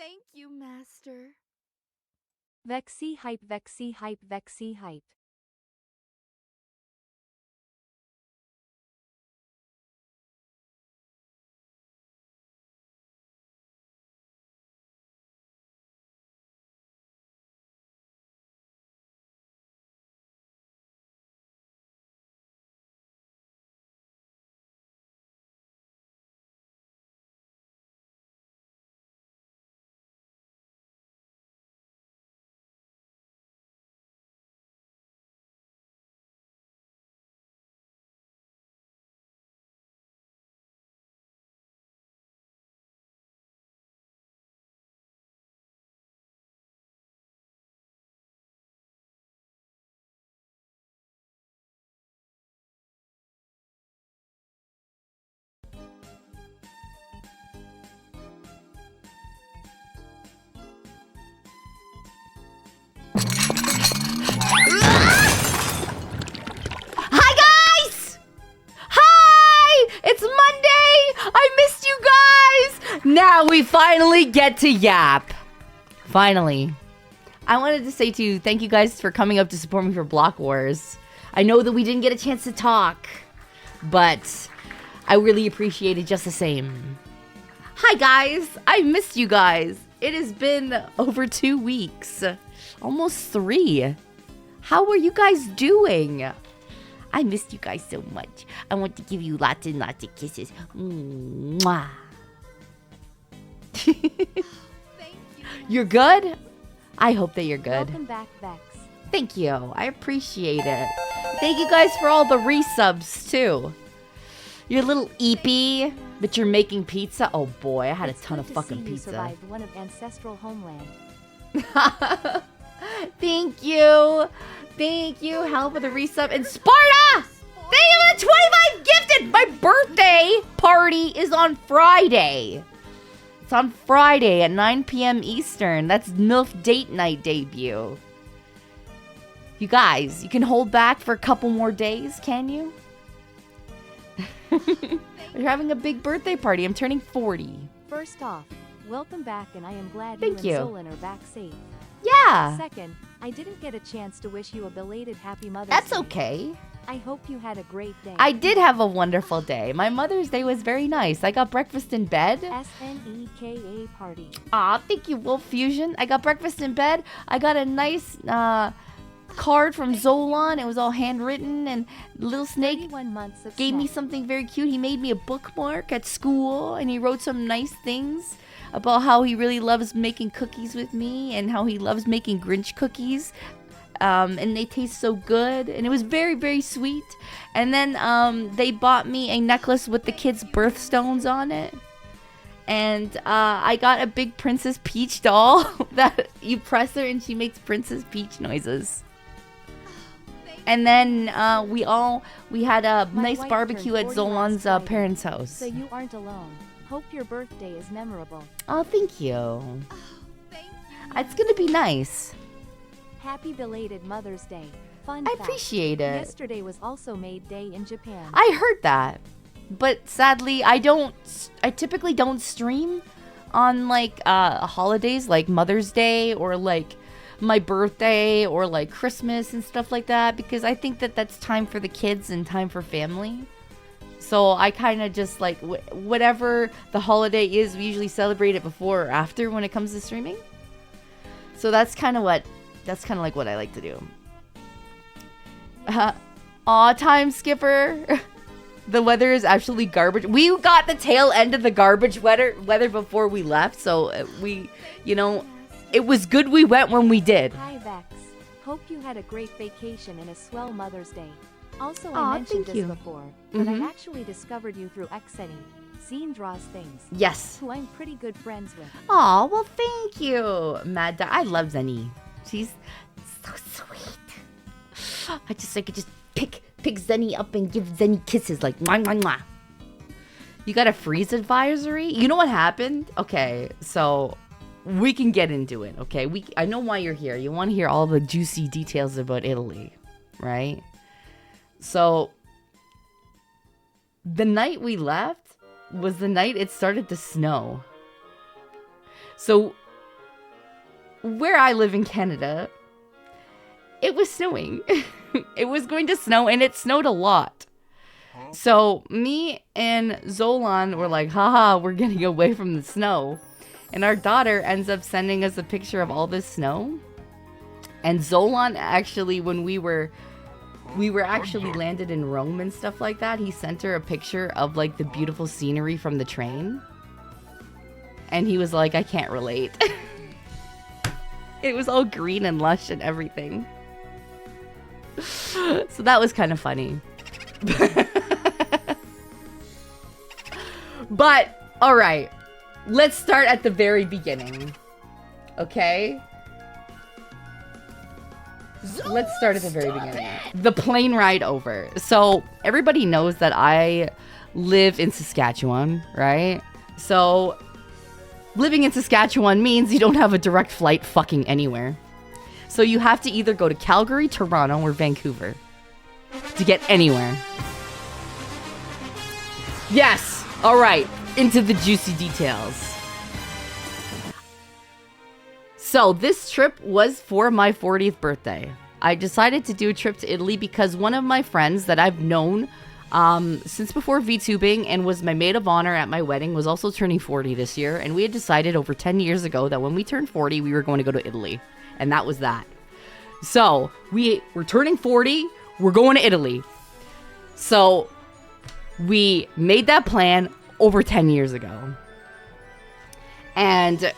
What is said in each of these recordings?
Thank you, Master. Vexy hype, Vexy hype, Vexy hype. Hi guys! Hi! It's Monday! I missed you guys! Now we finally get to yap. Finally. I wanted to say to you, thank you guys for coming up to support me for Block Wars. I know that we didn't get a chance to talk, but I really appreciate it just the same. Hi guys! I missed you guys. It has been over 2 weeks. Almost 3. How are you guys doing? I missed you guys so much. I want to give you lots and lots of kisses. Mwah. Thank you. You're good? I hope that you're good. Welcome back, Vex. Thank you. I appreciate it. Thank you guys for all the resubs, too. Your little eepy, but you're making pizza? Oh boy, I had a It's ton good of to fucking see you pizza. survived one of ancestral homeland. Thank you. Thank you. Hell for the resub. And Sparta! Thank you for the 25 gifted! My birthday party is on Friday. It's on Friday at 9 p.m. Eastern. That's MILF Date Night debut. You guys, you can hold back for a couple more days, can you? We're having a big birthday party. I'm turning 40. First off, welcome back, and I am glad Thank you you. and Zolan are back safe. Yeah, Second, I didn't get a chance to wish you a belated happy Mother's that's Day. okay. I hope you had a great day. I did have a wonderful day. My Mother's Day was very nice. I got breakfast in bed. SNEKA party. Aw, thank you, Wolf Fusion. I got breakfast in bed. I got a nice card from Zolan. It was all handwritten, and Little Snake 31 months of gave me snack. something very cute. He made me a bookmark at school, and he wrote some nice things about how he really loves making cookies with me and how he loves making Grinch cookies. And they taste so good, and it was very, very sweet. And then they bought me a necklace with the kids' birthstones on it. And I got a big Princess Peach doll that you press her and she makes Princess Peach noises. And then we had a My nice wife barbecue turned at 40 last Zolan's Friday, parents' house. So you aren't alone. Hope your birthday is memorable. Oh, thank you. Thank you. It's gonna be nice. Happy belated Mother's Day. Fun I fact, appreciate it. yesterday was also Maid Day in Japan. I heard that, but sadly, I typically don't stream on like holidays like Mother's Day or like my birthday or like Christmas and stuff like that, because I think that that's time for the kids and time for family. So I kind of just like whatever the holiday is, we usually celebrate it before or after when it comes to streaming. So that's kind of like what I like to do. Aw, time skipper. The weather is absolutely garbage. We got the tail end of the garbage weather before we left, so it was good we went when we did. Hi Vex. Hope you had a great vacation and a swell Mother's Day. Also, Aw, I mentioned thank this you. before, but I Mhm. actually discovered you through Xeni, Zine Draws Things, Yes. who I'm pretty good friends with. Aw, well, thank you, Mad Dog. I love Zenny. She's so sweet. I could just pick Zenny up and give Zenny kisses like mwah, mwah, mwah. You got a freeze advisory? You know what happened? Okay, so we can get into it, okay? I know why you're here. You want to hear all the juicy details about Italy, right? So the night we left was the night it started to snow. So where I live in Canada, it was snowing. It was going to snow, and it snowed a lot. So me and Zolan were like, haha, we're getting away from the snow. And our daughter ends up sending us a picture of all this snow. And Zolan actually, when we were actually landed in Rome and stuff like that, he sent her a picture of like the beautiful scenery from the train. And he was like, I can't relate. It was all green and lush and everything. So that was kind of funny. But, alright. Let's start at the very beginning. Okay? Let's start at the very beginning. The plane ride over. So, everybody knows that I live in Saskatchewan, right? So, living in Saskatchewan means you don't have a direct flight fucking anywhere. So, you have to either go to Calgary, Toronto, or Vancouver to get anywhere. Yes! Alright, into the juicy details. So, this trip was for my 40th birthday. I decided to do a trip to Italy because one of my friends that I've known since before VTubing and was my maid of honor at my wedding was also turning 40 this year. And we had decided over 10 years ago that when we turned 40, we were going to go to Italy. And that was that. So, we're turning 40, we're going to Italy. So, we made that plan over 10 years ago. And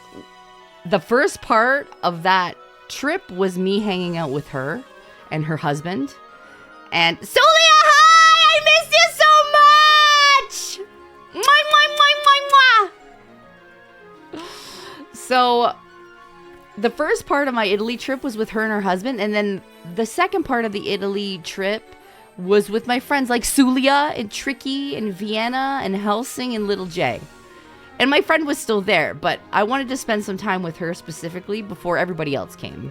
the first part of that trip was me hanging out with her and her husband. And Solia, hi! I missed you so much! Mwah, mwah, mwah, mwah, mwah. So, the first part of my Italy trip was with her and her husband. And then the second part of the Italy trip was with my friends like Sulia and Tricky and Vienna and Helsing and Little J. And my friend was still there, but I wanted to spend some time with her specifically before everybody else came.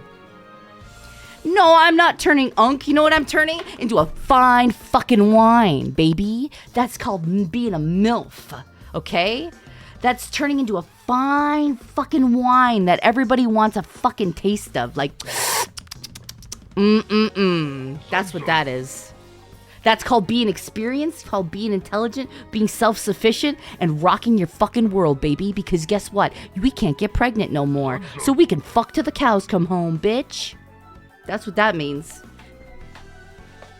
No, I'm not turning unk. You know what I'm turning? Into a fine fucking wine, baby. That's called being a MILF, okay? That's turning into a fine fucking wine that everybody wants a fucking taste of. Like, That's what that is. That's called being experienced, called being intelligent, being self-sufficient, and rocking your fucking world, baby. Because guess what? We can't get pregnant no more. So we can fuck till the cows come home, bitch. That's what that means.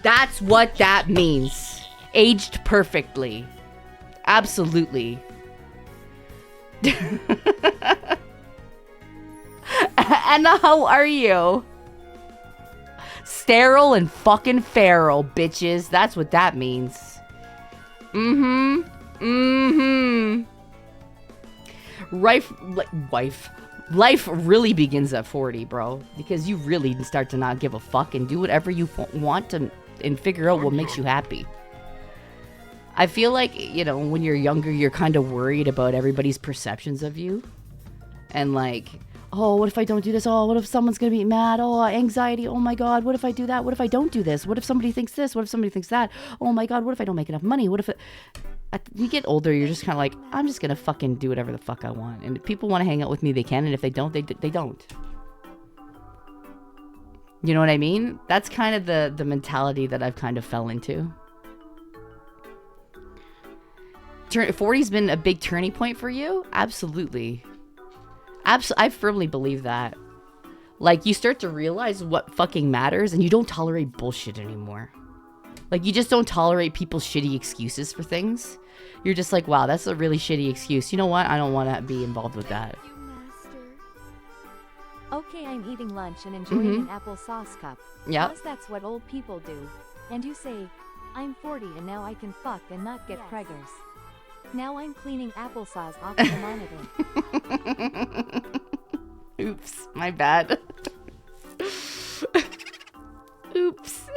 That's what that means. Aged perfectly. Absolutely. Anna, how are you? Sterile and fucking feral, bitches. That's what that means. Life really begins at 40, bro. Because you really start to not give a fuck and do whatever you want to and figure out what makes you happy. I feel like, you know, when you're younger, you're kind of worried about everybody's perceptions of you. And like, oh, what if I don't do this? Oh, what if someone's going to be mad? Oh, anxiety. Oh my God. What if I do that? What if I don't do this? What if somebody thinks this? What if somebody thinks that? Oh my God. What if I don't make enough money? What if you get older, you're just kind of like, I'm just going to fucking do whatever the fuck I want. And if people want to hang out with me, they can. And if they don't, they don't. You know what I mean? That's kind of the mentality that I've kind of fell into. 40's been a big turning point for you? Absolutely. I firmly believe that. Like, you start to realize what fucking matters and you don't tolerate bullshit anymore. Like, you just don't tolerate people's shitty excuses for things. You're just like, wow, that's a really shitty excuse. You know what? I don't want to be involved with that. Okay, I'm eating lunch and enjoying an applesauce cup. Yep. Because that's what old people do. And you say, I'm 40 and now I can fuck and not get preggers. Now I'm cleaning applesauce off the monitor. Oops, my bad. Oops.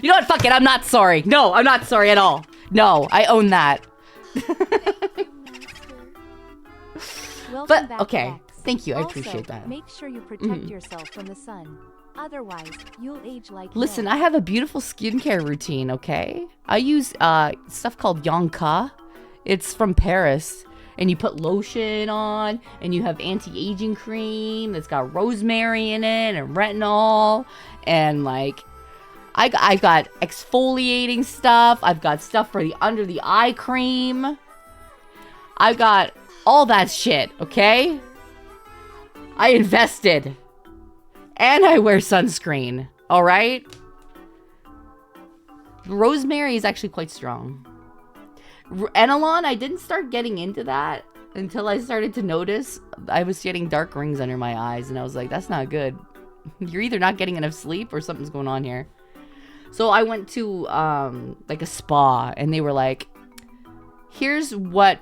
You know what? Fuck it. I'm not sorry. No, I'm not sorry at all. No, I own that. But okay, Vex. thank you. I Also, appreciate that. Make sure you protect yourself from the sun. Otherwise, you'll age like Listen, hell. I have a beautiful skincare routine, okay? I use stuff called Yonka. It's from Paris. And you put lotion on, and you have anti-aging cream that's got rosemary in it and retinol, and like I got exfoliating stuff. I've got stuff for the under the eye cream. I've got all that shit, okay? I invested. And I wear sunscreen, all right? Rosemary is actually quite strong. Enelon, I didn't start getting into that until I started to notice I was getting dark rings under my eyes, and I was like, that's not good. You're either not getting enough sleep or something's going on here. So I went to like a spa, and they were like, here's what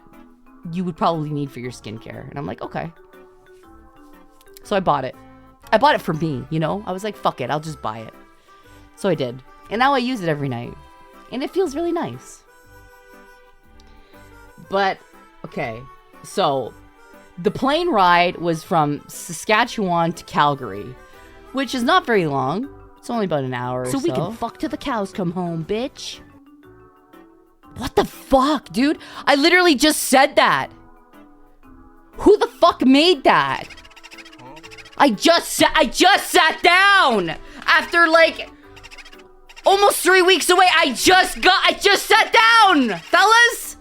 you would probably need for your skincare. And I'm like, okay. So I bought it. I bought it for me, you know? I was like, fuck it, I'll just buy it. So I did. And now I use it every night. And it feels really nice. But, okay. So, the plane ride was from Saskatchewan to Calgary, which is not very long. It's only about an hour or so. So we can fuck till the cows come home, bitch. What the fuck, dude? I literally just said that. Who the fuck made that? I just sat down after like almost 3 weeks away. I just sat down, fellas.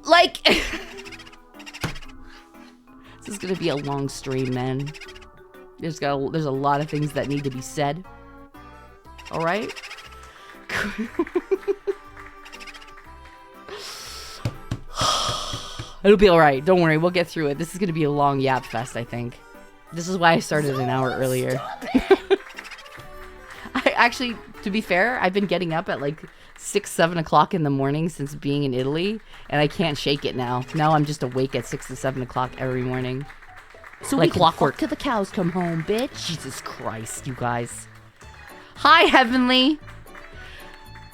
Like, this is gonna be a long stream, man. There's a lot of things that need to be said. All right. It'll be all right. Don't worry. We'll get through it. This is gonna be a long yap fest, I think. This is why I started an hour earlier. I actually, to be fair, I've been getting up at like 6, 7 o'clock in the morning since being in Italy, and I can't shake it now. Now I'm just awake at 6 to 7 o'clock every morning. So like clockwork. Till the cows come home, bitch. Jesus Christ, you guys. Hi, Heavenly.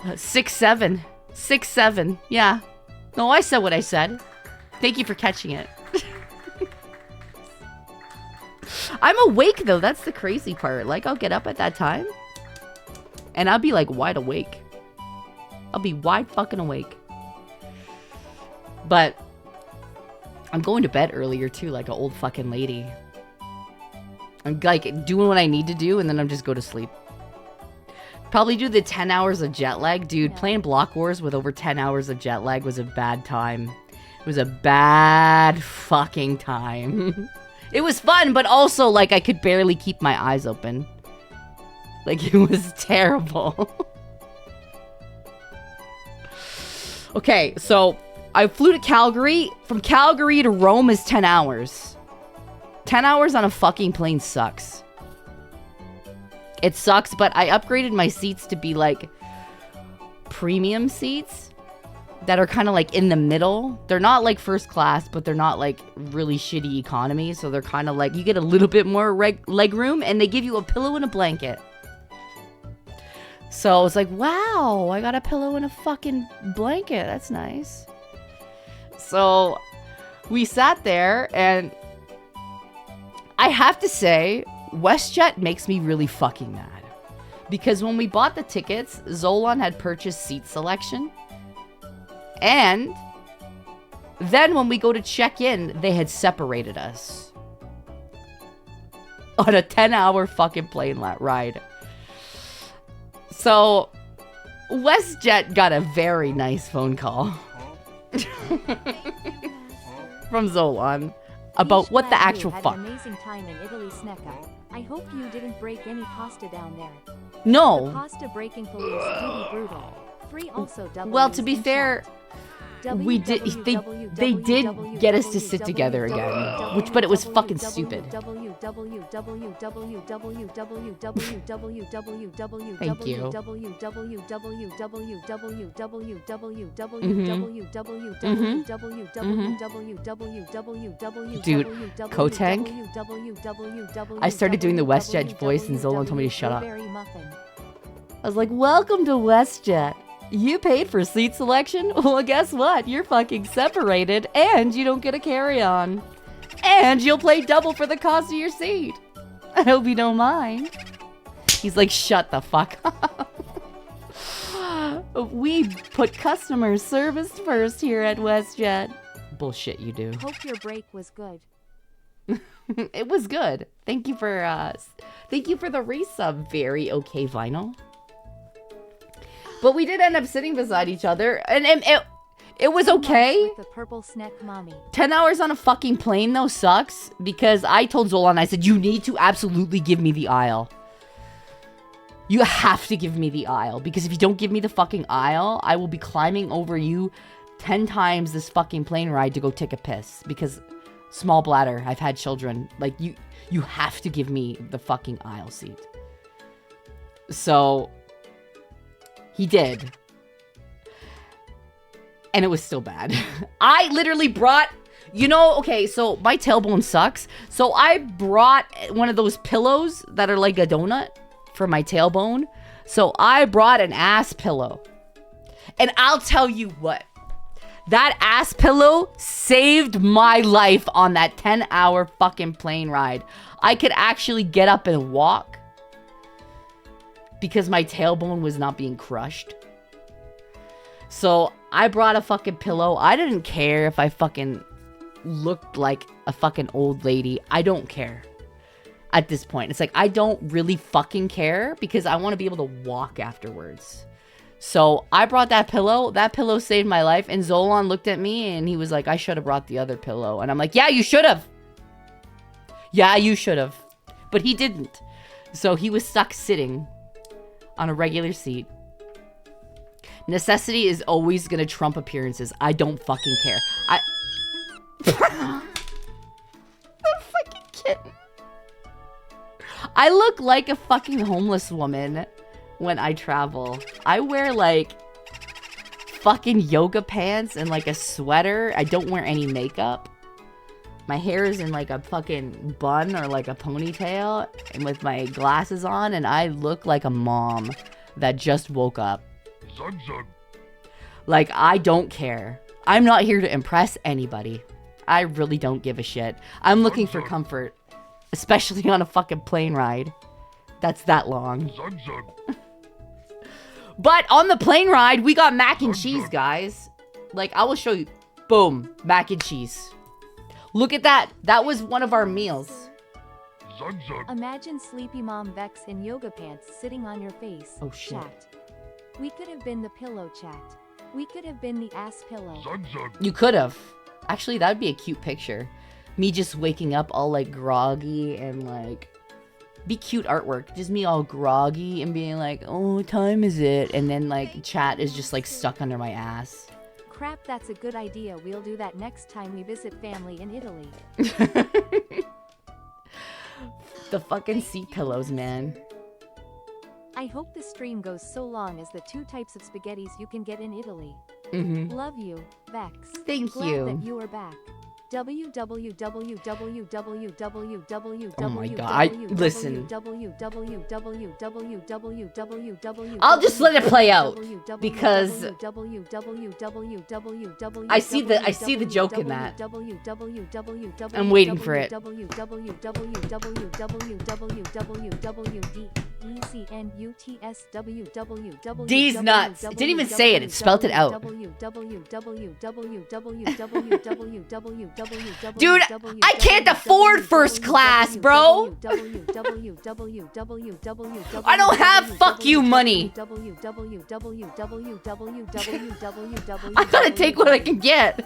6'7". 6'7". Yeah. No, I said what I said. Thank you for catching it. I'm awake, though. That's the crazy part. Like, I'll get up at that time, and I'll be, like, wide awake. I'll be wide fucking awake. But I'm going to bed earlier, too, like an old fucking lady. I'm, like, doing what I need to do, and then I'm just go to sleep. Probably do the 10 hours of jet lag. Dude, playing Block Wars with over 10 hours of jet lag was a bad time. It was a bad fucking time. It was fun, but also, like, I could barely keep my eyes open. Like, it was terrible. Okay, so I flew to Calgary. From Calgary to Rome is 10 hours. 10 hours on a fucking plane sucks. It sucks, but I upgraded my seats to be, like, premium seats that are kind of, like, in the middle. They're not, like, first class, but they're not, like, really shitty economy. So they're kind of, like, you get a little bit more leg room, and they give you a pillow and a blanket. So I was like, wow, I got a pillow and a fucking blanket. That's nice. So we sat there, and I have to say, WestJet makes me really fucking mad. Because when we bought the tickets, Zolan had purchased seat selection. And then when we go to check in, they had separated us. On a 10-hour fucking plane ride. So, WestJet got a very nice phone call. From Zolan. About what the actual fuck. Had an amazing time in Italy, Snecka. I hope you didn't break any pasta down there. No. The pasta breaking police do be brutal. 3 also W's. Well, to be fair, we did. They did get us to sit together again, but it was fucking stupid. Thank you. Dude, Kotank. I started doing the WestJet voice, and Zolan told me to shut up. I was like, "Welcome to WestJet. You paid for seat selection? Well, guess what? You're fucking separated, and you don't get a carry-on. And you'll pay double for the cost of your seat. I hope you don't mind." He's like, shut the fuck up. We put customer service first here at WestJet. bullshit you do. Hope your break was good. It was good. Thank you for the resub. Very okay, Vinyl. But we did end up sitting beside each other, and it was okay. With the purple snack mommy. 10 hours on a fucking plane, though, sucks. Because I told Zolan, I said, you need to absolutely give me the aisle. You have to give me the aisle. Because if you don't give me the fucking aisle, I will be climbing over you 10 times this fucking plane ride to go take a piss. Because small bladder, I've had children. Like, you have to give me the fucking aisle seat. So, he did. And it was still bad. I literally brought, okay, so my tailbone sucks. So I brought one of those pillows that are like a donut for my tailbone. So I brought an ass pillow. And I'll tell you what. That ass pillow saved my life on that 10-hour fucking plane ride. I could actually get up and walk because my tailbone was not being crushed. So I brought a fucking pillow. I didn't care if I fucking looked like a fucking old lady. I don't care at this point. It's like, I don't really fucking care because I want to be able to walk afterwards. So I brought that pillow. That pillow saved my life. And Zolan looked at me and he was like, I should have brought the other pillow. And I'm like, yeah, you should have. Yeah, you should have. But he didn't. So he was stuck sitting on a regular seat. Necessity is always gonna trump appearances. I don't fucking care. The fucking kitten. I look like a fucking homeless woman when I travel. I wear like fucking yoga pants and like a sweater. I don't wear any makeup. My hair is in like a fucking bun or like a ponytail and with my glasses on, and I look like a mom that just woke up. Like, I don't care. I'm not here to impress anybody. I really don't give a shit. I'm looking for comfort. Especially on a fucking plane ride. That's that long. But on the plane ride, we got mac and cheese, guys. Like, I will show you. Boom. Mac and cheese. Look at that. That was one of our meals. Imagine sleepy mom Vex in yoga pants sitting on your face. Oh, shit. Chat. We could have been the pillow chat. We could have been the ass pillow. You could have. Actually, that would be a cute picture. Me just waking up all like groggy and like... Be cute artwork. Just me all groggy and being like, oh, what time is it? And then like chat is just like stuck under my ass. Crap, that's a good idea. We'll do that next time we visit family in Italy. The fucking seat pillows, man. I hope the stream goes so long as the 2 types of spaghettis you can get in Italy. Mm-hmm. Love you, Vex. Thank Glad you. that you are back. www. Oh my god, listen. I'll just let it play out because I see the joke in that. I'm waiting for it. D's nuts. It didn't even say it. It spelled it out. Dude, I can't afford first class, bro. I don't have fuck you money. I gotta take what I can get.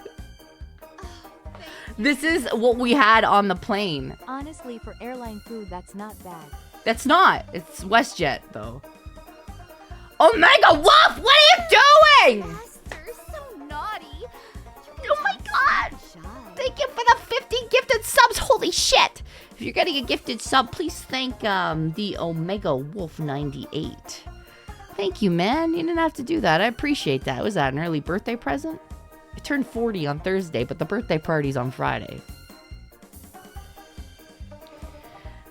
This is what we had on the plane. Honestly, for airline food, that's not bad. That's not. It's WestJet, though. Omega Wolf, what are you doing? Master, so naughty. Oh my god. Thank you for the 50 gifted subs. Holy shit. If you're getting a gifted sub, please thank the Omega Wolf 98. Thank you, man. You didn't have to do that. I appreciate that. Was that an early birthday present? I turned 40 on Thursday, but the birthday party's on Friday.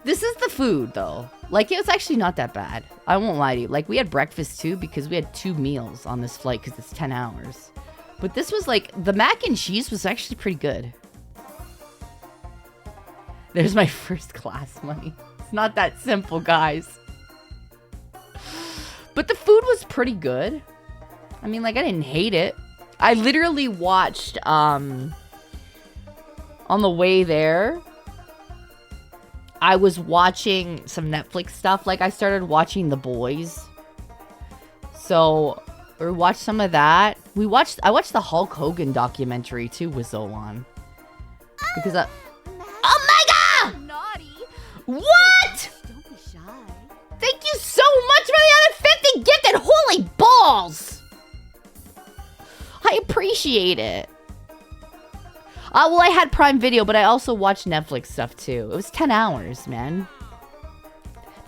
This is the food, though. Like, it was actually not that bad. I won't lie to you. Like, we had breakfast, too, because we had 2 meals on this flight because it's 10 hours. But this was, like, the mac and cheese was actually pretty good. There's my first class money. It's not that simple, guys. But the food was pretty good. I mean, like, I didn't hate it. I literally watched, on the way there, I was watching some Netflix stuff. Like, I started watching The Boys. So, we watched some of that. I watched the Hulk Hogan documentary, too, with Zolan. Because oh my god! Naughty. What? Don't be shy. Thank you so much for the other 50 gifted holy balls! I appreciate it. Well, I had Prime Video, but I also watched Netflix stuff, too. It was 10 hours, man.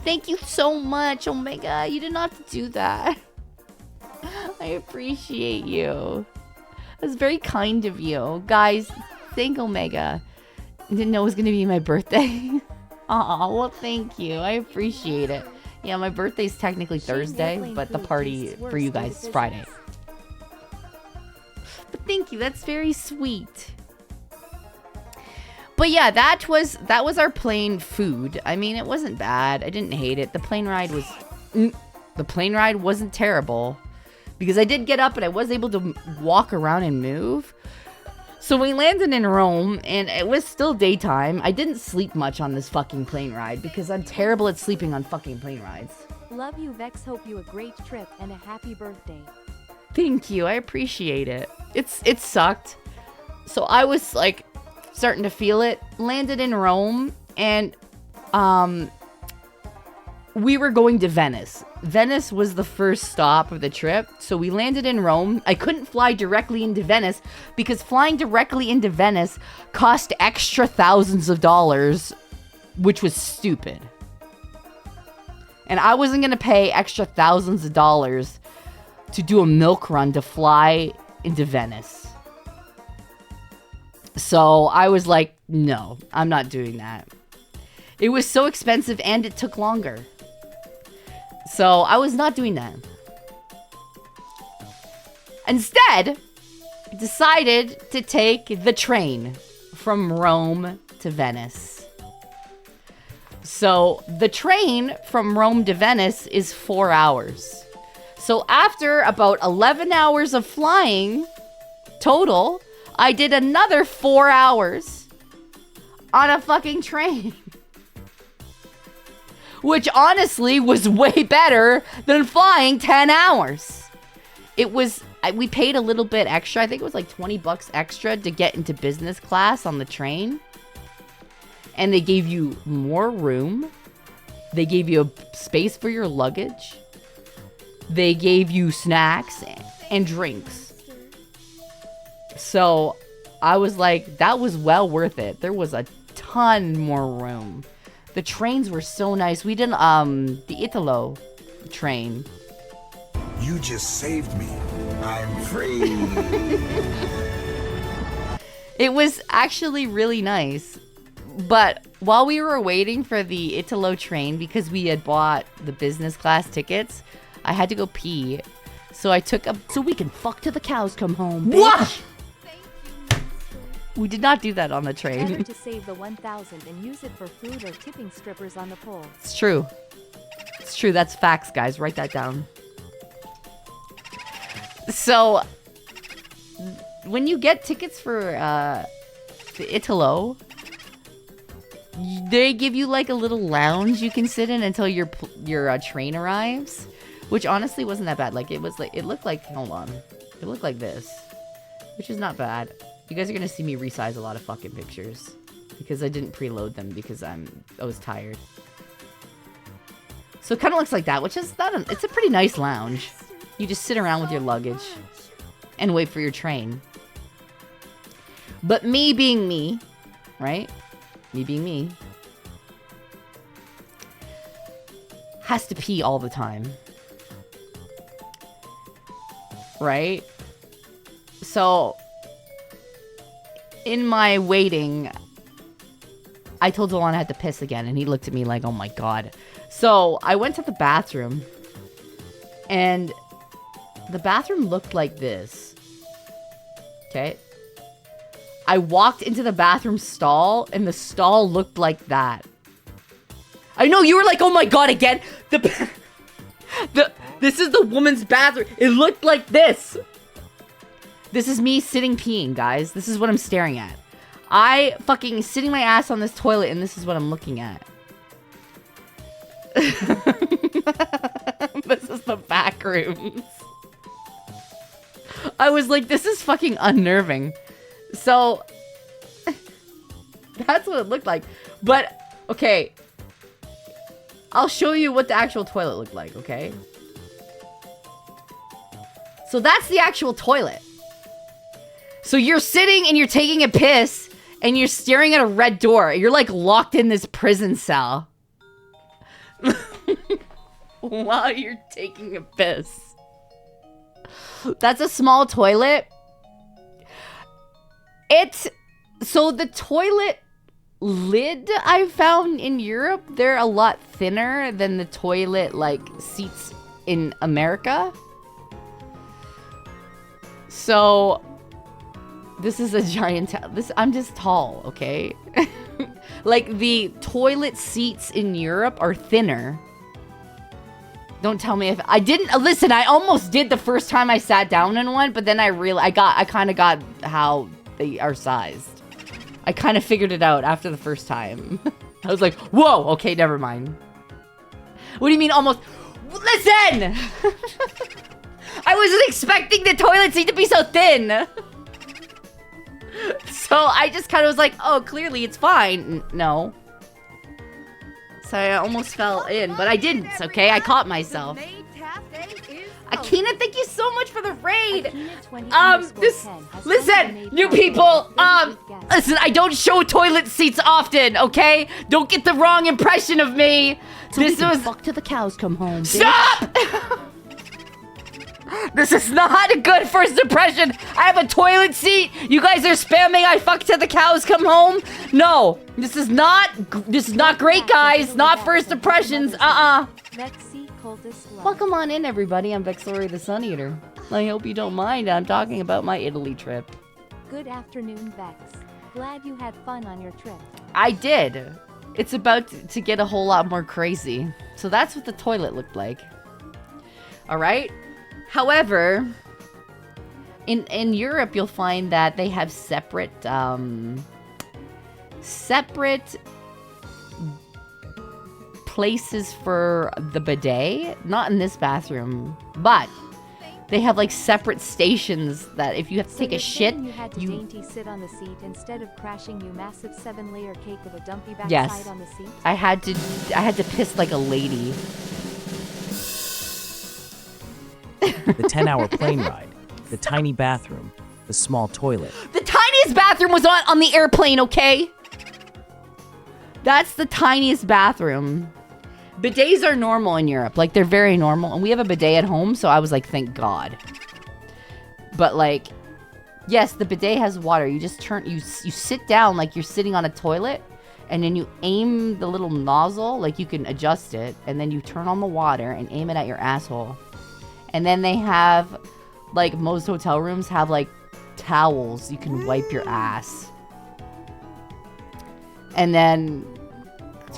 Thank you so much, Omega. You did not have to do that. I appreciate you. It was very kind of you. Guys, thank Omega. I didn't know it was going to be my birthday. Aw, well, thank you. I appreciate it. Yeah, my birthday's technically Thursday, but the party for you guys is Friday. But thank you. That's very sweet. But yeah, that was our plane food. I mean, it wasn't bad. I didn't hate it. The plane ride wasn't terrible. Because I did get up and I was able to walk around and move. So we landed in Rome and it was still daytime. I didn't sleep much on this fucking plane ride because I'm terrible at sleeping on fucking plane rides. Love you, Vex. Hope you a great trip and a happy birthday. Thank you. I appreciate it. It sucked. So I was like starting to feel it. Landed in Rome and we were going to Venice. Venice was the first stop of the trip, so we landed in Rome. I couldn't fly directly into Venice because flying directly into Venice cost extra thousands of dollars, which was stupid. And I wasn't going to pay extra thousands of dollars to do a milk run to fly into Venice. So I was like, no, I'm not doing that. It was so expensive and it took longer. So I was not doing that. Instead, I decided to take the train from Rome to Venice. So the train from Rome to Venice is 4 hours. So after about 11 hours of flying total, I did another 4 hours on a fucking train. Which honestly was way better than flying 10 hours. We paid a little bit extra. I think it was like 20 bucks extra to get into business class on the train. And they gave you more room. They gave you a space for your luggage. They gave you snacks and drinks. So I was like, that was well worth it. There was a ton more room. The trains were so nice. We did the Italo train. You just saved me. I'm free. It was actually really nice. But while we were waiting for the Italo train, because we had bought the business class tickets, I had to go pee. So I took so we can fuck till the cows come home, bitch. What? We did not do that on the train. Better to save the 1,000 and use it for food or tipping strippers on the pole. It's true. It's true. That's facts, guys. Write that down. So, when you get tickets for the Italo, they give you like a little lounge you can sit in until your train arrives, which honestly wasn't that bad. Like it looked like, hold on, it looked like this, which is not bad. You guys are gonna see me resize a lot of fucking pictures because I didn't preload them because I was tired. So it kind of looks like that, which is it's a pretty nice lounge. You just sit around with your luggage and wait for your train. But me being me, right? Me being me, has to pee all the time. Right? So in my waiting, I told Delon I had to piss again, and he looked at me like, oh my god. So I went to the bathroom, and the bathroom looked like this. Okay? I walked into the bathroom stall, and the stall looked like that. I know, you were like, oh my god, again? This is the woman's bathroom. It looked like this. This is me sitting peeing, guys. This is what I'm staring at. I fucking sitting my ass on this toilet and this is what I'm looking at. This is the back rooms. I was like, this is fucking unnerving. So, that's what it looked like. But, okay. I'll show you what the actual toilet looked like, okay? So that's the actual toilet. So you're sitting and you're taking a piss and you're staring at a red door. You're like locked in this prison cell. While you're taking a piss. That's a small toilet. So the toilet lid I found in Europe, they're a lot thinner than the toilet like seats in America. So this is a giant I'm just tall, okay? Like the toilet seats in Europe are thinner. Don't tell me if I didn't listen. I almost did the first time I sat down in one, but then I kind of got how they are sized. I kind of figured it out after the first time. I was like, whoa, okay, never mind. What do you mean almost? Listen! I wasn't expecting the toilet seat to be so thin. So I just kind of was like, oh, clearly it's fine. No. So I almost fell in, but I didn't, okay? I caught myself. Akina, thank you so much for the raid. Listen, new people, listen, I don't show toilet seats often, okay? Don't get the wrong impression of me. So this was fuck till the cows come home. Bitch. Stop! This is not a good first impression. I have a toilet seat. You guys are spamming I fuck till the cows come home. No, this is not great, guys. Not first impressions. Welcome on in, everybody. I'm Vexoria the Sun Eater. I hope you don't mind. I'm talking about my Italy trip. Good afternoon, Vex. Glad you had fun on your trip. I did. It's about to get a whole lot more crazy. So that's what the toilet looked like. All right. However, in Europe, you'll find that they have separate places for the bidet. Not in this bathroom, but they have like separate stations that if you have to take a shit, you had to dainty sit on the seat instead of crashing you massive 7-layer cake with a dumpy backside yes, on the seat. I had to piss like a lady. The 10-hour plane ride, the tiny bathroom, the small toilet. The tiniest bathroom was on the airplane, okay? That's the tiniest bathroom. Bidets are normal in Europe. Like, they're very normal. And we have a bidet at home, so I was like, thank God. But, like, yes, the bidet has water. You just you sit down like you're sitting on a toilet, and then you aim the little nozzle, like you can adjust it, and then you turn on the water and aim it at your asshole. And then they have, like, most hotel rooms have, like, towels you can wipe your ass. And then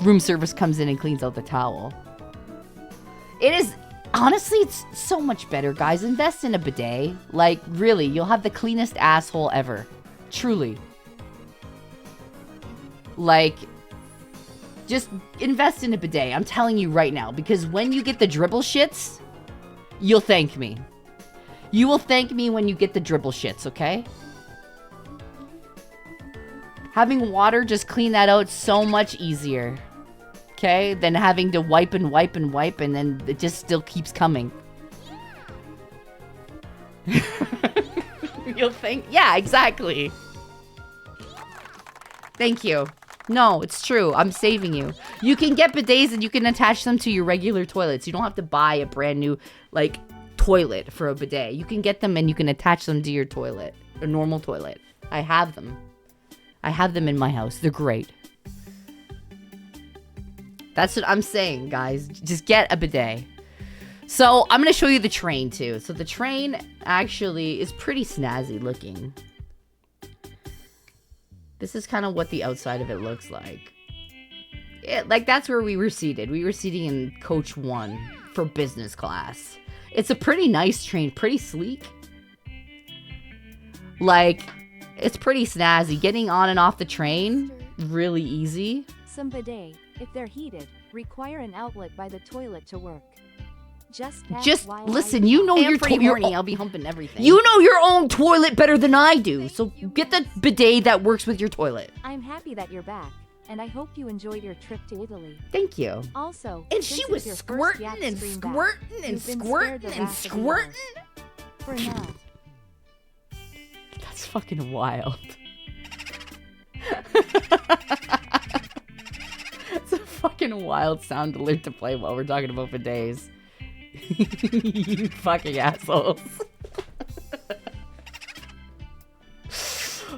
room service comes in and cleans out the towel. It is, honestly, it's so much better, guys. Invest in a bidet. Like, really, you'll have the cleanest asshole ever. Truly. Like, just invest in a bidet. I'm telling you right now. Because when you get the dribble shits, you'll thank me. You will thank me when you get the dribble shits, okay? Having water just clean that out so much easier. Okay? Than having to wipe and wipe and wipe and then it just still keeps coming. You'll think, yeah, exactly. Thank you. No, it's true. I'm saving you. You can get bidets and you can attach them to your regular toilets. You don't have to buy a brand new, like, toilet for a bidet. You can get them and you can attach them to your toilet. A normal toilet. I have them. I have them in my house. They're great. That's what I'm saying, guys. Just get a bidet. So, I'm going to show you the train, too. So, the train actually is pretty snazzy looking. This is kind of what the outside of it looks like. Like, that's where we were seated. We were sitting in coach 1 for business class. It's a pretty nice train. Pretty sleek. Like, It's pretty snazzy. Getting on and off the train, really easy. Some bidet, if they're heated, require an outlet by the toilet to work. Just listen, you know I'm your pretty your horny. I'll be humping everything. you know your own toilet better than I do. So get the bidet that works with your toilet. I'm happy that you're back, and I hope you enjoyed your trip to Italy. Thank you. Also, And since she it's was your first squirting Yap and stream back, squirting and you've been spared squirting the and wrath of the squirting. earth. For now. That's fucking wild. It's a fucking wild sound to learn to play while we're talking about bidets. You fucking assholes.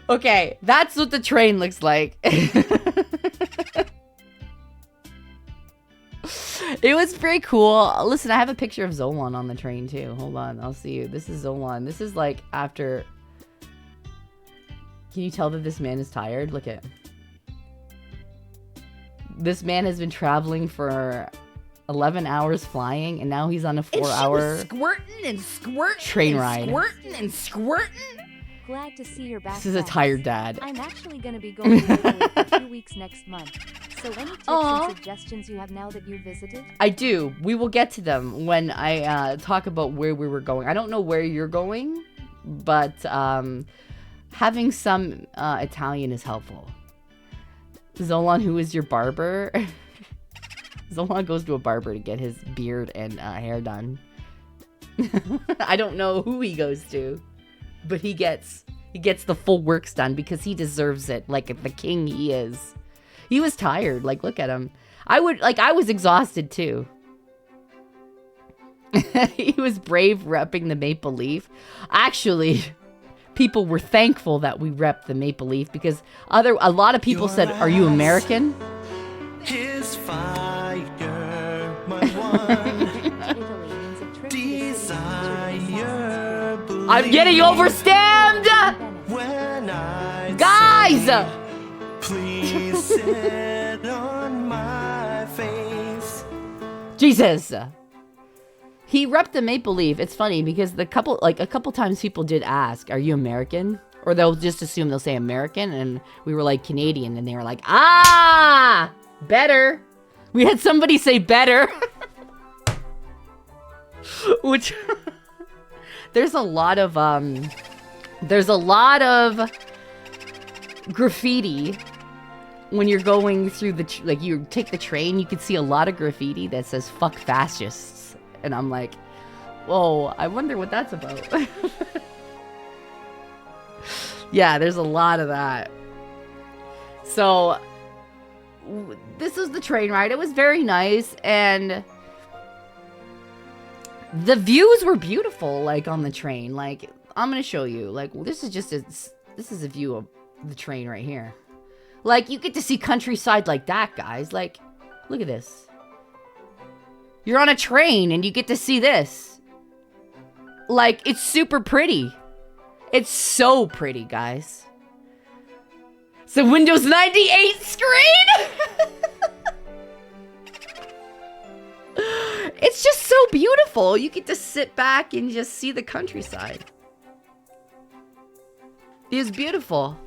Okay, that's what the train looks like. It was pretty cool. Listen, I have a picture of Zolan on the train too. Hold on, I'll see you. This is Zolan. This is like after... Can you tell that this man is tired? Look at... This man has been traveling for 11 hours flying, and now he's on a And 4-hour... she was squirting and squirting train and ride. squirting and squirting. Glad to see you're back. This is a guys. tired dad. I'm actually gonna be going to Italy for 2 weeks next month. So any tips Aw. and suggestions you have now that you visited? I do. We will get to them when I talk about where we were going. I don't know where you're going, but having some Italian is helpful. Zolan, who is your barber? Zolan goes to a barber to get his beard and hair done. I don't know who he goes to, but he gets the full works done because he deserves it, like the king he is. He was tired. Like, look at him. I was exhausted too. He was brave repping the maple leaf. Actually, people were thankful that we repped the maple leaf because a lot of people said, "Are you American?" His fire, my one Italy means a trip to the city desire. I'm getting overstammed, When I guys. please sit on my face. Jesus. He repped the maple leaf. It's funny because a couple times people did ask, "Are you American?" Or they'll just assume they'll say American, and we were like Canadian, and they were like, "Ah, better." We had somebody say better. Which there's a lot of graffiti when you're going through you take the train. You can see a lot of graffiti that says "fuck fascists," and I'm like, whoa, I wonder what that's about. Yeah, there's a lot of that. So this was the train ride. It was very nice, and the views were beautiful, like on the train. Like, I'm gonna show you. Like, this is a view of the train right here. Like, you get to see countryside like that, guys. Like, look at this. You're on a train and you get to see this. Like, it's super pretty. It's so pretty, guys. It's a Windows 98 screen! It's just so beautiful. You get to sit back and just see the countryside. It's beautiful.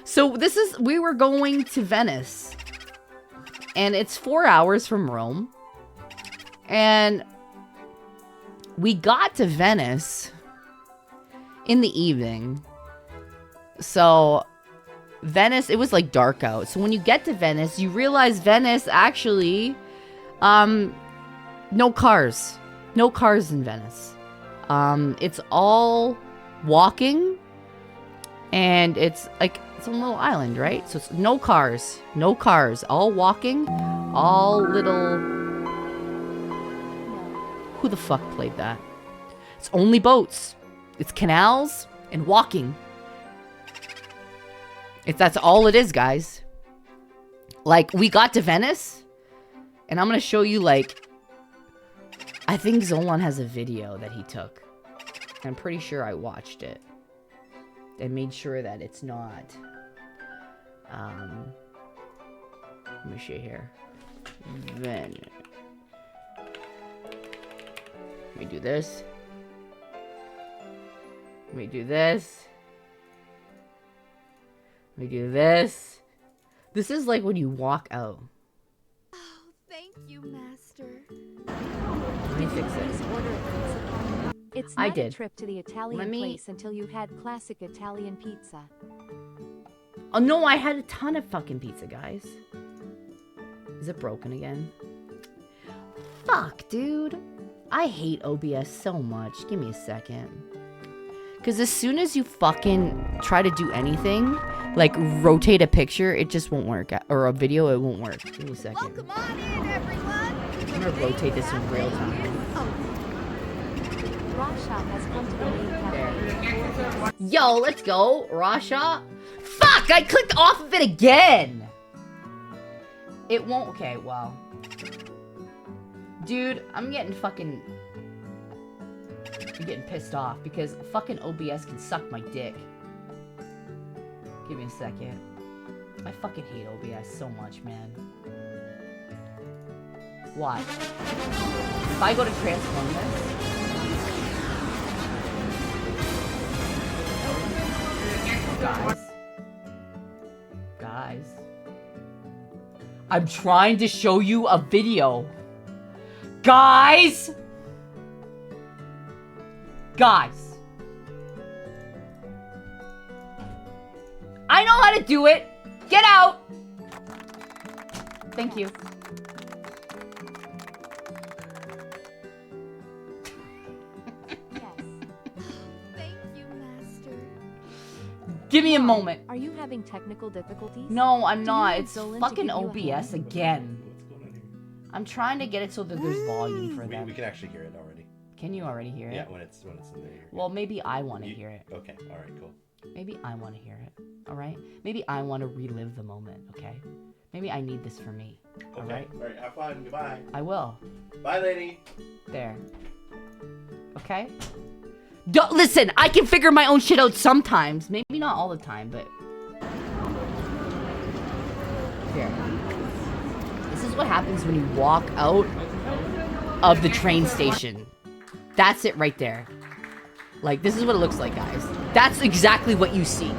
So we were going to Venice. And it's 4 hours from Rome. And we got to Venice in the evening. So Venice, it was like dark out. So when you get to Venice, you realize Venice actually, no cars. No cars in Venice. It's all walking. And it's like, it's a little island, right? So it's no cars. No cars. All walking. All little... Who the fuck played that? It's only boats. It's canals and walking. That's all it is, guys. Like, we got to Venice. And I'm going to show you, like... I think Zolan has a video that he took. I'm pretty sure I watched it. And made sure that it's not... let me see here. Venice. Let me do this. Let me do this. We do this. This is like when you walk out. Thank you, Master. Let me fix Please it. order a pizza party. It's I not did. a trip to the Italian Let me- place until you've had classic Italian pizza. Oh no, I had a ton of fucking pizza, guys. Is it broken again? Fuck, dude. I hate OBS so much. Give me a second. Because as soon as you fucking try to do anything, like rotate a picture, it just won't work. Or a video, it won't work. Give me a second. Welcome on in, everyone. I'm gonna rotate this in real time. Raw Shop has come to the main cafe. Yo, let's go. Rasha. Fuck, I clicked off of it again. It won't. Okay, well. Dude, I'm getting pissed off because fucking OBS can suck my dick. Give me a second. I fucking hate OBS so much, man. Why? If I go to transform this... Guys. I'm trying to show you a video. Guys! I know how to do it. Get out. Thank you. Thank you, Master. Give me a moment. Are you having technical difficulties? No, I'm Do not. you need It's Zolan to fucking give you a OBS hand? again. I'm trying to get it so that there's volume for We them. can actually hear it already. Can you already hear it? Yeah, when it's in the ear. Well, maybe I want to hear it. Okay, all right, cool. Maybe I want to hear it. All right? Maybe I want to relive the moment, okay? Maybe I need this for me. All right? All right, have fun. Goodbye. I will. Bye, lady. There. Okay? Listen, I can figure my own shit out sometimes. Maybe not all the time, but... Here. This is what happens when you walk out of the train station. That's it right there. Like, this is what it looks like, guys. That's exactly what you see.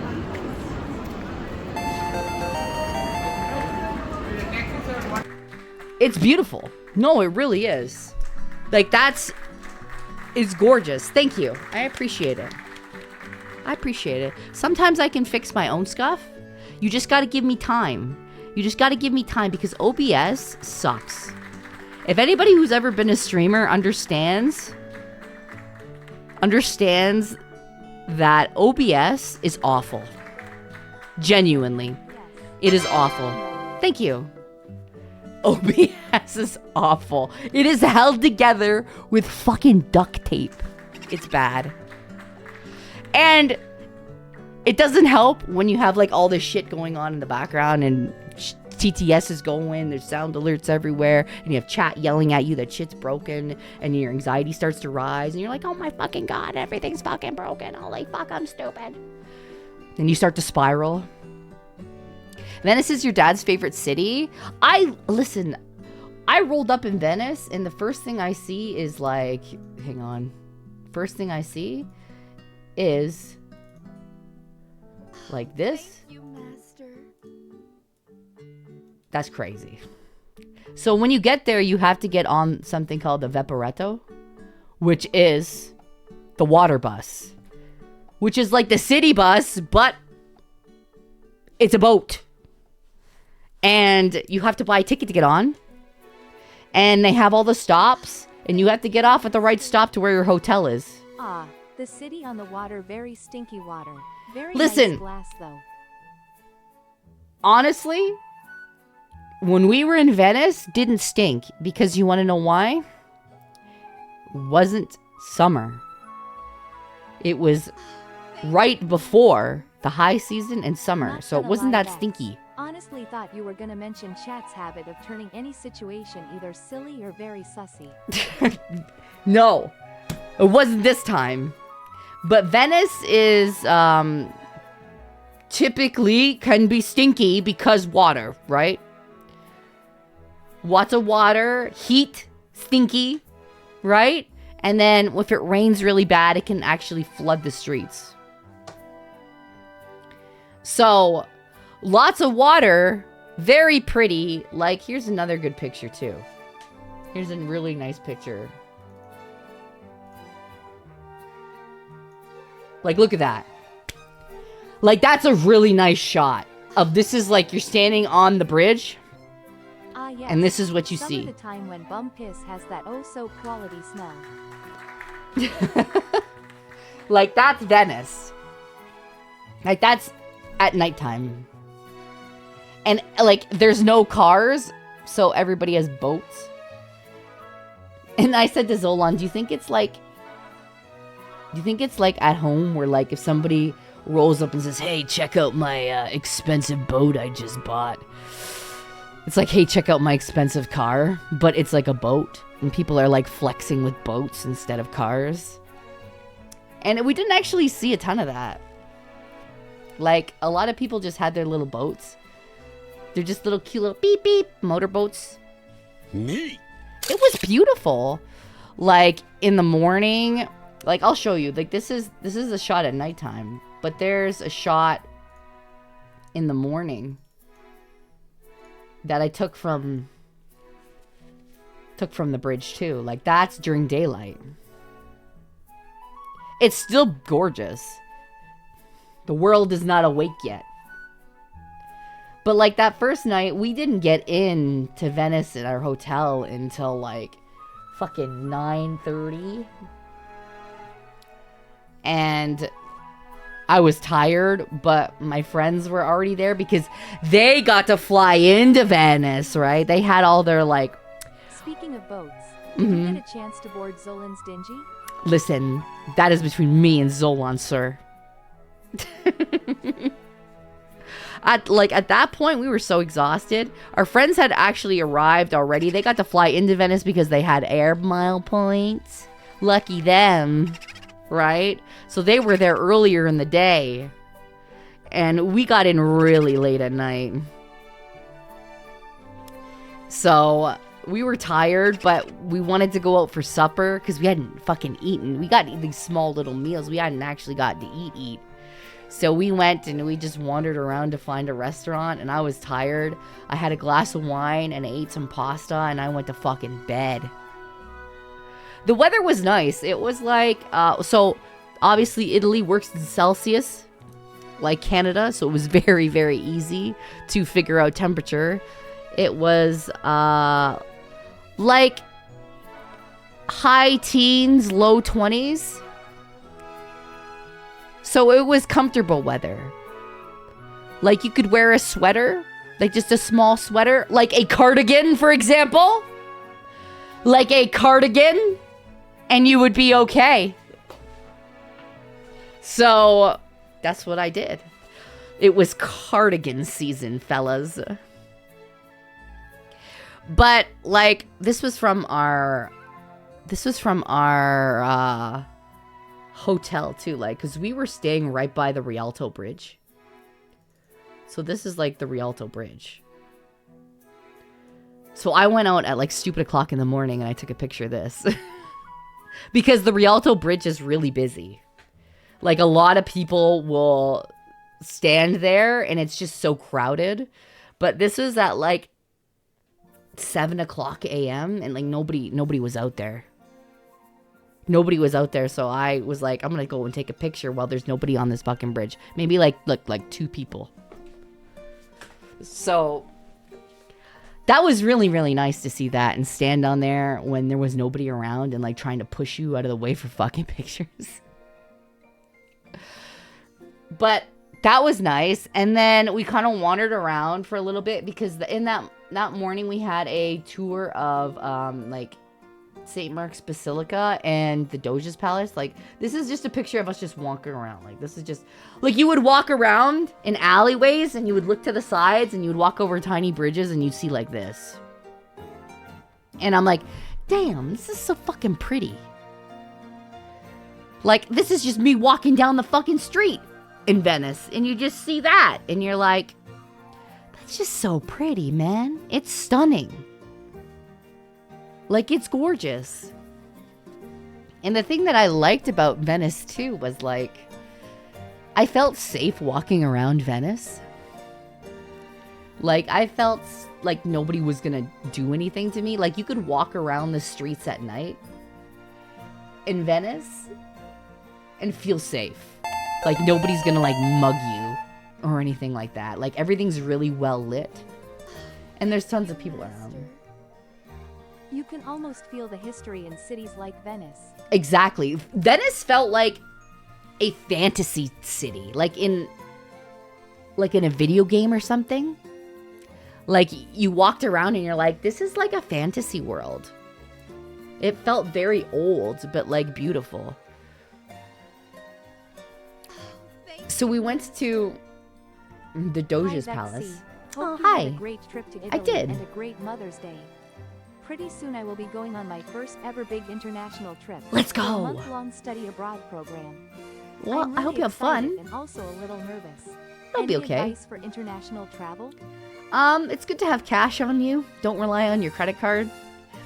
It's beautiful. No, it really is. Like, it's gorgeous. Thank you. I appreciate it. I appreciate it. Sometimes I can fix my own stuff. You just gotta give me time. You just gotta give me time because OBS sucks. If anybody who's ever been a streamer understands that OBS is awful. Genuinely. It is awful. Thank you. OBS is awful. It is held together with fucking duct tape. It's bad. And it doesn't help when you have like all this shit going on in the background and TTS is going, there's sound alerts everywhere, and you have chat yelling at you that shit's broken, and your anxiety starts to rise, and you're like, oh my fucking god, everything's fucking broken. Holy fuck, I'm stupid. And you start to spiral. Venice is your dad's favorite city? I rolled up in Venice, and the first thing I see is like, hang on. First thing I see is like this. Thank you, Master. That's crazy. So when you get there, you have to get on something called the Vaporetto, which is the water bus, which is like the city bus, but it's a boat. And you have to buy a ticket to get on. And they have all the stops, and you have to get off at the right stop to where your hotel is. Ah, the city on the water, very stinky water. Very Listen. nice glass though. Honestly, when we were in Venice, didn't stink. Because you want to know why? It wasn't summer. It was right before the high season and summer. Not So it gonna wasn't lie, that Vex. stinky. Honestly thought you were gonna mention chat's habit of turning any situation either silly or very sussy. No, it wasn't this time. But Venice is typically can be stinky because water, right? Lots of water, heat, stinky, right? And then if it rains really bad, it can actually flood the streets. So lots of water, very pretty. Like, here's another good picture too. Here's a really nice picture. Like, look at that. Like, that's a really nice shot of this is like you're standing on the bridge. Ah, yes. And this is what you Summer see. the time when bum piss has that oh so quality smell. Like, that's Venice. Like, that's at nighttime. And, like, there's no cars, so everybody has boats. And I said to Zolan, do you think it's like at home where, like, if somebody rolls up and says, hey, check out my expensive boat I just bought. It's like, hey, check out my expensive car, but it's like a boat. And people are, like, flexing with boats instead of cars. And we didn't actually see a ton of that. Like, a lot of people just had their little boats. They're just little cute little beep beep motorboats. Neat. It was beautiful. Like, in the morning, like, I'll show you. Like, this is a shot at nighttime, but there's a shot in the morning that I took from the bridge too. Like, that's during daylight. It's still gorgeous. The world is not awake yet. But, like, that first night, we didn't get in to Venice at our hotel until, like, fucking 9:30. And I was tired, but my friends were already there because they got to fly into Venice, right? They had all their, like... Speaking of boats, did you get a chance to board Zolan's Dingy? Listen, that is between me and Zolan, sir. At that point, we were so exhausted. Our friends had actually arrived already. They got to fly into Venice because they had air mile points. Lucky them, right? So they were there earlier in the day. And we got in really late at night. So we were tired, but we wanted to go out for supper because we hadn't fucking eaten. We got these small little meals. We hadn't actually got to eat. So we went and we just wandered around to find a restaurant, and I was tired. I had a glass of wine and I ate some pasta and I went to fucking bed. The weather was nice. It was like, so obviously Italy works in Celsius, like Canada, so it was very, very easy to figure out temperature. It was, like high teens, low 20s. So it was comfortable weather. Like, you could wear a sweater, like just a small sweater, like a cardigan, for example. Like a cardigan, and you would be okay. So that's what I did. It was cardigan season, fellas. But, like, this was from our hotel too, like, because we were staying right by the Rialto Bridge. So this is like the Rialto Bridge. So I went out at like stupid o'clock in the morning and I took a picture of this. Because the Rialto Bridge is really busy. Like, a lot of people will stand there and it's just so crowded. But this was at like 7 o'clock a.m. and like nobody was out there. Nobody was out there, so I was like, I'm gonna go and take a picture while there's nobody on this fucking bridge. Maybe like 2 people. So that was really, really nice to see that and stand on there when there was nobody around and like trying to push you out of the way for fucking pictures. But that was nice. And then we kind of wandered around for a little bit because in that morning we had a tour of like St. Mark's Basilica and the Doge's Palace. Like, this is just a picture of us just walking around. Like, this is just like, you would walk around in alleyways and you would look to the sides and you would walk over tiny bridges and you'd see like this. And I'm like, damn, this is so fucking pretty. Like, this is just me walking down the fucking street in Venice and you just see that and you're like, that's just so pretty, man. It's stunning. Like, it's gorgeous. And the thing that I liked about Venice too was like, I felt safe walking around Venice. Like, I felt like nobody was gonna do anything to me. Like, you could walk around the streets at night in Venice and feel safe. Like, nobody's gonna, like, mug you or anything like that. Like, everything's really well lit. And there's tons of people around. You can almost feel the history in cities like Venice. Exactly. Venice felt like a fantasy city. Like in a video game or something. Like, you walked around and you're like, this is like a fantasy world. It felt very old, but like beautiful. So we went to the Doge's Hi, Palace. Vexy. Oh, Hope you had hi. a great trip to Italy I did. and a great Mother's Day. Pretty soon I will be going on my first ever big international trip. Let's to a go. month-long study abroad program. Well, I'm I hope really you have fun. excited and also a little nervous. It'll be Any okay. advice for international travel? It's good to have cash on you. Don't rely on your credit card.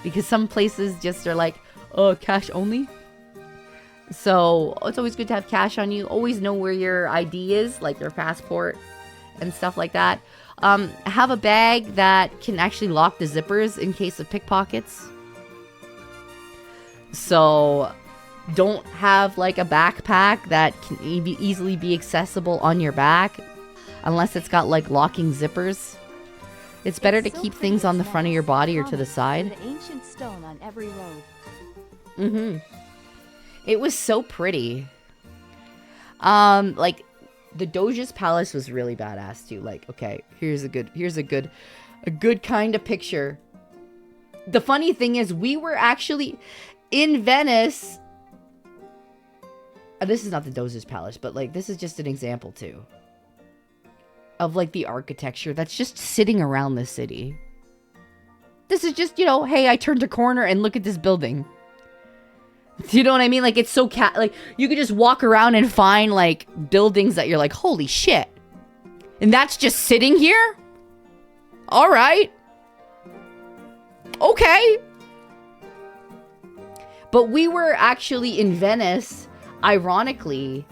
Because some places just are like, cash only. So it's always good to have cash on you. Always know where your ID is, like your passport and stuff like that. Have a bag that can actually lock the zippers in case of pickpockets. So don't have like a backpack that can easily be accessible on your back unless it's got like locking zippers. It's better It's to so keep pretty things and on the front of nice, your body or to common, the side. and the ancient stone on every road. Mm-hmm. It was so pretty. Like the Doge's Palace was really badass too. Like, okay, here's a good kind of picture. The funny thing is, we were actually in Venice. This is not the Doge's Palace, but like this is just an example too of like the architecture that's just sitting around the city. This is just, hey, I turned a corner and look at this building. Do you know what I mean? Like, it's so like, you could just walk around and find like buildings that you're like, holy shit. And that's just sitting here? All right. Okay. But we were actually in Venice, ironically,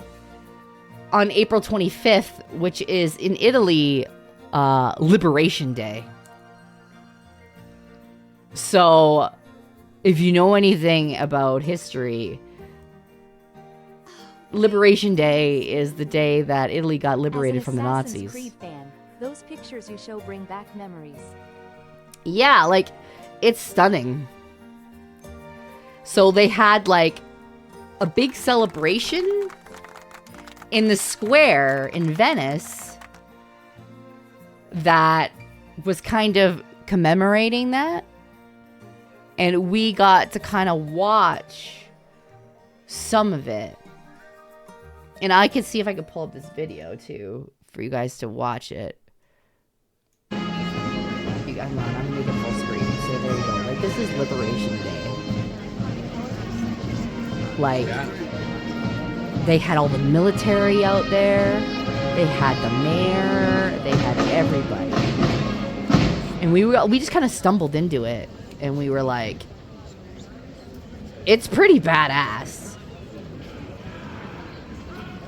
on April 25th, which is in Italy, Liberation Day. So, if you know anything about history, Liberation Day is the day that Italy got liberated As from an the Assassin's Nazis. Creed fan, those pictures you show bring back memories. Yeah, like, it's stunning. So they had, like, a big celebration in the square in Venice that was kind of commemorating that. And we got to kind of watch some of it. And I could see if I could pull up this video, too, for you guys to watch it. You guys, hold on, I'm going to make it full screen. So there you go. Like, this is Liberation Day. Like, they had all the military out there. They had the mayor. They had everybody. And we just kind of stumbled into it. And we were like, it's pretty badass.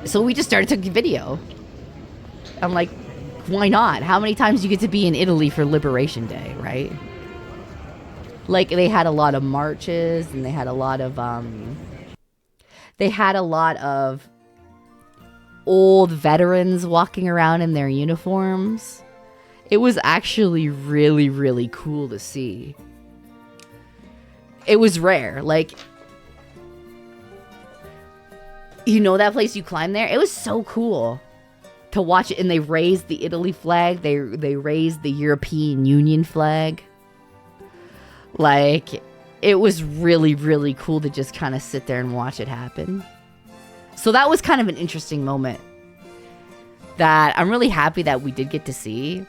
So we just started taking video. I'm like, why not? How many times do you get to be in Italy for Liberation Day, right? Like, they had a lot of marches, and they had a lot of old veterans walking around in their uniforms. It was actually really, really cool to see. It was rare. Like, that place you climb there? It was so cool to watch it. And they raised the Italy flag. They raised the European Union flag. Like, it was really, really cool to just kind of sit there and watch it happen. So that was kind of an interesting moment that I'm really happy that we did get to see.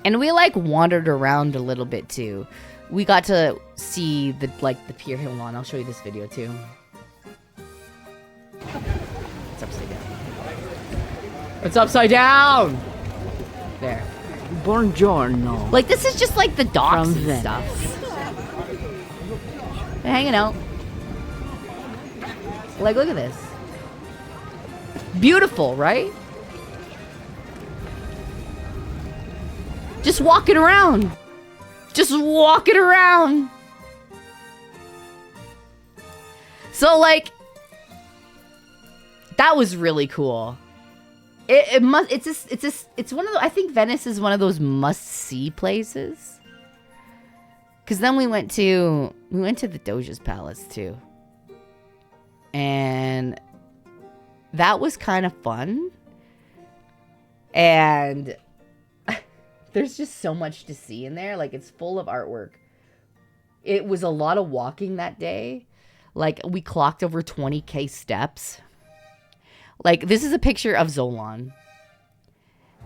And we like wandered around a little bit too. We got to see the pier. Hold on, I'll show you this video too. It's upside down. It's upside down! There. Buongiorno. Like, this is just like the docks From and Venice. stuff. They're hanging out. Like, look at this. Beautiful, right? Just walking around. Just walking around. So like, that was really cool. It's one of the, I think Venice is one of those must-see places. Cause then we went to the Doge's Palace too. And that was kind of fun. And there's just so much to see in there. Like, it's full of artwork. It was a lot of walking that day. Like, we clocked over 20K steps. Like, this is a picture of Zolan.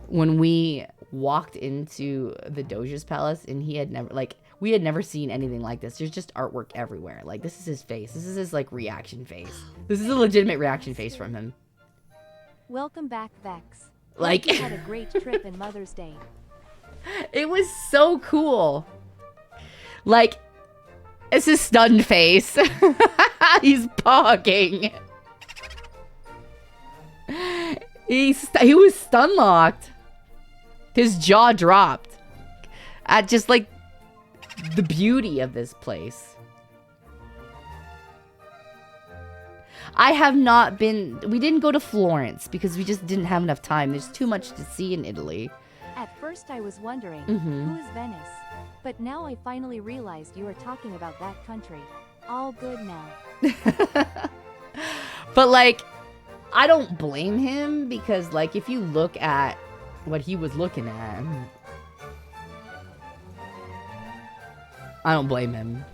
When we walked into the Doge's Palace, and he had never, like, we had never seen anything like this. There's just artwork everywhere. Like, this is his face. This is his, like, reaction face. This is a legitimate reaction face from him. Welcome back, Vex. Like, You had a great trip in Mother's Day. it was so cool. Like, it's his stunned face. He's pogging. He was stun locked. His jaw dropped at just like the beauty of this place. I have not been. We didn't go to Florence because we just didn't have enough time. There's too much to see in Italy. At first I was wondering, Mhm. who is Venice? But now I finally realized you are talking about that country. All good now. But like, I don't blame him because like if you look at what he was looking at, I don't blame him.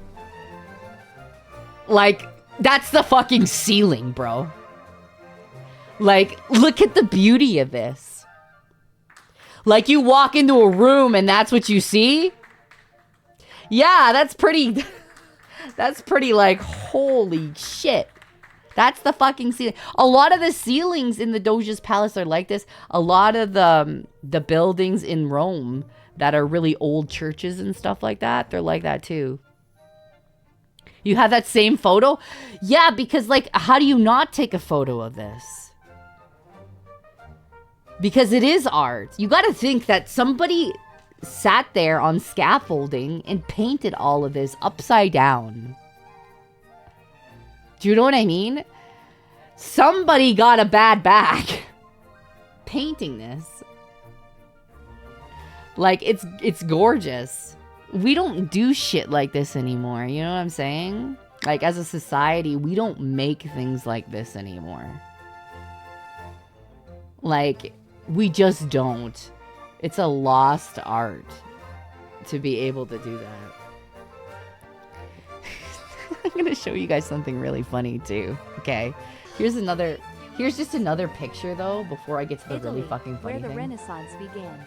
Like, that's the fucking ceiling, bro. Like, look at the beauty of this. Like, you walk into a room and that's what you see? Yeah, that's pretty... That's pretty, like, holy shit. That's the fucking ceiling. A lot of the ceilings in the Doge's Palace are like this. A lot of the buildings in Rome that are really old churches and stuff like that, they're like that too. You have that same photo? Yeah, because, like, how do you not take a photo of this? Because it is art. You gotta think that somebody sat there on scaffolding and painted all of this upside down. Do you know what I mean? Somebody got a bad back painting this. Like, it's gorgeous. We don't do shit like this anymore. You know what I'm saying? Like, as a society, we don't make things like this anymore. Like, we just don't. It's a lost art to be able to do that. I'm gonna show you guys something really funny too. Okay, here's just another picture though before I get to the Italy, really fucking funny where the thing. Renaissance began.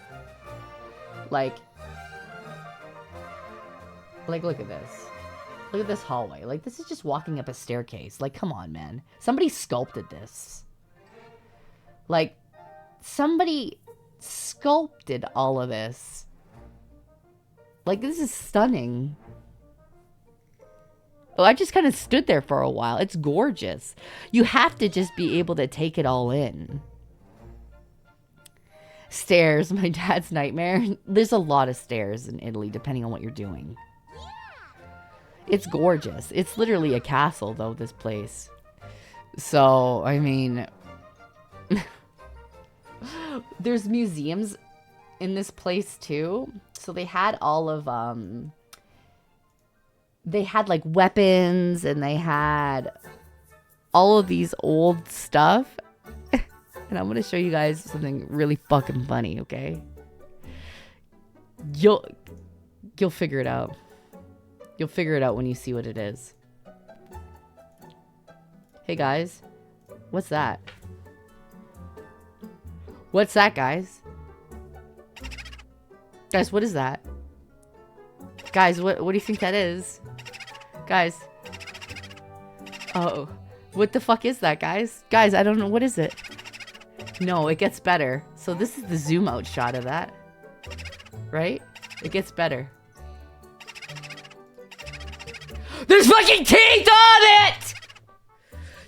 Like, look at this. Look at this hallway. Like, this is just walking up a staircase. Like, come on, man. Somebody sculpted this. Like, somebody sculpted all of this. Like, this is stunning. Oh, I just kind of stood there for a while. It's gorgeous. You have to just be able to take it all in. Stairs, my dad's nightmare. There's a lot of stairs in Italy, depending on what you're doing. It's gorgeous. It's literally a castle, though, this place. So, I mean... There's museums in this place, too. So they had all of, they had, like, weapons, and they had all of these old stuff. And I'm gonna show you guys something really fucking funny, okay? You'll figure it out. You'll figure it out when you see what it is. Hey, guys. What's that? What's that, guys? Guys, what is that? Guys, what do you think that is? Guys. Oh. What the fuck is that, guys? Guys, I don't know. What is it? No, it gets better. So this is the zoom out shot of that. Right? It gets better. There's fucking teeth on it!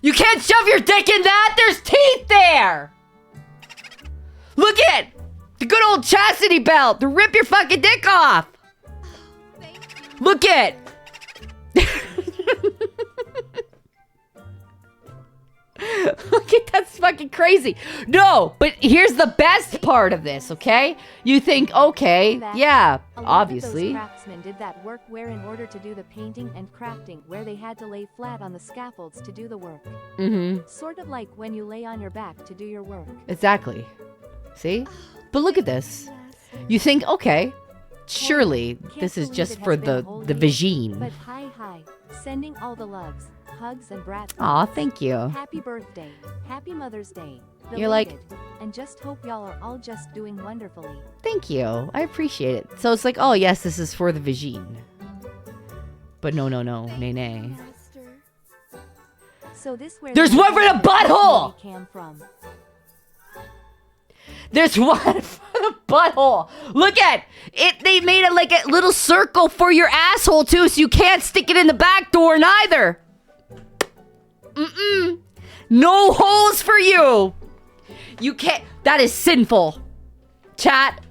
You can't shove your dick in that! There's teeth there! Look at it! good old chastity belt to rip your fucking dick off. Thank you. Look it. Look at that's fucking crazy. No, but here's the best part of this, okay? You think, okay, yeah, A lot obviously. of those craftsmen did that work where in order to do the painting and crafting where they had to lay flat on the scaffolds to do the work. Mm-hmm. Sort of like when you lay on your back to do your work. Exactly. See? But look at this. Master. You think, okay, surely Can't this is believe just it has for been the a whole the year. vagine. But hi, sending all the loves, hugs, and brats. Aw, thank you. Happy birthday, happy Mother's Day. You're like- belated, and just hope y'all are all just doing wonderfully. Thank you. I appreciate it. So it's like, oh yes, this is for the vagine. But no, nay, nay. Master. So this where There's one for the butthole! came from. There's one for the butthole. Look at it. They made it like a little circle for your asshole too, so you can't stick it in the back door neither. No holes for you. You can't. That is sinful. Chat.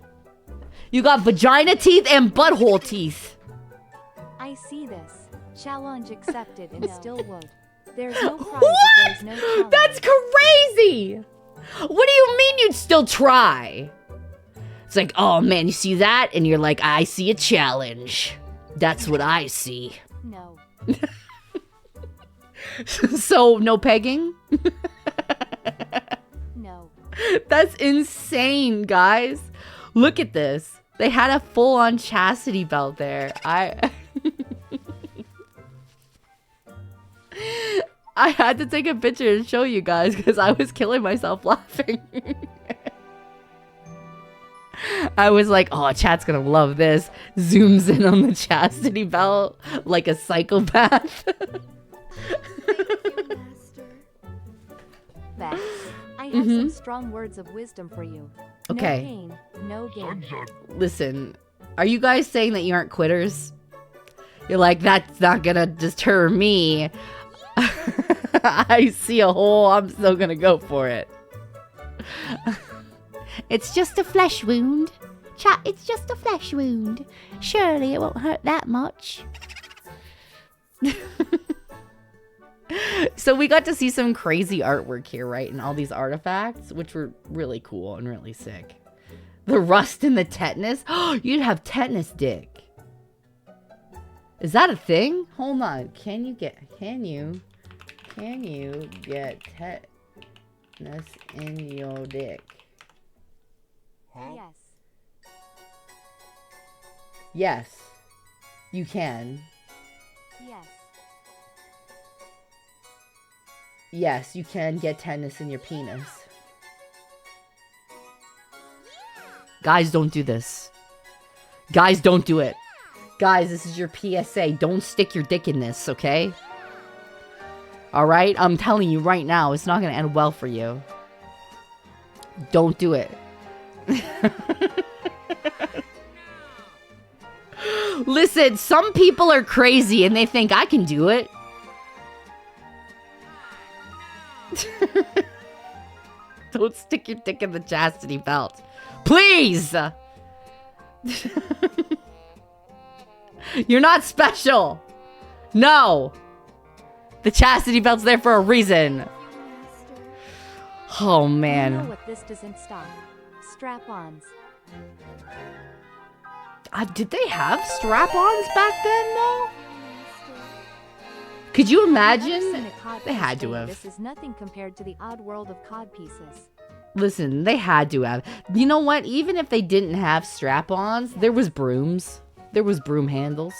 You got vagina teeth and butthole teeth. I see this. Challenge accepted and still would. There's no prize if there's no challenge. That's crazy. What do you mean you'd still try? It's like, oh man, you see that? And you're like, I see a challenge. That's what I see. No. So, no pegging? No. That's insane, guys. Look at this. They had a full-on chastity belt there. I had to take a picture and show you guys because I was killing myself laughing. I was like, oh, chat's gonna love this. Zooms in on the chastity belt like a psychopath. Master. Vex, I have some strong words of wisdom for you. Okay. No pain, no gain. Listen, are you guys saying that you aren't quitters? You're like, that's not gonna deter me. I see a hole, I'm still gonna go for it. It's just a flesh wound. Chat, it's just a flesh wound. Surely it won't hurt that much. So we got to see some crazy artwork here, right? And all these artifacts, which were really cool and really sick. The rust and the tetanus. Oh, you'd have tetanus dick. Is that a thing? Hold on. Can you get tetanus in your dick? Yes. Yes. You can. Yes. Yes, you can get tetanus in your penis. Guys, don't do this. Guys, don't do it. Guys, this is your PSA. Don't stick your dick in this, okay? Alright? I'm telling you right now, it's not gonna end well for you. Don't do it. Listen, some people are crazy and they think I can do it. Don't stick your dick in the chastity belt. Please! You're not special. No. The chastity belt's there for a reason. Master. Oh, You know man. what this doesn't stop. Strap-ons. Did they have strap-ons back then, though? Master. Could you Have you ever imagine? seen a cod They had piece to made? have. This is nothing compared to the odd world of cod pieces. Listen, they had to have. You know what? Even if they didn't have strap-ons, there was brooms. There was broom handles.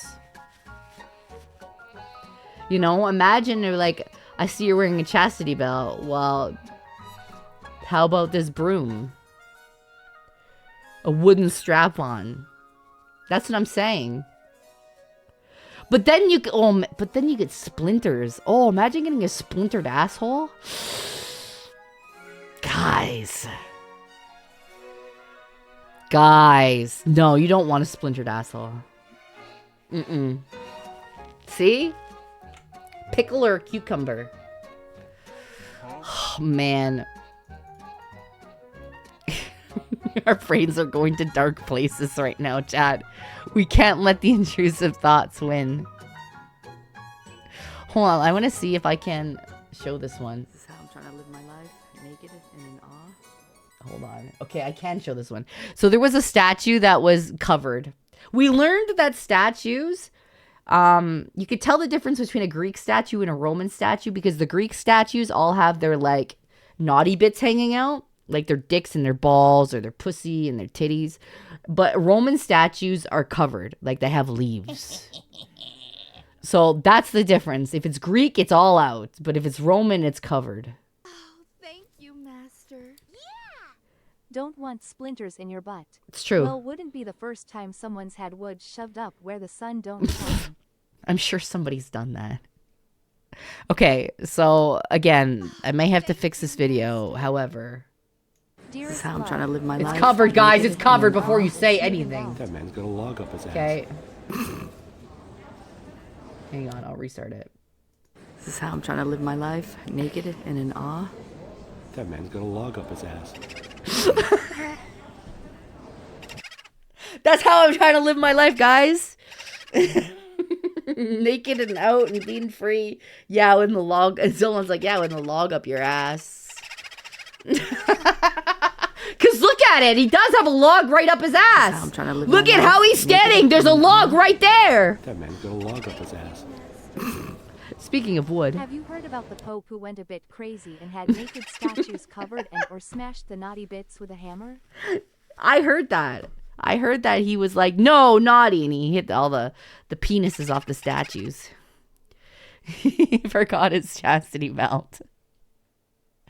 You know, imagine they're like, I see you're wearing a chastity belt. Well, how about this broom? A wooden strap-on. That's what I'm saying. But then you get splinters. Oh, imagine getting a splintered asshole. Guys. No, you don't want a splintered asshole. See? Pickle or cucumber? Oh, man. Our brains are going to dark places right now, chat. We can't let the intrusive thoughts win. Hold on, I want to see if I can show this one. This is how I'm trying to live my life, naked and in awe. Hold on. Okay, I can show this one. So there was a statue that was covered. We learned that statues, you could tell the difference between a Greek statue and a Roman statue because the Greek statues all have their like naughty bits hanging out, like their dicks and their balls or their pussy and their titties. But Roman statues are covered, like they have leaves. So that's the difference. If it's Greek, it's all out. But if it's Roman, it's covered. Oh, thank you, Master. Don't want splinters in your butt. It's true. Well, wouldn't be the first time someone's had wood shoved up where the sun don't shine. I'm sure somebody's done that. Okay, so again, I may have to fix this video. However, This Dearest is how I'm love, trying to live my it's life. covered, guys. naked It's covered and in before awe. you say anything. That man's gonna log up his ass. Okay. Hang on, I'll restart it. This is how I'm trying to live my life, naked and in awe. That man's gonna log up his ass. That's how I'm trying to live my life, guys. Naked and out and being free. Yeah, when the log. And someone's like, yeah, when the log up your ass. Because look at it. He does have a log right up his ass. I'm trying to live Look my at life, how he's standing. naked There's a and in log awe. right there. That man's gonna log up his ass. Speaking of wood. have you heard about the Pope who went a bit crazy and had naked statues covered and or smashed the naughty bits with a hammer? I heard that. I heard that he was like, no, naughty. And he hit all the penises off the statues. He forgot his chastity belt.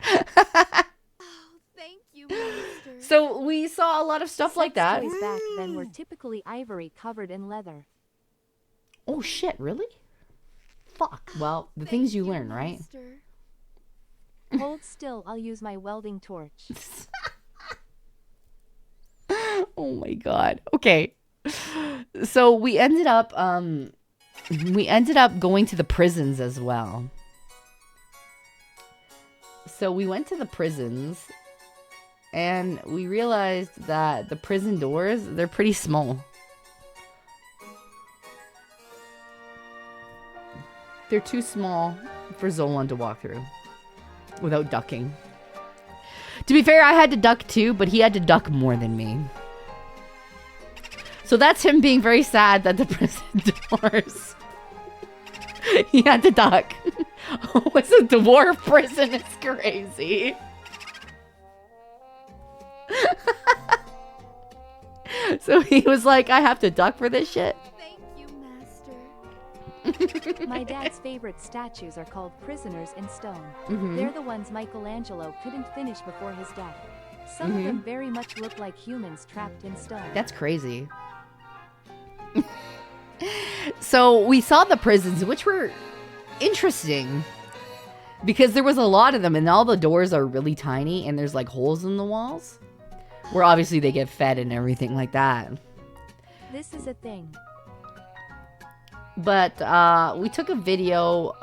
Oh, thank you, Master. So we saw a lot of stuff like that. Toys back then were typically ivory covered in leather. Oh shit, really? Fuck. Well, the things you learn, right? Master. Hold still, I'll use my welding torch. Oh my god. Okay. So we ended up going to the prisons as well. So we went to the prisons and we realized that the prison doors, they're pretty small. They're too small for Zolan to walk through without ducking. To be fair, I had to duck too, but he had to duck more than me. So that's him being very sad that the prison doors. He had to duck. Oh, it's a dwarf prison. It's crazy. So he was like, I have to duck for this shit. Thank you, Master. My dad's favorite statues are called prisoners in stone. Mhm. They're the ones Michelangelo couldn't finish before his death. Some of them very much look like humans trapped in stone. That's crazy. So we saw the prisons, which were interesting because there was a lot of them and all the doors are really tiny and there's like holes in the walls where obviously they get fed and everything like that. This is a thing. But we took a video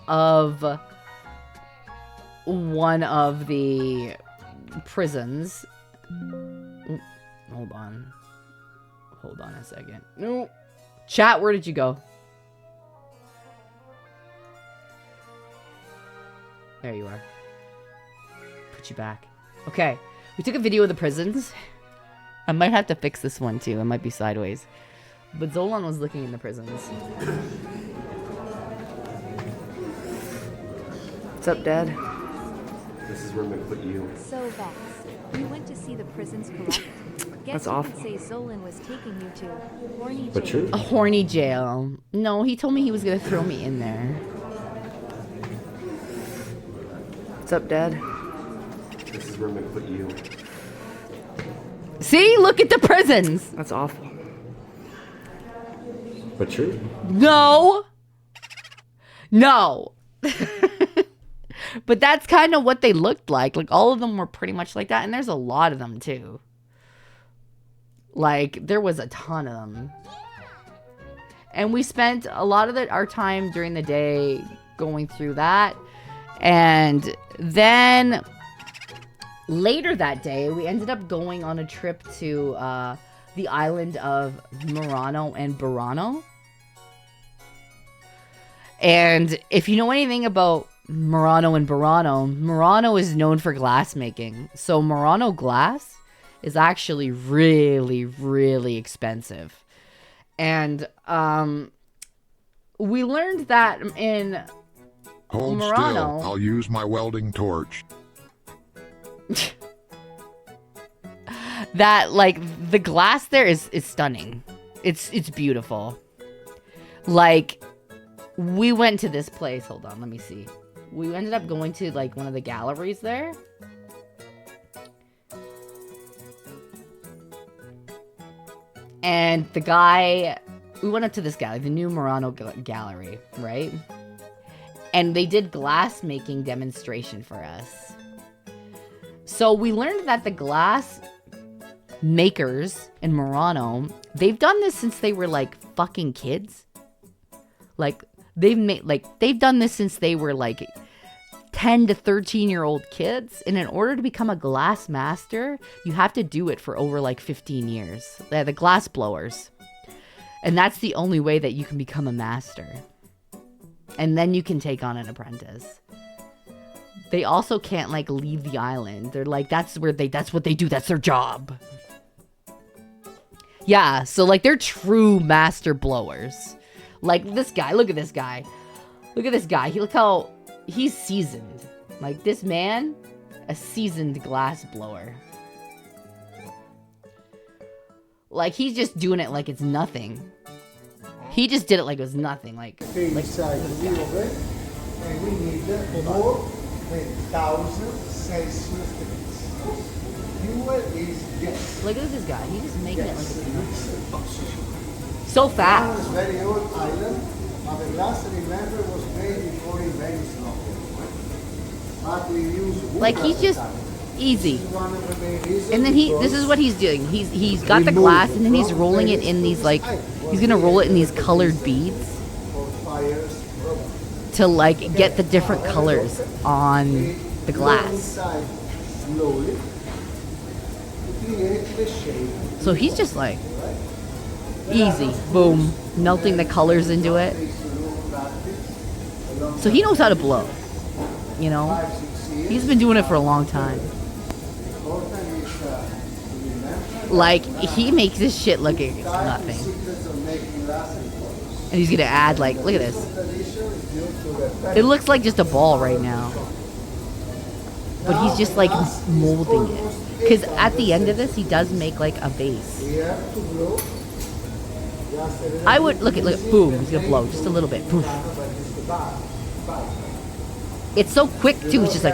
of one of the prisons. Oop, hold on. Hold on a second. No. Chat, where did you go? There you are. Put you back. Okay. We took a video of the prisons. I might have to fix this one too. It might be sideways. But Zolan was looking in the prisons. What's up, Dad? This is where I'm gonna put you. So Vex, you went to see the prisons correct? Guess That's you awful. could say Zolan was taking you to horny But jail. true. A horny jail. No, he told me he was gonna throw me in there. What's up, Dad? This is where I'm gonna put you. See? Look at the prisons. That's awful. But true. No. No. But that's kind of what they looked like. Like all of them were pretty much like that. And there's a lot of them too. Like there was a ton of them. And we spent a lot of our time during the day going through that. And then Later that day, we ended up going on a trip to the island of Murano and Burano. And if you know anything about Murano and Burano, Murano is known for glass making. So Murano glass is actually really, really expensive. And we learned that in Hold Murano, still. I'll use my welding torch. that like the glass there is stunning. It's beautiful. Like we went to this place. Hold on, let me see. We ended up going to like one of the galleries there. And the guy, we went up to this gallery, the new Murano gallery, right? And they did glass making demonstration for us. So we learned that the glass makers in Murano, they've done this since they were like fucking kids. Like they've done this since they were like 10 to 13-year-old kids. And in order to become a glass master, you have to do it for over like 15 years. They're the glass blowers. And that's the only way that you can become a master. And then you can take on an apprentice. They also can't like leave the island. They're like, that's what they do. That's their job. Yeah, so like they're true master blowers. Like this guy, look at this guy. Look at this guy. Look how he's seasoned. Like this man, a seasoned glass blower. Like he's just doing it like it's nothing. He just did it like it was nothing. Like inside the wheel of it, and we need more than 1,000 Celsius degrees. Fuel is gas. Look at this guy. He's just making it like it's nothing. So fast. It's a very old island, but the glass, remember, was made before invention of it. But we use wood Like he's at the just time. easy. This is one of the main reasons And then this is what he's doing. He's got the glass and then he's rolling it in these like, he's gonna roll it in these colored beads for fires, to like get the different colors on the Go glass. inside slowly to create the shape. So he's just like, easy, boom, melting the colors into it. So he knows how to blow, you know? He's been doing it for a long time. Like, he makes this shit look like it's nothing. And he's gonna add like, look at this. It looks like just a ball right now. But he's just like molding it. Because at the end of this, he does make like a base. I would, look at, boom, he's gonna blow just a little bit. Poof. It's so quick too, it's just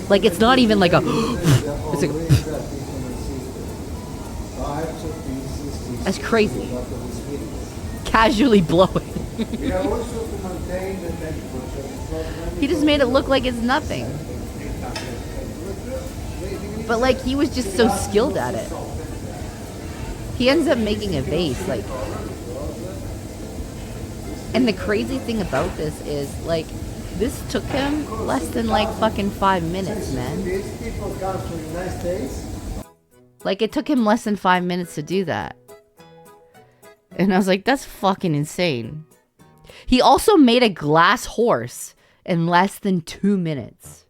like it's not even like a, it's like that's crazy. Casually blowing. He just made it look like it's nothing. But like he was just so skilled at it. He ends up making a vase, like. And the crazy thing about this is, like, this took him less than like fucking 5 minutes, man. Like it took him less than 5 minutes to do that. And I was like, that's fucking insane. He also made a glass horse in less than 2 minutes.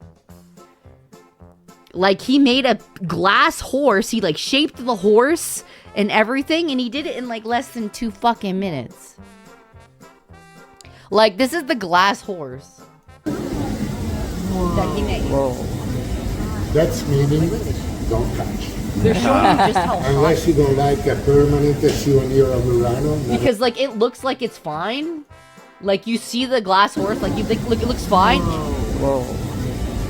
Like he made a glass horse. He like shaped the horse and everything. And he did it in like less than 2 fucking minutes. Like this is the glass horse that he made. Whoa. That's meaning don't touch. They're showing you just how hot. Unless you don't like a permanent souvenir of Murano. Because like it looks like it's fine. Like you see the glass horse, like you think, look, it looks fine. Whoa.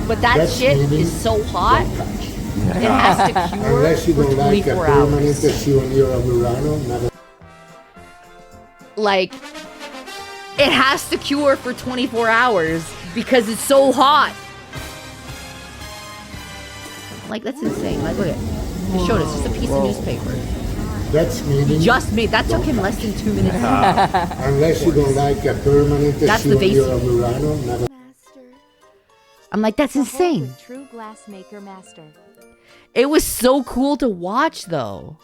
But that shit is so hot. It has to cure Unless you for don't like a 24 permanent hours. souvenir of Murano. Like it has to cure for 24 hours because it's so hot. Like that's insane. Like look at it. He showed us just a piece of newspaper. That's meaning. He just made that took him less than 2 minutes. Unless you don't like a permanent That's the souvenir basic. of Murano. Master. I'm like, that's Behold insane. the true glassmaker master. It was so cool to watch, though.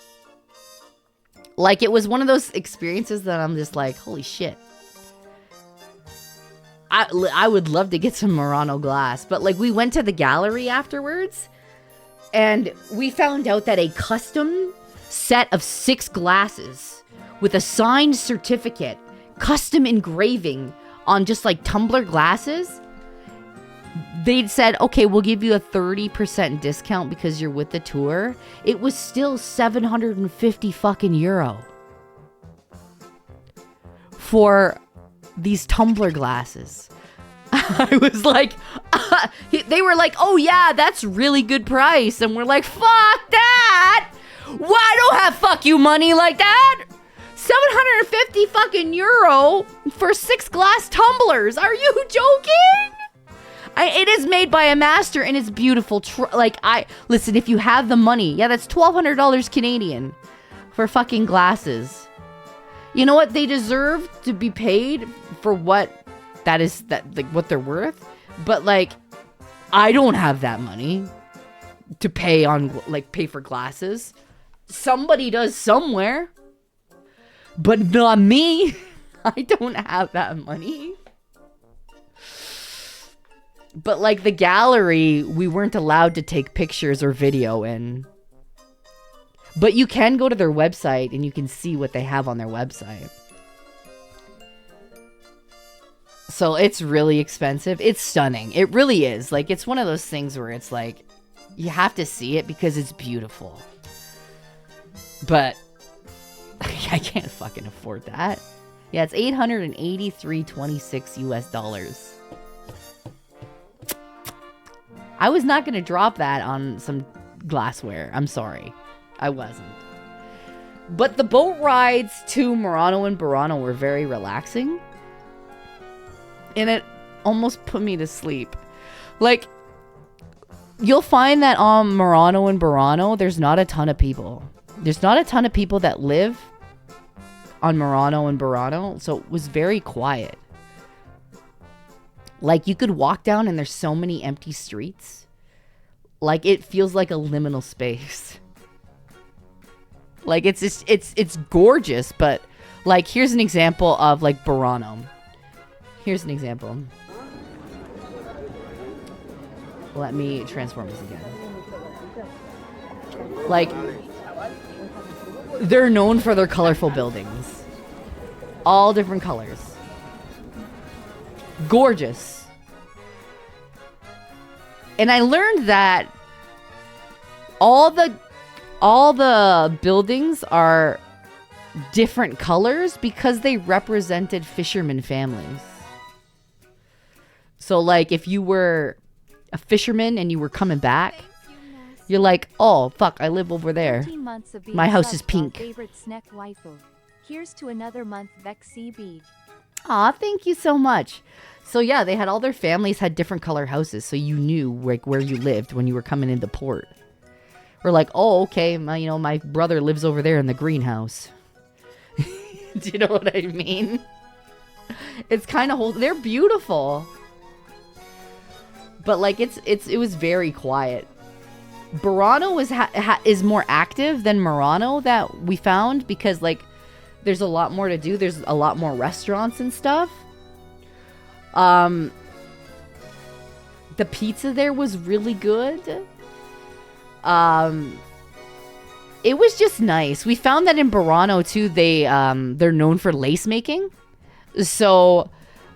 Like, it was one of those experiences that I'm just like, holy shit. I would love to get some Murano glass. But, like, we went to the gallery afterwards. And we found out that a custom set of 6 glasses with a signed certificate, custom engraving on just, like, tumbler glasses, they'd said, okay, we'll give you a 30% discount because you're with the tour. It was still 750 fucking euro for these tumbler glasses. I was like, they were like, oh yeah, that's really good price. And we're like, fuck that. Why I don't have fuck you money like that? 750 fucking euro for 6 glass tumblers. Are you joking? It is made by a master and it's beautiful. Listen, if you have the money, yeah, that's $1,200 Canadian for fucking glasses. You know what? They deserve to be paid for what what they're worth. But like, I don't have that money to pay for glasses. Somebody does somewhere, but not me. I don't have that money. But like the gallery, we weren't allowed to take pictures or video in. But you can go to their website and you can see what they have on their website. So it's really expensive. It's stunning. It really is. Like, it's one of those things where it's like, you have to see it because it's beautiful. But I can't fucking afford that. Yeah, it's $883.26 US. I was not going to drop that on some glassware. I'm sorry. I wasn't. But the boat rides to Murano and Burano were very relaxing. And it almost put me to sleep. Like, you'll find that on Murano and Burano, there's not a ton of people. There's not a ton of people that live on Murano and Burano. So it was very quiet. Like, you could walk down and there's so many empty streets. Like, it feels like a liminal space. Like, it's gorgeous, but, like, here's an example of, like, Burano. Here's an example. Let me transform this again. Like, they're known for their colorful buildings. All different colors. Gorgeous. And I learned that all the buildings are different colors because they represented fisherman families. So like if you were a fisherman and you were coming back, you're like, oh fuck, I live over there. My house is pink. Favorite snack waifu. Here's to another month, Vexy Beach. Aw, thank you so much. So yeah, they had all their families had different color houses, so you knew like where you lived when you were coming into port. We're like, oh, okay, my brother lives over there in the greenhouse. Do you know what I mean? It's kind of they're beautiful, but like it was very quiet. Burano is more active than Murano that we found because like there's a lot more to do. There's a lot more restaurants and stuff. The pizza there was really good. It was just nice. We found that in Burano too, they're known for lace making. So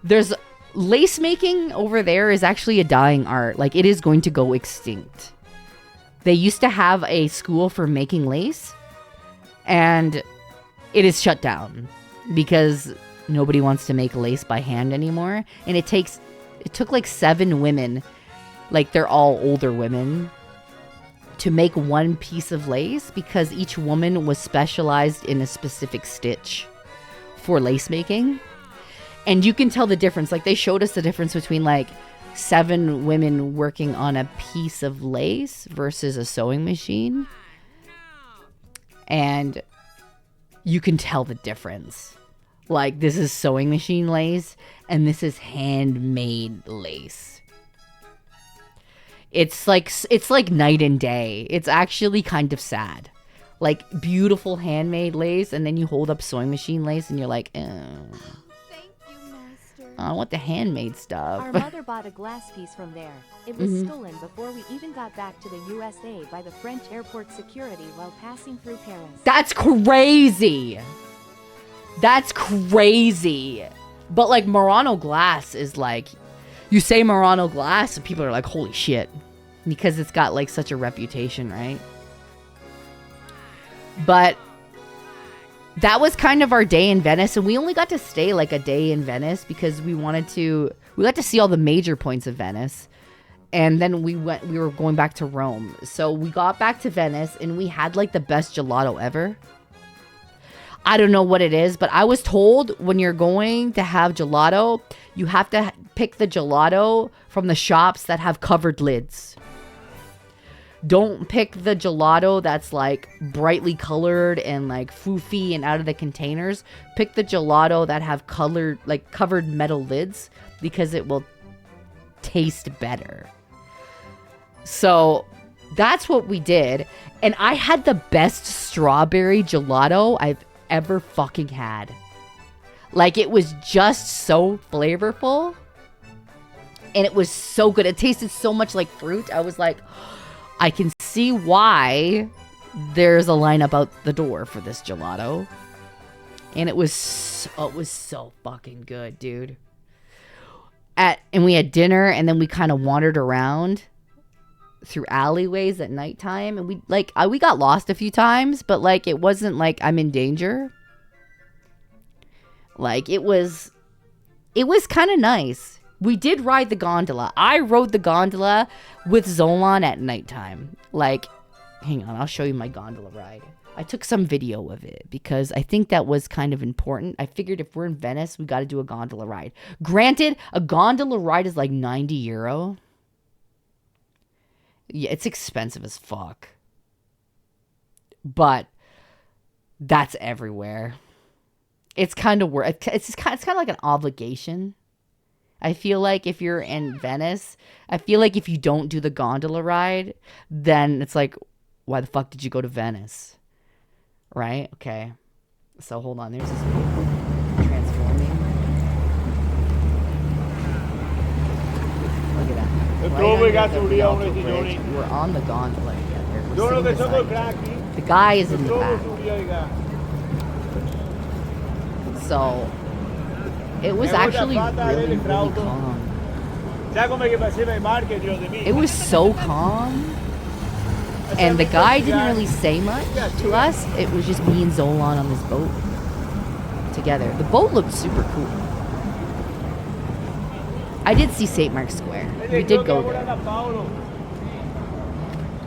there's lace making over there is actually a dying art. Like it is going to go extinct. They used to have a school for making lace and it is shut down because nobody wants to make lace by hand anymore. And it took like 7 women, like they're all older women, to make one piece of lace because each woman was specialized in a specific stitch for lace making. And you can tell the difference. Like they showed us the difference between like 7 women working on a piece of lace versus a sewing machine. And you can tell the difference. Like this is sewing machine lace and this is handmade lace. It's like night and day. It's actually kind of sad. Like beautiful handmade lace, and then you hold up sewing machine lace, and you're like, Thank you, Master. I want the handmade Our stuff. mother bought a glass piece from there. It was stolen before we even got back to the USA by the French airport security while passing through Paris. That's crazy. That's crazy. But like Murano glass is like, you say Murano glass and people are like, holy shit. Because it's got like such a reputation, right? But that was kind of our day in Venice, and we only got to stay like a day in Venice because we got to see all the major points of Venice. And then we were going back to Rome. So we got back to Venice and we had like the best gelato ever. I don't know what it is, but I was told when you're going to have gelato, you have to pick the gelato from the shops that have covered lids. Don't pick the gelato that's like brightly colored and like foofy and out of the containers. Pick the gelato that have covered metal lids because it will taste better. So that's what we did. And I had the best strawberry gelato I've ever fucking had. Like, it was just so flavorful. And it was so good. It tasted so much like fruit. I was like, I can see why there's a line up out the door for this gelato. And it was so fucking good, dude. And we had dinner, and then we kind of wandered around through alleyways at nighttime, and we got lost a few times, but like it wasn't like I'm in danger. Like it was kind of nice. We did ride the gondola. I rode the gondola with Zolan at nighttime. Like, hang on, I'll show you my gondola ride. I took some video of it because I think that was kind of important. I figured if we're in Venice, we got to do a gondola ride. Granted, a gondola ride is like €90. Yeah, it's expensive as fuck. But that's everywhere. It's kind of worth. It's kind of like an obligation. I feel like if you're in Venice, I feel like if you don't do the gondola ride, then it's like, why the fuck did you go to Venice? Right? Okay. So hold on. There's this vehicle transforming. Look at that. We're on the gondola together. We're sitting beside. The guy is in the back. So it was actually really calm. It was so calm. And the guy didn't really say much to us. It was just me and Zolan on this boat together. The boat looked super cool. I did see St. Mark's Square. We did go there.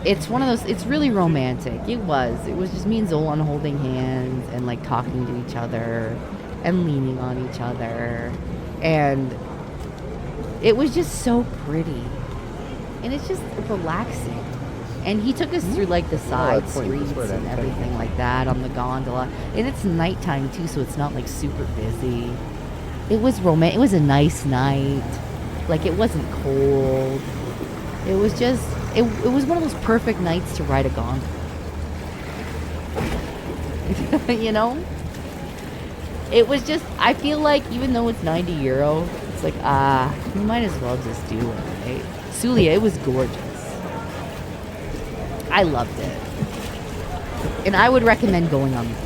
It's one of those, it's really romantic. It was just me and Zolan holding hands and like talking to each other and leaning on each other. And it was just so pretty. And it's just relaxing. And he took us through like the side streets and everything like that on the gondola. And it's nighttime too, so it's not like super busy. It was romantic. It was a nice night. Like it wasn't cold. It was just, it was one of those perfect nights to ride a gondola. You know? It was just, I feel like even though it's €90, it's like, we might as well just do it, right? Sulia, it was gorgeous. I loved it. And I would recommend going on the boat.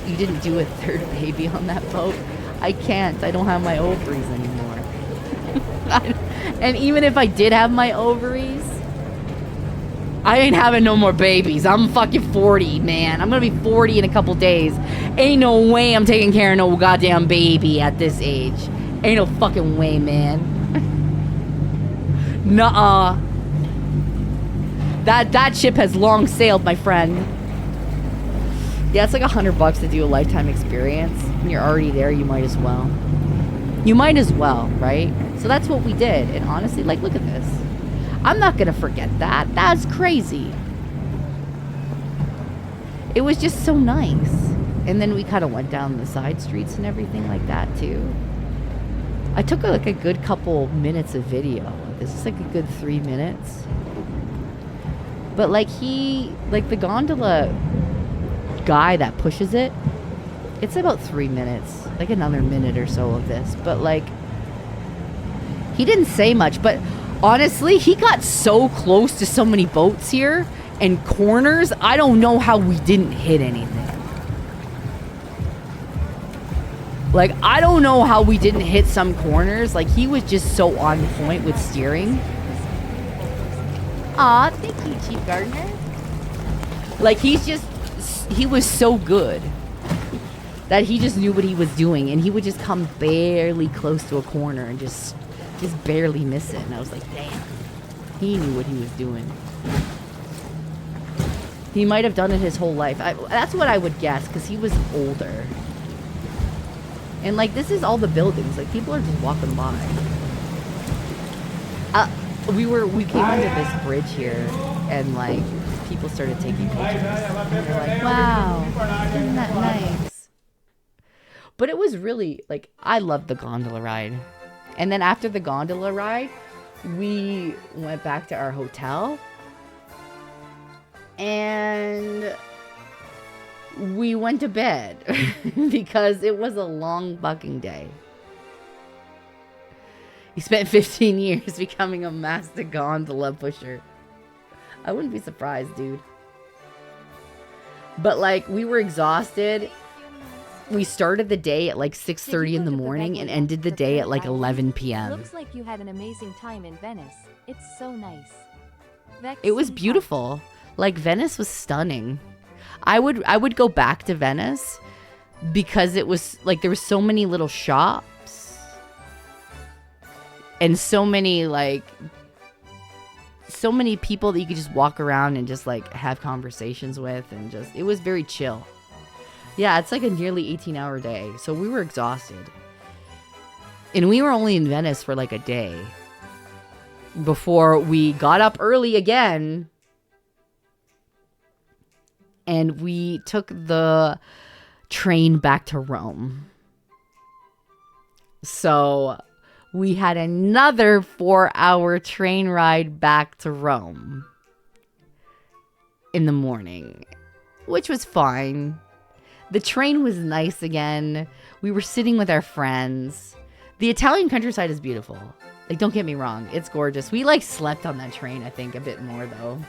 You didn't do a third baby on that boat. I can't. I don't have my ovaries anymore. And even if I did have my ovaries, I ain't having no more babies. I'm fucking 40, man. I'm gonna be 40 in a couple days. Ain't no way I'm taking care of no goddamn baby at this age. Ain't no fucking way, man. Nuh-uh. That ship has long sailed, my friend. Yeah, it's like $100 to do a lifetime experience. When you're already there, you might as well. You might as well, right? So that's what we did. And honestly, like, look at this. I'm not gonna forget that. That's crazy. It was just so nice. And then we kind of went down the side streets and everything like that too. I took like a good couple minutes of video of this is like a good 3 minutes. But like the gondola guy that pushes it, it's about 3 minutes, like another minute or so of this. But like, he didn't say much, but honestly, he got so close to so many boats here and corners, I don't know how we didn't hit anything. Like, I don't know how we didn't hit some corners. Like, he was just so on point with steering. Aw, thank you, Chief Gardner. Like, he was so good that he just knew what he was doing, and he would just come barely close to a corner and just barely miss it. And I was like, damn, he knew what he was doing. He might have done it his whole life. That's what I would guess, because he was older. And like, this is all the buildings. Like, people are just walking by. We came under this bridge here, and like, people started taking pictures. And they're like, wow, isn't that nice? But it was really, like, I loved the gondola ride. And then after the gondola ride, we went back to our hotel. And we went to bed because it was a long fucking day. He spent 15 years becoming a master gondola pusher. I wouldn't be surprised, dude. But like, we were exhausted. We started the day at like 6:30 in the morning and ended the day at like 11 p.m. Looks like you had an amazing time in Venice. It's so nice. It was beautiful. Like, Venice was stunning. I would go back to Venice because it was like, there were so many little shops and so many people that you could just walk around and just like have conversations with, and just, it was very chill. Yeah, it's like a nearly 18-hour day. So we were exhausted. And we were only in Venice for like a day before we got up early again. And we took the train back to Rome. So we had another 4-hour train ride back to Rome in the morning, which was fine. The train was nice again. We were sitting with our friends. The Italian countryside is beautiful. Like, don't get me wrong. It's gorgeous. We like slept on that train, I think, a bit more though.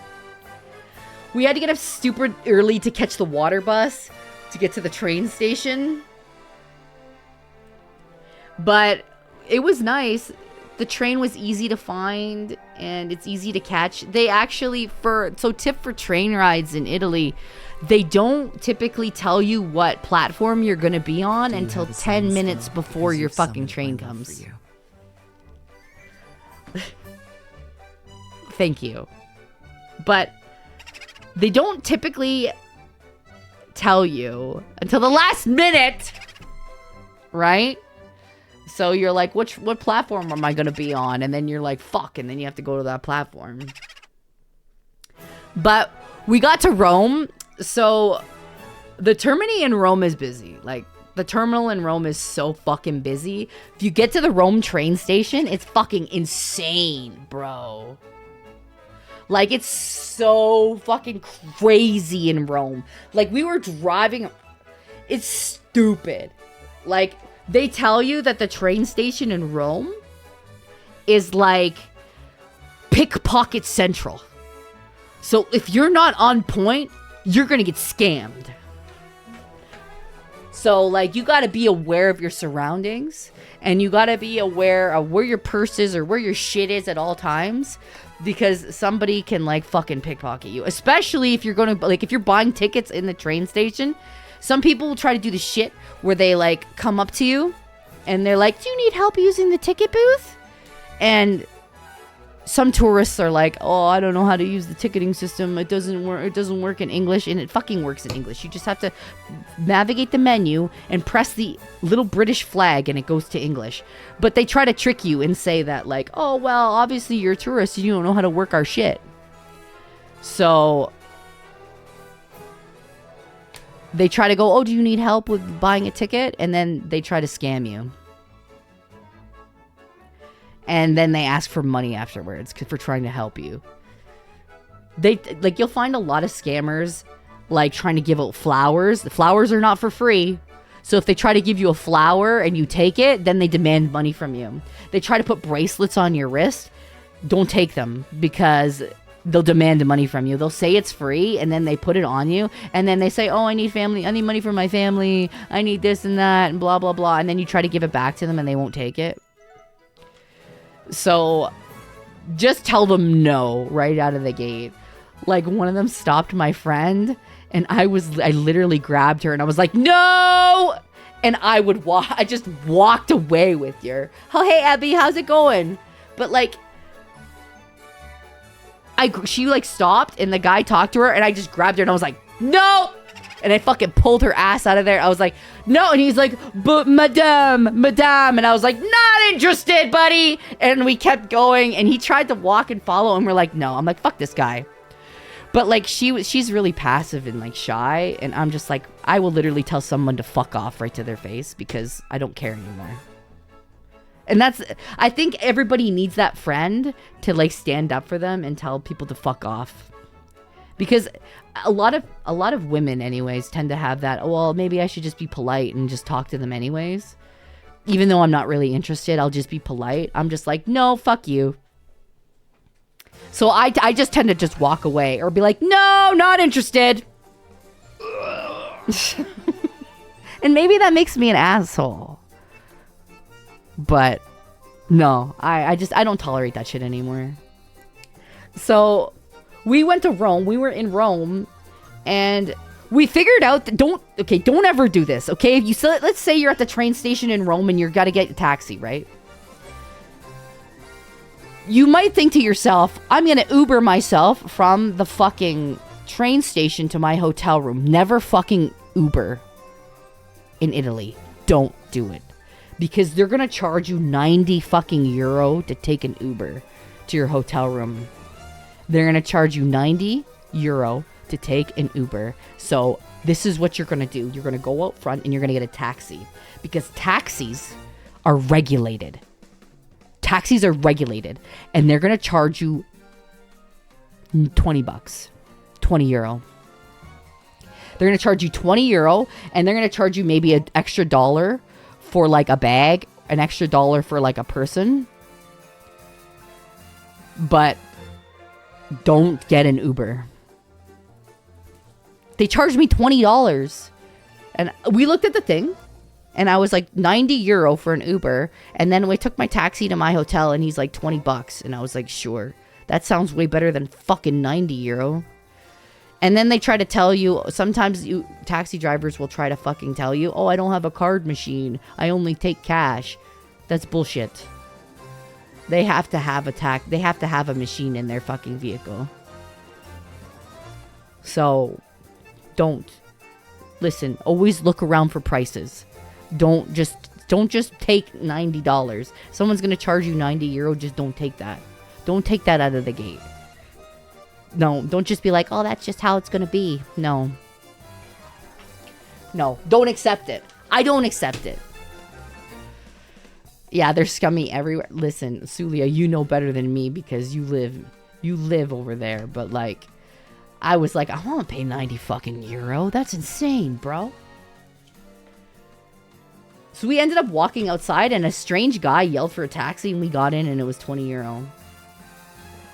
We had to get up super early to catch the water bus to get to the train station. But it was nice. The train was easy to find and it's easy to catch. They actually, tip for train rides in Italy, they don't typically tell you what platform you're going to be on until 10 minutes before your fucking train comes. Thank you. But they don't typically tell you until the last minute, right? So you're like, what platform am I going to be on? And then you're like, fuck, and then you have to go to that platform. But we got to Rome, so the termini in Rome is busy. Like, the terminal in Rome is so fucking busy. If you get to the Rome train station, it's fucking insane, bro. Like, it's so fucking crazy in Rome. Like, we were driving. It's stupid. Like, they tell you that the train station in Rome is like pickpocket central. So if you're not on point, you're gonna get scammed. So, like, you gotta be aware of your surroundings. And you gotta be aware of where your purse is or where your shit is at all times. Because somebody can, like, fucking pickpocket you. Especially if you're gonna, like, if you're buying tickets in the train station. Some people will try to do the shit where they, like, come up to you. And they're like, do you need help using the ticket booth? And some tourists are like, oh, I don't know how to use the ticketing system. It doesn't work in English. And it fucking works in English. You just have to navigate the menu and press the little British flag and it goes to English. But they try to trick you and say that, like, oh, well, obviously you're a tourist and you don't know how to work our shit. So they try to go, oh, do you need help with buying a ticket? And then they try to scam you. And then they ask for money afterwards for trying to help you. They like you'll find a lot of scammers like trying to give out flowers. The flowers are not for free. So if they try to give you a flower and you take it, then they demand money from you. They try to put bracelets on your wrist. Don't take them because they'll demand the money from you. They'll say it's free and then they put it on you and then they say, oh, I need money for my family. I need this and that and blah, blah, blah. And then you try to give it back to them and they won't take it. So just tell them no right out of the gate. Like one of them stopped my friend and I literally grabbed her and I was like, no! And I just walked away with her. Oh, hey, Abby, how's it going? But like, she like stopped and the guy talked to her and I just grabbed her and I was like, no! And I fucking pulled her ass out of there. I was like, no. And he's like, but madame. And I was like, not interested, buddy. And we kept going and he tried to walk and follow and we're like, no. I'm like, fuck this guy. But like she's really passive and like shy and I'm just like I will literally tell someone to fuck off right to their face because I don't care anymore. And I think everybody needs that friend to like stand up for them and tell people to fuck off. Because a lot of women anyways tend to have that, oh, well, maybe I should just be polite and just talk to them anyways. Even though I'm not really interested, I'll just be polite. I'm just like, no, fuck you. So I just tend to just walk away or be like, no, not interested. And maybe that makes me an asshole. But no, I don't tolerate that shit anymore. So we went to Rome. We were in Rome and we figured out that don't ever do this. Okay. Let's say you're at the train station in Rome and you've got to get a taxi, right? You might think to yourself, I'm going to Uber myself from the fucking train station to my hotel room. Never fucking Uber in Italy. Don't do it. Because they're going to charge you 90 fucking euro to take an Uber to your hotel room. They're going to charge you 90 euro to take an Uber. So this is what you're going to do. You're going to go out front and you're going to get a taxi. Because taxis are regulated. Taxis are regulated and they're going to charge you 20 bucks, 20 euro. They're going to charge you 20 euro and they're going to charge you maybe an extra dollar for like a bag, an extra dollar for like a person. But don't get an Uber. They charged me $20 and we looked at the thing. And I was like 90 euro for an Uber. And then we took my taxi to my hotel and he's like 20 bucks. And I was like, sure. That sounds way better than fucking 90 euro. And then they try to tell you, sometimes taxi drivers will try to fucking tell you, oh, I don't have a card machine. I only take cash. That's bullshit. They have to have they have to have a machine in their fucking vehicle. So don't. Listen, always look around for prices. Don't just take $90. Someone's going to charge you 90 euro. Just don't take that. Don't take that out of the gate. No, don't just be like, oh, that's just how it's going to be. No. No, don't accept it. I don't accept it. Yeah, they're scummy everywhere. Listen, Sulia, you know better than me because you live over there. But like, I was like, I want to pay 90 fucking euro. That's insane, bro. So we ended up walking outside and a strange guy yelled for a taxi and we got in and it was 20 euro.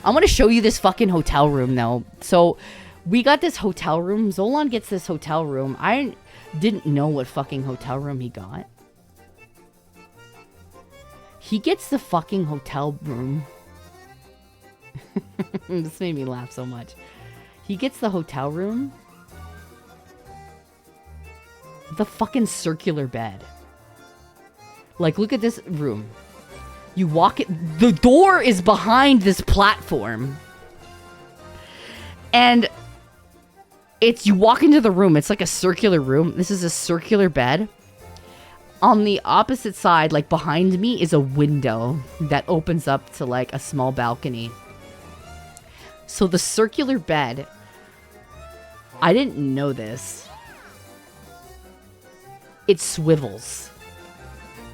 I want to show you this fucking hotel room though. So we got this hotel room. Zolan gets this hotel room. I didn't know what fucking hotel room he got. He gets the fucking hotel room. This made me laugh so much. He gets the hotel room. The fucking circular bed. Like, look at this room. You walk it. The door is behind this platform. And you walk into the room. It's like a circular room. This is a circular bed. On the opposite side, like behind me, is a window that opens up to like a small balcony. So the circular bed, I didn't know this. It swivels.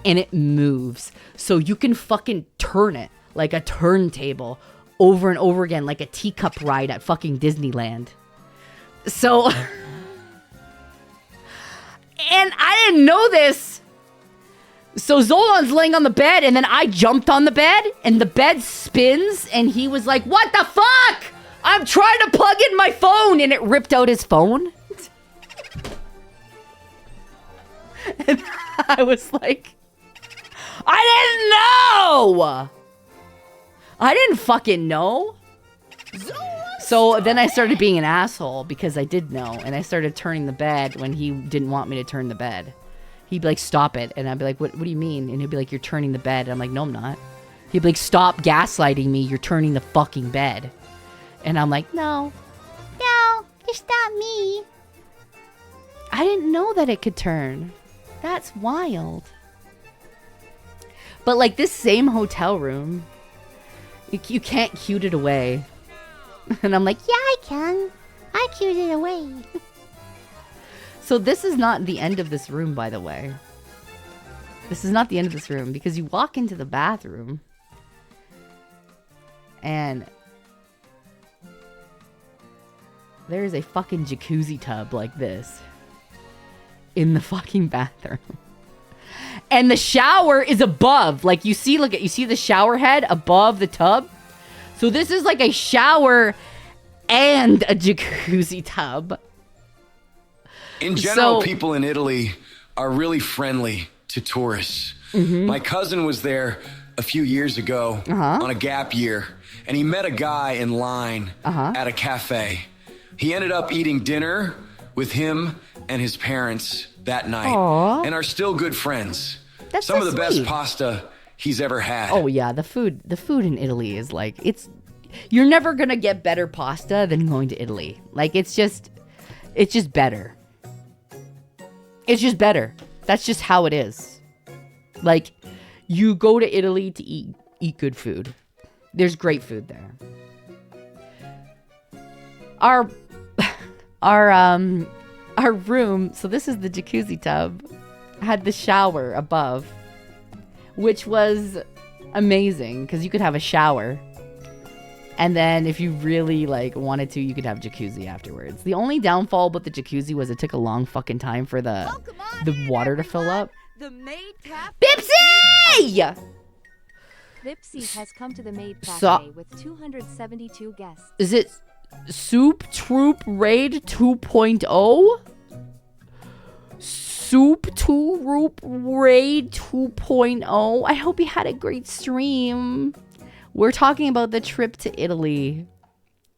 and it moves. So you can fucking turn it like a turntable over and over again, like a teacup ride at fucking Disneyland. So, and I didn't know this. So Zolon's laying on the bed, and then I jumped on the bed, and the bed spins, and he was like, "What the fuck? I'm trying to plug in my phone," and it ripped out his phone. And I was like, I didn't know! I didn't fucking know. So then I started being an asshole because I did know, and I started turning the bed when he didn't want me to turn the bed. He'd be like, "Stop it." And I'd be like, what do you mean? And he'd be like, "You're turning the bed." And I'm like, "No, I'm not." He'd be like, "Stop gaslighting me. You're turning the fucking bed." And I'm like, No, it's not me. I didn't know that it could turn. That's wild. But like this same hotel room, you can't cute it away. And I'm like, "Yeah, I can. I cute it away." So this is not the end of this room, by the way. This is not the end of this room, because you walk into the bathroom and there is a fucking jacuzzi tub like this in the fucking bathroom. And the shower is above. Like you see the shower head above the tub. So this is like a shower and a jacuzzi tub. In general, So- people in Italy are really friendly to tourists. My cousin was there a few years ago on a gap year, and he met a guy in line at a cafe. He ended up eating dinner with him and his parents that night, and are still good friends. That's Some so of the best sweet. pasta he's ever had. Oh yeah, the food in Italy is like, you're never gonna get better pasta than going to Italy. Like it's just better. It's just better. That's just how it is. Like you go to Italy to eat good food. There's great food there. Our room, so this is the jacuzzi tub, had the shower above, which was amazing because you could have a shower, and then if you really like wanted to, you could have jacuzzi afterwards. The only downfall with the jacuzzi was it took a long fucking time for the water to fill up. The maid cap. Bipsy! Vipsy has come to the Maid Cafe So- with 272 guests. Is it Soup Troop Raid 2.0? Soup Troop Raid 2.0. I hope you had a great stream. We're talking about the trip to Italy.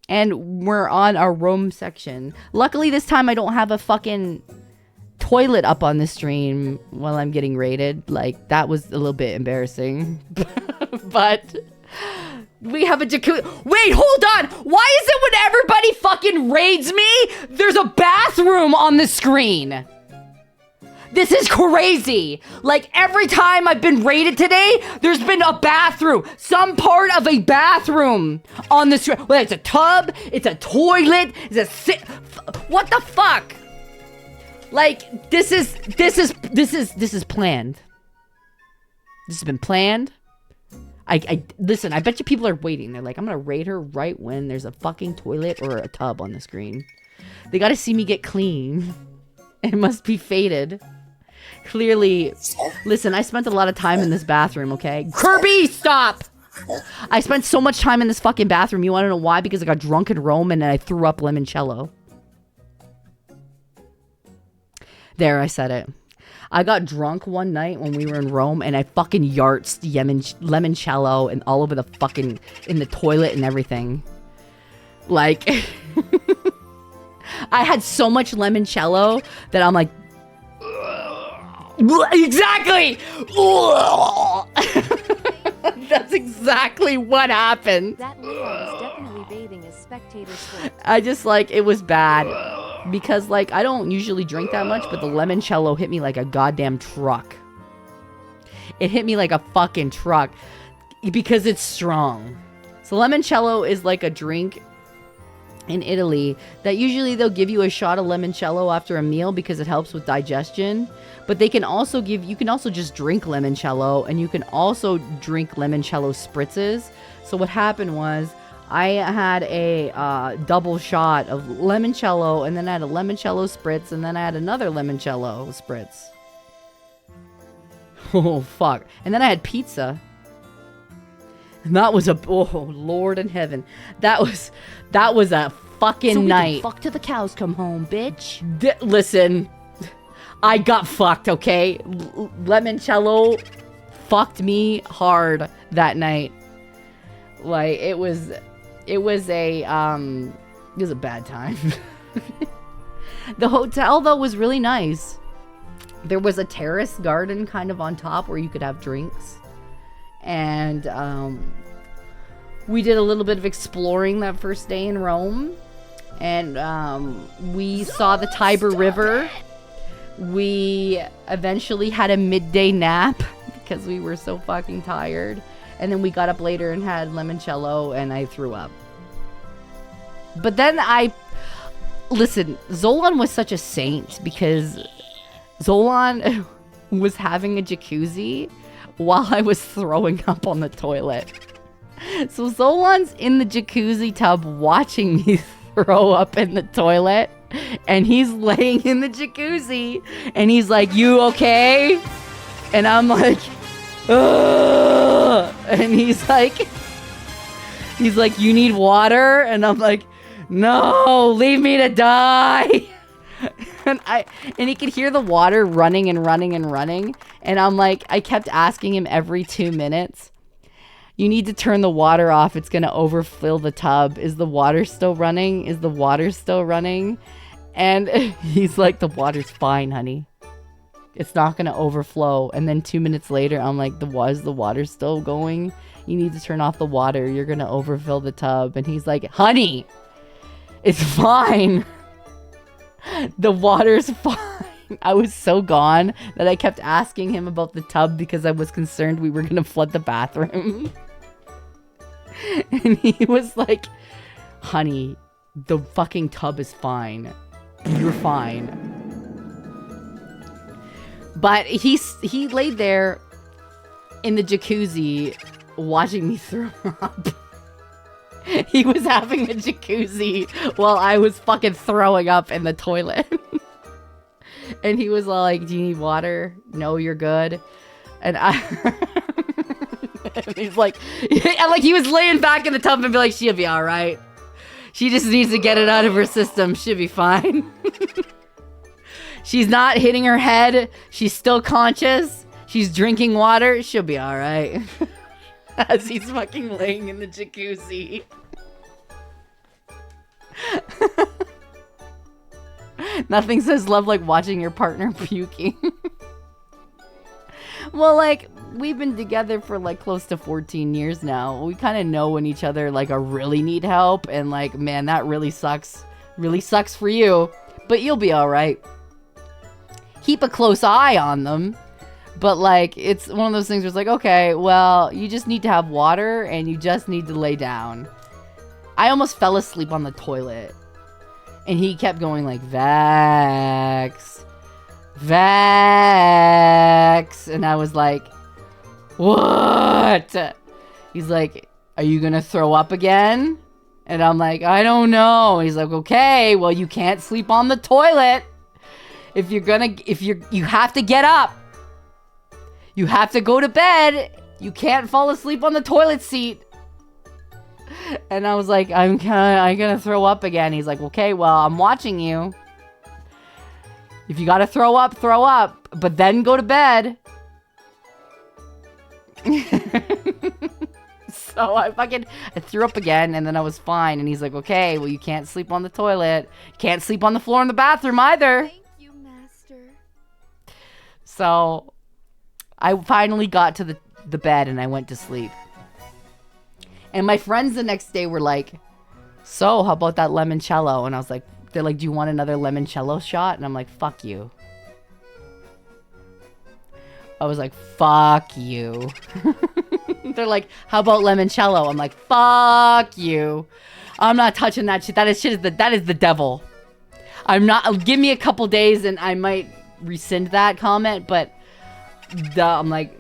And we're on our Rome section. Luckily this time I don't have a fucking toilet up on the stream while I'm getting raided. Like, that was a little bit embarrassing. But we have a jacuzzi. Wait, hold on. Why is it when everybody fucking raids me, there's a bathroom on the screen? This is crazy. Like, every time I've been raided today, there's been a bathroom. Some part of a bathroom on the screen. Well, it's a tub, it's a toilet, it's a what the fuck? Like, this is planned. This has been planned. I listen, I bet you people are waiting. They're like, I'm gonna raid her right when there's a fucking toilet or a tub on the screen. They gotta see me get clean. It must be fated. Clearly, listen, I spent a lot of time in this bathroom, okay? Kirby, stop! I spent so much time in this fucking bathroom. You wanna know why? Because I got drunk in Rome and I threw up limoncello. There, I said it. I got drunk one night when we were in Rome and I fucking yartzed limoncello and all over the fucking, in the toilet and everything. Like, I had so much limoncello that I'm like, exactly! That's exactly what happened. That Leon is definitely bathing as spectator sport. I just, like, it was bad. Because, like, I don't usually drink that much, but the limoncello hit me like a goddamn truck. It hit me like a fucking truck. Because it's strong. So limoncello is like a drink in Italy that usually they'll give you a shot of limoncello after a meal because it helps with digestion. But they can also you can also just drink limoncello, and you can also drink limoncello spritzes. So what happened was I had a double shot of limoncello, and then I had a limoncello spritz, and then I had another limoncello spritz. Oh, fuck. And then I had pizza. And that was oh, Lord in heaven. That was a fucking so we night. can fuck till the cows come home, bitch. Listen, I got fucked, okay? Limoncello fucked me hard that night. Like, it was a bad time. The hotel, though, was really nice. There was a terrace garden kind of on top where you could have drinks. And we did a little bit of exploring that first day in Rome. And we saw the Tiber River. We eventually had a midday nap because we were so fucking tired. And then we got up later and had limoncello, and I threw up. But then listen, Zolan was such a saint because Zolan was having a jacuzzi while I was throwing up on the toilet. So Zolan's in the jacuzzi tub watching me throw up in the toilet, and he's laying in the jacuzzi, and he's like, "You okay?" And I'm like, "Ugh." And he's like, "You need water?" And I'm like, "No, leave me to die." And he could hear the water running and running and running. And I'm like, I kept asking him every 2 minutes, "You need to turn the water off. It's going to overfill the tub. Is the water still running? Is the water still running?" And he's like, "The water's fine, honey. It's not going to overflow." And then 2 minutes later, I'm like, the water still going? You need to turn off the water. You're going to overfill the tub. And he's like, "Honey, it's fine. The water's fine." I was so gone that I kept asking him about the tub because I was concerned we were going to flood the bathroom. And he was like, "Honey, the fucking tub is fine. You're fine." But he laid there in the jacuzzi watching me throw up. He was having a jacuzzi while I was fucking throwing up in the toilet. And he was like, "Do you need water? No, you're good." And and he's like, and like he was laying back in the tub and be like, "She'll be all right. She just needs to get it out of her system. She'll be fine." She's not hitting her head. She's still conscious. She's drinking water. She'll be all right. As he's fucking laying in the jacuzzi. Nothing says love like watching your partner puking. Well, like, we've been together for like close to 14 years now. We kind of know when each other like really need help, and like, man, that really sucks. Really sucks for you, but you'll be all right. Keep a close eye on them. But, like, it's one of those things where it's like, okay, well, you just need to have water and you just need to lay down. I almost fell asleep on the toilet. And he kept going like, "Vex. Vex." And I was like, "What?" He's like, "Are you gonna throw up again?" And I'm like, "I don't know." He's like, "Okay, well, you can't sleep on the toilet. You have to get up. You have to go to bed. You can't fall asleep on the toilet seat." And I was like, I'm gonna throw up again. He's like, "Okay, well, I'm watching you. If you gotta throw up, but then go to bed." So I threw up again, and then I was fine. And he's like, "Okay, well, you can't sleep on the toilet. Can't sleep on the floor in the bathroom either." Thank you, Master. So I finally got to the bed and I went to sleep. And my friends the next day were like, "So, how about that limoncello?" And I was like, they're like, "Do you want another limoncello shot?" And I'm like, "Fuck you." I was like, "Fuck you." They're like, "How about limoncello?" I'm like, "Fuck you." I'm not touching that shit. That is the devil. I'm not. Give me a couple days and I might rescind that comment. But I'm like,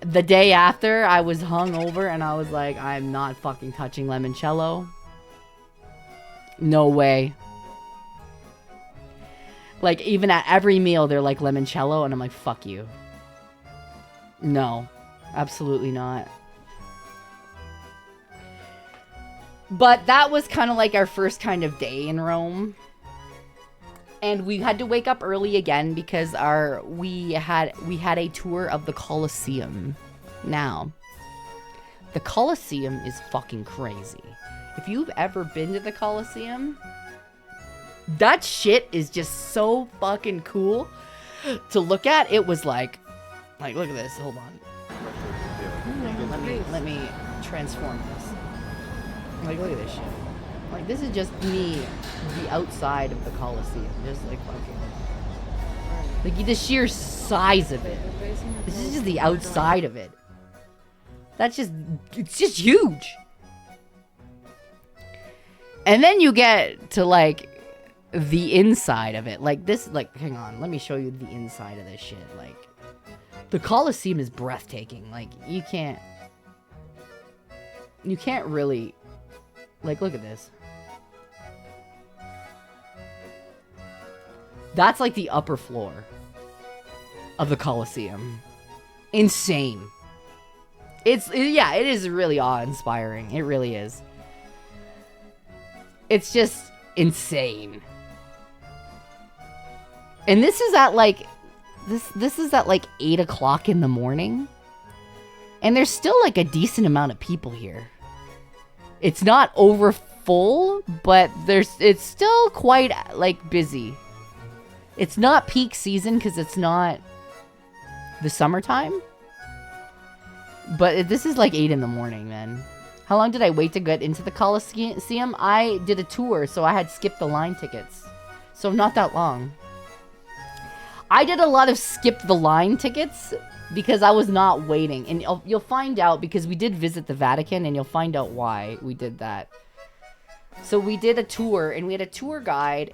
The day after, I was hungover and I was like, I'm not fucking touching limoncello. No way. Like, even at every meal, they're like limoncello, and I'm like, fuck you. No, absolutely not. But that was kind of like our first kind of day in Rome. And we had to wake up early again because we had a tour of the Colosseum. Now, the Colosseum is fucking crazy. If you've ever been to the Colosseum, that shit is just so fucking cool to look at. It was like look at this. Hold on. Let me transform this. Like, look at this shit. Like, this is just me, the outside of the Colosseum. Just like fucking, like, the sheer size of it. This is just the outside of it. It's just huge. And then you get to like the inside of it. Like this, like, hang on, let me show you the inside of this shit. Like, the Colosseum is breathtaking. Like, you can't really, like, look at this. That's like the upper floor of the Colosseum. Insane. It is really awe-inspiring. It really is. It's just insane. And this is at like this is at like 8 o'clock in the morning. And there's still like a decent amount of people here. It's not over full, but it's still quite like busy. It's not peak season because it's not the summertime. But this is like 8 in the morning, man. How long did I wait to get into the Colosseum? I did a tour, so I had skipped the line tickets. So not that long. I did a lot of skip the line tickets because I was not waiting. And you'll find out because we did visit the Vatican, and you'll find out why we did that. So we did a tour, and we had a tour guide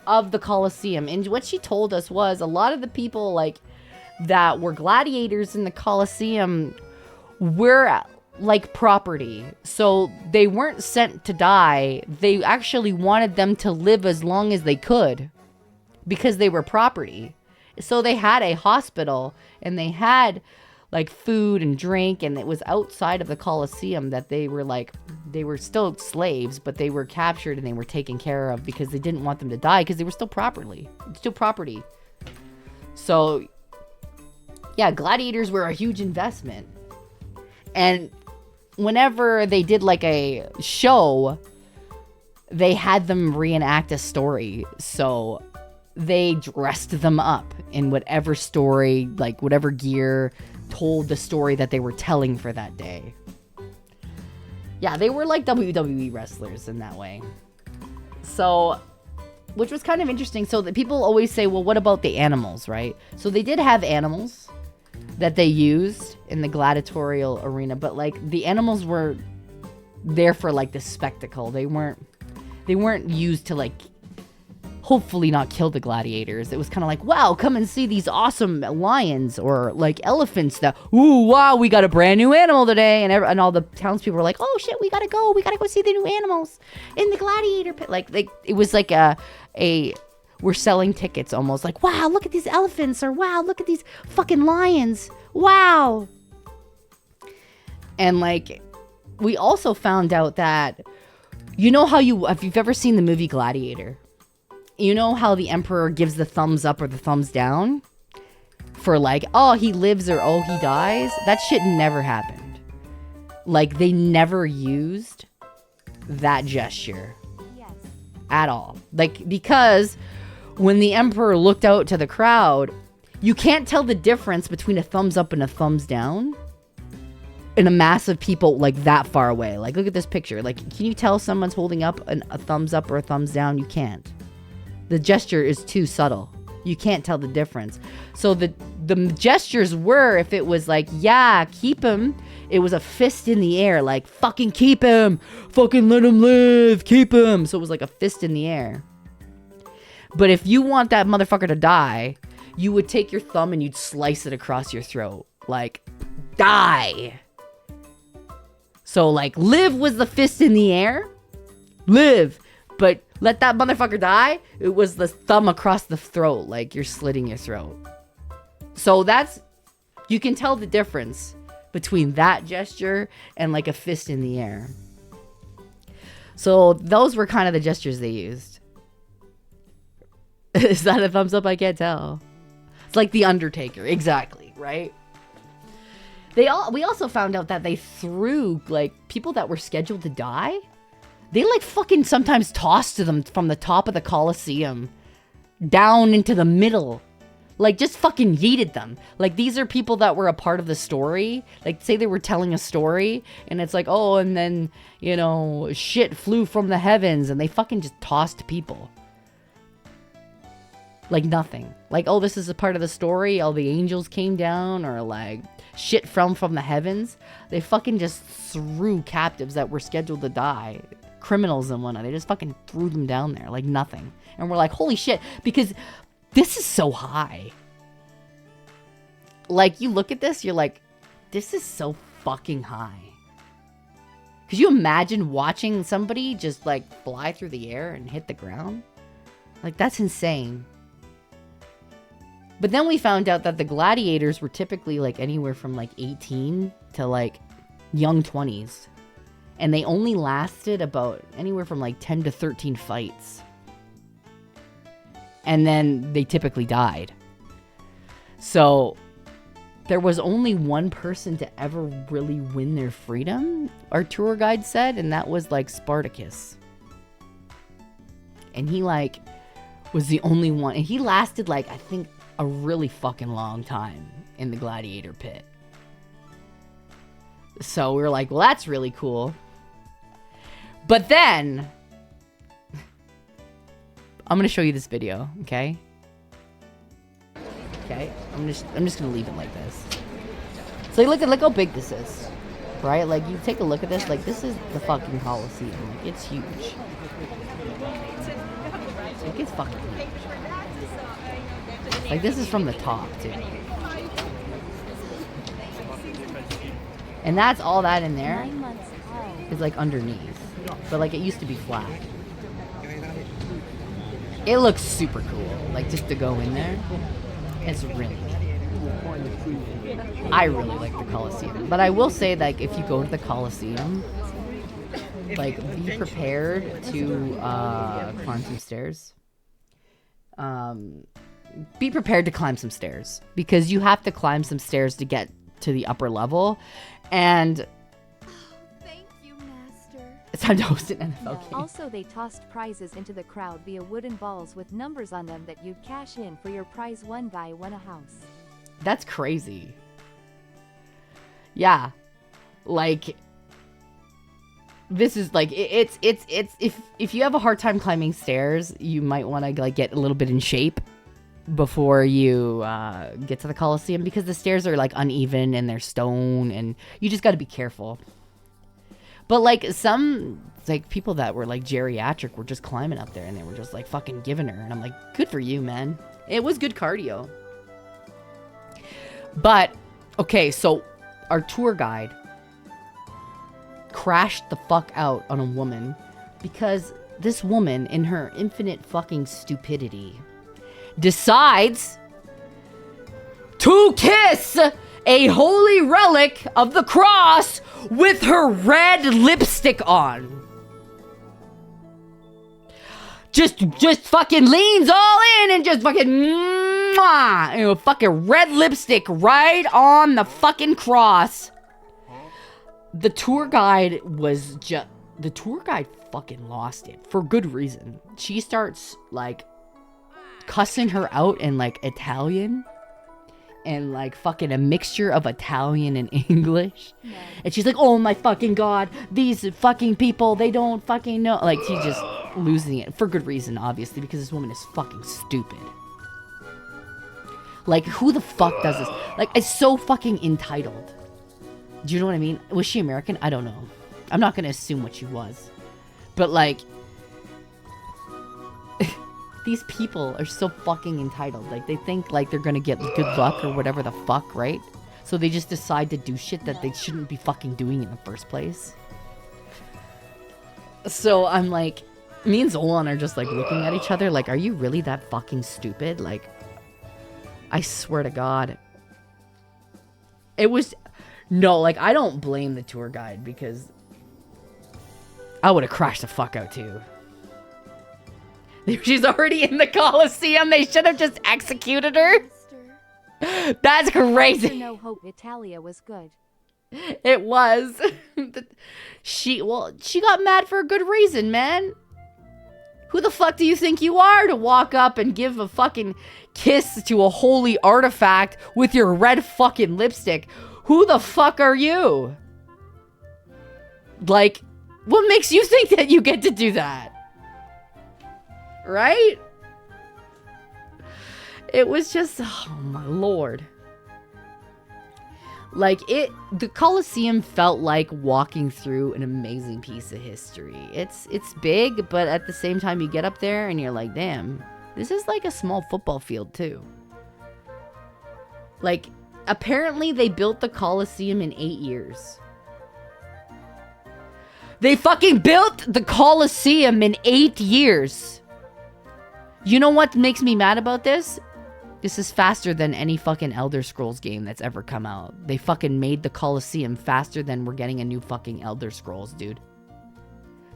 of the Colosseum. And what she told us was a lot of the people like that were gladiators in the Colosseum were like property. So they weren't sent to die. They actually wanted them to live as long as they could because they were property. So they had a hospital and they had like food and drink, and it was outside of the Colosseum that they were still slaves, but they were captured and they were taken care of because they didn't want them to die because they were still property. So yeah, gladiators were a huge investment. And whenever they did like a show, they had them reenact a story. So they dressed them up in whatever story, like whatever gear told the story that they were telling for that day. Yeah, they were like WWE wrestlers in that way. So, which was kind of interesting. So that people always say, well, what about the animals, right? So they did have animals that they used in the gladiatorial arena, but like the animals were there for like the spectacle. They weren't used to like hopefully not kill the gladiators. It was kind of like, wow, come and see these awesome lions or like elephants that, ooh, wow, we got a brand new animal today. And all the townspeople were like, oh shit, we gotta go see the new animals in the gladiator pit. Like it was like we're selling tickets almost, like, wow, look at these elephants, or wow, look at these fucking lions. Wow. And like, we also found out that, you know how if you've ever seen the movie Gladiator, you know how the emperor gives the thumbs up or the thumbs down for like, oh, he lives or oh, he dies? That shit never happened. Like, they never used that gesture at all. Like, because when the emperor looked out to the crowd, you can't tell the difference between a thumbs up and a thumbs down in a mass of people like that far away. Like, look at this picture. Like, can you tell someone's holding up a thumbs up or a thumbs down? You can't. The gesture is too subtle. You can't tell the difference. So the gestures were, if it was like, yeah, keep him. It was a fist in the air, like, fucking keep him! Fucking let him live! Keep him! So it was like a fist in the air. But if you want that motherfucker to die, you would take your thumb and you'd slice it across your throat. Like, die! So, like, live was the fist in the air. Live! But let that motherfucker die, it was the thumb across the throat, like you're slitting your throat. So that's, you can tell the difference between that gesture and like a fist in the air. So those were kind of the gestures they used. Is that a thumbs up? I can't tell. It's like the Undertaker, exactly, right? We also found out that they threw like people that were scheduled to die. They like fucking sometimes tossed to them from the top of the Coliseum down into the middle. Like just fucking yeeted them. Like these are people that were a part of the story. Like say they were telling a story and it's like, oh, and then, you know, shit flew from the heavens and they fucking just tossed people. Like nothing. Like, oh, this is a part of the story. All the angels came down or like shit from the heavens. They fucking just threw captives that were scheduled to die. Criminals and whatnot. They just fucking threw them down there like nothing. And we're like, holy shit, because this is so high. Like, you look at this, you're like, this is so fucking high. Could you imagine watching somebody just like fly through the air and hit the ground? Like, that's insane. But then we found out that the gladiators were typically like anywhere from like 18 to like young 20s. And they only lasted about anywhere from like 10 to 13 fights. And then they typically died. So there was only one person to ever really win their freedom, our tour guide said, and that was like Spartacus. And he like was the only one. And he lasted like, I think, a really fucking long time in the gladiator pit. So we were like, well, that's really cool. But then, I'm gonna show you this video, okay? Okay, I'm just gonna leave it like this. So look how big this is, right? Like you take a look at this, like this is the fucking Coliseum. Like it's huge. Like it's fucking huge. Like this is from the top too. And that's all that in there is like underneath. But like it used to be flat. It looks super cool. Like just to go in there. It's really I really like the Coliseum. But I will say like if you go to the Coliseum, like be prepared to climb some stairs. Be prepared to climb some stairs. Because you have to climb some stairs to get to the upper level. And it's time to host an NFL game. Also, they tossed prizes into the crowd via wooden balls with numbers on them that you'd cash in for your prize. One guy won a house. That's crazy. Yeah. Like, this is like, it's if you have a hard time climbing stairs, you might want to like get a little bit in shape before you get to the Coliseum, because the stairs are like uneven and they're stone and you just got to be careful. But like some like people that were like geriatric were just climbing up there and they were just like fucking giving her. And I'm like, good for you, man. It was good cardio. But, okay, so our tour guide crashed the fuck out on a woman because this woman, in her infinite fucking stupidity, decides to kiss a holy relic of the cross with her red lipstick on. Just fucking leans all in and just fucking, mwah, you know, fucking red lipstick right on the fucking cross. The tour guide fucking lost it for good reason. She starts like cussing her out in like Italian. And like fucking a mixture of Italian and English. No. And she's like, oh my fucking god, these fucking people, they don't fucking know. Like she's just losing it for good reason, obviously, because this woman is fucking stupid. Like who the fuck does this? Like it's so fucking entitled. Do you know what I mean? Was she American? I don't know. I'm not going to assume what she was. But, like, these people are so fucking entitled. Like, they think, like, they're going to get good luck or whatever the fuck, right? So they just decide to do shit that they shouldn't be fucking doing in the first place. So I'm like, me and Zolan are just, like, looking at each other like, are you really that fucking stupid? Like, I swear to God. It was... No, like, I don't blame the tour guide because I would have crashed the fuck out too. She's already in the Coliseum. They should have just executed her. That's crazy. No Hope Italia was good. It was. She got mad for a good reason, man. Who the fuck do you think you are to walk up and give a fucking kiss to a holy artifact with your red fucking lipstick? Who the fuck are you? Like, what makes you think that you get to do that? Right? It was just, oh my lord. Like, the Colosseum felt like walking through an amazing piece of history. It's big, but at the same time you get up there and you're like, damn, this is like a small football field too. Like, apparently they built the Colosseum in 8 years. They fucking built the Colosseum in 8 years. You know what makes me mad about this? This is faster than any fucking Elder Scrolls game that's ever come out. They fucking made the Colosseum faster than we're getting a new fucking Elder Scrolls, dude.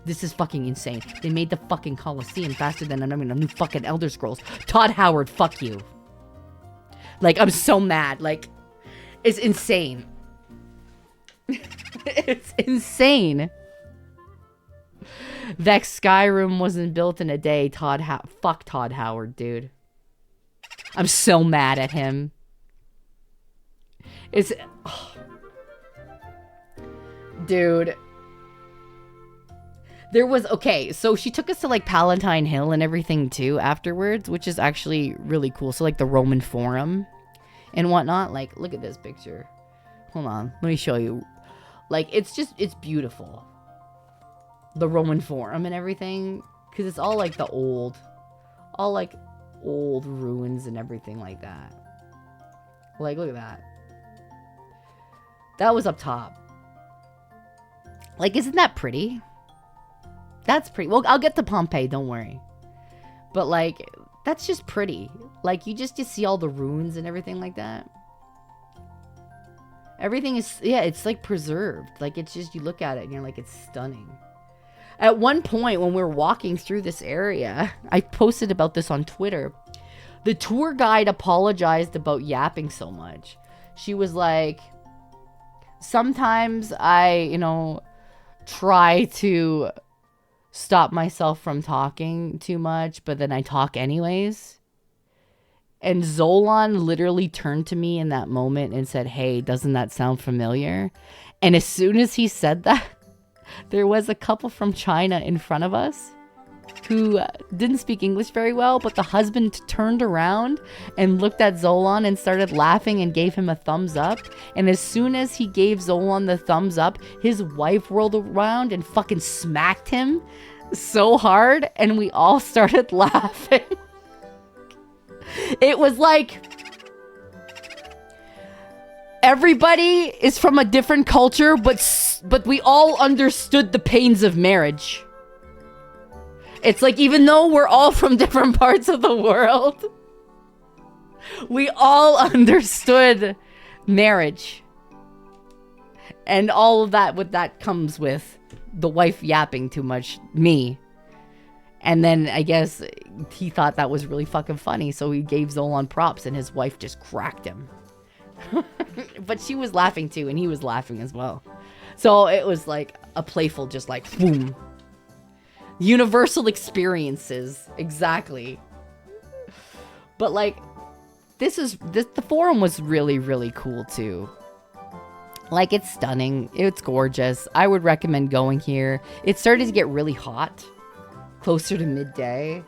This is fucking insane. They made the fucking Colosseum faster than a new fucking Elder Scrolls. Todd Howard, fuck you. Like, I'm so mad. Like, it's insane. It's insane. Vex Skyrim wasn't built in a day. Fuck Todd Howard, dude. I'm so mad at him. It's... Oh. Dude. There was... Okay, so she took us to, like, Palatine Hill and everything, too, afterwards, which is actually really cool. So, like, the Roman Forum and whatnot. Like, look at this picture. Hold on. Let me show you. Like, it's beautiful. The Roman Forum and everything. Because it's all, like, the old... All, like... old ruins and everything like that. Like, look at that. That was up top. Like, isn't that pretty? That's pretty. Well, I'll get to Pompeii, don't worry. But, like, that's just pretty. Like, you see all the ruins and everything like that. Everything is, yeah, it's, like, preserved. Like, it's just, you look at it and you're like, it's stunning. At one point, when we were walking through this area, I posted about this on Twitter. The tour guide apologized about yapping so much. She was like, sometimes I, try to stop myself from talking too much, but then I talk anyways. And Zolan literally turned to me in that moment and said, hey, doesn't that sound familiar? And as soon as he said that, there was a couple from China in front of us who didn't speak English very well, but the husband turned around and looked at Zolan and started laughing and gave him a thumbs up. And as soon as he gave Zolan the thumbs up, his wife whirled around and fucking smacked him so hard, and we all started laughing. It was like... Everybody is from a different culture, but we all understood the pains of marriage. It's like, even though we're all from different parts of the world, we all understood marriage. And all of that, what that comes with, the wife yapping too much, me. And then I guess he thought that was really fucking funny, so he gave Zolan props and his wife just cracked him. But she was laughing too, and he was laughing as well. So it was like a playful, just like, boom. Universal experiences. Exactly. But like, the forum was really, really cool too. Like, it's stunning. It's gorgeous. I would recommend going here. It started to get really hot. Closer to midday.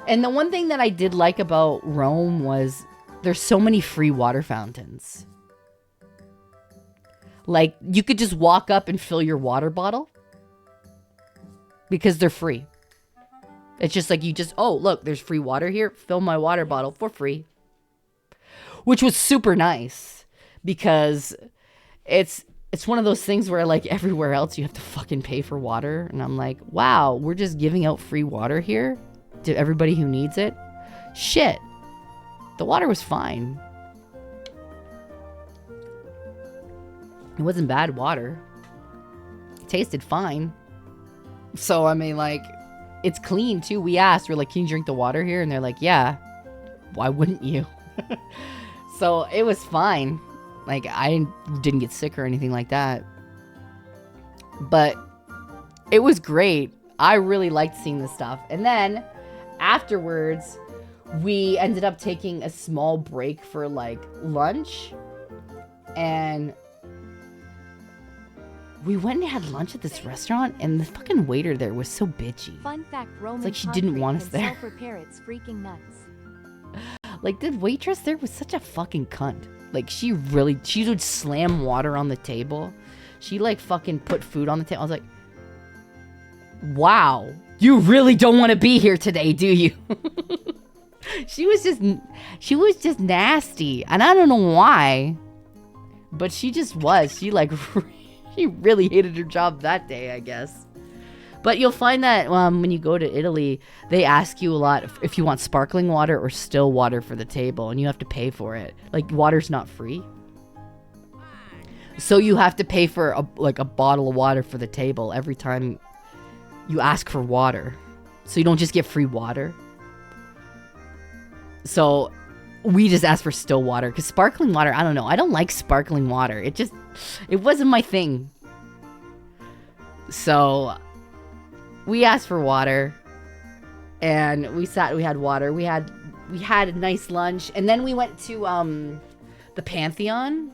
And the one thing that I did like about Rome was... There's so many free water fountains. Like, you could just walk up and fill your water bottle because they're free. It's just like oh, look, there's free water here. Fill my water bottle for free. Which was super nice because it's one of those things where, like, everywhere else you have to fucking pay for water. And I'm like, wow, we're just giving out free water here to everybody who needs it. Shit. The water was fine. It wasn't bad water. It tasted fine. So, I mean, like, it's clean, too. We asked, we're like, can you drink the water here? And they're like, yeah. Why wouldn't you? So, it was fine. Like, I didn't get sick or anything like that. But it was great. I really liked seeing this stuff. And then, afterwards, we ended up taking a small break for, like, lunch. And we went and had lunch at this restaurant, and the fucking waiter there was so bitchy. Fun fact, Roman it's like she didn't want us there. Self-repair, it's freaking nuts. Like, the waitress there was such a fucking cunt. Like, she would slam water on the table. She, like, fucking put food on the table. I was like, wow, you really don't want to be here today, do you? She was just nasty. And I don't know why, but she just was. She, like, she really hated her job that day, I guess. But you'll find that when you go to Italy, they ask you a lot if you want sparkling water or still water for the table, and you have to pay for it. Like, water's not free. So you have to pay for a bottle of water for the table every time you ask for water. So you don't just get free water. So we just asked for still water, because sparkling water, I don't know. I don't like sparkling water. It wasn't my thing. So we asked for water, and we had water. We had a nice lunch, and then we went to the Pantheon.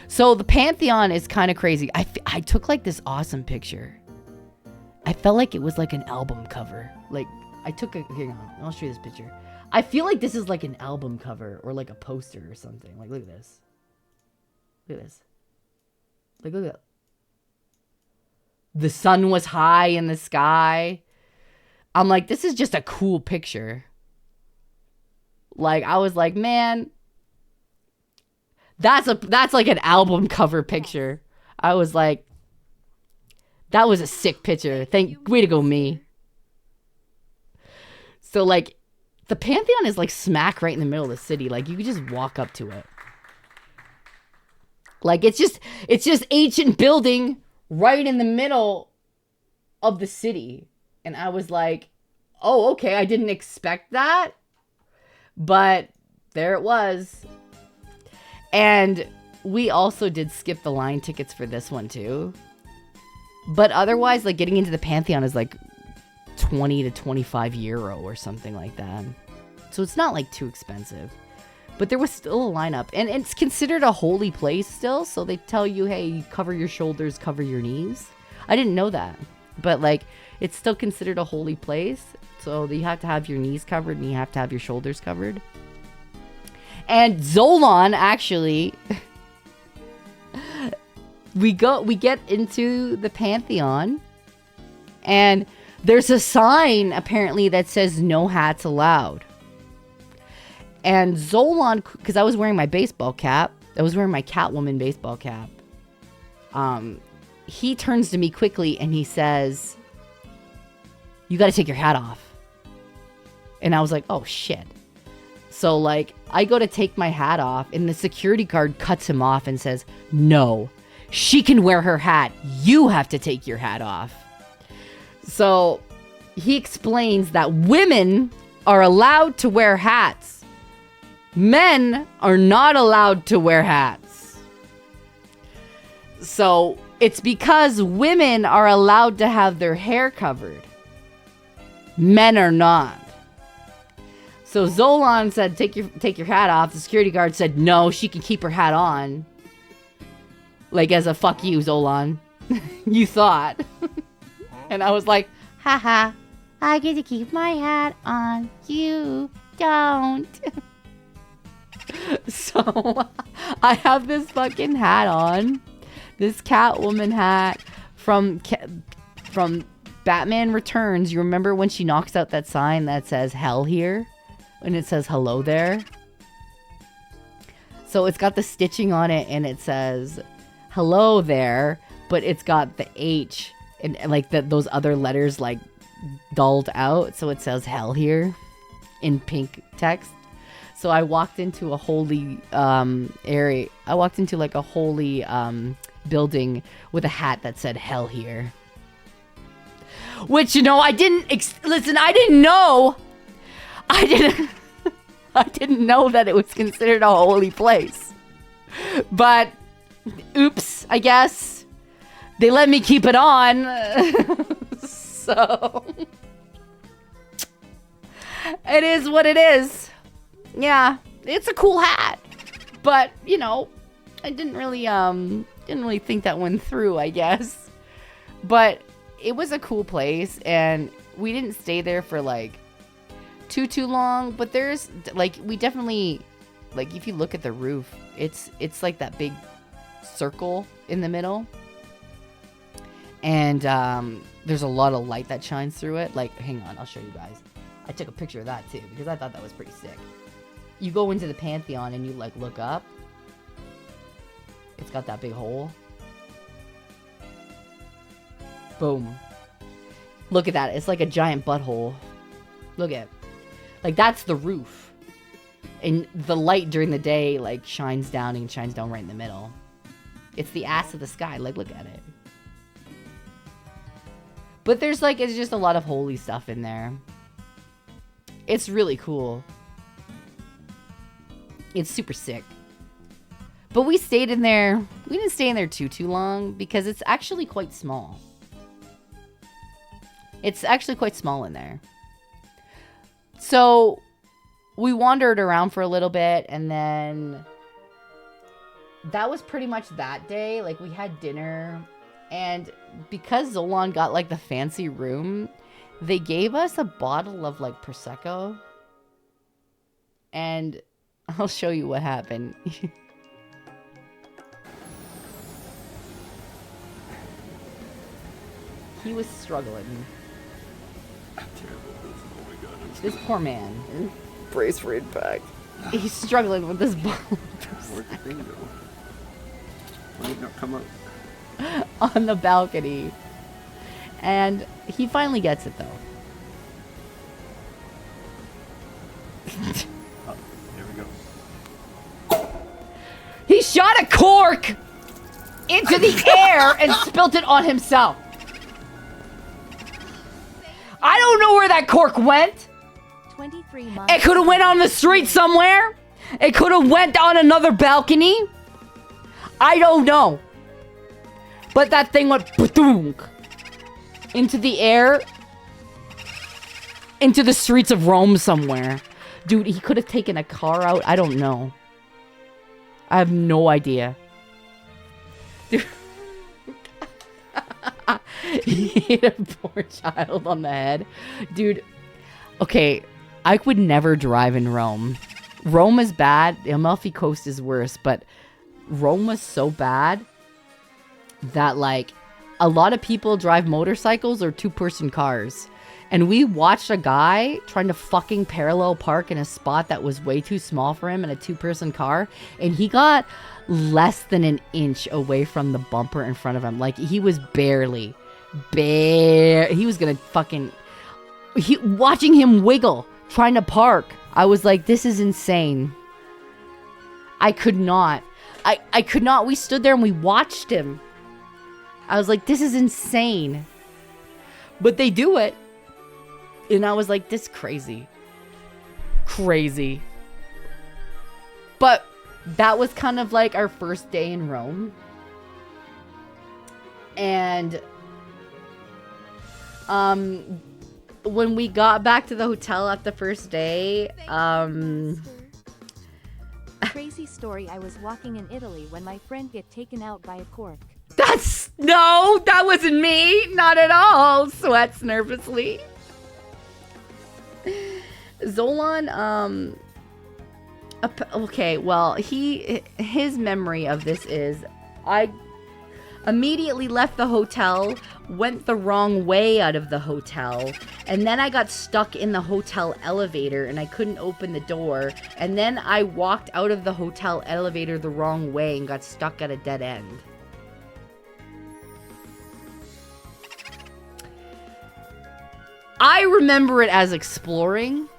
So the Pantheon is kind of crazy. I took, like, this awesome picture. I felt like it was like an album cover. Like, hang on, I'll show you this picture. I feel like this is like an album cover or like a poster or something. Like, look at this. Look at this. Like, look at that. The sun was high in the sky. I'm like, this is just a cool picture. Like, I was like, man, that's like an album cover picture. I was like, that was a sick picture. Way to go, me. So, like, the Pantheon is, like, smack right in the middle of the city. Like, you could just walk up to it. Like, it's just ancient building right in the middle of the city. And I was like, oh, okay, I didn't expect that. But there it was. And we also did skip the line tickets for this one, too. But otherwise, like, getting into the Pantheon is, like, 20 to 25 euro or something like that. So it's not, like, too expensive. But there was still a lineup. And it's considered a holy place still. So they tell you, hey, cover your shoulders, cover your knees. I didn't know that. But, like, it's still considered a holy place. So you have to have your knees covered and you have to have your shoulders covered. And Zolan, actually... we get into the Pantheon. And there's a sign, apparently, that says no hats allowed. And Zolan, because I was wearing my baseball cap, I was wearing my Catwoman baseball cap. He turns to me quickly and he says, you got to take your hat off. And I was like, oh shit. So, like, I go to take my hat off and the security guard cuts him off and says, no, she can wear her hat. You have to take your hat off. So he explains that women are allowed to wear hats. Men are not allowed to wear hats. So it's because women are allowed to have their hair covered. Men are not. So Zolan said, take your hat off. The security guard said, no, she can keep her hat on. Like, as a fuck you, Zolan. You thought. And I was like, haha, I get to keep my hat on. You don't. So I have this fucking hat on. this Catwoman hat from Batman Returns. You remember when she knocks out that sign that says hell here? And it says hello there? So it's got the stitching on it and it says hello there, but it's got the H and like those other letters like dulled out. So it says hell here in pink text. So I walked into a holy area. I walked into like a holy building with a hat that said hell here. Which, you know, I didn't listen, I didn't know. I didn't know that it was considered a holy place. But oops, I guess they let me keep it on. So it is what it is. Yeah, it's a cool hat. But, you know, I didn't really think that one through, I guess. But it was a cool place and we didn't stay there for like too long, but there's like we definitely like if you look at the roof, it's like that big circle in the middle. And there's a lot of light that shines through it. Like, hang on, I'll show you guys. I took a picture of that too because I thought that was pretty sick. You go into the Pantheon and you like look up. It's got that big hole. Boom. Look at that. It's like a giant butthole. Look at it. Like, that's the roof. And the light during the day, like, shines down and shines down right in the middle. It's the ass of the sky. Like, look at it. But there's, like, it's just a lot of holy stuff in there. It's really cool. It's super sick. But we stayed in there. We didn't stay in there too long because it's actually quite small. It's actually quite small in there. So we wandered around for a little bit and then that was pretty much that day. Like, we had dinner and because Zolan got like the fancy room, they gave us a bottle of like Prosecco. And I'll show you what happened. He was struggling. This poor man. Brace for impact. He's struggling with this ball. Where'd the thing go? Why did it not come up? On the balcony. And he finally gets it though. Oh, there we go. He shot a cork into the air and spilt it on himself. I don't know where that cork went. 23 months. It could have went on the street somewhere. It could have went on another balcony. I don't know. But that thing went ba-thunk into the air. Into the streets of Rome somewhere. Dude, he could have taken a car out. I don't know. I have no idea. Dude. He hit a poor child on the head. Dude, okay, I would never drive in Rome. Rome is bad. The Amalfi Coast is worse, but Rome was so bad that, like, a lot of people drive motorcycles or two-person cars. And we watched a guy trying to fucking parallel park in a spot that was way too small for him in a two-person car. And he got less than an inch away from the bumper in front of him. Like, he was he was gonna fucking... watching him wiggle, trying to park. I was like, this is insane. I could not. I could not. We stood there and we watched him. I was like, this is insane. But they do it. And I was like, this is crazy. Crazy. But that was kind of like our first day in Rome. And when we got back to the hotel at the first day, Crazy story. I was walking in Italy when my friend get taken out by a cork. No, that wasn't me. Not at all. Sweats nervously. Zolan, okay, well, his memory of this is, Immediately left the hotel, went the wrong way out of the hotel, and then I got stuck in the hotel elevator and I couldn't open the door, and then I walked out of the hotel elevator the wrong way and got stuck at a dead end. I remember it as exploring.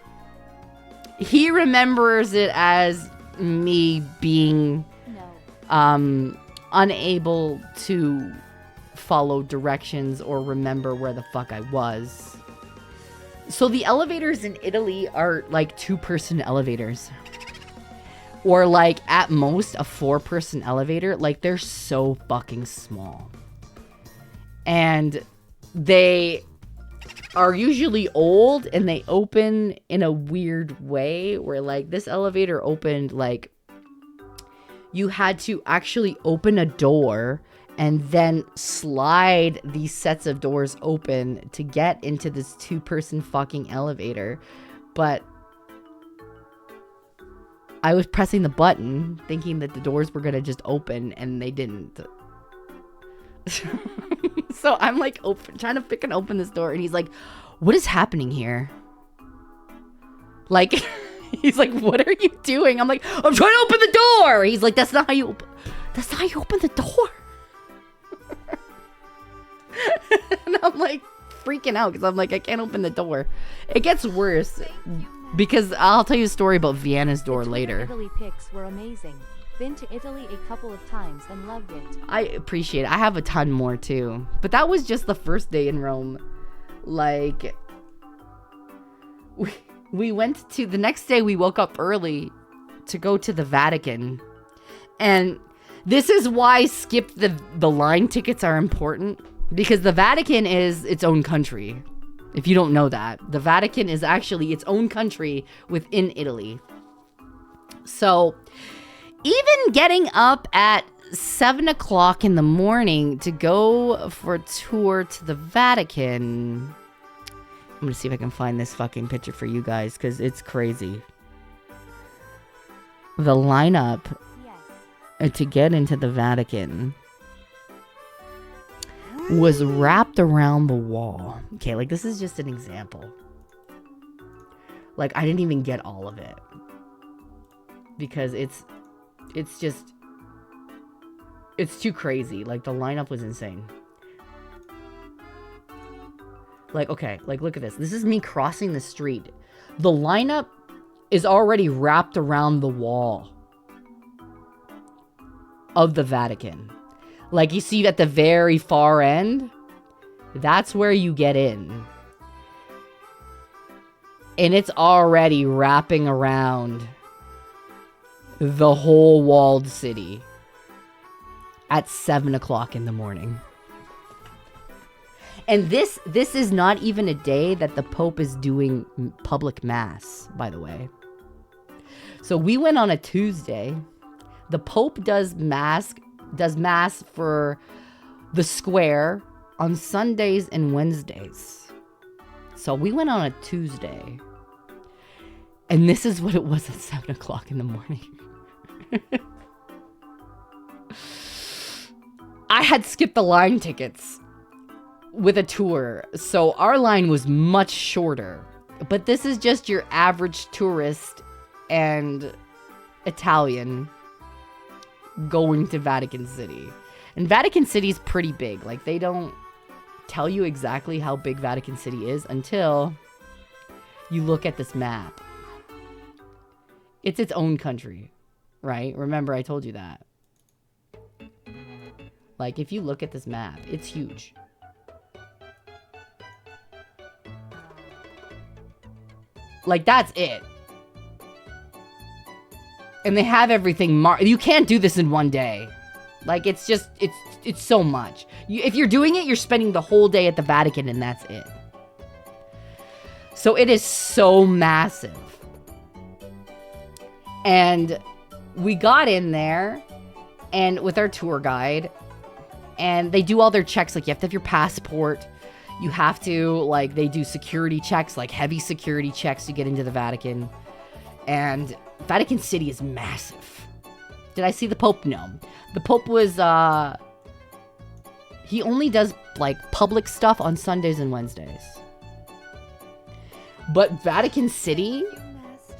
He remembers it as me being unable to follow directions or remember where the fuck I was. So the elevators in Italy are like 2-person elevators. Or like at most a 4-person elevator. Like they're so fucking small. And they are usually old and they open in a weird way where like this elevator opened like you had to actually open a door and then slide these sets of doors open to get into this 2-person fucking elevator. But I was pressing the button thinking that the doors were gonna just open and they didn't. So I'm like trying to freaking open this door and he's like, what is happening here? Like, he's like, what are you doing? I'm like, I'm trying to open the door. He's like, that's not how you open the door. And I'm like freaking out because I'm like, I can't open the door. It gets worse because I'll tell you a story about Vienna's door later. Italy pics were amazing. Been to Italy a couple of times and loved it. I appreciate it. I have a ton more too. But that was just the first day in Rome. Like, we went to, the next day we woke up early to go to the Vatican. And this is why skip the line tickets are important. Because the Vatican is its own country. If you don't know that. The Vatican is actually its own country within Italy. So even getting up at 7 o'clock in the morning to go for a tour to the Vatican. I'm gonna see if I can find this fucking picture for you guys because it's crazy. The lineup to get into the Vatican was wrapped around the wall. Okay, like this is just an example. Like I didn't even get all of it because it's too crazy. Like the lineup was insane. Like, okay, like look at this. This is me crossing the street. The lineup is already wrapped around the wall of the Vatican. Like you see at the very far end, that's where you get in. And it's already wrapping around the whole walled city at 7 o'clock in the morning. And this is not even a day that the Pope is doing public mass, by the way. So we went on a Tuesday. The Pope does mass for the square on Sundays and Wednesdays. So we went on a Tuesday. And this is what it was at 7 o'clock in the morning. I had skipped the line tickets with a tour, so our line was much shorter. But this is just your average tourist and Italian going to Vatican City. And Vatican City is pretty big. Like, they don't tell you exactly how big Vatican City is until you look at this map. It's its own country, right? Remember, I told you that. Like, if you look at this map, it's huge. Like, that's it. And they have everything marked. You can't do this in one day. Like, it's just, it's so much. If you're doing it, you're spending the whole day at the Vatican and that's it. So it is so massive. And we got in there and with our tour guide, and they do all their checks. Like, you have to have your passport. You have to, like, they do security checks, like heavy security checks to get into the Vatican. And Vatican City is massive. Did I see the Pope? No. The Pope was He only does like public stuff on Sundays and Wednesdays. But Vatican City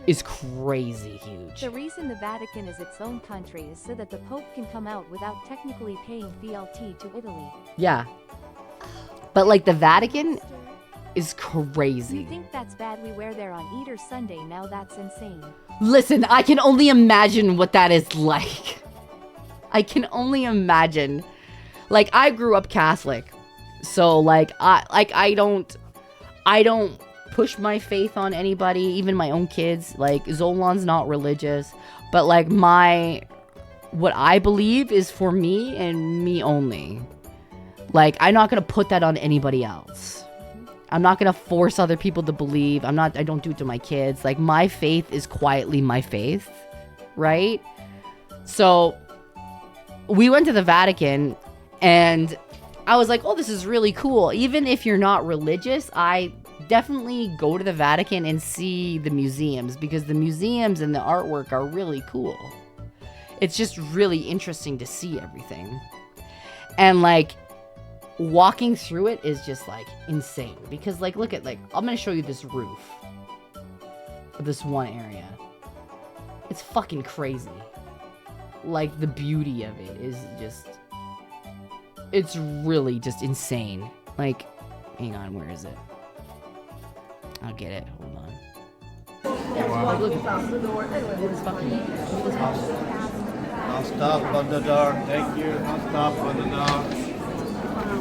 is crazy huge. The reason the Vatican is its own country is so that the Pope can come out without technically paying fealty to Italy. Yeah. But like the Vatican is crazy. You think that's bad we were there on Easter Sunday, now that's insane. Listen, I can only imagine what that is like. I can only imagine. Like, I grew up Catholic. So like I don't push my faith on anybody, even my own kids. Like, Zolan's not religious, but like what I believe is for me and me only. Like, I'm not gonna put that on anybody else. I'm not gonna force other people to believe. I don't do it to my kids. Like, my faith is quietly my faith, right? So we went to the Vatican and I was like, oh, this is really cool. Even if you're not religious, I definitely go to the Vatican and see the museums, because the museums and the artwork are really cool. It's just really interesting to see everything. And like, walking through it is just like insane, because like, look at, like, I'm gonna show you this roof of this one area. It's fucking crazy. Like, the beauty of it is just, it's really just insane. Like, hang on, where is it? I'll get it. Hold on. Look at this fucking. I'll stop on the door. Thank you. I'll stop on the door.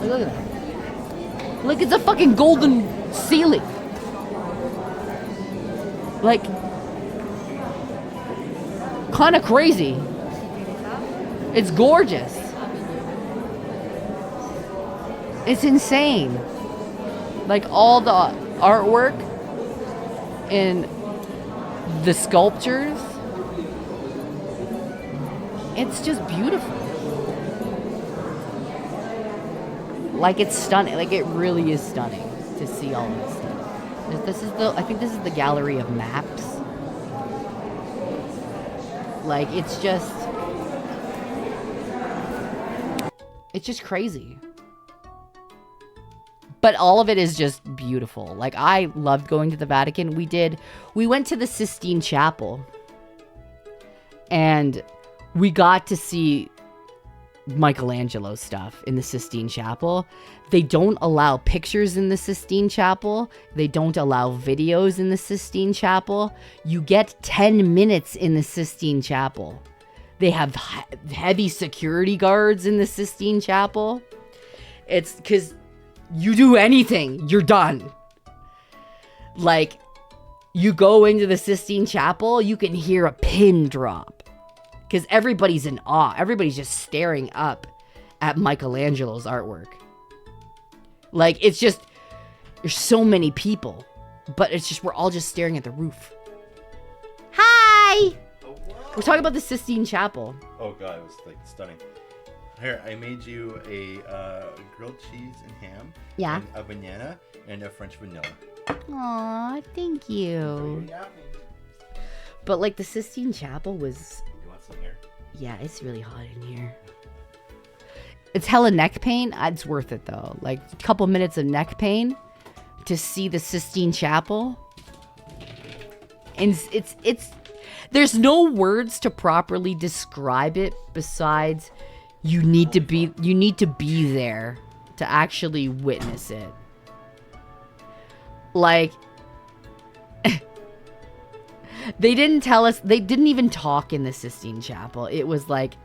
Look at that. Look, it's a fucking golden ceiling. Like, kind of crazy. It's gorgeous. It's insane. Like, all the artwork and the sculptures, it's just beautiful. Like, it's stunning. Like, it really is stunning to see all this stuff. This is I think this is the gallery of maps. Like, it's just crazy. But all of it is just beautiful. Like, I loved going to the Vatican. We went to the Sistine Chapel. And we got to see Michelangelo's stuff in the Sistine Chapel. They don't allow pictures in the Sistine Chapel. They don't allow videos in the Sistine Chapel. You get 10 minutes in the Sistine Chapel. They have heavy security guards in the Sistine Chapel. It's because you do anything, you're done. Like, you go into the Sistine Chapel, you can hear a pin drop. Because everybody's in awe. Everybody's just staring up at Michelangelo's artwork. Like, it's just, there's so many people. But it's just, we're all just staring at the roof. Hi! We're talking about the Sistine Chapel. Oh god, it was like stunning. Here, I made you a grilled cheese and ham. Yeah. And a banana and a French vanilla. Aw, thank you. But like, the Sistine Chapel was... You want some here? Yeah, it's really hot in here. It's hella neck pain. It's worth it though. Like, a couple minutes of neck pain to see the Sistine Chapel. And it's there's no words to properly describe it besides you need to be there to actually witness it. Like, they didn't tell us, they didn't even talk in the Sistine Chapel. It was like,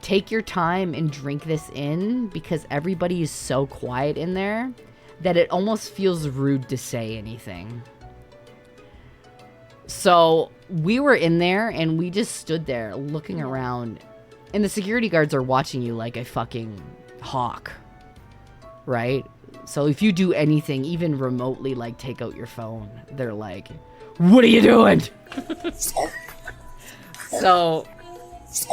take your time and drink this in, because everybody is so quiet in there that it almost feels rude to say anything. So we were in there and we just stood there looking around, and the security guards are watching you like a fucking hawk, right? So if you do anything, even remotely, like take out your phone, they're like, what are you doing? So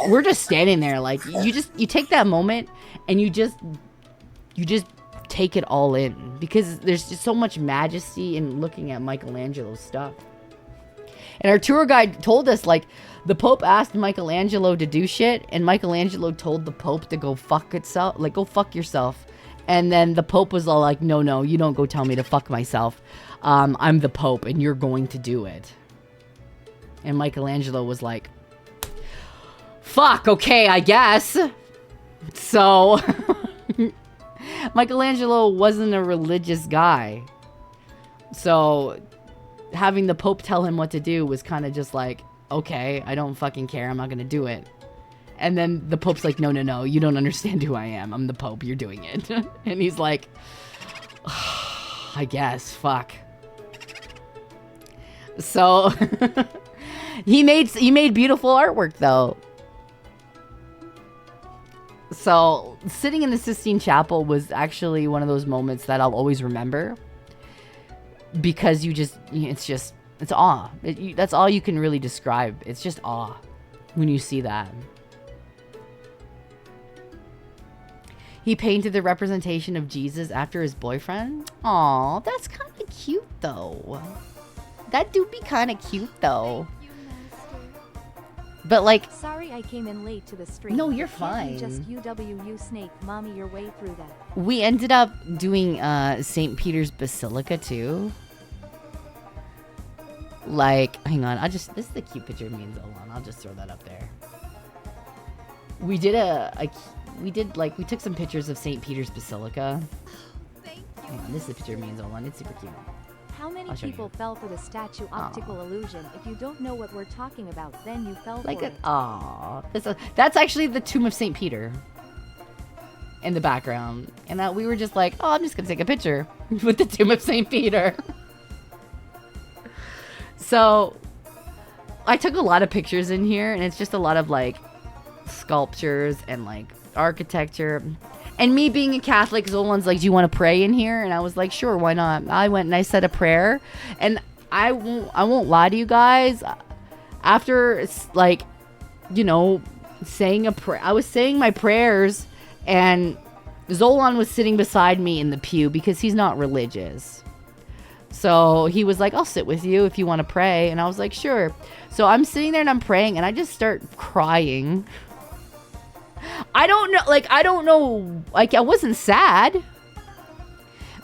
we're just standing there, like, you take that moment and you just take it all in, because there's just so much majesty in looking at Michelangelo's stuff. And our tour guide told us, like, the Pope asked Michelangelo to do shit, and Michelangelo told the Pope to go fuck itself, like, go fuck yourself. And then the Pope was all like, no, you don't go tell me to fuck myself. I'm the Pope, and you're going to do it. And Michelangelo was like, fuck, okay, I guess. So, Michelangelo wasn't a religious guy. So, having the Pope tell him what to do was kind of just like, okay, I don't fucking care, I'm not gonna do it. And then the Pope's like, no, you don't understand who I am. I'm the Pope, you're doing it. And he's like, I guess, fuck. So, he made beautiful artwork, though. So, sitting in the Sistine Chapel was actually one of those moments that I'll always remember. Because it's awe. That's all you can really describe. It's just awe when you see that. He painted the representation of Jesus after his boyfriend. Aw, that's kind of cute, though. That do be kind of cute, though. But, like... Sorry I came in late to the stream. No, you're Can't you fine. just UWU snake mommy your way through that. We ended up doing St. Peter's Basilica, too. Like, hang on. This is the cute picture of me and Zolan. I'll just throw that up there. We did we took some pictures of St. Peter's Basilica. Hang on, this is a picture of me and Zolan. It's super cute. How many I'll show people fell for the statue optical illusion? If you don't know what we're talking about, then you fell for it. Aw. That's actually the tomb of St. Peter in the background. And we were just like, oh, I'm just going to take a picture with the tomb of St. Peter. So, I took a lot of pictures in here, and it's just a lot of, like, sculptures and, like, architecture. And me being a Catholic, Zolan's like, do you want to pray in here? And I was like, sure, why not? I went and I said a prayer. And I won't lie to you guys. After, like, you know, saying a prayer, I was saying my prayers, and Zolan was sitting beside me in the pew because he's not religious. So he was like, I'll sit with you if you want to pray. And I was like, sure. So I'm sitting there and I'm praying, and I just start crying. I don't know, like, I wasn't sad,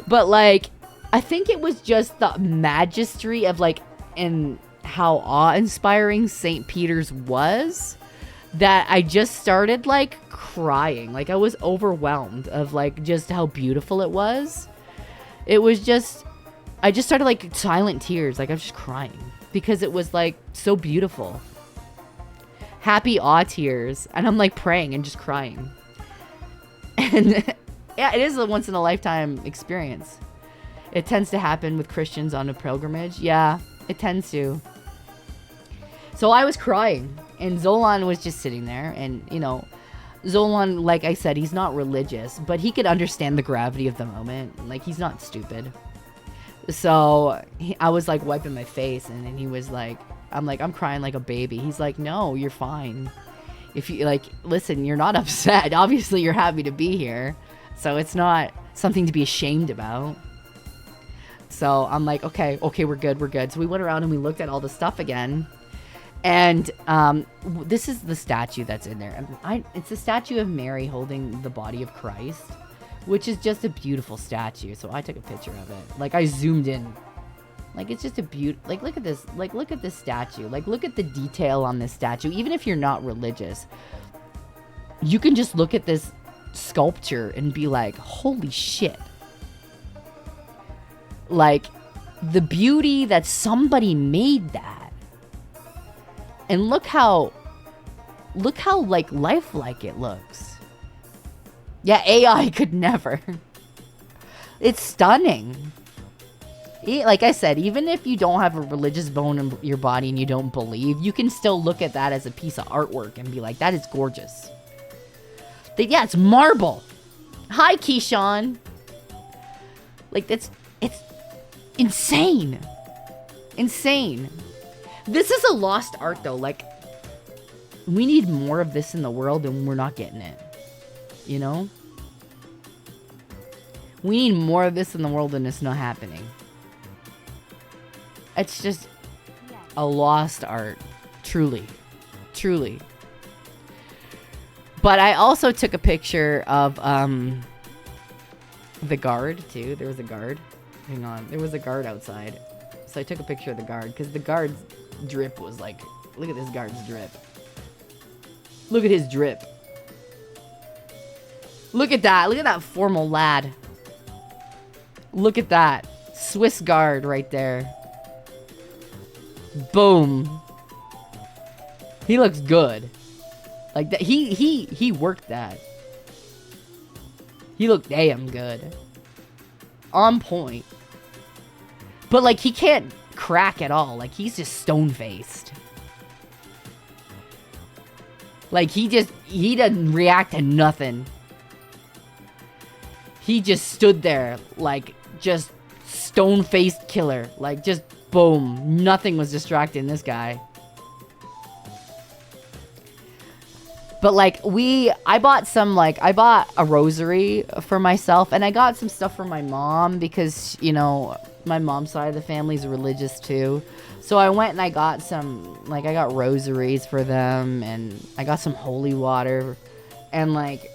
but, like, I think it was just the majesty of, like, and how awe-inspiring St. Peter's was, that I just started, like, crying. Like, I was overwhelmed of, like, just how beautiful it was. It was just, I just started, like, silent tears. Like, I was just crying because it was, like, so beautiful. Happy awe tears, and I'm like praying and just crying. And yeah, it is a once in a lifetime experience. It tends to happen with Christians on a pilgrimage. Yeah, it tends to. So I was crying, and Zolan was just sitting there, and you know, Zolan, like I said, he's not religious, but he could understand the gravity of the moment. Like, he's not stupid. So I was like wiping my face, and then he was like, I'm crying like a baby. He's like, no, you're fine. If you, like, listen, you're not upset. Obviously, you're happy to be here. So it's not something to be ashamed about. So I'm like, okay, we're good. So we went around and we looked at all the stuff again. And this is the statue that's in there. It's a statue of Mary holding the body of Christ, which is just a beautiful statue. So I took a picture of it. Like, I zoomed in. Like, it's just a like, look at this. Like, look at this statue. Like, look at the detail on this statue. Even if you're not religious, you can just look at this sculpture and be like, holy shit. Like, the beauty that somebody made that. And look how, like, lifelike it looks. Yeah, AI could never. It's stunning. Like I said, even if you don't have a religious bone in your body and you don't believe, you can still look at that as a piece of artwork and be like, that is gorgeous. Yeah, it's marble. Hi, Keyshawn. Like, it's insane. Insane. This is a lost art, though. Like, we need more of this in the world, and we're not getting it. You know? We need more of this in the world, and it's not happening. It's just, a lost art. Truly. Truly. But I also took a picture of the guard, too. There was a guard. Hang on. There was a guard outside. So I took a picture of the guard, because the guard's drip was like... Look at this guard's drip. Look at his drip. Look at that. Look at that formal lad. Look at that. Swiss guard right there. Boom. He looks good. Like that. He worked that. He looked damn good. On point. But like he can't crack at all. Like he's just stone-faced. Like he doesn't react to nothing. He just stood there, like, just stone-faced killer. Like, just boom. Nothing was distracting this guy. But, like, I bought a rosary for myself, and I got some stuff for my mom because, you know, my mom's side of the family is religious, too. So I went and I got some, like, I got rosaries for them, and I got some holy water, and, like...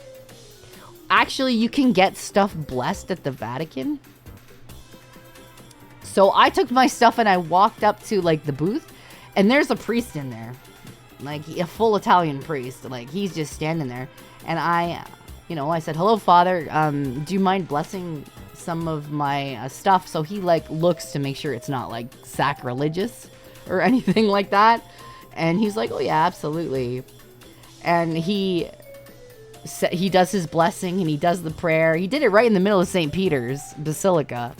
Actually, you can get stuff blessed at the Vatican. So I took my stuff and I walked up to, like, the booth. And there's a priest in there. Like, a full Italian priest. Like, he's just standing there. And I said, hello, Father. Do you mind blessing some of my stuff? So he, like, looks to make sure it's not, like, sacrilegious or anything like that. And he's like, oh, yeah, absolutely. And he does his blessing and he does the prayer. He did it right in the middle of St. Peter's Basilica.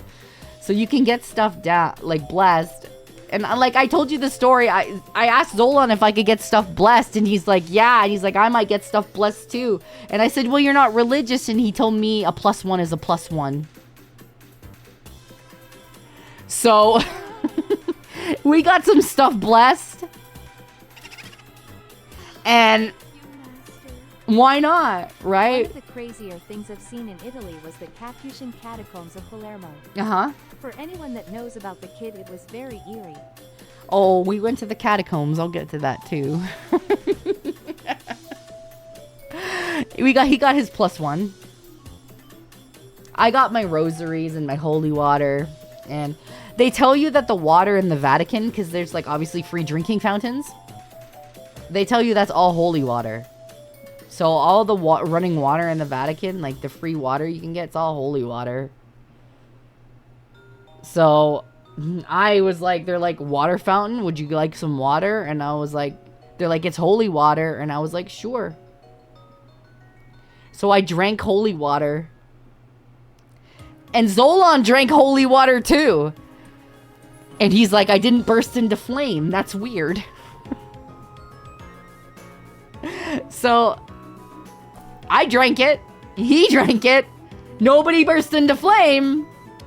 So you can get stuff down, like, blessed. And like I told you the story, I asked Zolan if I could get stuff blessed, and he's like, yeah. And he's like, I might get stuff blessed too. And I said, well, you're not religious. And he told me a +1 is a +1. So we got some stuff blessed. And why not, right? One of the crazier things I've seen in Italy was the Capuchin catacombs of Palermo. Uh-huh. For anyone that knows about the kid, it was very eerie. Oh, we went to the catacombs. I'll get to that too. He got his +1. I got my rosaries and my holy water. And they tell you that the water in the Vatican, because there's, like, obviously free drinking fountains. They tell you that's all holy water. So all the running water in the Vatican, like the free water you can get, it's all holy water. So I was like, they're like, water fountain, would you like some water? And I was like, they're like, it's holy water. And I was like, sure. So I drank holy water. And Zolan drank holy water too. And he's like, I didn't burst into flame. That's weird. So I drank it. He drank it. Nobody burst into flame.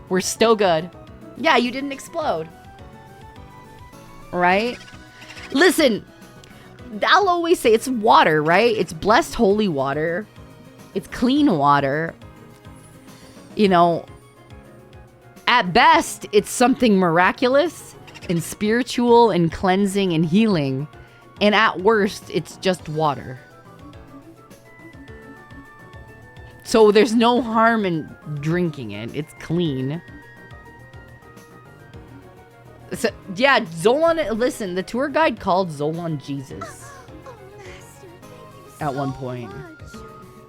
We're still good. Yeah, you didn't explode. Right? Listen, I'll always say it's water, right? It's blessed holy water. It's clean water. You know, at best, it's something miraculous and spiritual and cleansing and healing. And at worst, it's just water. So there's no harm in drinking it. It's clean. So, yeah, Zolan, listen, the tour guide called Zolan Jesus. At one point.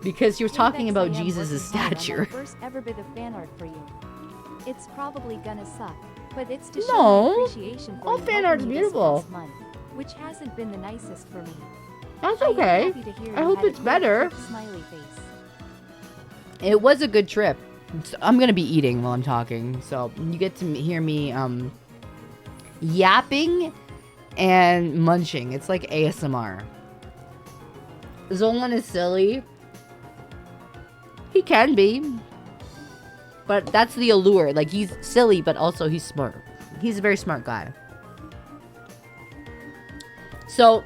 Because he was talking about Jesus' stature. First ever bit of fan art for you. It's probably gonna suck, but it's to show No. appreciation for All you fan helping art's me this beautiful. past month, which hasn't been the nicest for me. That's I am okay. happy to hear I you hope had a it's great better. trip, smiley face. It was a good trip. I'm gonna be eating while I'm talking, so you get to hear me yapping and munching. It's like ASMR. Zolan is silly. He can be. But that's the allure. Like, he's silly, but also he's smart. He's a very smart guy. So,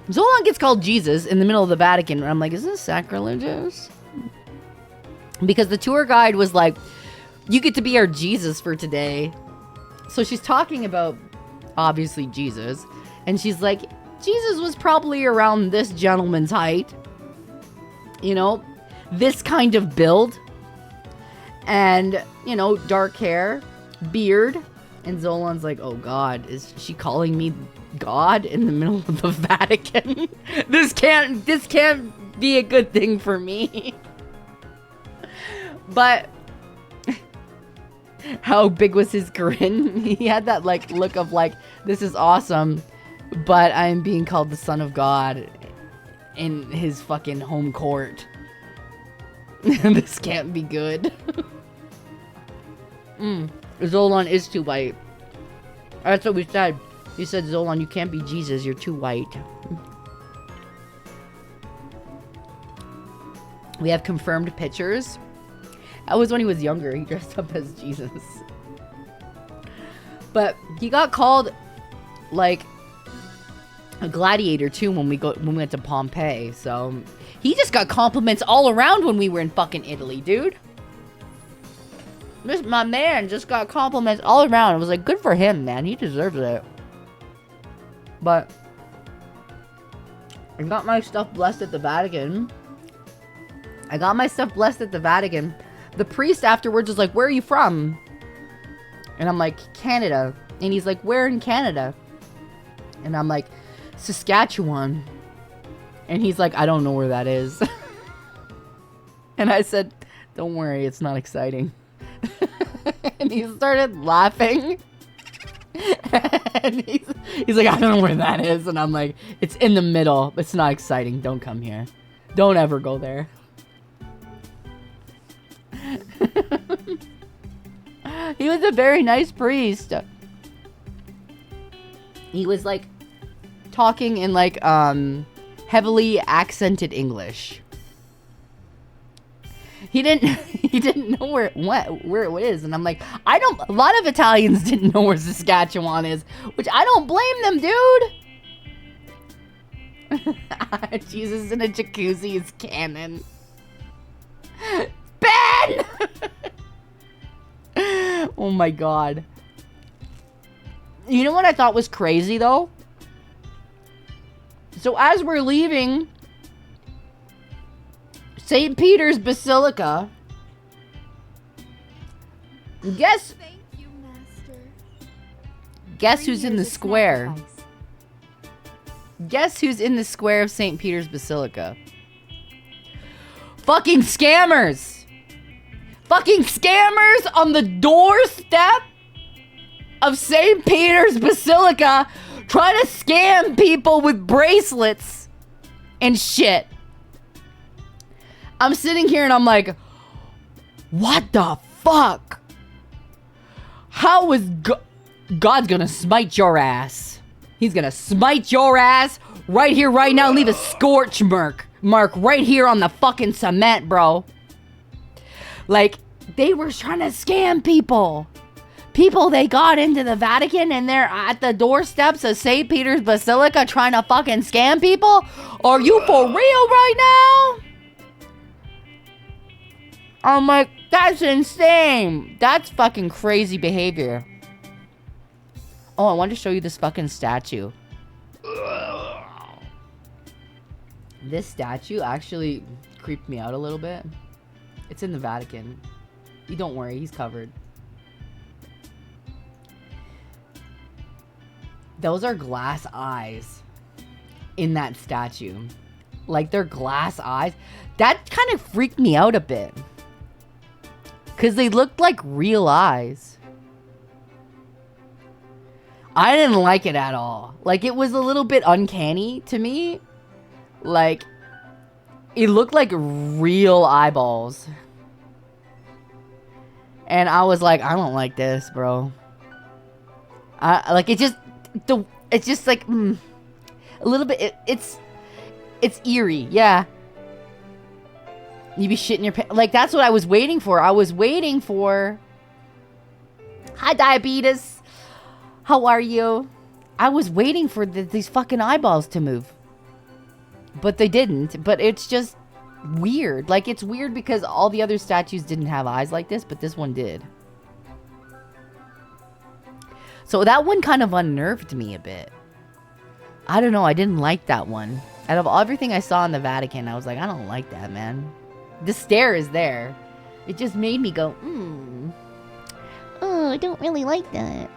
Zolan gets called Jesus in the middle of the Vatican, and I'm like, is this sacrilegious? Because the tour guide was like, you get to be our Jesus for today. So she's talking about obviously Jesus. And she's like, Jesus was probably around this gentleman's height. You know, this kind of build. And, you know, dark hair, beard. And Zolan's like, oh God, is she calling me God in the middle of the Vatican? This can't be a good thing for me. But how big was his grin? He had that like look of like, this is awesome, but I'm being called the son of God in his fucking home court. This can't be good. Zolan is too white. That's what we said. You said, Zolan, you can't be Jesus. You're too white. We have confirmed pictures. That was when he was younger. He dressed up as Jesus. But he got called like a gladiator too when we went to Pompeii. So he just got compliments all around when we were in fucking Italy, dude. My man just got compliments all around. I was like, good for him, man. He deserves it. But I got my stuff blessed at the Vatican. The priest afterwards was like, where are you from? And I'm like, Canada. And he's like, where in Canada? And I'm like, Saskatchewan. And he's like, I don't know where that is. And I said, don't worry, it's not exciting. And he started laughing. And he's like, I don't know where that is. And I'm like, it's in the middle. It's not exciting. Don't come here. Don't ever go there. He was a very nice priest. He was like talking in like heavily accented English. He didn't know where it is, and I'm like, a lot of Italians didn't know where Saskatchewan is, which I don't blame them, dude. Jesus in a jacuzzi is canon. Ben! Oh my God. You know what I thought was crazy though? So as we're leaving St. Peter's Basilica, guess who's in the square? Guess who's in the square of St. Peter's Basilica? Fucking scammers! Fucking scammers on the doorstep of St. Peter's Basilica trying to scam people with bracelets and shit. I'm sitting here and I'm like, what the fuck? How is God's gonna smite your ass? He's gonna smite your ass right here, right now. Leave a scorch mark right here on the fucking cement, bro. Like, they were trying to scam people. People, they got into the Vatican and they're at the doorsteps of St. Peter's Basilica trying to fucking scam people? Are you for real right now? I'm like, that's insane. That's fucking crazy behavior. Oh, I wanted to show you this fucking statue. This statue actually creeped me out a little bit. It's in the Vatican. You don't worry, he's covered. Those are glass eyes in that statue. Like, they're glass eyes. That kind of freaked me out a bit. Because they looked like real eyes. I didn't like it at all. Like, it was a little bit uncanny to me. Like, it looked like real eyeballs. And I was like, I don't like this, bro. Like, it's just like, a little bit, it's eerie, yeah. You be shitting your pants. Like, that's what I was waiting for. Hi, diabetes. How are you? I was waiting for these fucking eyeballs to move. But they didn't. But it's just weird. Like, it's weird because all the other statues didn't have eyes like this, but this one did. So that one kind of unnerved me a bit. I don't know. I didn't like that one. Out of everything I saw in the Vatican, I was like, I don't like that, man. The stare is there. It just made me go, Oh, I don't really like that.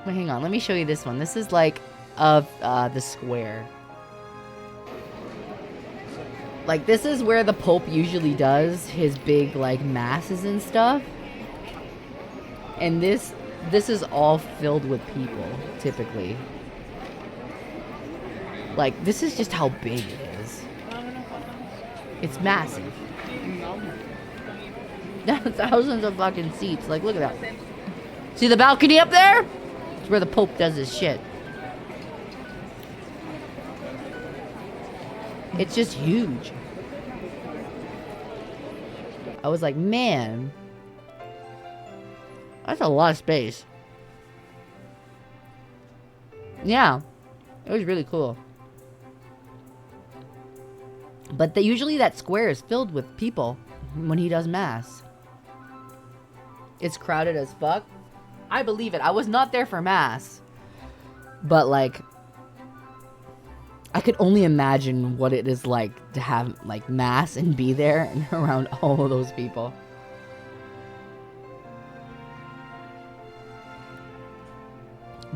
Wait, hang on. Let me show you this one. This is like of the square. Like, this is where the Pope usually does his big, like, masses and stuff. And this is all filled with people, typically. Like, this is just how big it is. It's massive. Thousands of fucking seats. Like, look at that. See the balcony up there? It's where the Pope does his shit. It's just huge. I was like, man, that's a lot of space. Yeah, it was really cool. But usually that square is filled with people when he does mass. It's crowded as fuck. I believe it. I was not there for mass. But, like, I could only imagine what it is like to have, like, mass and be there and around all of those people.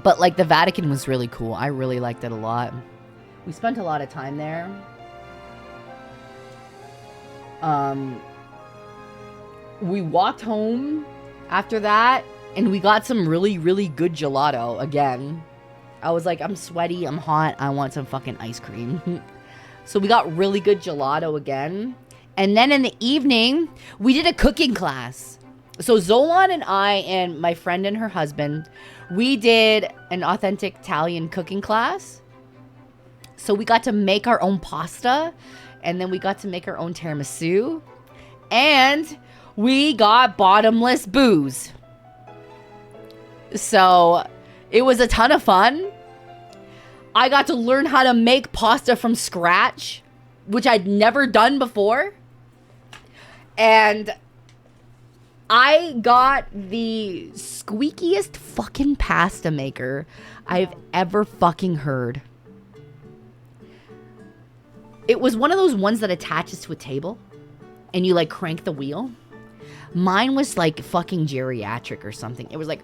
But, like, the Vatican was really cool. I really liked it a lot. We spent a lot of time there. We walked home after that, and we got some really, really good gelato again. I was like, I'm sweaty, I'm hot, I want some fucking ice cream. So we got really good gelato again. And then in the evening, we did a cooking class. So Zolan and I and my friend and her husband, we did an authentic Italian cooking class. So we got to make our own pasta, and then we got to make our own tiramisu, and we got bottomless booze. So it was a ton of fun. I got to learn how to make pasta from scratch, which I'd never done before. And I got the squeakiest fucking pasta maker I've ever fucking heard. It was one of those ones that attaches to a table and you like crank the wheel. Mine was like fucking geriatric or something. It was like,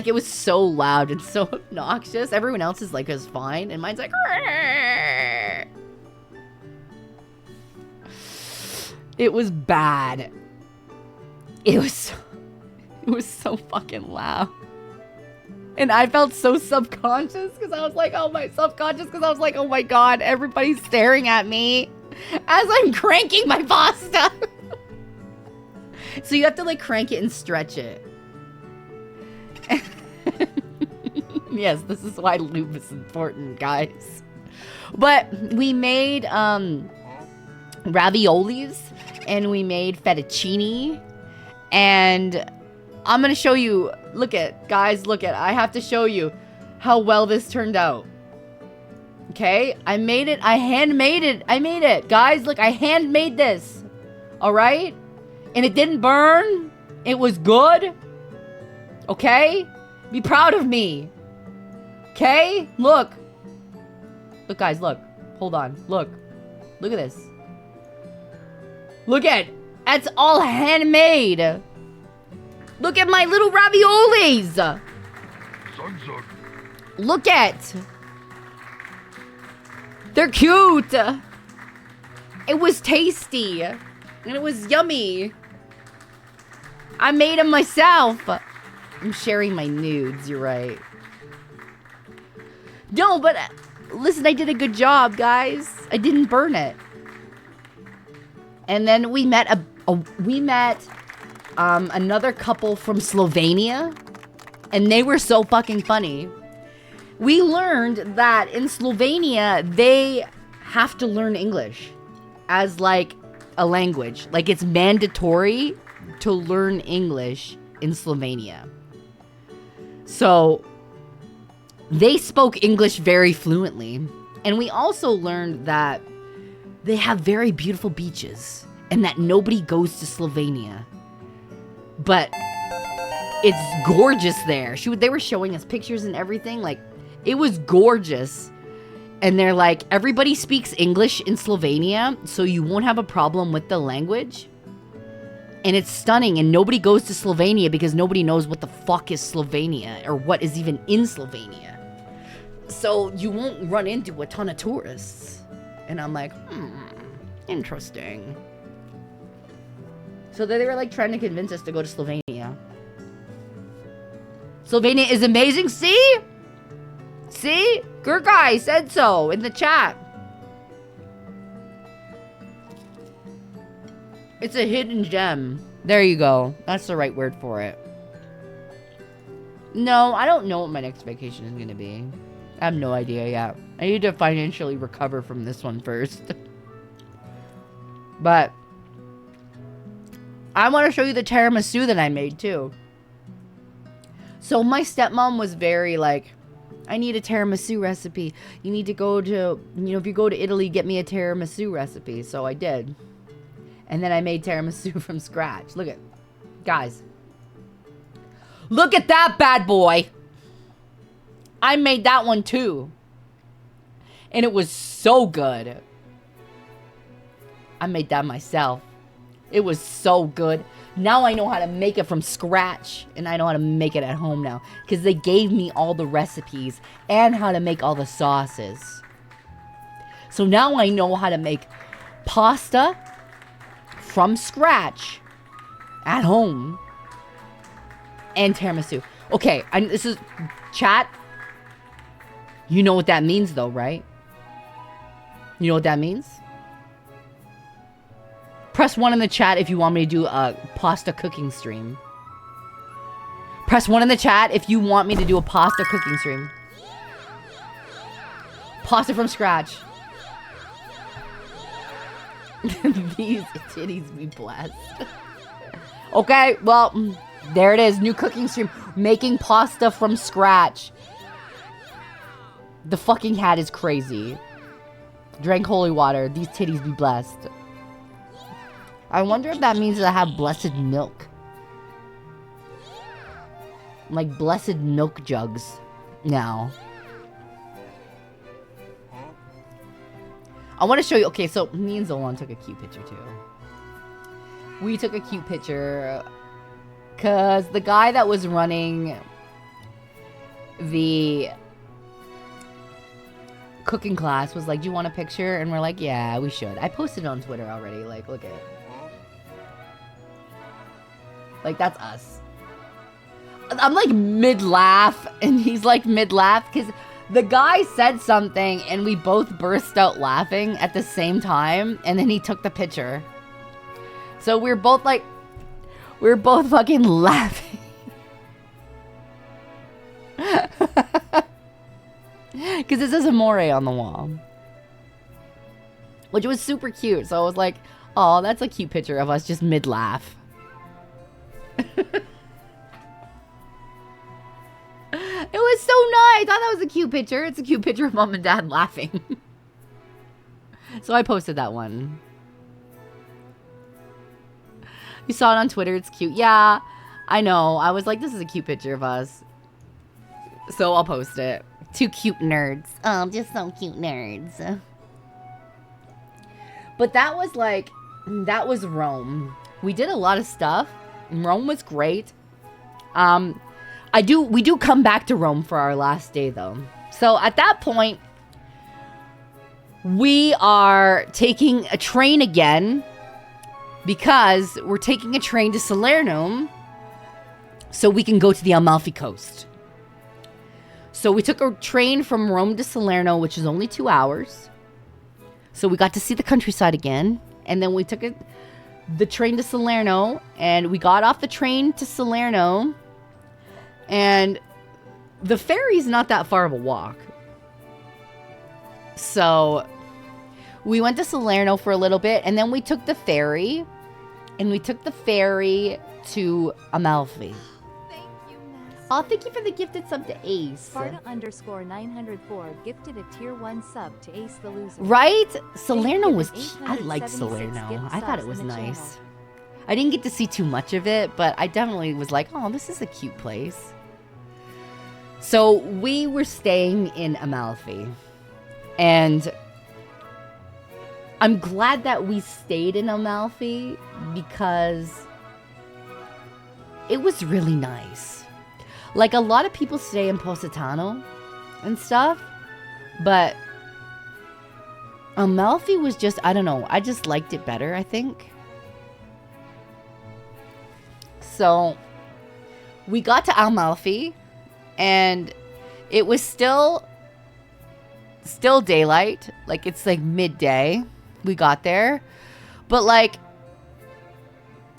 it was so loud and so obnoxious. Everyone else's like was fine, and mine's like, it was bad. It was so fucking loud. And I felt so subconscious because I was like, oh my God, everybody's staring at me as I'm cranking my pasta. So you have to like crank it and stretch it. Yes, this is why lube is important, guys. But we made raviolis and we made fettuccine, and I'm gonna show you. Look at, guys, look at. I have to show you how well this turned out. Okay, I made it. I handmade it. I made it, guys. Look, I handmade this. All right, and it didn't burn. It was good. Okay, be proud of me. Okay, look. Look, guys, look. Hold on. Look. Look at this. Look at. That's all handmade. Look at my little raviolis. Look at. They're cute. It was tasty. And it was yummy. I made them myself. I'm sharing my nudes, you're right. No, but listen, I did a good job, guys. I didn't burn it. And then we met another couple from Slovenia, and they were so fucking funny. We learned that in Slovenia, they have to learn English as like a language. Like it's mandatory to learn English in Slovenia. So they spoke English very fluently. And we also learned that they have very beautiful beaches and that nobody goes to Slovenia. But it's gorgeous there. They were showing us pictures and everything. Like, it was gorgeous. And they're like, everybody speaks English in Slovenia, so you won't have a problem with the language. And it's stunning, and nobody goes to Slovenia because nobody knows what the fuck is Slovenia or what is even in Slovenia. So you won't run into a ton of tourists. And I'm like, interesting. So they were like trying to convince us to go to Slovenia. Slovenia is amazing, see? See? Gurkai said so in the chat. It's a hidden gem. There you go. That's the right word for it. No, I don't know what my next vacation is going to be. I have no idea yet. I need to financially recover from this one first. But I want to show you the tiramisu that I made too. So my stepmom was very like, I need a tiramisu recipe. You need to go to, if you go to Italy, get me a tiramisu recipe. So I did. And then I made tiramisu from scratch. Look at, guys. Look at that bad boy. I made that one too. And it was so good. I made that myself. It was so good. Now I know how to make it from scratch. And I know how to make it at home now. Because they gave me all the recipes. And how to make all the sauces. So now I know how to make pasta from scratch. At home. And tiramisu. Okay, this is... Chat. You know what that means though, right? You know what that means? Press 1 in the chat if you want me to do a pasta cooking stream. Press 1 in the chat if you want me to do a pasta cooking stream. Pasta from scratch. These titties be blessed. Okay, well, there it is. New cooking stream. Making pasta from scratch. The fucking hat is crazy. Drank holy water. These titties be blessed. I wonder if that means that I have blessed milk. Like blessed milk jugs now. I want to show you. Okay, so me and Zolan took a cute picture too. We took a cute picture because the guy that was running the cooking class was like, do you want a picture? And we're like, yeah, we should. I posted it on Twitter already. Like, look at it. Like, that's us. I'm like mid-laugh, and he's like mid-laugh, because the guy said something, and we both burst out laughing at the same time, and then he took the picture. So we're both like, we're both fucking laughing. Because it says Amore on the wall. Which was super cute, so I was like, oh, that's a cute picture of us just mid-laugh. It was so nice. I thought that was a cute picture. It's a cute picture of mom and dad laughing. So I posted that one. You saw it on Twitter. It's cute. Yeah, I know. I was like, this is a cute picture of us. So I'll post it. Two cute nerds. Oh, just so cute nerds. But that was like, that was Rome. We did a lot of stuff. Rome was great. We do come back to Rome for our last day though. So at that point, we are taking a train again because we're taking a train to Salerno so we can go to the Amalfi Coast. So we took a train from Rome to Salerno, which is only 2 hours. So we got to see the countryside again. And then we took the train to Salerno, and we got off the train to Salerno, and the ferry's not that far of a walk. So we went to Salerno for a little bit, and then we took the ferry, to Amalfi. Thank you, Master. Oh, thank you for the gifted sub to Ace. Sparta_904 gifted a tier 1 sub to Ace the Loser. Right? They've Salerno was given cute. I liked 876 Salerno. gift I thought subs it was in the nice. channel. I didn't get to see too much of it, but I definitely was like, oh, this is a cute place. So we were staying in Amalfi. And I'm glad that we stayed in Amalfi because it was really nice. Like, a lot of people stay in Positano and stuff, but Amalfi was just, I don't know, I just liked it better, I think. So we got to Amalfi and it was still daylight. Like, it's like midday. We got there. But like,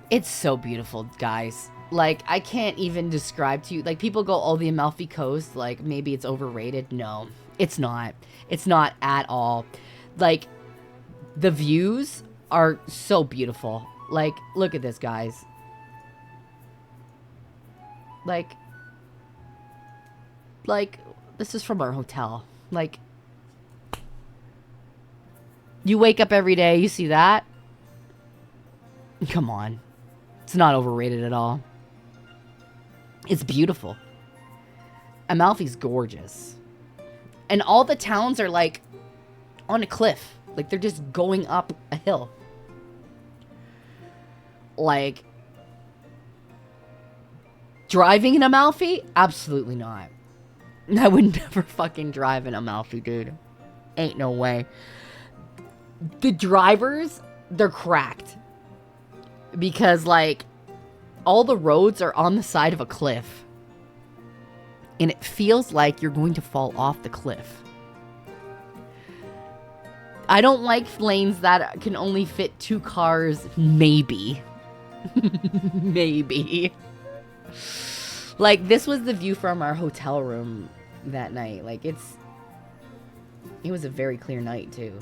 it's so beautiful, guys. Like, I can't even describe to you. Like, people go, oh, the Amalfi Coast, like, maybe it's overrated. No, it's not. It's not at all. Like, the views are so beautiful. Like, look at this, guys. Like, this is from our hotel. Like, you wake up every day, you see that? Come on. It's not overrated at all. It's beautiful. Amalfi's gorgeous. And all the towns are like on a cliff. Like, they're just going up a hill. Like, driving in Amalfi? Absolutely not. I would never fucking drive in Amalfi, dude. Ain't no way. The drivers, they're cracked. Because, like, all the roads are on the side of a cliff. And it feels like you're going to fall off the cliff. I don't like lanes that can only fit 2 cars, maybe. Maybe. Like, this was the view from our hotel room that night. Like, it was a very clear night, too.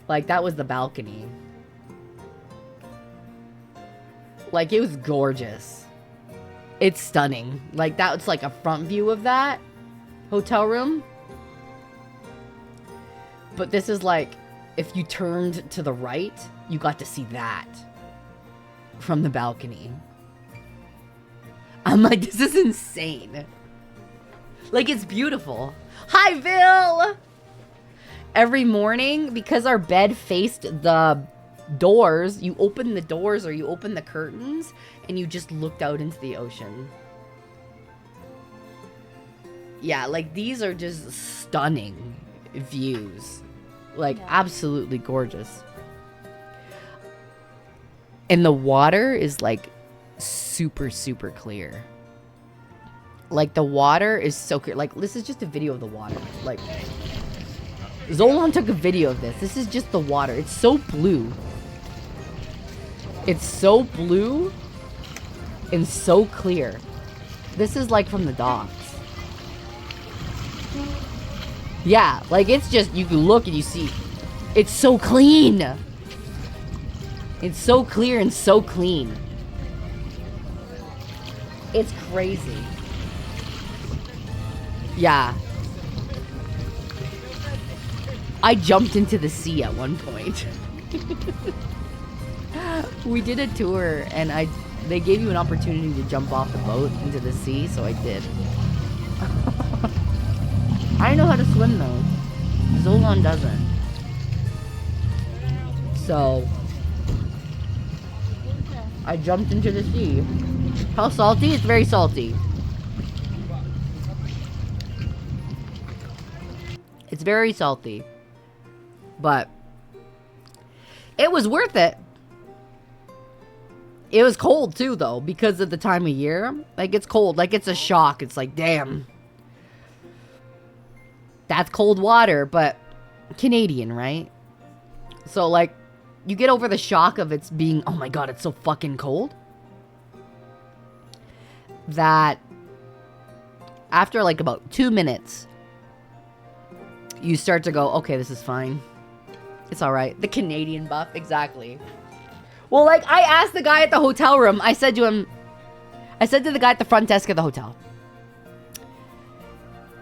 Like, that was the balcony. Like, it was gorgeous. It's stunning. Like, that's like a front view of that hotel room. But this is like, if you turned to the right, you got to see that from the balcony. I'm like, this is insane. Like, it's beautiful. Hi, Bill! Every morning, because our bed faced the doors, you open the doors or you open the curtains, and you just looked out into the ocean. Yeah, like, these are just stunning views. Like, absolutely gorgeous. And the water is, like, super, super clear. Like, the water is so clear. Like, this is just a video of the water. Like, Zolan took a video of this. This is just the water. It's so blue. It's so blue and so clear. This is, like, from the docks. Yeah, like, it's just, you can look and you see. It's so clean. It's so clear and so clean. It's crazy. Yeah. I jumped into the sea at one point. We did a tour and they gave you an opportunity to jump off the boat into the sea, so I did. I know how to swim though. Zolan doesn't. So I jumped into the sea. How salty? It's very salty. It's very salty. But it was worth it. It was cold too, though, because of the time of year. Like, it's cold. Like, it's a shock. It's like, damn. That's cold water, but Canadian, right? So, like, you get over the shock of it being, oh my god, it's so fucking cold. That after, like, about 2 minutes, you start to go, okay, this is fine. It's alright. The Canadian buff, exactly. Well, like, I asked the guy at the hotel room, I said to him, I said to the guy at the front desk of the hotel,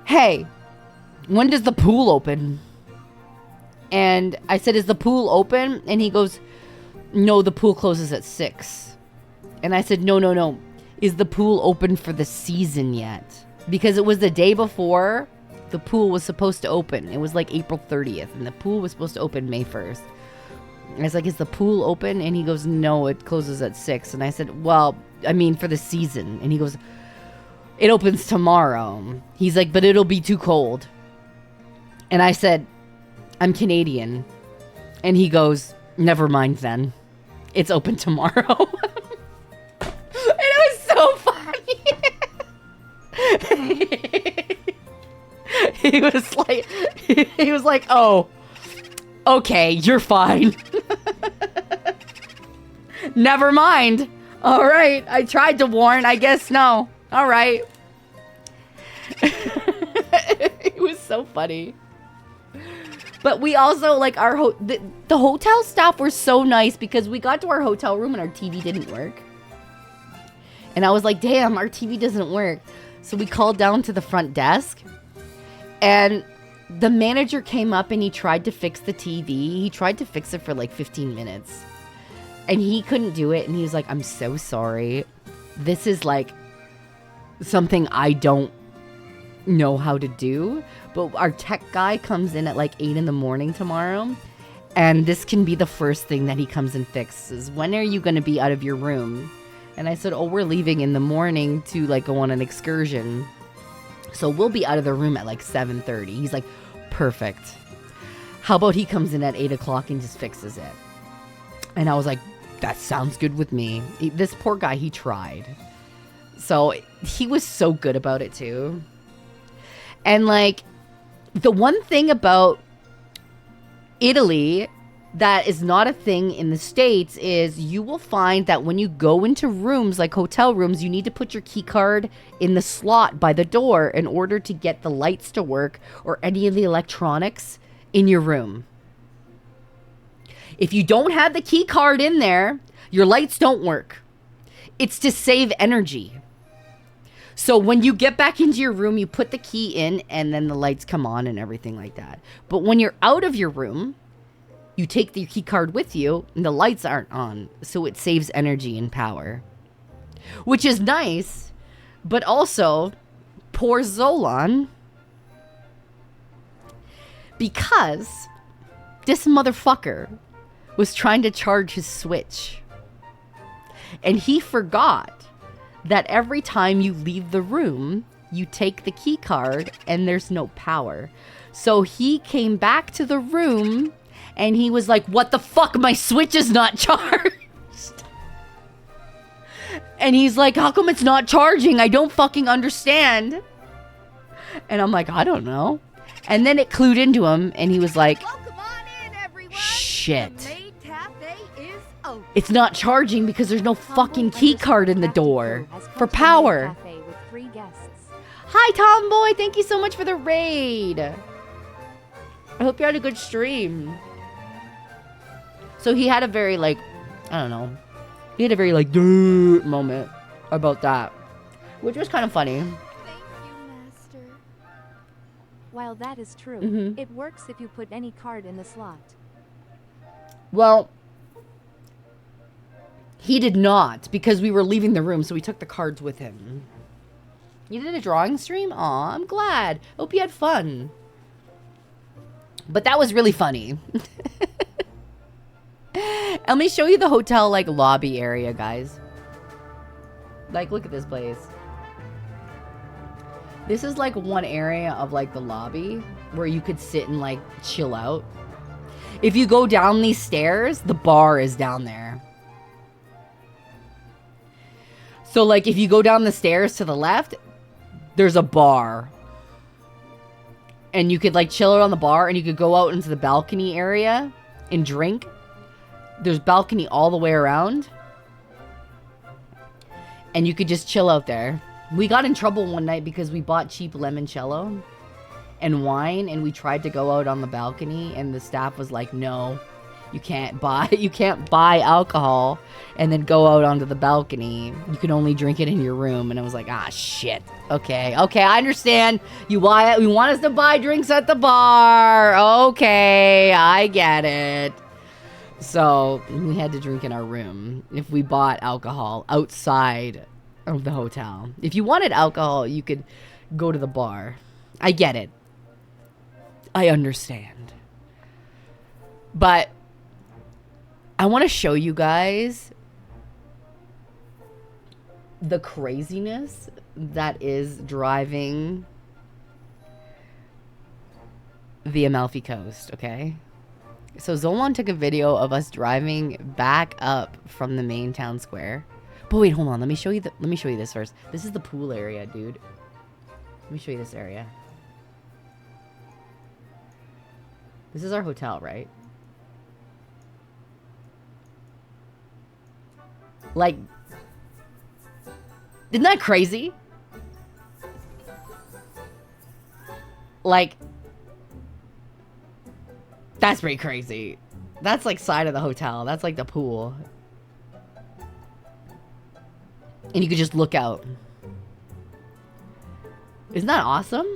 hey, when does the pool open? And I said, is the pool open? And he goes, no, the pool closes at 6. And I said, no. Is the pool open for the season yet? Because it was the day before the pool was supposed to open. It was like April 30th, and the pool was supposed to open May 1st. I was like, is the pool open? And he goes, no, it closes at 6. And I said, well, I mean, for the season. And he goes, it opens tomorrow. He's like, but it'll be too cold. And I said, I'm Canadian. And he goes, never mind then. It's open tomorrow. And it was so funny. he was like, oh, okay, you're fine. Never mind. All right, I tried to warn. I guess no. All right. It was so funny. But we also, like, the hotel staff were so nice because we got to our hotel room and our TV didn't work. And I was like, damn, our TV doesn't work. So we called down to the front desk. And the manager came up and he tried to fix the TV. He tried to fix it for like 15 minutes. And he couldn't do it. And he was like, I'm so sorry. This is like something I don't know how to do. But our tech guy comes in at like 8 in the morning tomorrow. And this can be the first thing that he comes and fixes. When are you going to be out of your room? And I said, oh, we're leaving in the morning to like go on an excursion. So we'll be out of the room at like 7:30. He's like, perfect. How about he comes in at 8 o'clock and just fixes it? And I was like, that sounds good with me. This poor guy, he tried. So he was so good about it too. And like, the one thing about Italy that is not a thing in the States is you will find that when you go into rooms like hotel rooms, you need to put your key card in the slot by the door in order to get the lights to work or any of the electronics in your room. If you don't have the key card in there, your lights don't work. It's to save energy. So when you get back into your room, you put the key in and then the lights come on and everything like that. But when you're out of your room, you take the key card with you and the lights aren't on. So it saves energy and power. Which is nice. But also, poor Zolan. Because this motherfucker was trying to charge his Switch. And he forgot that every time you leave the room, you take the key card and there's no power. So he came back to the room and he was like, what the fuck? My Switch is not charged. And he's like, how come it's not charging? I don't fucking understand. And I'm like, I don't know. And then it clued into him and he was like, shit. It's not charging because there's no fucking key card in the door for power. Hi, Tomboy. Thank you so much for the raid. I hope you had a good stream. So he had a very, like, I don't know. He had a very, like, moment about that. Which was kind of funny. Thank you, Master. While that is true, it works if you put any card in the slot. Well, he did not, because we were leaving the room, so we took the cards with him. You did a drawing stream? Aw, I'm glad. Hope you had fun. But that was really funny. Let me show you the hotel, like, lobby area, guys. Like, look at this place. This is, like, one area of, like, the lobby where you could sit and, like, chill out. If you go down these stairs, the bar is down there. So, like, if you go down the stairs to the left, there's a bar. And you could, like, chill out on the bar, and you could go out into the balcony area and drink. There's balcony all the way around. And you could just chill out there. We got in trouble one night because we bought cheap limoncello and wine, and we tried to go out on the balcony, and the staff was like, no, You can't buy alcohol and then go out onto the balcony. You can only drink it in your room. And I was like, ah, shit. Okay, I understand. You want us to buy drinks at the bar. Okay, I get it. So we had to drink in our room if we bought alcohol outside of the hotel. If you wanted alcohol, you could go to the bar. I get it. I understand. But I want to show you guys the craziness that is driving the Amalfi Coast, okay? So Zolan took a video of us driving back up from the main town square. But wait, hold on. Let me show you this first. This is the pool area, dude. Let me show you this area. This is our hotel, right? Like, isn't that crazy? Like, that's pretty crazy. That's like side of the hotel. That's like the pool. And you could just look out. Isn't that awesome?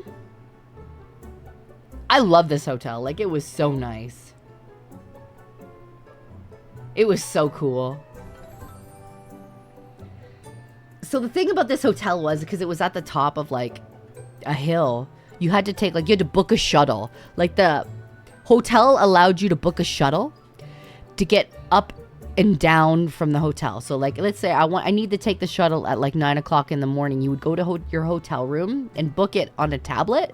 I love this hotel. Like, it was so nice. It was so cool. So the thing about this hotel was, because it was at the top of like a hill, you had to book a shuttle. Like, the hotel allowed you to book a shuttle to get up and down from the hotel. So like, let's say I need to take the shuttle at like 9 o'clock in the morning. You would go to your hotel room and book it on a tablet.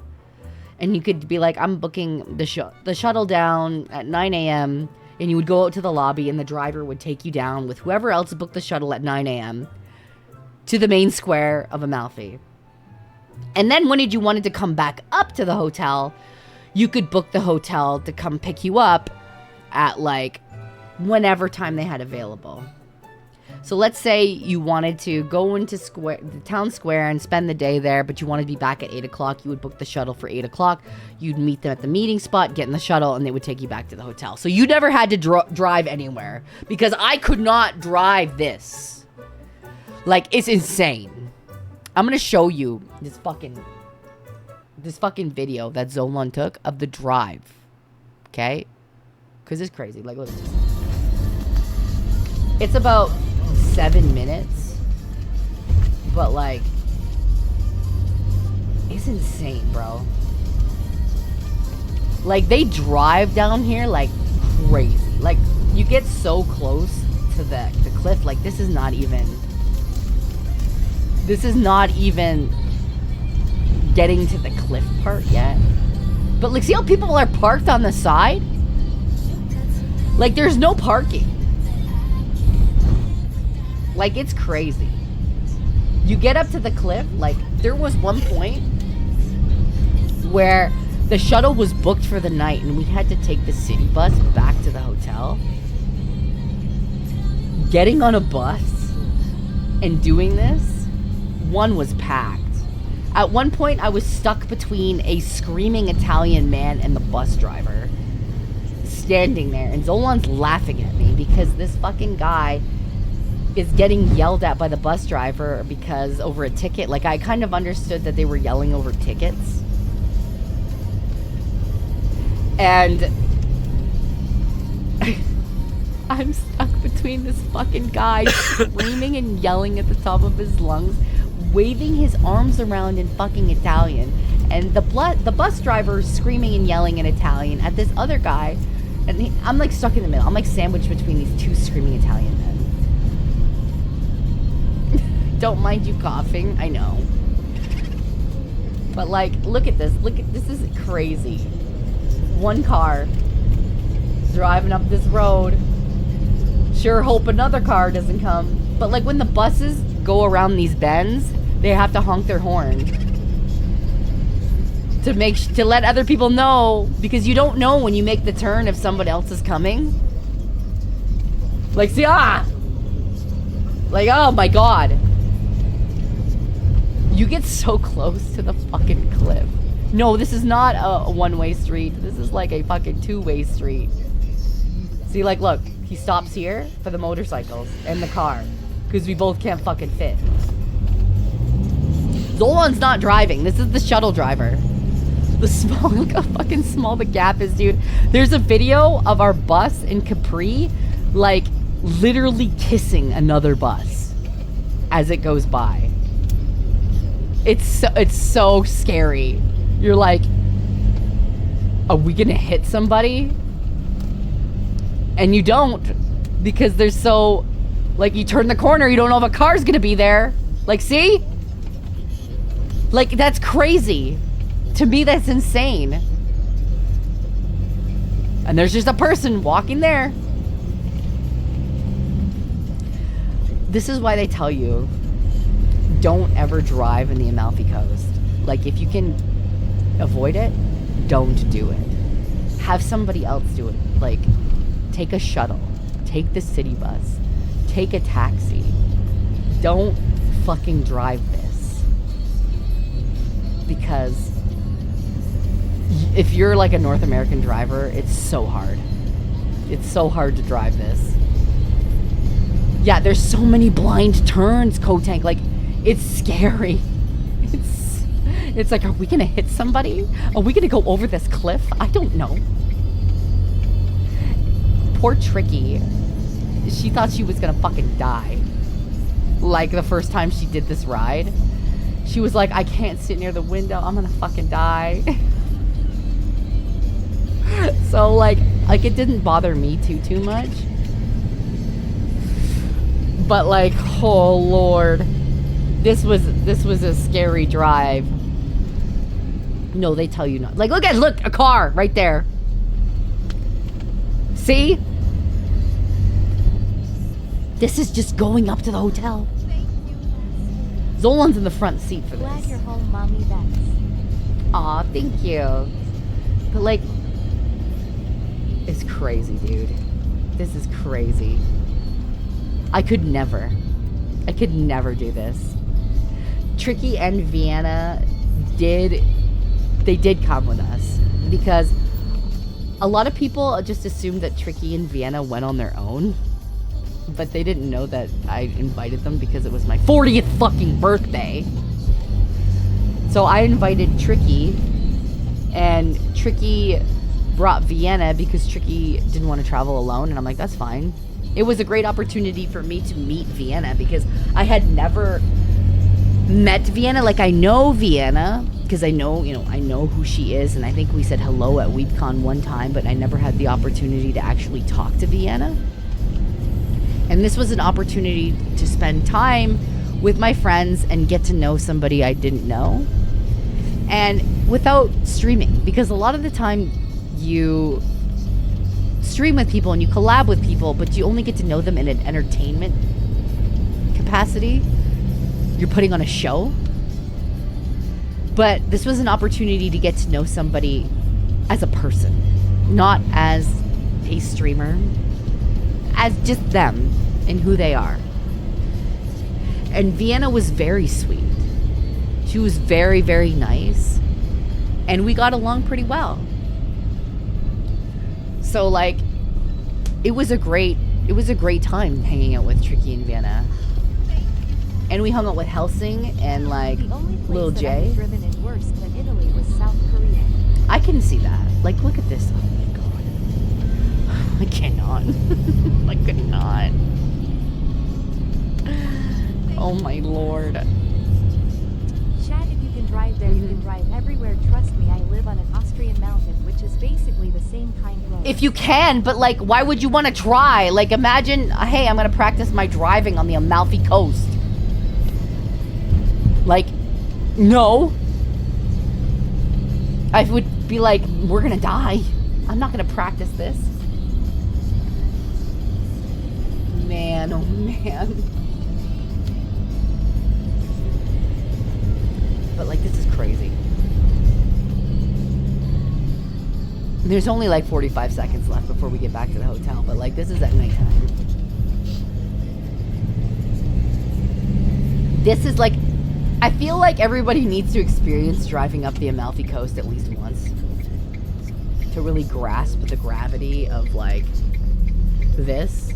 And you could be like, I'm booking the shuttle down at 9 a.m. And you would go out to the lobby and the driver would take you down with whoever else booked the shuttle at 9 a.m. to the main square of Amalfi. And then when you wanted to come back up to the hotel, you could book the hotel to come pick you up at like whenever time they had available. So let's say you wanted to go into the town square and spend the day there, but you wanted to be back at 8 o'clock. You would book the shuttle for 8 o'clock. You'd meet them at the meeting spot, get in the shuttle, and they would take you back to the hotel. So you never had to drive anywhere, because I could not drive this. Like, it's insane. I'm going to show you this fucking video that Zolan took of the drive. Okay? Because it's crazy. Like, look at this. It's about 7 minutes. But, like, it's insane, bro. Like, they drive down here like crazy. Like, you get so close to the cliff. Like, this is not even getting to the cliff part yet. But like, see how people are parked on the side? Like, there's no parking. Like, it's crazy. You get up to the cliff. Like, there was one point where the shuttle was booked for the night and we had to take the city bus back to the hotel. Getting on a bus and doing this, one was packed. At one point, I was stuck between a screaming Italian man and the bus driver. Standing there. And Zolan's laughing at me because this fucking guy is getting yelled at by the bus driver because over a ticket. Like, I kind of understood that they were yelling over tickets. And I'm stuck between this fucking guy screaming and yelling at the top of his lungs, waving his arms around in fucking Italian, and the bus driver screaming and yelling in Italian at this other guy, and I'm like stuck in the middle. I'm like sandwiched between these two screaming Italian men. Don't mind you coughing, I know. But like, look at this. This is crazy. One car driving up this road. Sure hope another car doesn't come. But like, when the buses go around these bends, they have to honk their horn to let other people know, because you don't know when you make the turn if somebody else is coming. Like, see, like, oh my god. You get so close to the fucking cliff. No, this is not a one-way street. This is like a fucking two-way street. See, like, look, he stops here for the motorcycles and the car because we both can't fucking fit. Zolan's not driving. This is the shuttle driver. The small, look how fucking small the gap is, dude. There's a video of our bus in Capri, like, literally kissing another bus as it goes by. It's so scary. You're like, are we gonna hit somebody? And you don't, because there's so, like, you turn the corner, you don't know if a car's gonna be there. Like, see? Like, that's crazy. To me, that's insane. And there's just a person walking there. This is why they tell you, don't ever drive in the Amalfi Coast. Like, if you can avoid it, don't do it. Have somebody else do it. Like, take a shuttle. Take the city bus. Take a taxi. Don't fucking drive this. Because if you're like a North American driver, it's so hard. It's so hard to drive this. Yeah, there's so many blind turns, Kotank. Like, it's scary. It's like, are we gonna hit somebody? Are we gonna go over this cliff? I don't know. Poor Tricky. She thought she was gonna fucking die. Like, the first time she did this ride. She was like, I can't sit near the window. I'm gonna fucking die. So, like, it didn't bother me too much. But, like, oh, Lord. This was a scary drive. No, they tell you not. Like, look, a car right there. See? This is just going up to the hotel. Zolan's in the front seat for this. Glad you're home, Mommy. That's. Aw, thank you. But, like, it's crazy, dude. This is crazy. I could never do this. Tricky and Vienna did come with us because a lot of people just assumed that Tricky and Vienna went on their own, but they didn't know that I invited them because it was my 40th fucking birthday. So I invited Tricky, and Tricky brought Vienna because Tricky didn't want to travel alone, and I'm like, that's fine. It was a great opportunity for me to meet Vienna because I had never met Vienna. Like, I know Vienna because I know who she is, and I think we said hello at WeebCon one time, but I never had the opportunity to actually talk to Vienna. And this was an opportunity to spend time with my friends and get to know somebody I didn't know, and without streaming, because a lot of the time you stream with people and you collab with people, but you only get to know them in an entertainment capacity. You're putting on a show. But this was an opportunity to get to know somebody as a person, not as a streamer, as just them and who they are. And Vienna was very sweet. She was very, very nice. And we got along pretty well. So, like, it was a great time hanging out with Tricky and Vienna. And we hung out with Helsing and, like, Lil J. I've driven in worse than Italy was South Korea. I can see that. Like, look at this. Oh my god. I cannot. I could not. Oh my lord. Chad, if you can drive there, you can drive everywhere. Trust me, I live on an Austrian mountain, which is basically the same kind road. If you can, but, like, why would you want to try? Like, imagine, hey, I'm gonna practice my driving on the Amalfi Coast. Like, no. I would be like, we're gonna die. I'm not gonna practice this. Man, oh man. But, like, this is crazy. There's only like 45 seconds left before we get back to the hotel, but, like, this is at nighttime. This is like, I feel like everybody needs to experience driving up the Amalfi Coast at least once to really grasp the gravity of, like, this,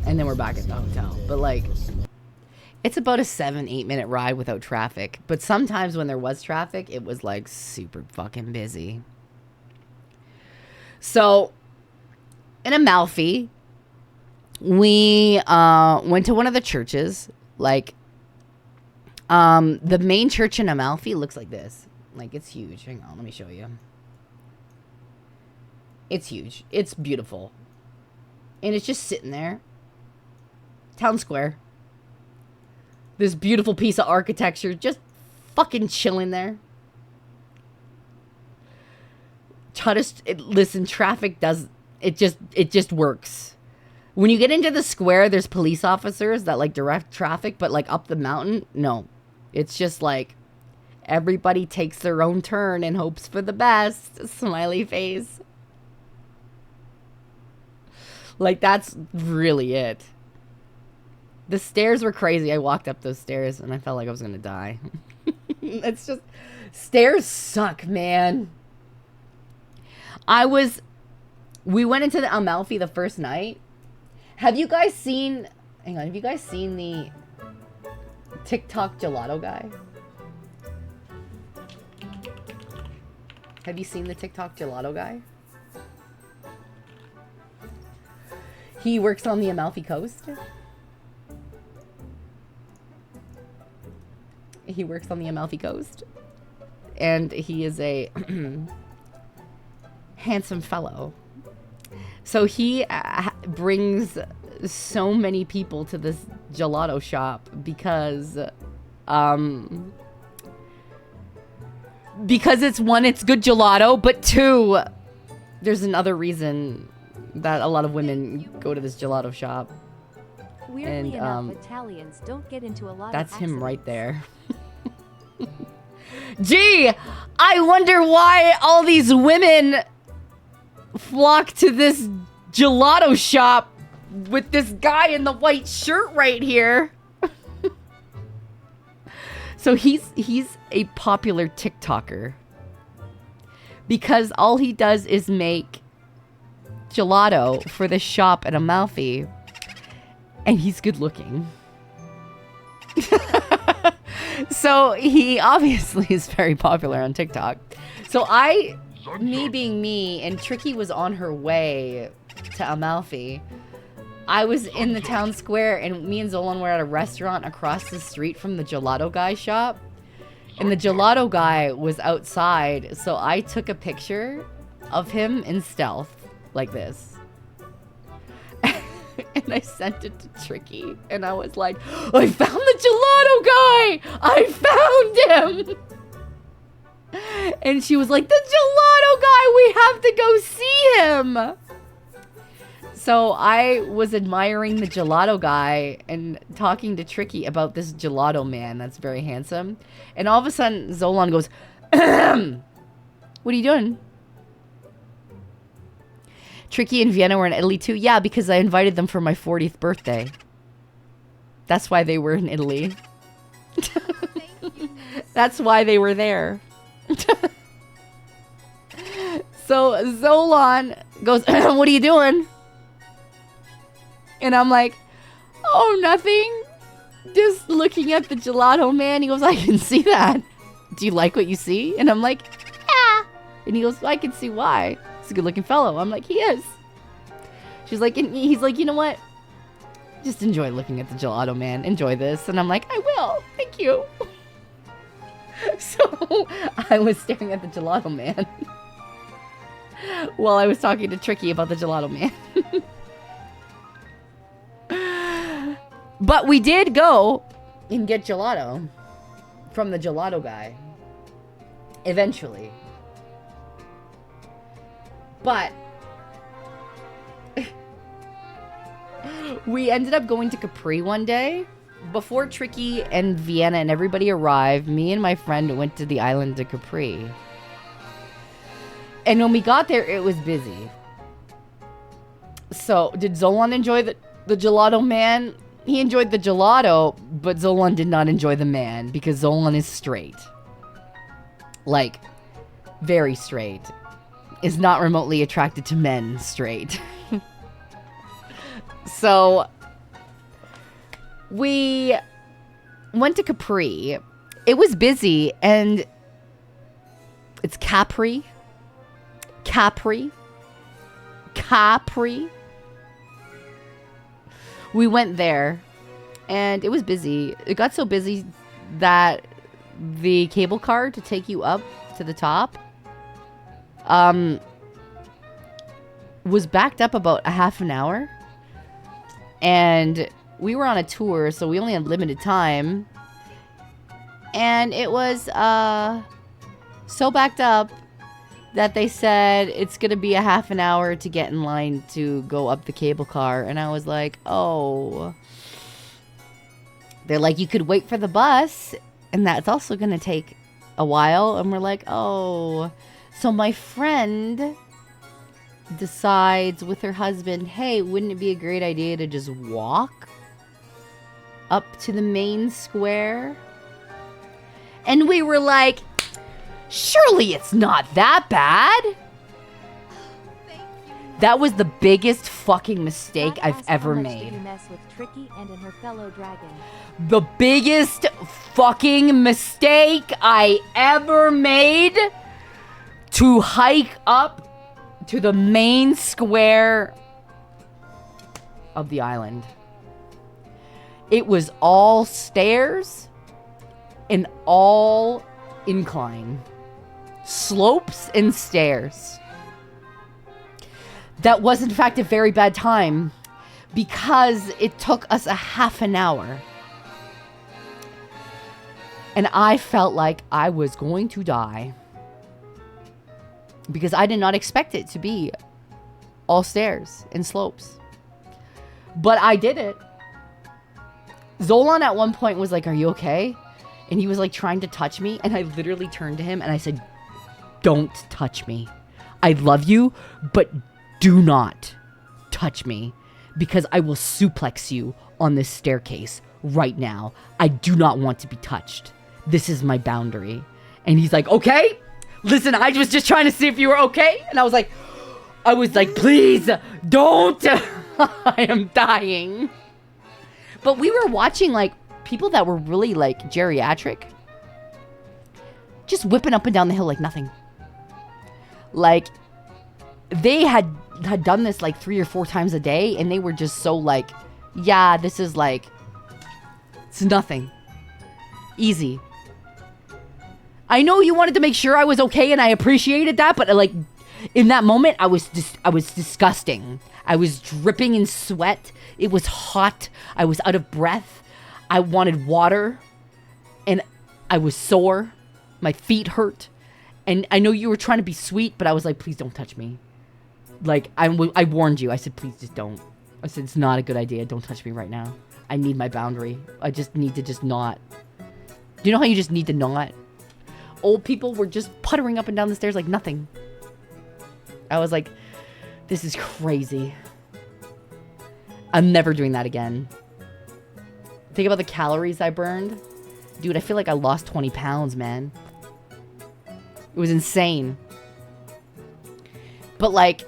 and then we're back at the hotel. But like, it's about a 7-8 minute ride without traffic. But sometimes when there was traffic, it was like super fucking busy. So in Amalfi, we went to one of the churches. Like, the main church in Amalfi looks like this. Like, it's huge. Hang on, let me show you. It's huge. It's beautiful. And it's just sitting there. Town square. This beautiful piece of architecture just fucking chilling there. Listen, traffic does... It just works. When you get into the square, there's police officers that, like, direct traffic. But, like, up the mountain, no. It's just, like... Everybody takes their own turn and hopes for the best. Smiley face. Like, that's really it. The stairs were crazy. I walked up those stairs and I felt like I was going to die. It's just... Stairs suck, man. We went into the Amalfi the first night. Have you guys seen... Hang on. Have you guys seen the TikTok gelato guy? Have you seen the TikTok gelato guy? He works on the Amalfi Coast. He works on the Amalfi Coast. And he is a handsome fellow. So he brings so many people to this gelato shop because it's one, it's good gelato, but two, there's another reason that a lot of women go to this gelato shop. Weirdly enough, Italians don't get into a lot that's of him right there. Gee, I wonder why all these women flock to this gelato shop with this guy in the white shirt right here. So he's a popular TikToker because all he does is make gelato for the shop at Amalfi, and he's good looking. So he obviously is very popular on TikTok. So me being me, and Tricky was on her way to Amalfi. I was in the town square, and me and Zolan were at a restaurant across the street from the gelato guy shop. And the gelato guy was outside, so I took a picture of him in stealth, like this. And I sent it to Tricky, and I was like, I found the gelato guy! I found him! And she was like, the gelato guy! We have to go see him! So I was admiring the gelato guy and talking to Tricky about this gelato man that's very handsome. And all of a sudden, Zolan goes, what are you doing? Tricky and Vienna were in Italy too. Yeah, because I invited them for my 40th birthday. That's why they were in Italy. That's why they were there. So Zolan goes, what are you doing? And I'm like, oh, nothing. Just looking at the gelato man. He goes, I can see that. Do you like what you see? And I'm like, yeah. And he goes, I can see why. He's a good looking fellow. I'm like, he is. She's like, and he's like, you know what? Just enjoy looking at the gelato man. Enjoy this. And I'm like, I will. Thank you. So I was staring at the gelato man while I was talking to Tricky about the gelato man. But we did go and get gelato from the gelato guy. Eventually. But we ended up going to Capri one day. Before Tricky and Vienna and everybody arrived, me and my friend went to the island of Capri. And when we got there, it was busy. So, did Zolan enjoy the gelato man? He enjoyed the gelato, but Zolan did not enjoy the man because Zolan is straight. Like, very straight. Is not remotely attracted to men straight. So we went to Capri. It was busy, and it's Capri. We went there, and it was busy. It got so busy that the cable car to take you up to the top was backed up about a half an hour. And we were on a tour, so we only had limited time. And it was so backed up that they said it's going to be a half an hour to get in line to go up the cable car. And I was like, oh. They're like, you could wait for the bus, and that's also going to take a while. And we're like, oh. So my friend decides with her husband, hey, wouldn't it be a great idea to just walk up to the main square? And we were like, surely it's not that bad. That was the biggest fucking mistake I've ever made. Mess with Tricky and her fellow dragon. The biggest fucking mistake I ever made to hike up to the main square of the island. It was all stairs and all incline. Slopes and stairs. That was in fact a very bad time because it took us a half an hour. And I felt like I was going to die. Because I did not expect it to be all stairs and slopes. But I did it. Zolan at one point was like, are you okay? And he was like trying to touch me. And I literally turned to him and I said, don't touch me. I love you, but do not touch me. Because I will suplex you on this staircase right now. I do not want to be touched. This is my boundary. And he's like, okay. Listen, I was just trying to see if you were okay. And I was like, please don't. I am dying. But we were watching like people that were really like geriatric. Just whipping up and down the hill like nothing. Like they had done this like 3 or 4 times a day. And they were just so like, yeah, this is like, it's nothing. Easy. I know you wanted to make sure I was okay, and I appreciated that, but like in that moment, I was disgusting. I was dripping in sweat. It was hot. I was out of breath. I wanted water, and I was sore. My feet hurt, and I know you were trying to be sweet, but I was like, please don't touch me. Like I warned you. I said, please just don't. I said it's not a good idea. Don't touch me right now. I need my boundary. I just need to just not. Do you know how you just need to not? Old people were just puttering up and down the stairs like nothing. I was like, this is crazy. I'm never doing that again. Think about the calories I burned. Dude, I feel like I lost 20 pounds, man. It was insane. But like,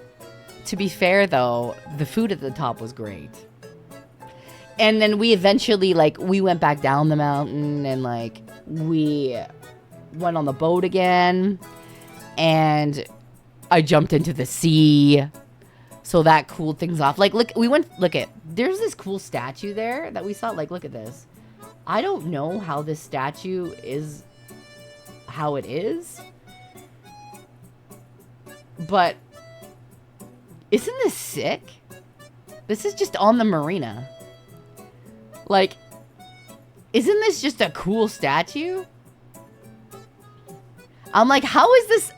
to be fair though, the food at the top was great. And then we eventually, like, we went back down the mountain and like, we went on the boat again, and I jumped into the sea, so that cooled things off. Like, look at, there's this cool statue there that we saw. Like, look at this. I don't know how this statue is how it is, but isn't this sick? This is just on the marina. Like, isn't this just a cool statue? I'm like, how is this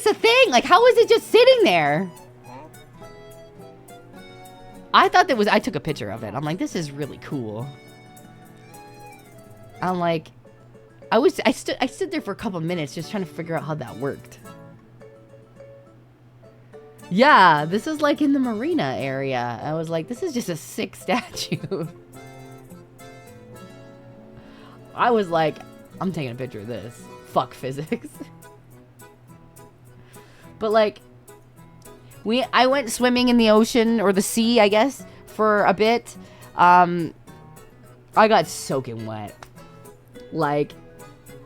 a thing? Like, how is it just sitting there? I thought I took a picture of it. I'm like, this is really cool. I'm like, I stood there for a couple minutes just trying to figure out how that worked. Yeah, this is like in the marina area. I was like, this is just a sick statue. I was like, I'm taking a picture of this. Fuck physics. But like, I went swimming in the ocean or the sea, I guess, for a bit. I got soaking wet. Like,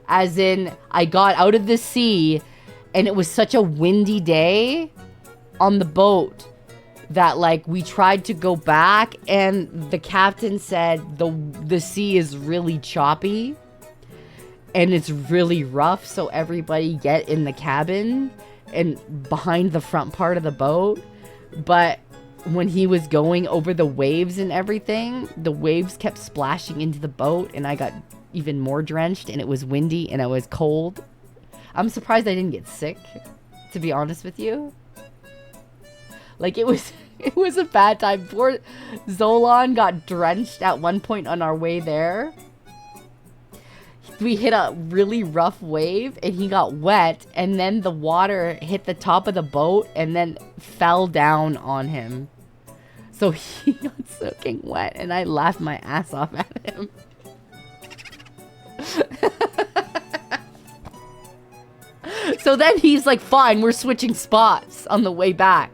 as in, I got out of the sea and it was such a windy day on the boat that, like, we tried to go back and the captain said the sea is really choppy and it's really rough, so everybody get in the cabin and behind the front part of the boat. But when he was going over the waves and everything, the waves kept splashing into the boat and I got even more drenched and it was windy and I was cold. I'm surprised I didn't get sick, to be honest with you. Like, it was a bad time. Poor Zolan got drenched at one point on our way there. We hit a really rough wave and he got wet, and then the water hit the top of the boat and then fell down on him. So he got soaking wet and I laughed my ass off at him. So then he's like, fine, we're switching spots on the way back.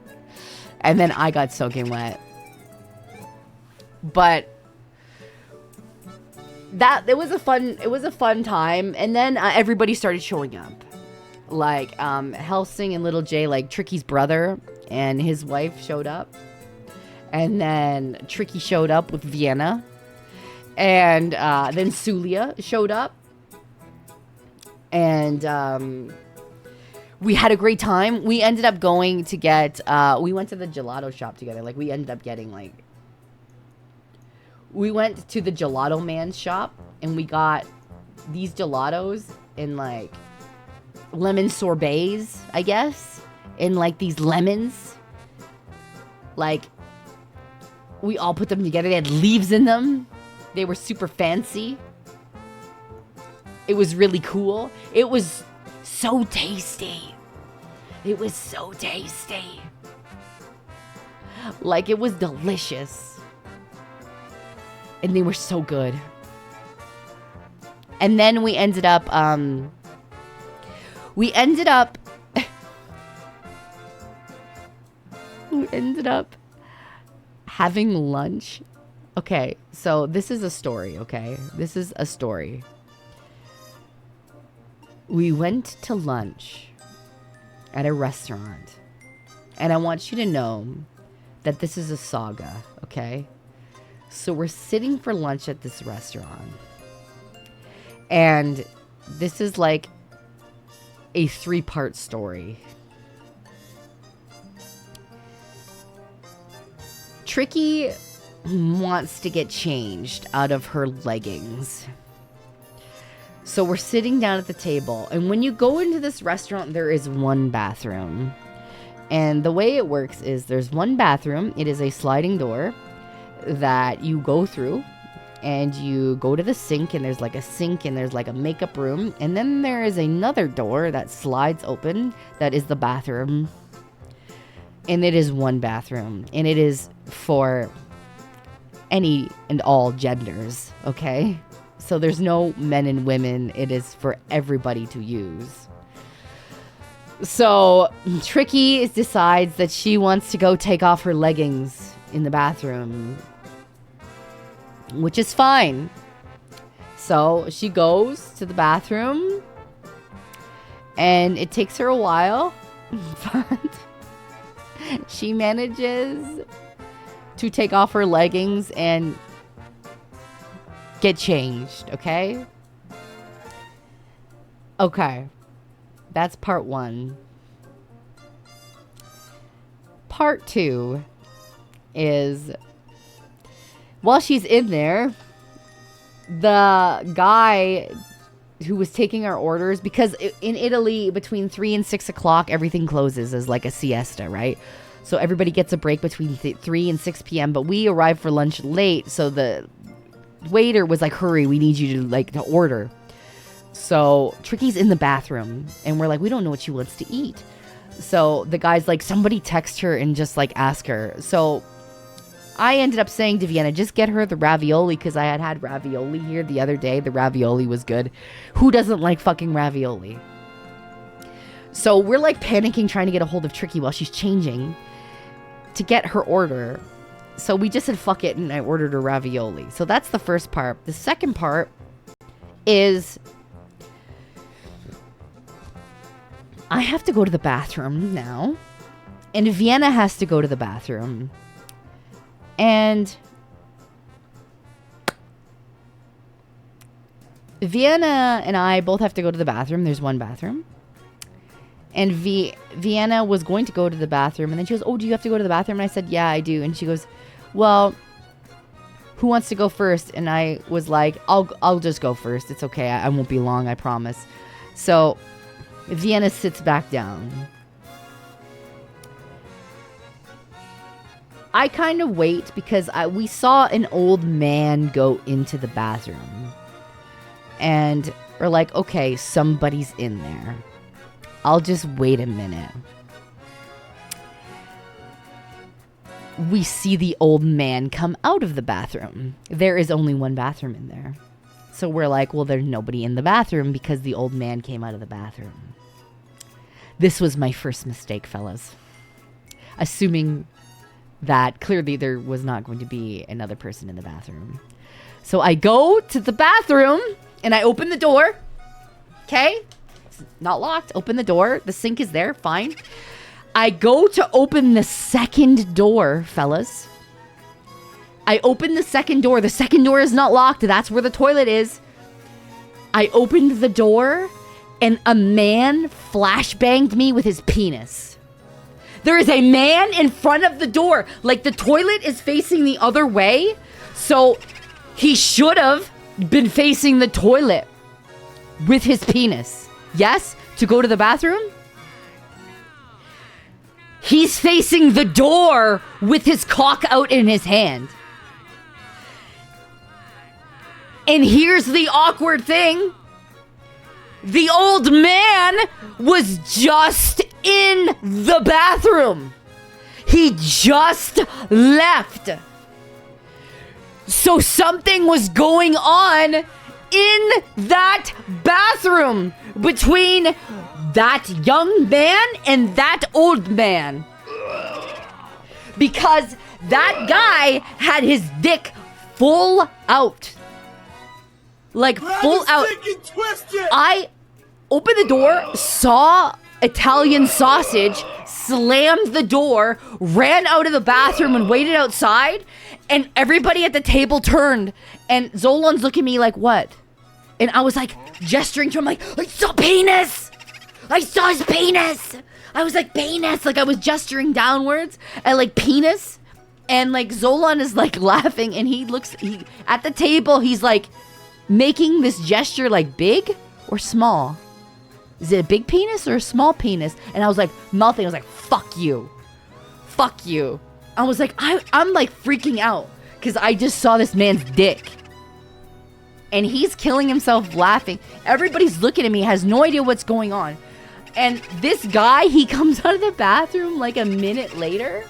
And then I got soaking wet. But it was a fun time. And then everybody started showing up. Like Helsing and Little J, like Tricky's brother and his wife showed up. And then Tricky showed up with Vienna. And then Sulia showed up. And we had a great time. We ended up going to get, we went to the gelato shop together. Like, we ended up getting, like, we went to the gelato man's shop and we got these gelatos in, like, lemon sorbets, I guess. In, like, these lemons. Like, we all put them together. They had leaves in them. They were super fancy. It was really cool. It was so tasty. It was so tasty. Like, it was delicious. And they were so good. And then we ended up we ended up having lunch. Okay, so this is a story, okay? This is a story. We went to lunch at a restaurant. And I want you to know that this is a saga, okay? So we're sitting for lunch at this restaurant. And this is like a 3-part story. Tricky wants to get changed out of her leggings. So we're sitting down at the table, and when you go into this restaurant, there is one bathroom. And the way it works is there's one bathroom. It is a sliding door that you go through, and you go to the sink, and there's like a sink, and there's like a makeup room. And then there is another door that slides open that is the bathroom. And it is one bathroom, and it is for any and all genders, okay? So there's no men and women. It is for everybody to use. So Tricky decides that she wants to go take off her leggings in the bathroom, which is fine. So she goes to the bathroom, and it takes her a while, but she manages to take off her leggings and get changed, okay? Okay. That's part 1. Part 2 is, while she's in there, the guy who was taking our orders, because in Italy, between 3 and 6 o'clock, everything closes as like a siesta, right? So everybody gets a break between 3 and 6 p.m., but we arrived for lunch late, so the waiter was like, hurry, we need you to order. So Tricky's in the bathroom, and we're like, we don't know what she wants to eat. So the guy's like, somebody text her and just like ask her. So I ended up saying to Vienna, just get her the ravioli, because I had ravioli here the other day. The ravioli was good. Who doesn't like fucking ravioli? So we're like panicking, trying to get a hold of Tricky while she's changing. to get her order. So we just said fuck it and I ordered her ravioli. So that's the first part. The second part is I have to go to the bathroom now. And Vienna has to go to the bathroom. And Vienna and I both have to go to the bathroom. There's one bathroom. And Vienna was going to go to the bathroom. And then she goes, oh, do you have to go to the bathroom? And I said, yeah, I do. And she goes, well, who wants to go first? And I was like, I'll just go first. It's okay. I won't be long, I promise. So Vienna sits back down. I kind of wait because we saw an old man go into the bathroom. And we're like, okay, somebody's in there. I'll just wait a minute. We see the old man come out of the bathroom. There is only one bathroom in there. So we're like, well, there's nobody in the bathroom because the old man came out of the bathroom. This was my first mistake, fellas. Assuming that clearly there was not going to be another person in the bathroom. So I go to the bathroom and I open the door. Okay? It's not locked. Open the door. The sink is there. Fine. I go to open the second door, fellas. I open the second door. The second door is not locked. That's where the toilet is. I opened the door and a man flashbanged me with his penis. There is a man in front of the door. Like, the toilet is facing the other way. So he should have been facing the toilet with his penis. Yes, to go to the bathroom. He's facing the door with his cock out in his hand. And here's the awkward thing. The old man was just in the bathroom. He just left. So something was going on in that bathroom between that young man and that old man. Because that guy had his dick full out. Like, full out. I opened the door, saw Italian sausage, slammed the door, ran out of the bathroom and waited outside, and everybody at the table turned, and Zolan's looking at me like, what? And I was like, gesturing to him like, I saw penis! I saw his penis! I was like, penis! Like, I was gesturing downwards at, like, penis, and, like, Zolan is, like, laughing, and he at the table, he's, like, making this gesture, like, big or small? Is it a big penis or a small penis? And I was like, mouthing, I was like, fuck you. Fuck you. I was like, I'm like freaking out because I just saw this man's dick. And he's killing himself laughing. Everybody's looking at me, has no idea what's going on. And this guy, he comes out of the bathroom like a minute later.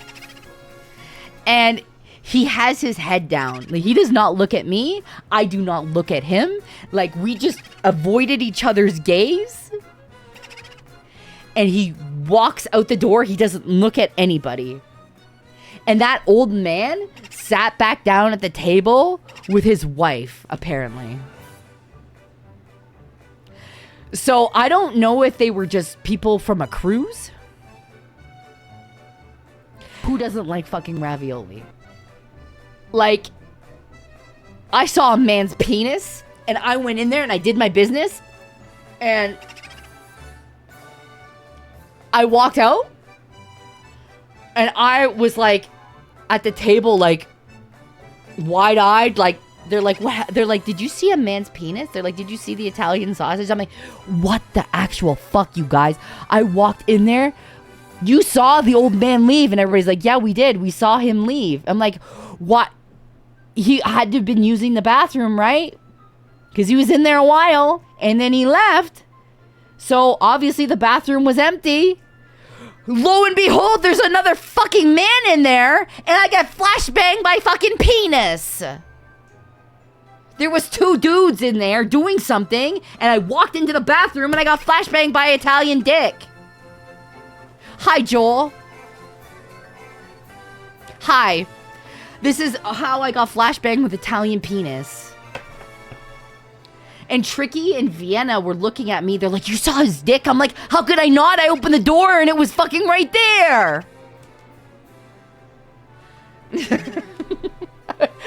And he has his head down. Like, he does not look at me. I do not look at him. Like, we just avoided each other's gaze. And he walks out the door. He doesn't look at anybody. And that old man sat back down at the table with his wife, apparently. So I don't know if they were just people from a cruise. Who doesn't like fucking ravioli? Like, I saw a man's penis, and I went in there and I did my business, and I walked out, and I was like, at the table, like, wide-eyed, like, they're like, what? They're like, did you see a man's penis? They're like, did you see the Italian sausage? I'm like, what the actual fuck, you guys? I walked in there, you saw the old man leave, and everybody's like, yeah, we did. We saw him leave. I'm like, what? He had to have been using the bathroom, right? Because he was in there a while, and then he left. So, obviously, the bathroom was empty. Lo and behold, there's another fucking man in there, and I got flashbanged by fucking penis. There was two dudes in there doing something, and I walked into the bathroom, and I got flashbanged by Italian dick. Hi, Joel. Hi. This is how I got flashbang with Italian penis. And Tricky and Vienna were looking at me. They're like, you saw his dick? I'm like, how could I not? I opened the door and it was fucking right there.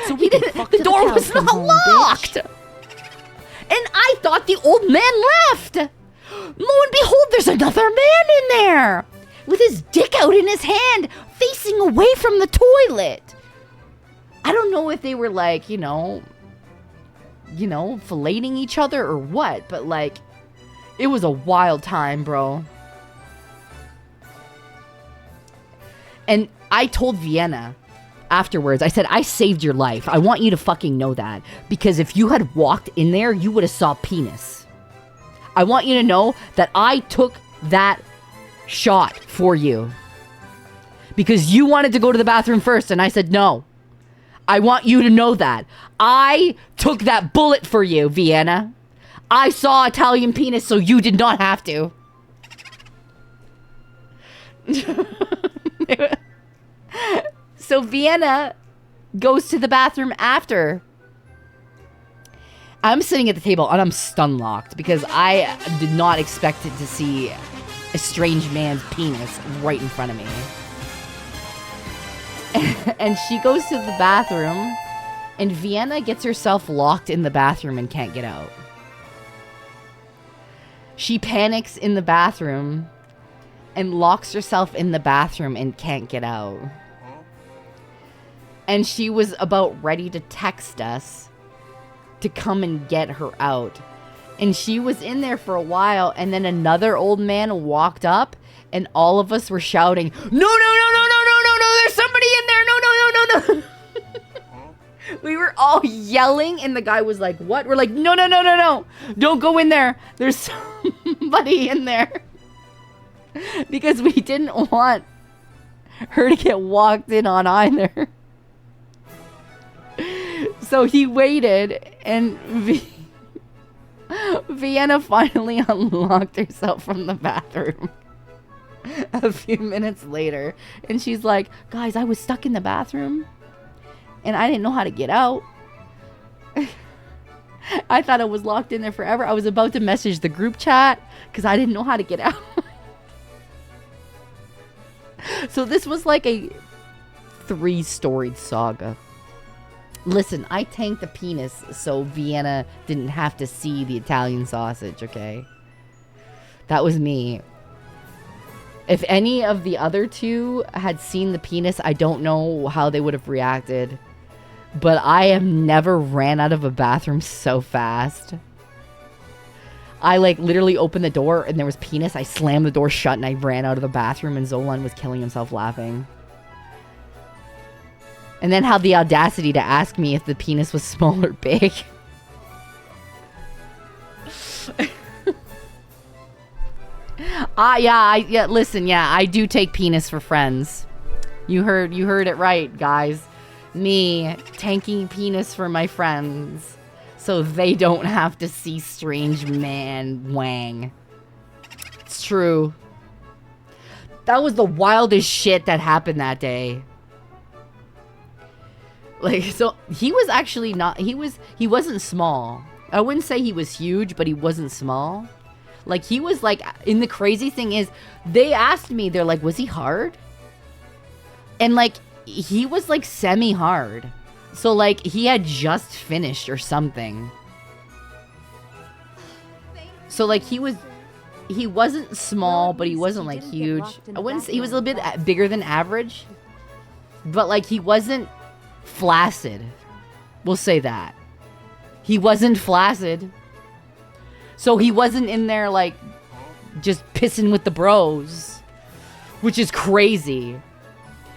So the door was not locked. And I thought the old man left. Lo and behold, there's another man in there with his dick out in his hand, facing away from the toilet. I don't know if they were like, you know, filleting each other or what, but like, it was a wild time, bro. And I told Vienna afterwards, I said, I saved your life. I want you to fucking know that. Because if you had walked in there, you would have saw penis. I want you to know that I took that shot for you. Because you wanted to go to the bathroom first, and I said no. I want you to know that. I took that bullet for you, Vienna. I saw Italian penis, so you did not have to. So Vienna goes to the bathroom after. I'm sitting at the table and I'm stun locked because I did not expect it to see a strange man's penis right in front of me. And she goes to the bathroom and Vienna gets herself locked in the bathroom and can't get out. She panics in the bathroom and locks herself in the bathroom and can't get out. And she was about ready to text us to come and get her out. And she was in there for a while, and then another old man walked up, and all of us were shouting, no, no, no, no, no, no, no, no, there's somebody in there, no, no, no, no, no. We were all yelling, and the guy was like, what? We're like, no, no, no, no, no, don't go in there. There's somebody in there. Because we didn't want her to get walked in on either. So he waited, and Vienna finally unlocked herself from the bathroom a few minutes later. And she's like, guys, I was stuck in the bathroom, and I didn't know how to get out. I thought I was locked in there forever. I was about to message the group chat, because I didn't know how to get out. So this was like a 3-storied saga. Listen, I tanked the penis so Vienna didn't have to see the Italian sausage, okay? That was me. If any of the other two had seen the penis, I don't know how they would have reacted. But I have never ran out of a bathroom so fast. I like literally opened the door and there was penis. I slammed the door shut and I ran out of the bathroom and Zolan was killing himself laughing. And then had the audacity to ask me if the penis was small or big. Listen, I do take penis for friends. You heard it right, guys. Me tanking penis for my friends so they don't have to see strange man wang. It's true. That was the wildest shit that happened that day. Like, so he was actually not, he wasn't small. I wouldn't say he was huge, but he wasn't small. Like, he was like, and the crazy thing is, they asked me, they're like, was he hard? And like, he was like semi-hard. So like, he had just finished or something. So like, he wasn't small, but he wasn't like huge. I wouldn't say, he was a little bit bigger than average. But like, he wasn't flaccid. We'll say that. He wasn't flaccid. So he wasn't in there like just pissing with the bros, which is crazy.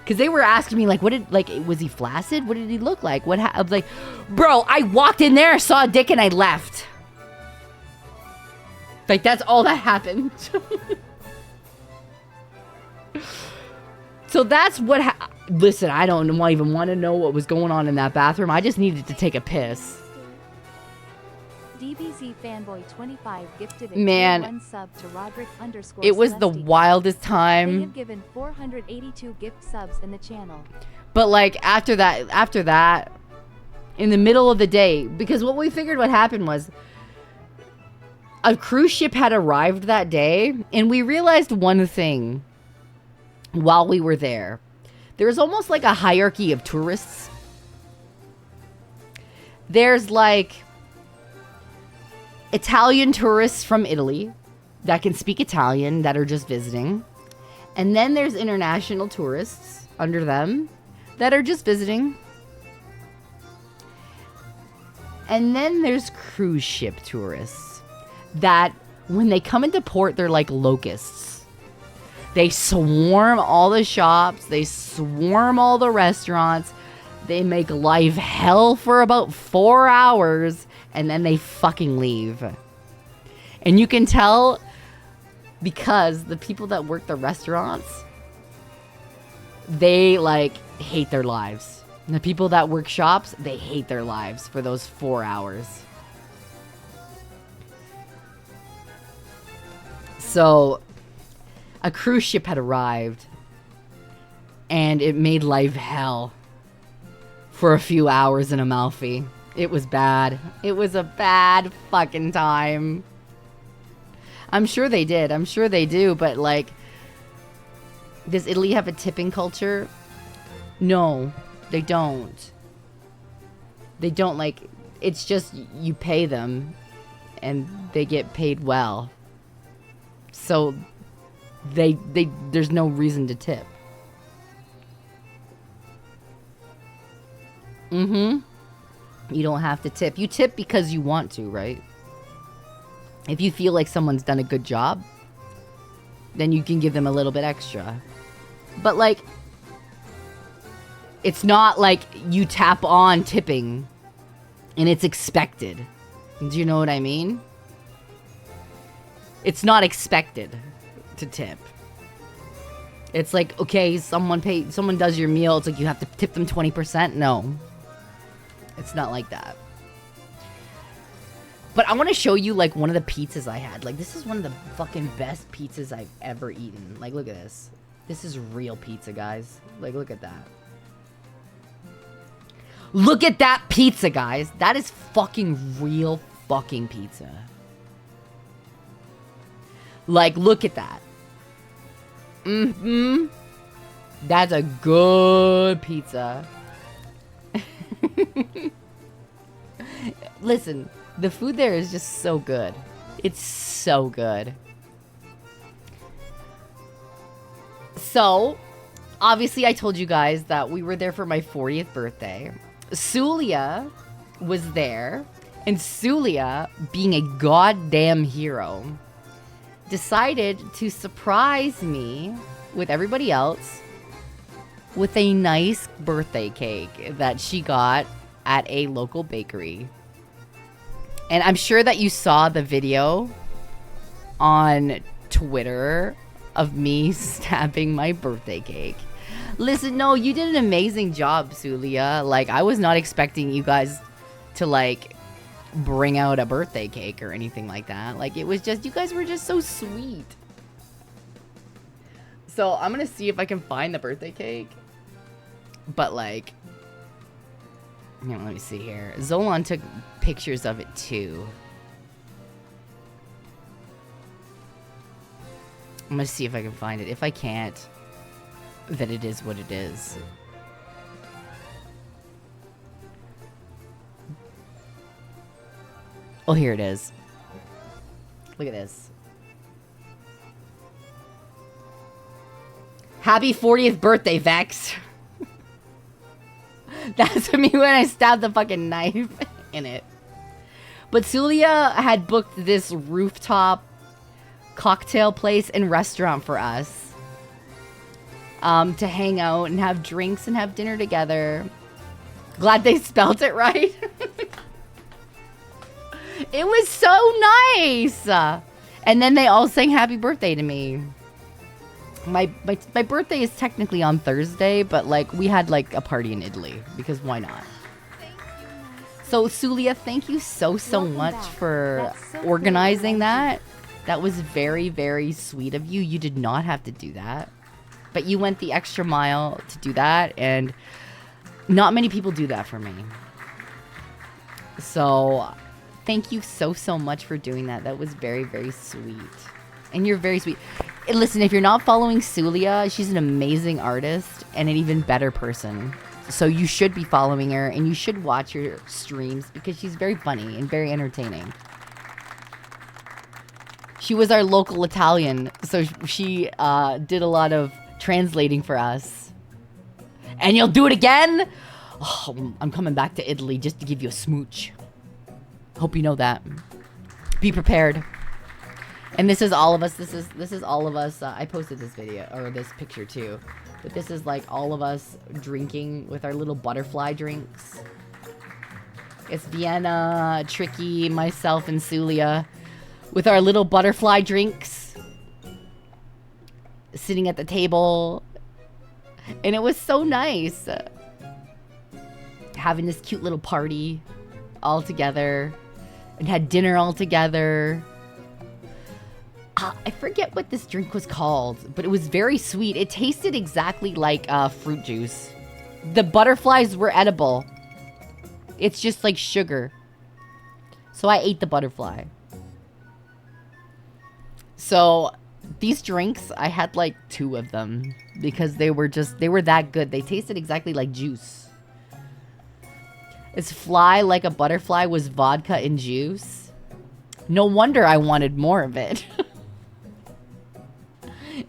Cause they were asking me like, was he flaccid? What did he look like? I was like, bro, I walked in there, saw a dick, and I left. Like, that's all that happened. So that's what listen, I don't even want to know what was going on in that bathroom. I just needed to take a piss. DBZ fanboy 25 gifted a Man, tier 1 sub to Roderick _ it was the Celesti. wildest They time. have given 482 gift subs in the channel. But like after that, in the middle of the day, because what we figured what happened was a cruise ship had arrived that day, and we realized one thing while we were there. There was almost like a hierarchy of tourists. There's like Italian tourists from Italy that can speak Italian that are just visiting. And then there's international tourists under them that are just visiting. And then there's cruise ship tourists that when they come into port, they're like locusts. They swarm all the shops. They swarm all the restaurants. They make life hell for about 4 hours, and then they fucking leave. And you can tell because the people that work the restaurants, they like hate their lives. And the people that work shops, they hate their lives for those 4 hours. So a cruise ship had arrived, and it made life hell for a few hours in Amalfi. It was bad. It was a bad fucking time. I'm sure they did. I'm sure they do. But like, does Italy have a tipping culture? No, they don't. They don't. Like, it's just you pay them and they get paid well. So there's no reason to tip. You don't have to tip. You tip because you want to, right? If you feel like someone's done a good job, then you can give them a little bit extra. But like, it's not like you tap on tipping and it's expected. Do you know what I mean? It's not expected to tip. It's like, okay, someone does your meal. It's like you have to tip them 20%. No. It's not like that. But I want to show you like one of the pizzas I had. Like, this is one of the fucking best pizzas I've ever eaten. Like, look at this. This is real pizza, guys. Like, look at that. Look at that pizza, guys. That is fucking real fucking pizza. Like, look at that. That's a good pizza. Listen, the food there is just so good. It's so good. So, obviously I told you guys that we were there for my 40th birthday. Sulia was there, and Sulia, being a goddamn hero, decided to surprise me with everybody else with a nice birthday cake that she got at a local bakery. And I'm sure that you saw the video on Twitter of me snapping my birthday cake. Listen, no, you did an amazing job, Sulia. Like, I was not expecting you guys to, like, bring out a birthday cake or anything like that. Like, it was just, you guys were just so sweet. So, I'm gonna see if I can find the birthday cake. But, like, you know, let me see here. Zolan took pictures of it, too. I'm gonna see if I can find it. If I can't, then it is what it is. Oh, here it is. Look at this. Happy 40th birthday, Vex. That's me when I stabbed the fucking knife in it. But Sulia had booked this rooftop cocktail place and restaurant for us. To hang out and have drinks and have dinner together. Glad they spelt it right. It was so nice. And then they all sang happy birthday to me. My birthday is technically on Thursday, but like we had like a party in Italy because why not? Thank you, Master. So, Sulia, thank you so Welcome much back. for That's so organizing cool. that. That was very, very sweet of you. You did not have to do that. But you went the extra mile to do that, and not many people do that for me. So, thank you so, so much for doing that. That was very, very sweet. And you're very sweet. And listen, if you're not following Sulia, she's an amazing artist and an even better person. So you should be following her, and you should watch her streams because she's very funny and very entertaining. She was our local Italian, so she did a lot of translating for us. And you'll do it again? Oh, I'm coming back to Italy just to give you a smooch. Hope you know that. Be prepared. And this is all of us. This is all of us. I posted this video or this picture too. But this is like all of us drinking with our little butterfly drinks. It's Vienna, Tricky, myself, and Sulia with our little butterfly drinks. Sitting at the table. And it was so nice. Having this cute little party all together. And had dinner all together. I forget what this drink was called, but it was very sweet. It tasted exactly like fruit juice. The butterflies were edible. It's just like sugar. So I ate the butterfly. So these drinks, I had like 2 of them because they were that good. They tasted exactly like juice. It's Fly Like a Butterfly was vodka and juice. No wonder I wanted more of it.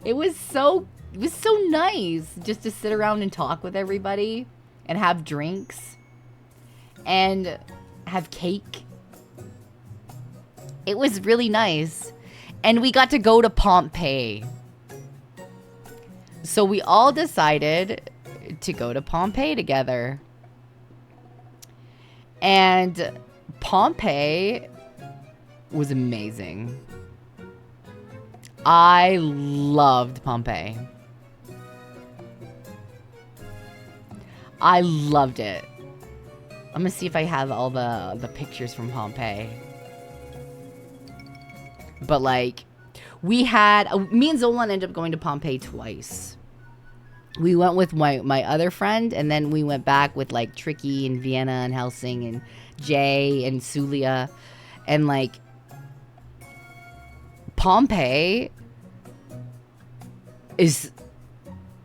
It was so nice just to sit around and talk with everybody and have drinks and have cake. It was really nice. And we got to go to Pompeii. So we all decided to go to Pompeii together. And Pompeii was amazing. I loved Pompeii. I loved it. I'm gonna see if I have all the pictures from Pompeii. But like, we had me and Zolan ended up going to Pompeii twice. We went with my other friend, and then we went back with like Tricky and Vienna and Helsing and Jay and Sulia, and like Pompeii is,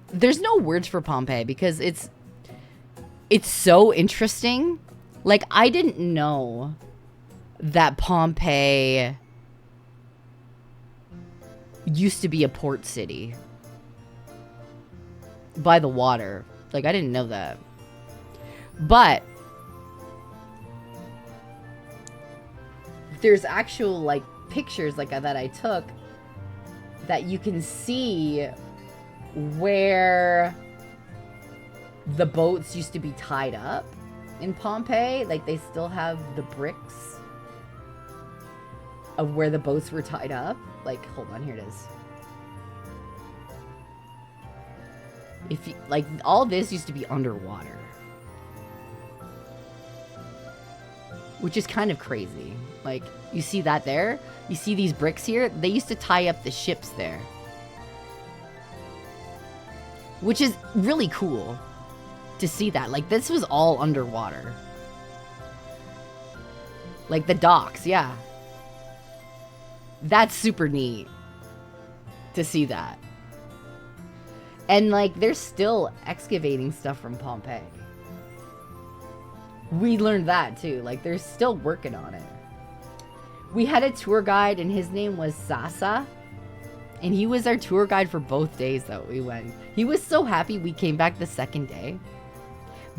there's no words for Pompeii because it's so interesting. Like, I didn't know that Pompeii used to be a port city by the water. Like, I didn't know that. But there's actual like pictures like that I took that you can see where the boats used to be tied up in Pompeii. Like, they still have the bricks of where the boats were tied up. Like, hold on, here it is. If you, like, all this used to be underwater, which is kind of crazy. Like, you see that there? You see these bricks here? They used to tie up the ships there, which is really cool to see that. Like, this was all underwater. Like, the docks, yeah. That's super neat to see that. And, like, they're still excavating stuff from Pompeii. We learned that, too. Like, they're still working on it. We had a tour guide, and his name was Sasa. And he was our tour guide for both days that we went. He was so happy we came back the second day.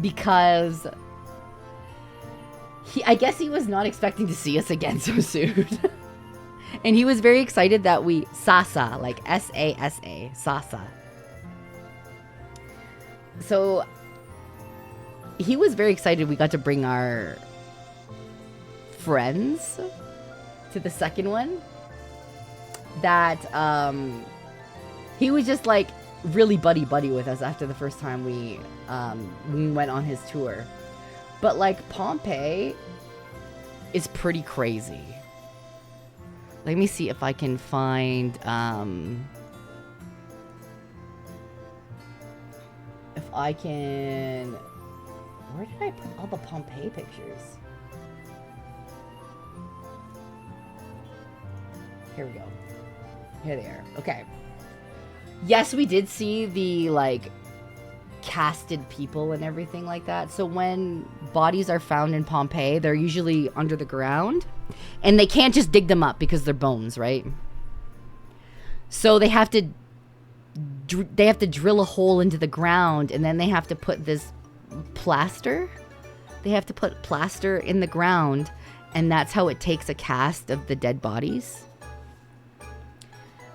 Because I guess he was not expecting to see us again so soon. And he was very excited that we... Sasa, like S-A-S-A. Sasa. So he was very excited we got to bring our friends to the second one. That he was just like really buddy with us after the first time we went on his tour. But like Pompeii is pretty crazy. Let me see if I can find if I can. Where did I put all the Pompeii pictures? Here we go. Here they are. Okay. Yes, we did see the like casted people and everything like that. So when bodies are found in Pompeii, they're usually under the ground, and they can't just dig them up because they're bones, right? So they have to drill a hole into the ground, and then they have to put this plaster. They have to put plaster in the ground, and that's how it takes a cast of the dead bodies.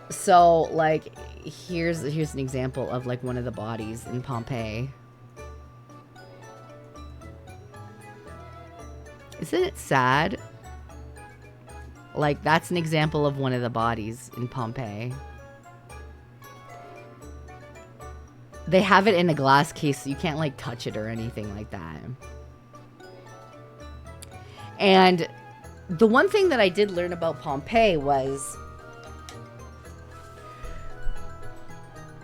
So like here's an example of like one of the bodies in Pompeii. Isn't it sad? Like that's an example of one of the bodies in Pompeii. They have it in a glass case, so you can't like touch it or anything like that. And the one thing that I did learn about Pompeii was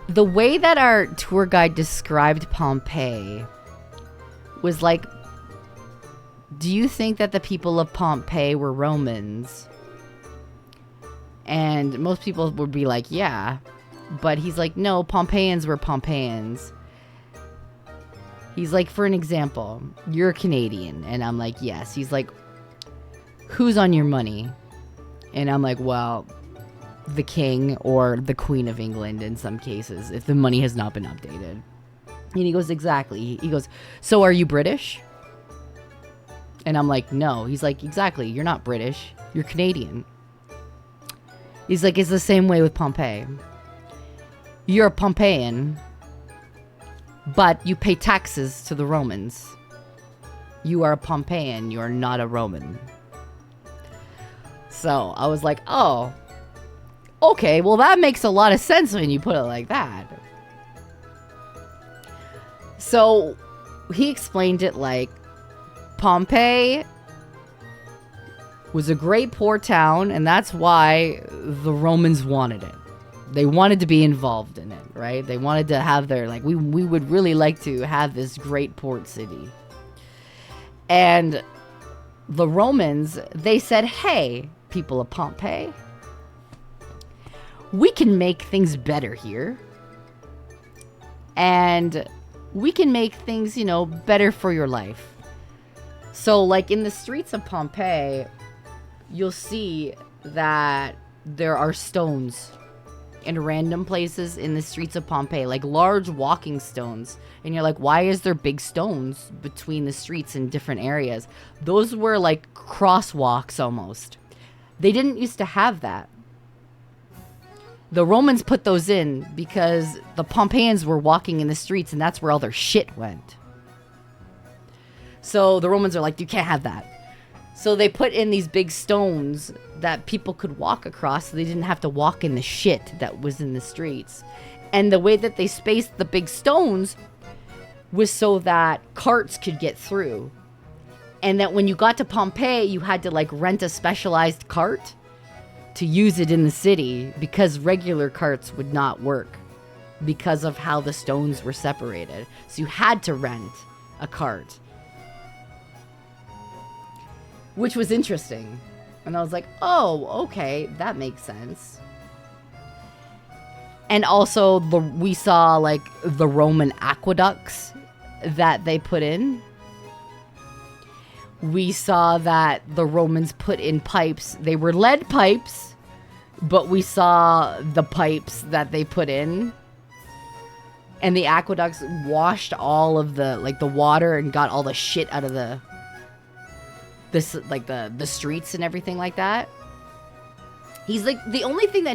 the way that our tour guide described Pompeii was like, do you think that the people of Pompeii were Romans? And most people would be like, yeah. But he's like, no, Pompeians were Pompeians. He's like, for an example, you're a Canadian. And I'm like, yes. He's like, who's on your money? And I'm like, well, the king or the queen of England in some cases, if the money has not been updated. And he goes, exactly. He goes, so are you British? And I'm like, no. He's like, exactly. You're not British. You're Canadian. He's like, it's the same way with Pompeii. You're a Pompeian, but you pay taxes to the Romans. You are a Pompeian. You are not a Roman. So I was like, oh, okay, well, that makes a lot of sense when you put it like that. So he explained it like Pompeii was a great port town, and that's why the Romans wanted it. They wanted to be involved in it, right? They wanted to have their, like, we would really like to have this great port city. And the Romans, they said, hey, people of Pompeii, we can make things better here. And we can make things, you know, better for your life. So, like, in the streets of Pompeii, you'll see that there are stones in random places in the streets of Pompeii, like large walking stones. And you're like, why is there big stones between the streets in different areas? Those were like crosswalks almost. They didn't used to have that. The Romans put those in because the Pompeians were walking in the streets, and that's where all their shit went. So the Romans are like, you can't have that. So they put in these big stones that people could walk across, so they didn't have to walk in the shit that was in the streets. And the way that they spaced the big stones was so that carts could get through. And that when you got to Pompeii, you had to like rent a specialized cart to use it in the city, because regular carts would not work because of how the stones were separated. So you had to rent a cart, which was interesting. And I was like, oh, okay, that makes sense. And also, we saw, like, the Roman aqueducts that they put in. We saw that the Romans put in pipes. They were lead pipes, but we saw the pipes that they put in. And the aqueducts washed all of the, like, the water and got all the shit out of the streets and everything like that. He's like, the only thing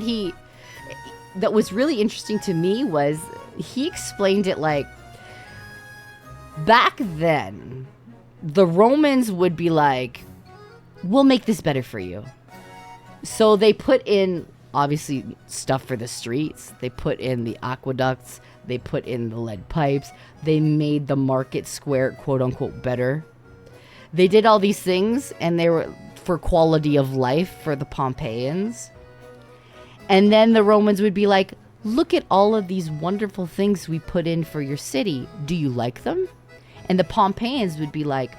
that was really interesting to me was he explained it like, back then the Romans would be like, we'll make this better for you. So they put in obviously stuff for the streets, they put in the aqueducts, they put in the lead pipes, they made the market square quote unquote better They did all these things, and they were for quality of life for the Pompeians. And then the Romans would be like, look at all of these wonderful things we put in for your city. Do you like them? And the Pompeians would be like,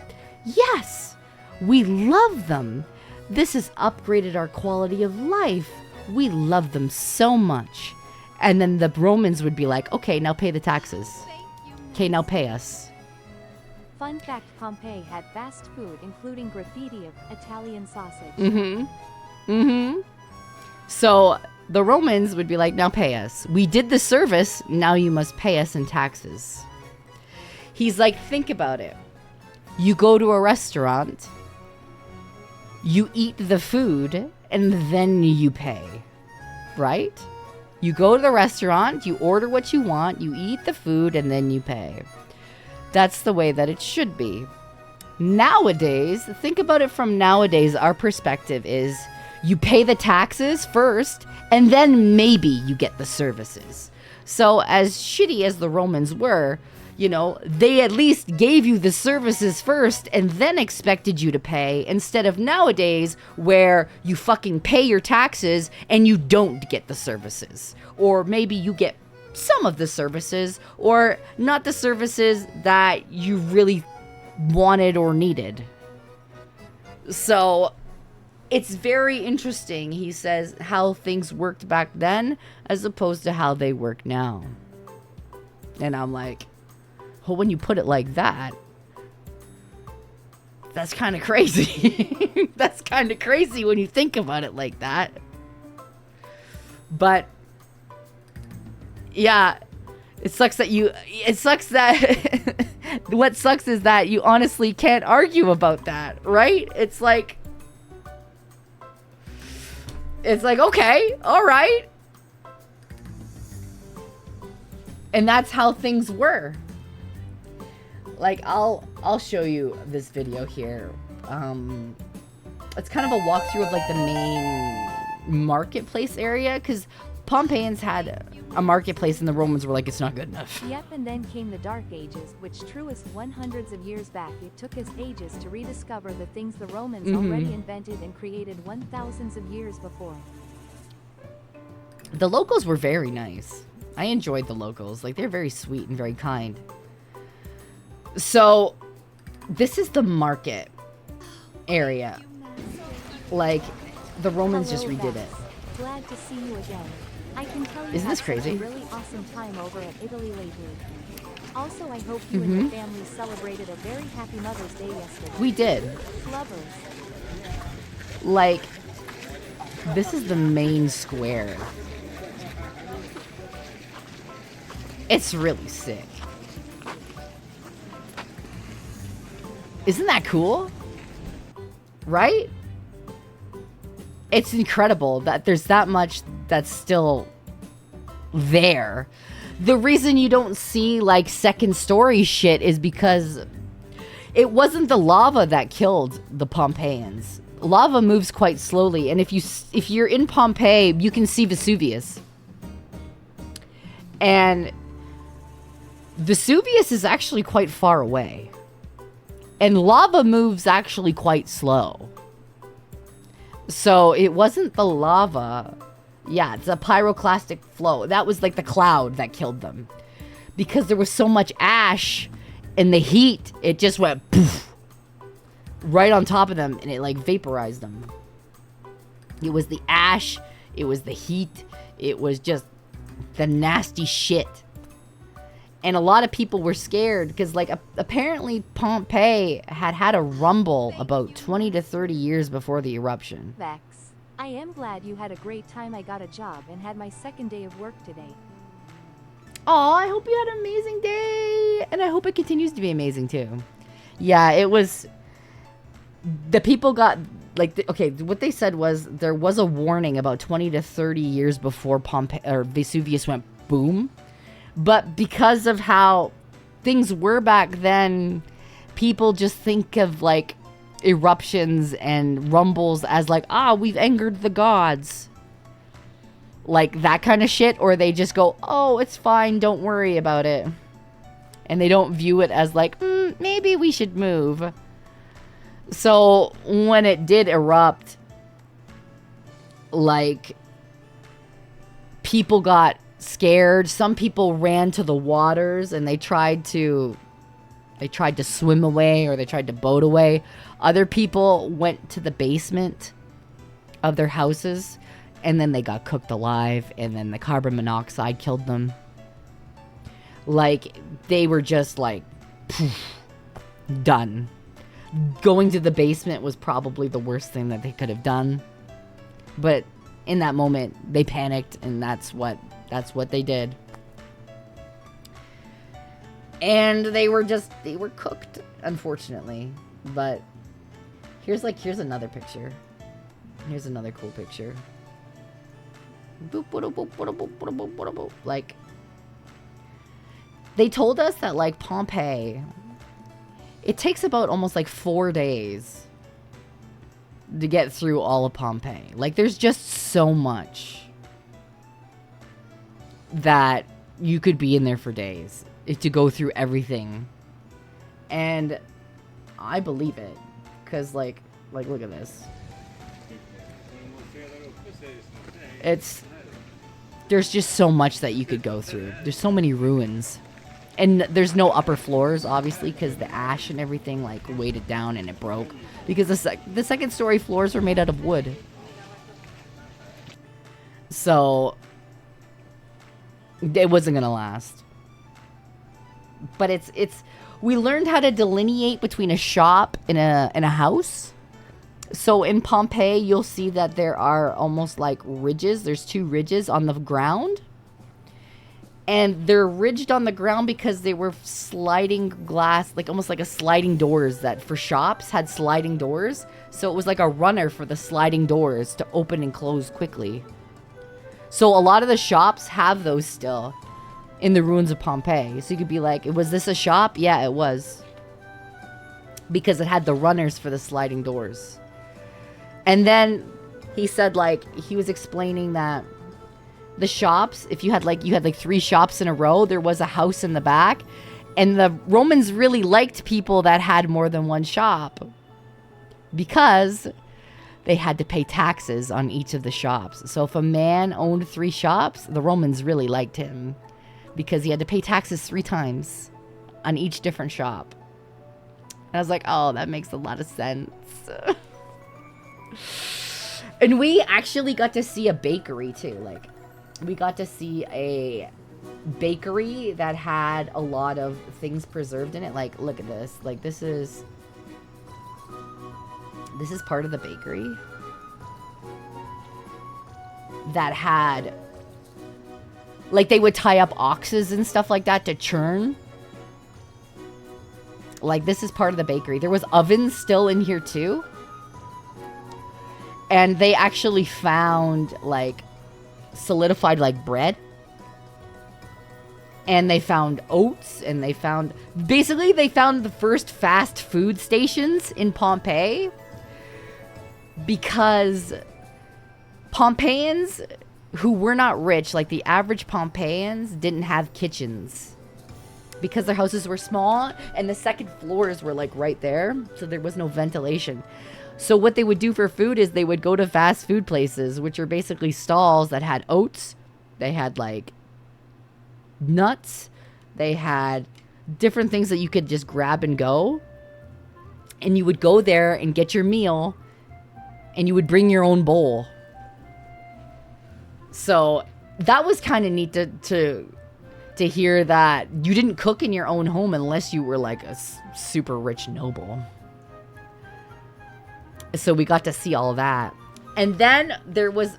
yes, we love them. This has upgraded our quality of life. We love them so much. And then the Romans would be like, okay, now pay the taxes. Okay, now pay us. Fun fact, Pompeii had fast food including graffiti of Italian sausage. So the Romans would be like, now pay us. We did the service, now you must pay us in taxes. He's like, think about it. You go to a restaurant, you eat the food, and then you pay, right? You go to the restaurant, you order what you want, you eat the food, and then you pay. That's the way that it should be. Nowadays, think about it from nowadays, our perspective is you pay the taxes first, and then maybe you get the services. So as shitty as the Romans were, you know, they at least gave you the services first and then expected you to pay, instead of nowadays where you fucking pay your taxes and you don't get the services. Or maybe you get some of the services, or not the services that you really wanted or needed. So it's very interesting, he says, how things worked back then as opposed to how they work now. And I'm like, well, when you put it like that, that's kind of crazy. That's kind of crazy when you think about it like that. But yeah, it sucks that what sucks is that you honestly can't argue about that, right? It's like, okay, all right. And that's how things were. Like, I'll show you this video here. It's kind of a walkthrough of like the main marketplace area, because Pompeians had a marketplace and the Romans were like, it's not good enough. Yep, and then came the Dark Ages, which truest 100s of years back. It took us ages to rediscover the things the Romans already invented and created 1000s of years before. The locals were very nice. I enjoyed the locals. Like, they're very sweet and very kind. So, this is the market area. Like, the Romans just redid it. Glad to see you again. I can tell you Isn't this crazy? a really awesome time over at Italy lately. Also, I hope you and your family celebrated a very happy Mother's Day yesterday. We did. Lovers. Like, this is the main square. It's really sick. Isn't that cool? Right? It's incredible that there's that much that's still there. The reason you don't see like second story shit is because it wasn't the lava that killed the Pompeians. Lava moves quite slowly, and if you're in Pompeii, you can see Vesuvius. And Vesuvius is actually quite far away. And lava moves actually quite slow. So it wasn't the lava. Yeah, it's a pyroclastic flow. That was like the cloud that killed them. Because there was so much ash and the heat, it just went poof, right on top of them, and it like vaporized them. It was the ash, it was the heat, it was just the nasty shit. And a lot of people were scared because, like, apparently Pompeii had a rumble about 20 to 30 years before the eruption. Vex, I am glad you had a great time. I got a job and had my second day of work today. Aw, I hope you had an amazing day. And I hope it continues to be amazing, too. Yeah, it was... The people got... Like, okay, what they said was there was a warning about 20 to 30 years before Vesuvius went boom. But because of how things were back then, people just think of, like, eruptions and rumbles as, like, we've angered the gods. Like, that kind of shit. Or they just go, oh, it's fine, don't worry about it. And they don't view it as, like, maybe we should move. So when it did erupt, like, people got scared. Some people ran to the waters and they tried to swim away, or they tried to boat away. Other people went to the basement of their houses, and then they got cooked alive, and then the carbon monoxide killed them. Like, they were just like, poof, done. Going to the basement was probably the worst thing that they could have done. But in that moment, they panicked, and that's what they did. And they were cooked, unfortunately. But here's another picture. Here's another cool picture. Like, they told us that, like, Pompeii, it takes about almost like 4 days to get through all of Pompeii. Like, there's just so much that you could be in there for days to go through everything. And I believe it, because like look at this. There's just so much that you could go through. There's so many ruins. And there's no upper floors, obviously, because the ash and everything, like, weighed it down and it broke. Because the second story floors were made out of wood. So it wasn't gonna last. But we learned how to delineate between a shop and a house. So in Pompeii, you'll see that there are almost like ridges. There's 2 ridges on the ground. And they're ridged on the ground because they were sliding glass, like almost like a sliding doors that for shops had sliding doors. So it was like a runner for the sliding doors to open and close quickly. So a lot of the shops have those still in the ruins of Pompeii. So you could be like, was this a shop? Yeah, it was. Because it had the runners for the sliding doors. And then he said, like, he was explaining that the shops, if you had like 3 shops in a row, there was a house in the back. And the Romans really liked people that had more than one shop, because they had to pay taxes on each of the shops. So if a man owned 3 shops, the Romans really liked him, because he had to pay taxes 3 times on each different shop. And I was like, oh, that makes a lot of sense. And we actually got to see a bakery too. Like, we got to see a bakery that had a lot of things preserved in it. Like, look at this. Like, this is part of the bakery that had, like, they would tie up oxes and stuff like that to churn. Like, this is part of the bakery. There was ovens still in here too. And they actually found, like, solidified, like, bread. And they found oats, and they found the first fast food stations in Pompeii, because Pompeians who were not rich, like the average Pompeians, didn't have kitchens because their houses were small and the second floors were like right there, so there was no ventilation. So what they would do for food is they would go to fast food places, which are basically stalls that had oats, they had like nuts, they had different things that you could just grab and go. And you would go there and get your meal, and you would bring your own bowl. So that was kind of neat to hear that you didn't cook in your own home unless you were like a super rich noble. So we got to see all that. And then there was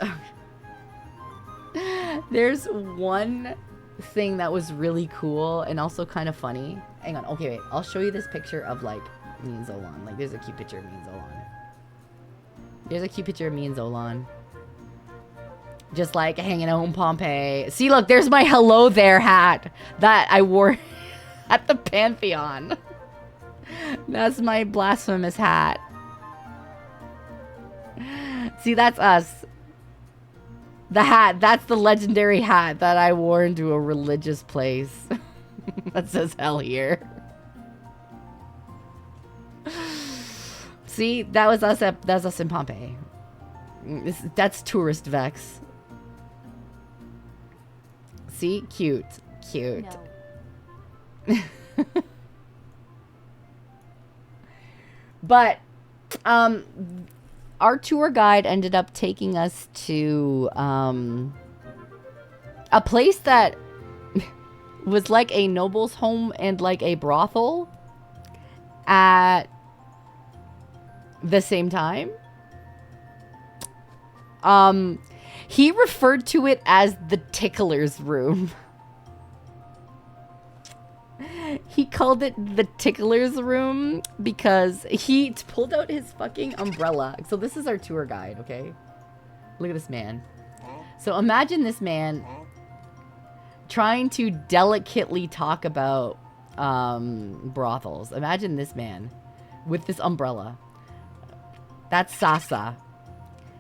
there's one thing that was really cool and also kind of funny. Hang on. Okay, wait. I'll show you this picture of like me and Zolan. Like, there's a cute picture of me and Zolan. There's a cute picture of me and Zolan. Just like hanging out in Pompeii. See, look, there's my hello there hat that I wore at the Pantheon. That's my blasphemous hat. See, that's us. The hat, that's the legendary hat that I wore into a religious place. That says hell here. See, that was us in Pompeii. That's tourist Vex. See, cute. No. But our tour guide ended up taking us to a place that was like a noble's home and like a brothel at the same time. He referred to it as the tickler's room. He called it the tickler's room because he pulled out his fucking umbrella. So this is our tour guide, okay? Look at this man. So imagine this man trying to delicately talk about brothels. Imagine this man with this umbrella. That's Sasa.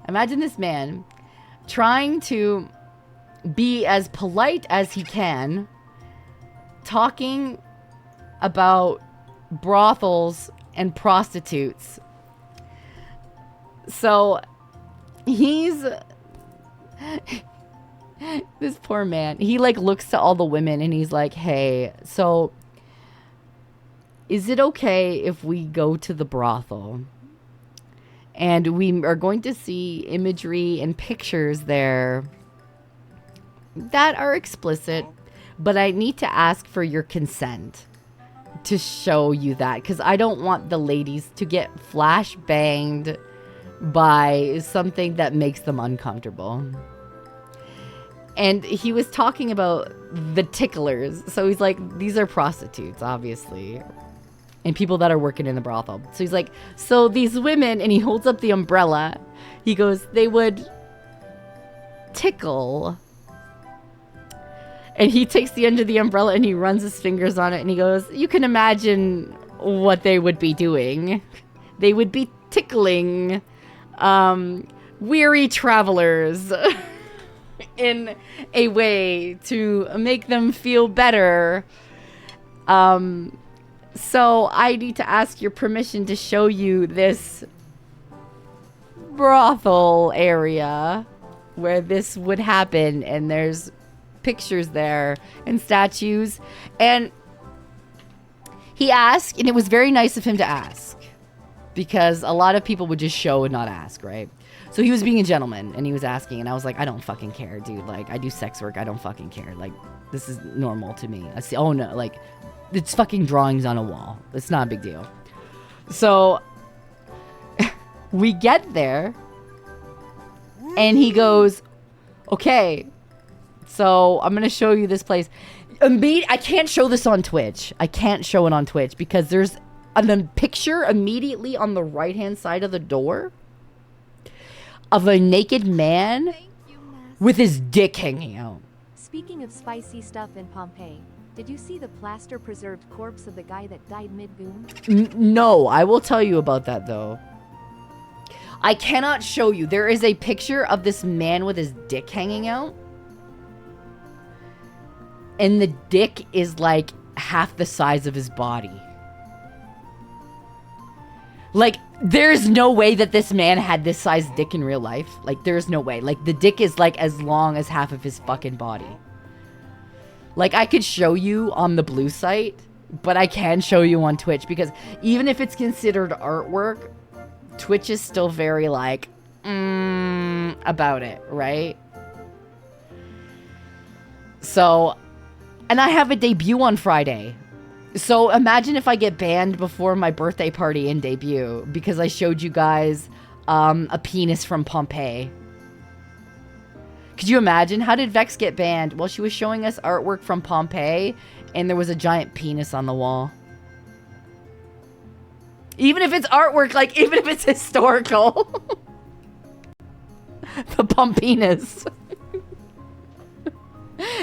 Imagine this man trying to be as polite as he can, talking about brothels and prostitutes. So he's this poor man. He like looks to all the women and he's like, "Hey, so is it okay if we go to the brothel? And we are going to see imagery and pictures there that are explicit, but I need to ask for your consent to show you that, because I don't want the ladies to get flash banged by something that makes them uncomfortable." And he was talking about the ticklers. So he's like, these are prostitutes, obviously, and people that are working in the brothel. So he's like, so these women, and he holds up the umbrella. He goes, they would tickle. And he takes the end of the umbrella and he runs his fingers on it and he goes, you can imagine what they would be doing. They would be tickling weary travelers in a way to make them feel better. So I need to ask your permission to show you this brothel area where this would happen, and there's pictures there and statues. And he asked, and it was very nice of him to ask, because a lot of people would just show and not ask, right? So he was being a gentleman and he was asking, and I was like, I don't fucking care, dude. Like, I do sex work. I don't fucking care. Like, this is normal to me. I see, oh no, like, it's fucking drawings on a wall. It's not a big deal. So we get there and he goes, okay, so I'm going to show you this place. I can't show this on Twitch. I can't show it on Twitch because there's a picture immediately on the right-hand side of the door of a naked man with his dick hanging out. Speaking of spicy stuff in Pompeii, did you see the plaster preserved corpse of the guy that died mid-boom? No, I will tell you about that though. I cannot show you. There is a picture of this man with his dick hanging out. And the dick is like half the size of his body. Like, there's no way that this man had this size dick in real life. Like, there's no way. Like, the dick is like as long as half of his fucking body. Like, I could show you on the Blue site, but I can show you on Twitch, because even if it's considered artwork, Twitch is still very like, about it, right? So, and I have a debut on Friday. So imagine if I get banned before my birthday party and debut because I showed you guys a penis from Pompeii. Could you imagine? How did Vex get banned? Well, she was showing us artwork from Pompeii and there was a giant penis on the wall. Even if it's artwork, like, even if it's historical. The Pompenis.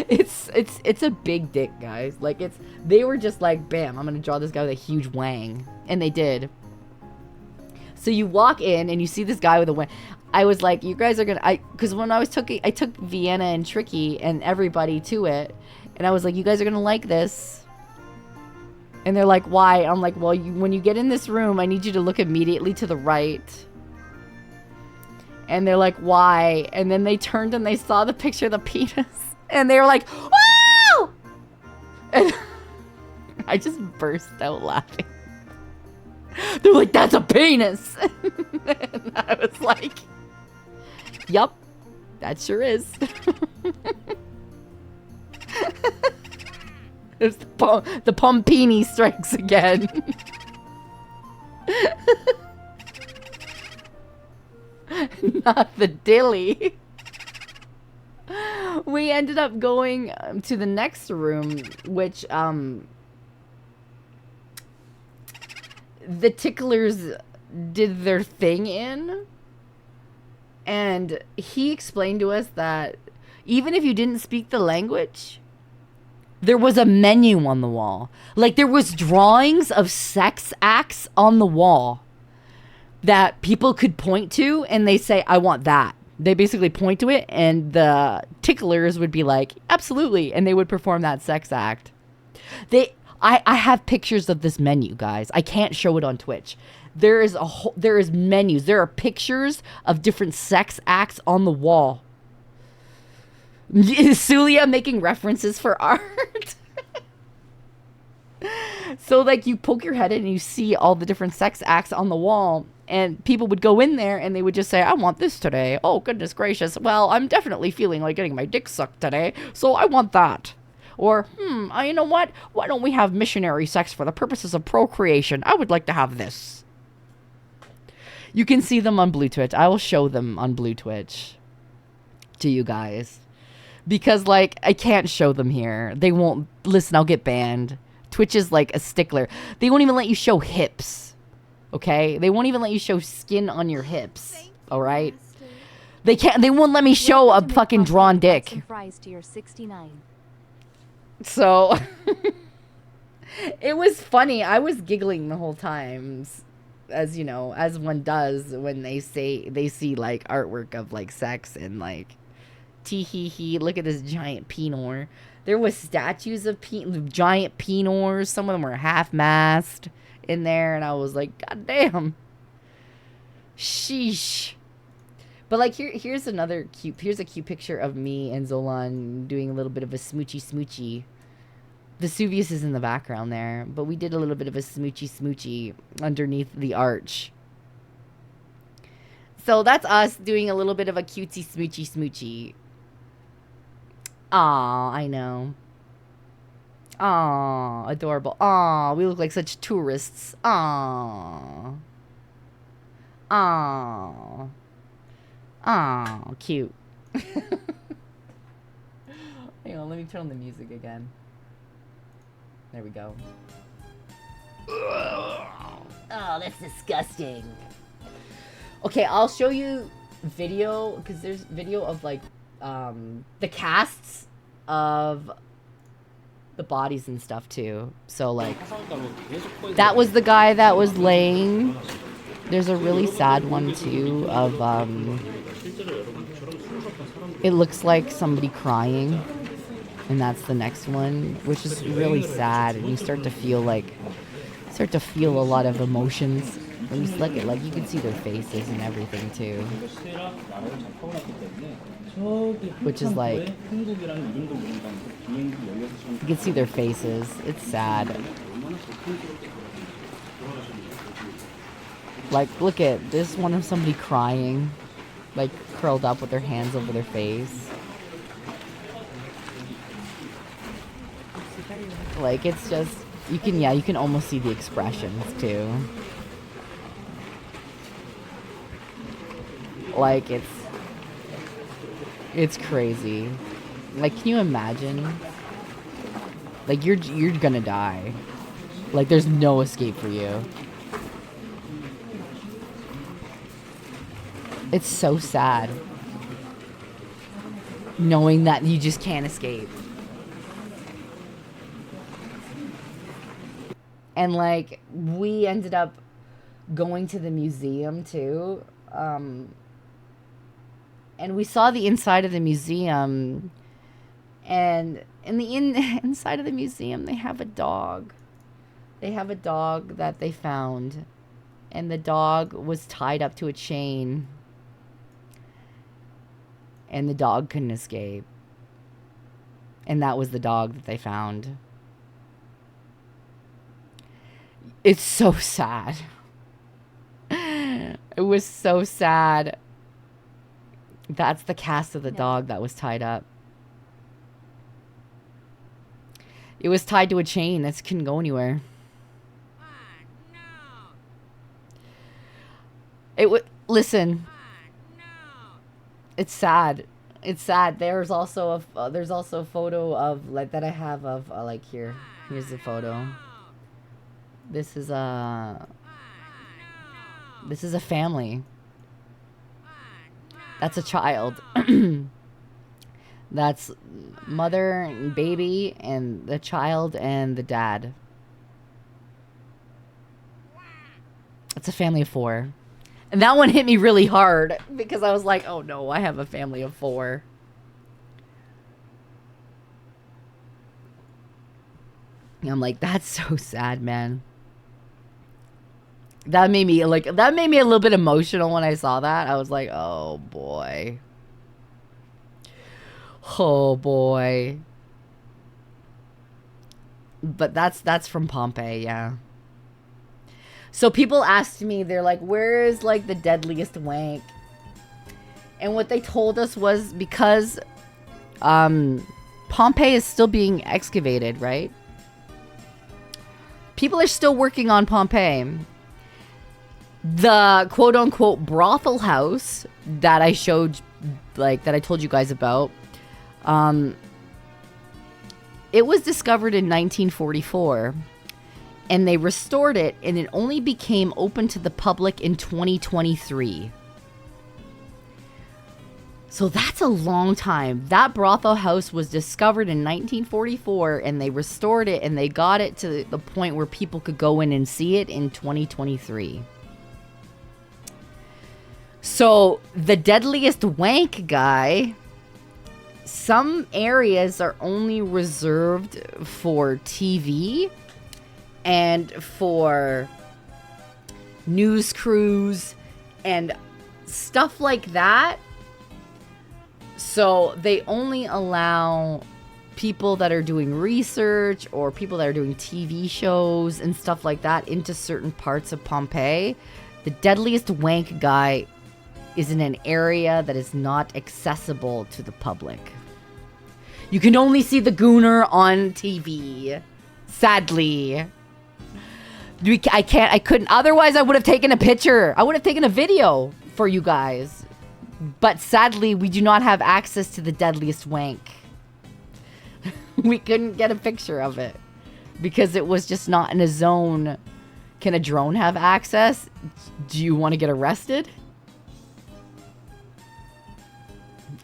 It's a big dick, guys. Like, they were just like, bam, I'm gonna draw this guy with a huge wang. And they did. So you walk in and you see this guy with a wang. I was like, you guys are gonna, because when I took Vienna and Tricky and everybody to it, and I was like, you guys are gonna like this. And they're like, why? I'm like, well, when you get in this room, I need you to look immediately to the right. And they're like, why? And then they turned and they saw the picture of the penis. And they were like, whoa! And I just burst out laughing. They're like, that's a penis! And I was like, yup, that sure is. It's the Pumpini strikes again. Not the dilly. We ended up going to the next room, which the ticklers did their thing in. And he explained to us that even if you didn't speak the language, there was a menu on the wall. Like, there was drawings of sex acts on the wall that people could point to, and they say, I want that. They basically point to it, and the ticklers would be like, absolutely, and they would perform that sex act. I have pictures of this menu, guys. I can't show it on Twitch. There is menus. There are pictures of different sex acts on the wall. Is Sulia making references for art? So, like, you poke your head in and you see all the different sex acts on the wall, and people would go in there and they would just say, I want this today. Oh, goodness gracious. Well, I'm definitely feeling like getting my dick sucked today, so I want that. Or, you know what? Why don't we have missionary sex for the purposes of procreation? I would like to have this. You can see them on Blue Twitch. I will show them on Blue Twitch to you guys. Because, like, I can't show them here. They won't. Listen, I'll get banned. Twitch is like a stickler. They won't even let you show hips. Okay? They won't even let you show skin on your hips. Alright? They can't. They won't let me show a fucking drawn dick. So, it was funny. I was giggling the whole time. As, you know, as one does when they see, like, artwork of, like, sex and, like, tee-hee-hee, look at this giant penor. There was statues of giant penors. Some of them were half-mast in there, and I was like, God damn. Sheesh. But, like, here's a cute picture of me and Zolan doing a little bit of a smoochy. Vesuvius is in the background there, but we did a little bit of a smoochy underneath the arch. So that's us doing a little bit of a cutesy smoochy. Aw, I know. Aw, adorable. Aw, we look like such tourists. Aw. Aw. Aw, cute. Hang on, let me turn on the music again. There we go. Oh, that's disgusting. Okay, I'll show you video, because there's video of, like, the casts of the bodies and stuff, too. So, like, that was the guy that was laying. There's a really sad one, too, of, it looks like somebody crying. And that's the next one, which is really sad. And you start to feel a lot of emotions. And you look at, like, you can see their faces and everything too. Which is like, you can see their faces. It's sad. Like, look at this one of somebody crying, like curled up with their hands over their face. Like, it's just, you can almost see the expressions, too. Like, it's crazy. Like, can you imagine? Like, you're gonna die. Like, there's no escape for you. It's so sad. Knowing that you just can't escape. And, like, we ended up going to the museum, too. And we saw the inside of the museum. And in the inside of the museum, they have a dog. They have a dog that they found, and the dog was tied up to a chain, and the dog couldn't escape. And that was the dog that they found. It's so sad. It was so sad. That's the cast of the dog that was tied up. It was tied to a chain. It couldn't go anywhere. It would listen. It's sad. It's sad. There's also a photo of like that I have of like here. Here's the photo. This is a family. That's a child. That's mother and baby and the child and the dad. It's a family of 4. And that one hit me really hard because I was like, oh no, I have a family of 4. And I'm like, that's so sad, man. That made me a little bit emotional when I saw that. I was like, oh boy. Oh boy. But that's from Pompeii, yeah. So people asked me, they're like, where is like the deadliest wank? And what they told us was because Pompeii is still being excavated, right? People are still working on Pompeii. The quote unquote brothel house that I showed, like that I told you guys about, it was discovered in 1944 and they restored it, and it only became open to the public in 2023. So that's a long time. That brothel house was discovered in 1944 and they restored it and they got it to the point where people could go in and see it in 2023. So the deadliest wank guy, some areas are only reserved for TV and for news crews and stuff like that. So they only allow people that are doing research or people that are doing TV shows and stuff like that into certain parts of Pompeii. The deadliest wank guy is in an area that is not accessible to the public. You can only see the gooner on TV. Sadly. I couldn't. Otherwise, I would have taken a picture. I would have taken a video for you guys. But sadly, we do not have access to the deadliest wank. We couldn't get a picture of it because it was just not in a zone. Can a drone have access? Do you want to get arrested?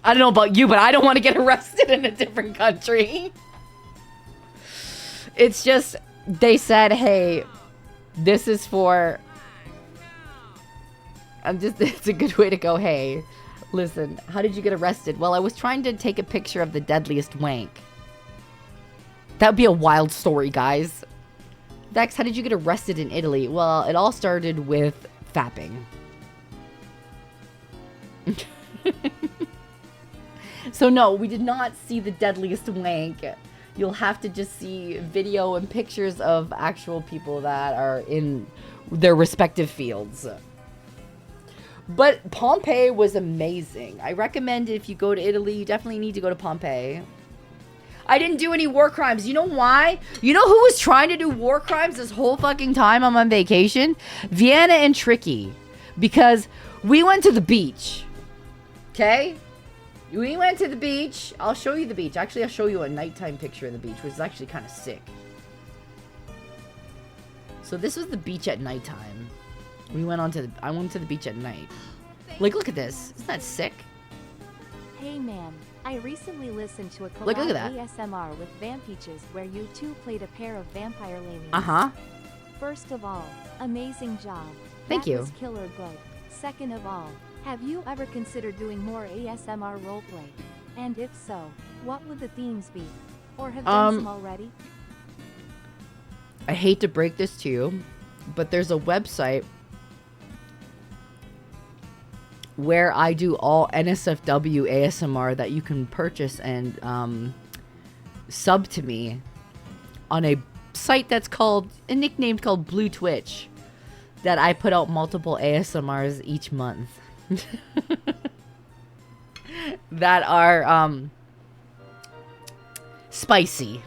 I don't know about you, but I don't want to get arrested in a different country. It's just, they said, hey, this is for... it's a good way to go, hey, listen, how did you get arrested? Well, I was trying to take a picture of the deadliest wank. That would be a wild story, guys. Dex, how did you get arrested in Italy? Well, it all started with fapping. So no, we did not see the deadliest wank. You'll have to just see video and pictures of actual people that are in their respective fields. But Pompeii was amazing. I recommend if you go to Italy, you definitely need to go to Pompeii. I didn't do any war crimes. You know why? You know who was trying to do war crimes this whole fucking time I'm on vacation? Vienna and Tricky. Because we went to the beach. Okay? We went to the beach. I'll show you the beach. Actually, I'll show you a nighttime picture of the beach, which is actually kind of sick. So this was the beach at nighttime. I went to the beach at night. Like, look at this. Isn't that sick? Hey man, I recently listened to a collab Look at that. ASMR with Vampeaches where you two played a pair of vampire ladies. Uh-huh. First of all, amazing job. Thank you. That was killer good. Second of all, have you ever considered doing more ASMR roleplay? And if so, what would the themes be? Or have done some already? I hate to break this to you, but there's a website where I do all NSFW ASMR that you can purchase and sub to me on a site that's nicknamed called Blue Twitch, that I put out multiple ASMRs each month that are spicy.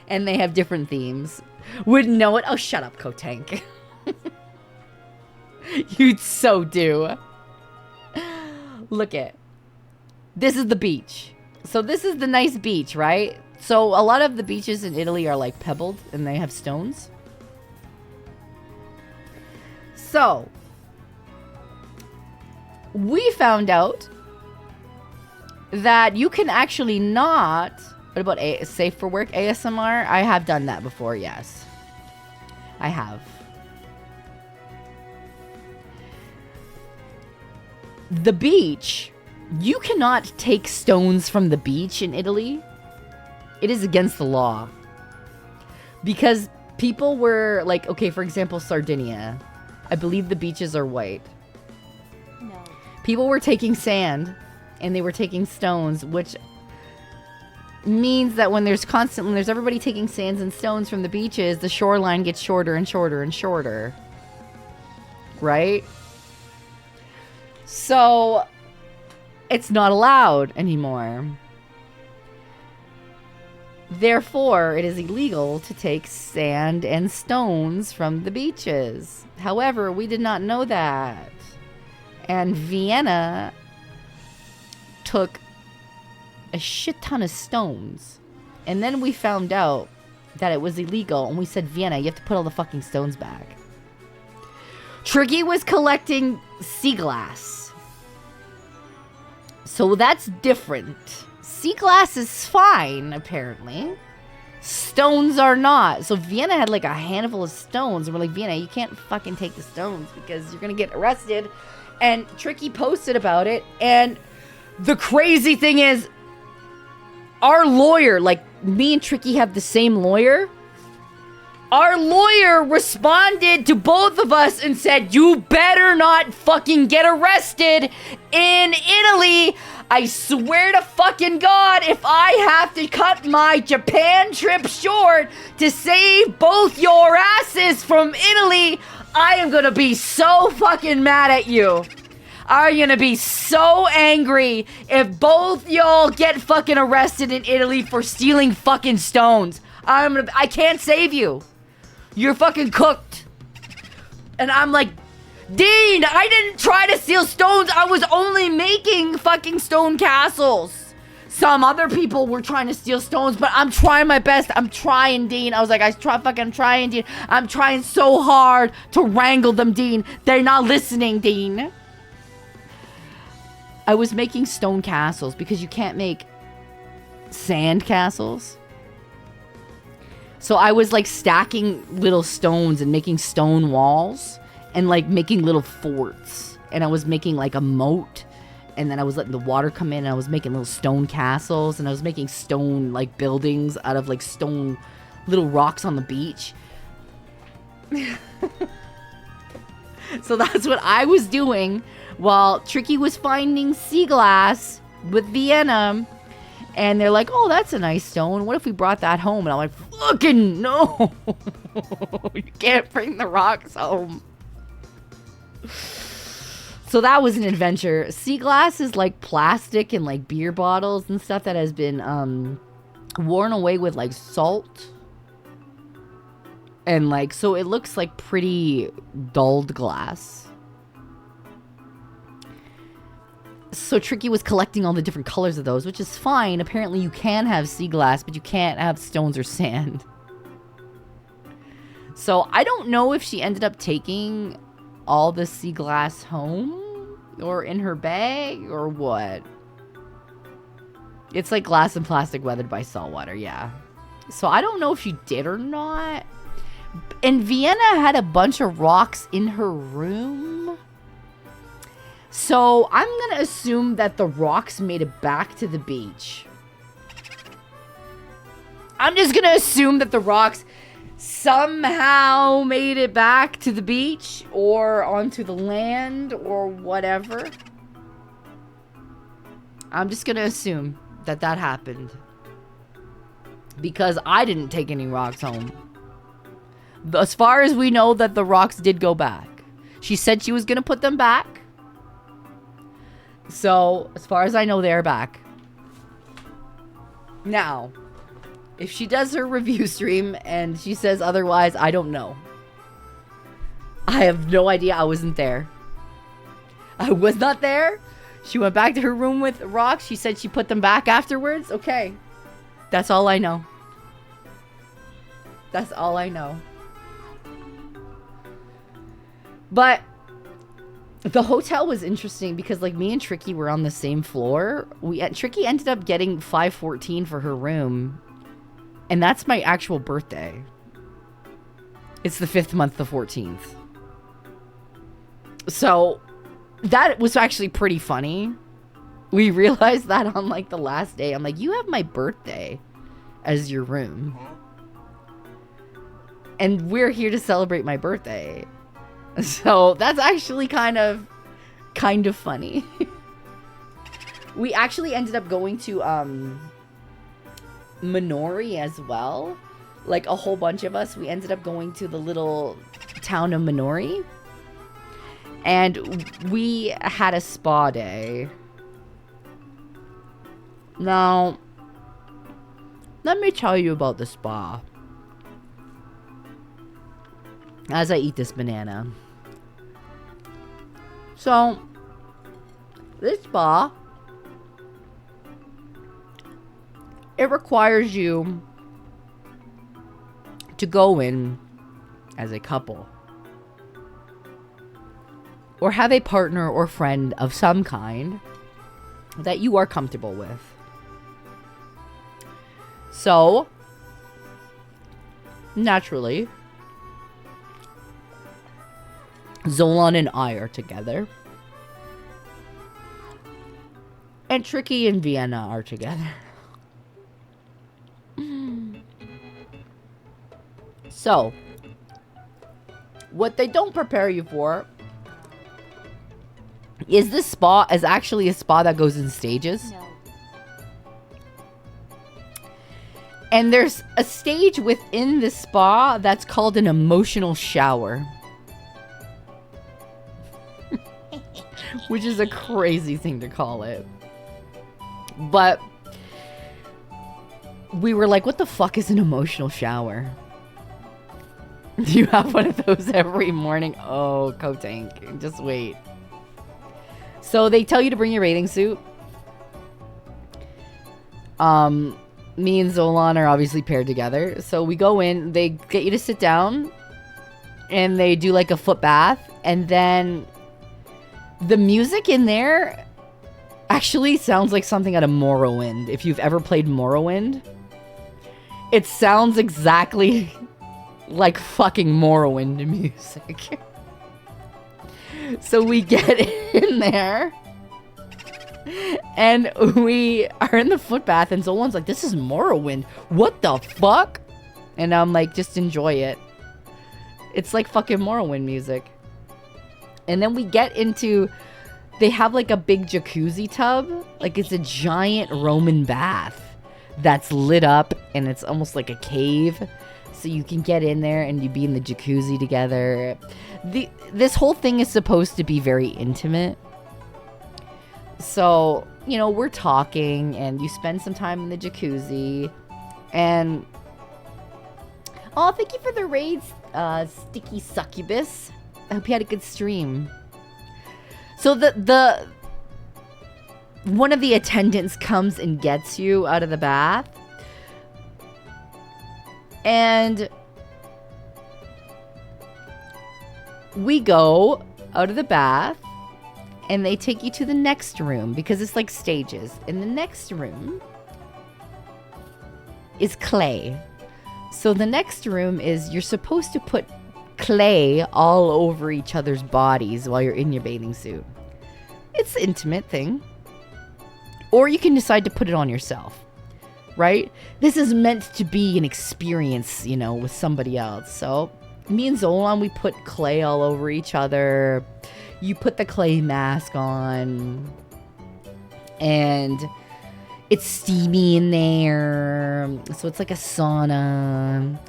And they have different themes. Wouldn't know it. Oh, shut up, Kotank. You'd so do. Look at. This is the beach. So this is the nice beach, right? So a lot of the beaches in Italy are like pebbled and they have stones. So we found out that you can actually not... What about safe for work ASMR? I have done that before, yes. I have. The beach, you cannot take stones from the beach in Italy. It is against the law. Because people were like, okay, for example, Sardinia. I believe the beaches are white. No. People were taking sand and they were taking stones, which means that when there's everybody taking sands and stones from the beaches, the shoreline gets shorter and shorter and shorter. Right? So it's not allowed anymore. Therefore, it is illegal to take sand and stones from the beaches. However, we did not know that. And Vienna took a shit ton of stones. And then we found out that it was illegal. And we said, Vienna, you have to put all the fucking stones back. Tricky was collecting sea glass. So that's different. Sea glass is fine, apparently. Stones are not. So Vienna had like a handful of stones. And we're like, Vienna, you can't fucking take the stones because you're going to get arrested. And Tricky posted about it. And the crazy thing is, our lawyer, like me and Tricky have the same lawyer. Our lawyer responded to both of us and said, you better not fucking get arrested in Italy. I swear to fucking God, if I have to cut my Japan trip short to save both your asses from Italy, I am gonna be so fucking mad at you. I'm gonna be so angry if both y'all get fucking arrested in Italy for stealing fucking stones. I can't save you. You're fucking cooked. And I'm like, Dean, I didn't try to steal stones. I was only making fucking stone castles. Some other people were trying to steal stones, but I'm trying my best. I'm trying, Dean. I was like, I'm trying, Dean. I'm trying so hard to wrangle them, Dean. They're not listening, Dean. I was making stone castles because you can't make sand castles. So I was like stacking little stones and making stone walls and like making little forts. And I was making like a moat. And then I was letting the water come in and I was making little stone castles. And I was making stone like buildings out of like stone little rocks on the beach. So that's what I was doing while Tricky was finding sea glass with Vienna. And they're like, oh, that's a nice stone. What if we brought that home? And I'm like, fucking no. You can't bring the rocks home. So that was an adventure. Sea glass is like plastic and like beer bottles and stuff that has been worn away with like salt. And like, so it looks like pretty dulled glass. So Tricky was collecting all the different colors of those, which is fine. Apparently you can have sea glass, but you can't have stones or sand. So I don't know if she ended up taking all the sea glass home or in her bag or what. It's like glass and plastic weathered by salt water, yeah. So I don't know if she did or not. And Vienna had a bunch of rocks in her room. So I'm going to assume that the rocks made it back to the beach. I'm just going to assume that the rocks somehow made it back to the beach or onto the land or whatever. I'm just gonna assume that that happened. Because I didn't take any rocks home. As far as we know, that the rocks did go back. She said she was gonna put them back. So, as far as I know, they're back. Now, if she does her review stream and she says otherwise, I don't know. I have no idea. I wasn't there. I was not there. She went back to her room with rocks. She said she put them back afterwards. Okay. That's all I know. That's all I know. But the hotel was interesting because, like, me and Tricky were on the same floor. Tricky ended up getting 514 for her room. And that's my actual birthday. It's the 5th month, the 14th. So, that was actually pretty funny. We realized that on, like, the last day. I'm like, you have my birthday as your room. And we're here to celebrate my birthday. So, that's actually kind of funny. We actually ended up going to, Minori as well. Like, a whole bunch of us. We ended up going to the little town of Minori. And we had a spa day. Now, let me tell you about the spa. As I eat this banana. So, this spa, it requires you to go in as a couple. Or have a partner or friend of some kind that you are comfortable with. So, naturally, Zolan and I are together. And Tricky and Vienna are together. So, what they don't prepare you for is this spa is actually a spa that goes in stages. No. And there's a stage within the spa that's called an emotional shower. Which is a crazy thing to call it. But we were like, what the fuck is an emotional shower? Do you have one of those every morning? Oh, Kotank, just wait. So they tell you to bring your bathing suit. Me and Zolan are obviously paired together. So we go in, they get you to sit down, and they do like a foot bath, and then the music in there actually sounds like something out of Morrowind. If you've ever played Morrowind, it sounds exactly like fucking Morrowind music. So we get in there, and we are in the foot bath, and Zolan's like, this is Morrowind. What the fuck? And I'm like, just enjoy it. It's like fucking Morrowind music. And then we get into, they have like a big jacuzzi tub. Like it's a giant Roman bath that's lit up, and it's almost like a cave. So you can get in there and you be in the jacuzzi together. This whole thing is supposed to be very intimate. So, you know, we're talking and you spend some time in the jacuzzi. And oh, thank you for the raids, Sticky Succubus. I hope you had a good stream. So the one of the attendants comes and gets you out of the bath. And we go out of the bath, and they take you to the next room because it's like stages. In the next room is clay. So the next room is, you're supposed to put clay all over each other's bodies while you're in your bathing suit. It's an intimate thing. Or you can decide to put it on yourself. right? This is meant to be an experience, you know, with somebody else. So me and Zolan, we put clay all over each other. You put the clay mask on, and it's steamy in there. So it's like a sauna.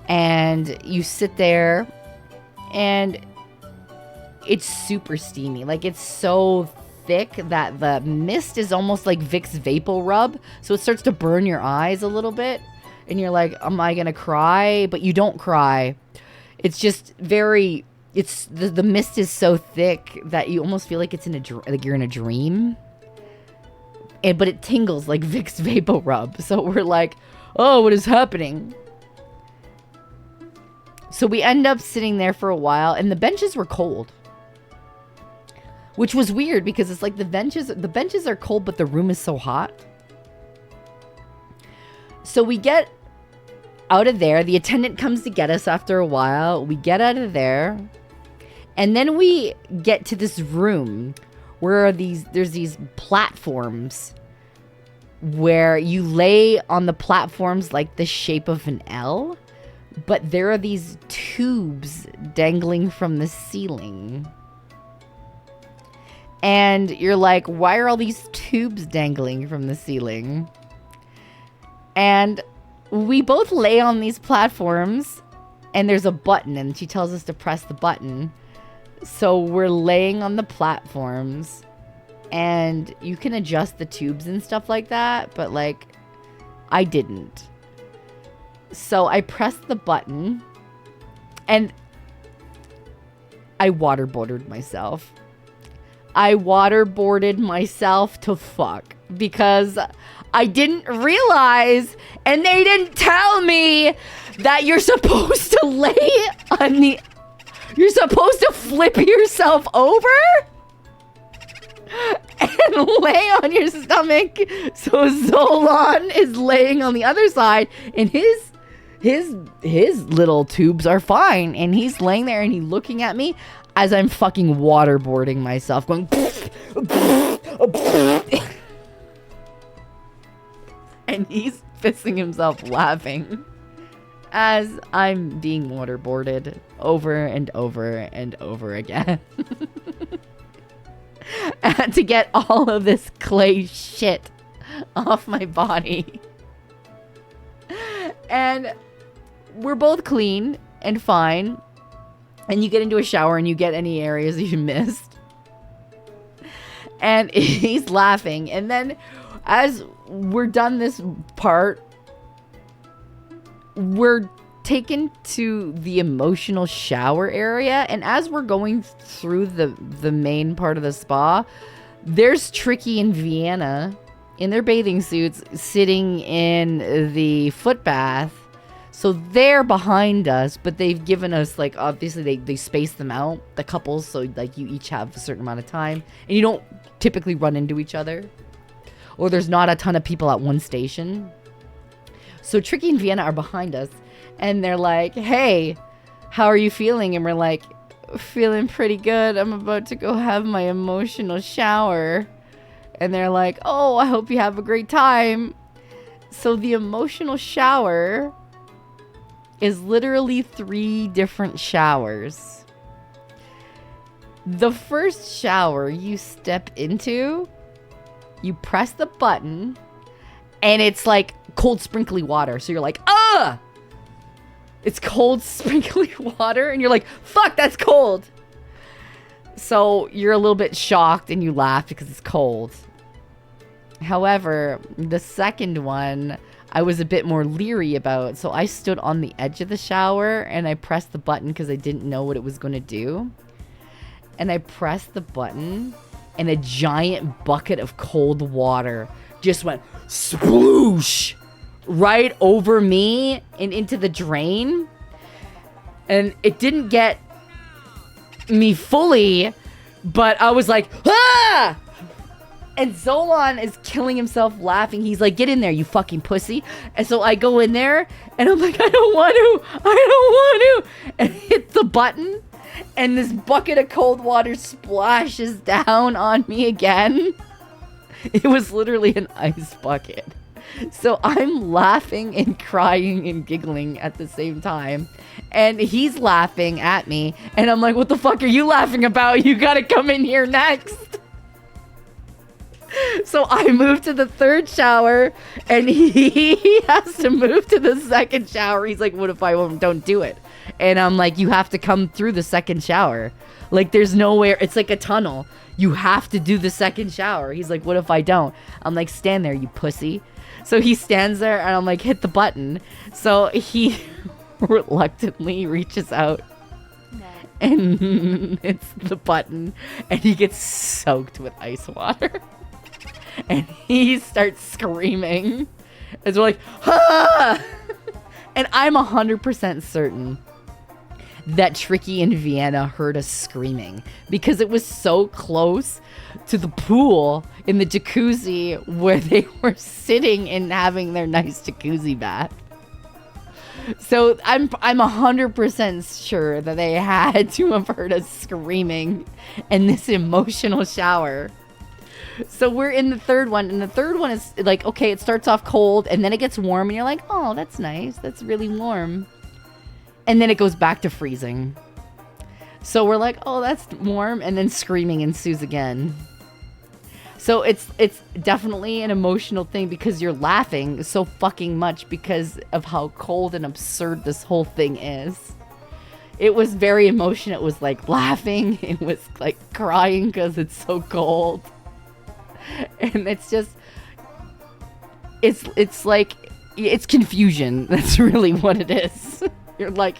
And you sit there, and it's super steamy. Like, it's so thick that the mist is almost like Vicks Vapor Rub. So it starts to burn your eyes a little bit. And you're like, am I going to cry? But you don't cry. It's just very... It's the mist is so thick that you almost feel like it's in a like you're in a dream. But it tingles like Vicks Vapor Rub. So we're like, oh, what is happening? So we end up sitting there for a while, and the benches were cold. Which was weird because it's like the benches are cold, but the room is so hot. So we get out of there. The attendant comes to get us after a while. We get out of there. And then we get to this room where there's these platforms where you lay on the platforms like the shape of an L. But there are these tubes dangling from the ceiling. And you're like, why are all these tubes dangling from the ceiling? And we both lay on these platforms, and there's a button, and she tells us to press the button. So we're laying on the platforms, and you can adjust the tubes and stuff like that, but like, I didn't. So I pressed the button, and I waterboarded myself. I waterboarded myself to fuck because I didn't realize, and they didn't tell me that you're supposed to lay on the... You're supposed to flip yourself over and lay on your stomach. So Zolan is laying on the other side, and his little tubes are fine, and he's laying there and he's looking at me as I'm fucking waterboarding myself, going and he's pissing himself laughing as I'm being waterboarded over and over and over again. And to get all of this clay shit off my body. And we're both clean and fine. And you get into a shower and you get any areas you missed. And he's laughing. And then as we're done this part, we're taken to the emotional shower area. And as we're going through the main part of the spa, there's Tricky and Vienna in their bathing suits sitting in the foot bath. So they're behind us, but they've given us, like, obviously they space them out, the couples, so like you each have a certain amount of time, and you don't typically run into each other, or there's not a ton of people at one station. So Tricky and Vienna are behind us, and they're like, hey, how are you feeling? And we're like, feeling pretty good. I'm about to go have my emotional shower. And they're like, oh, I hope you have a great time. So the emotional shower is literally 3 different showers. The first shower you step into, you press the button, and it's like cold sprinkly water. So you're like, ah! It's cold sprinkly water, and you're like, fuck, that's cold. So you're a little bit shocked and you laugh because it's cold. However, the second one, I was a bit more leery about. So I stood on the edge of the shower and I pressed the button because I didn't know what it was going to do. And I pressed the button and a giant bucket of cold water just went sploosh right over me and into the drain. And it didn't get me fully, but I was like, ah! And Zolan is killing himself laughing. He's like, get in there, you fucking pussy. And so I go in there, and I'm like, I don't want to. And hit the button, and this bucket of cold water splashes down on me again. It was literally an ice bucket. So I'm laughing and crying and giggling at the same time. And he's laughing at me. And I'm like, what the fuck are you laughing about? You gotta come in here next. So I move to the third shower, and he has to move to the second shower. He's like, what if I don't do it? And I'm like, you have to come through the second shower. Like, there's nowhere. It's like a tunnel. You have to do the second shower. He's like, what if I don't? I'm like, stand there, you pussy. So he stands there, and I'm like, hit the button. So he reluctantly reaches out and hits the button, and he gets soaked with ice water. And he starts screaming. It's like, ah! And I'm 100% certain that Tricky and Vienna heard us screaming because it was so close to the pool in the jacuzzi where they were sitting and having their nice jacuzzi bath. So I'm 100% sure that they had to have heard us screaming in this emotional shower. So we're in the third one, and the third one is like, okay, it starts off cold, and then it gets warm, and you're like, oh, that's nice. That's really warm. And then it goes back to freezing. So we're like, oh, that's warm, and then screaming ensues again. So it's definitely an emotional thing because you're laughing so fucking much because of how cold and absurd this whole thing is. It was very emotional. It was like laughing. It was like crying because it's so cold. And it's just, it's like, it's confusion. That's really what it is. You're like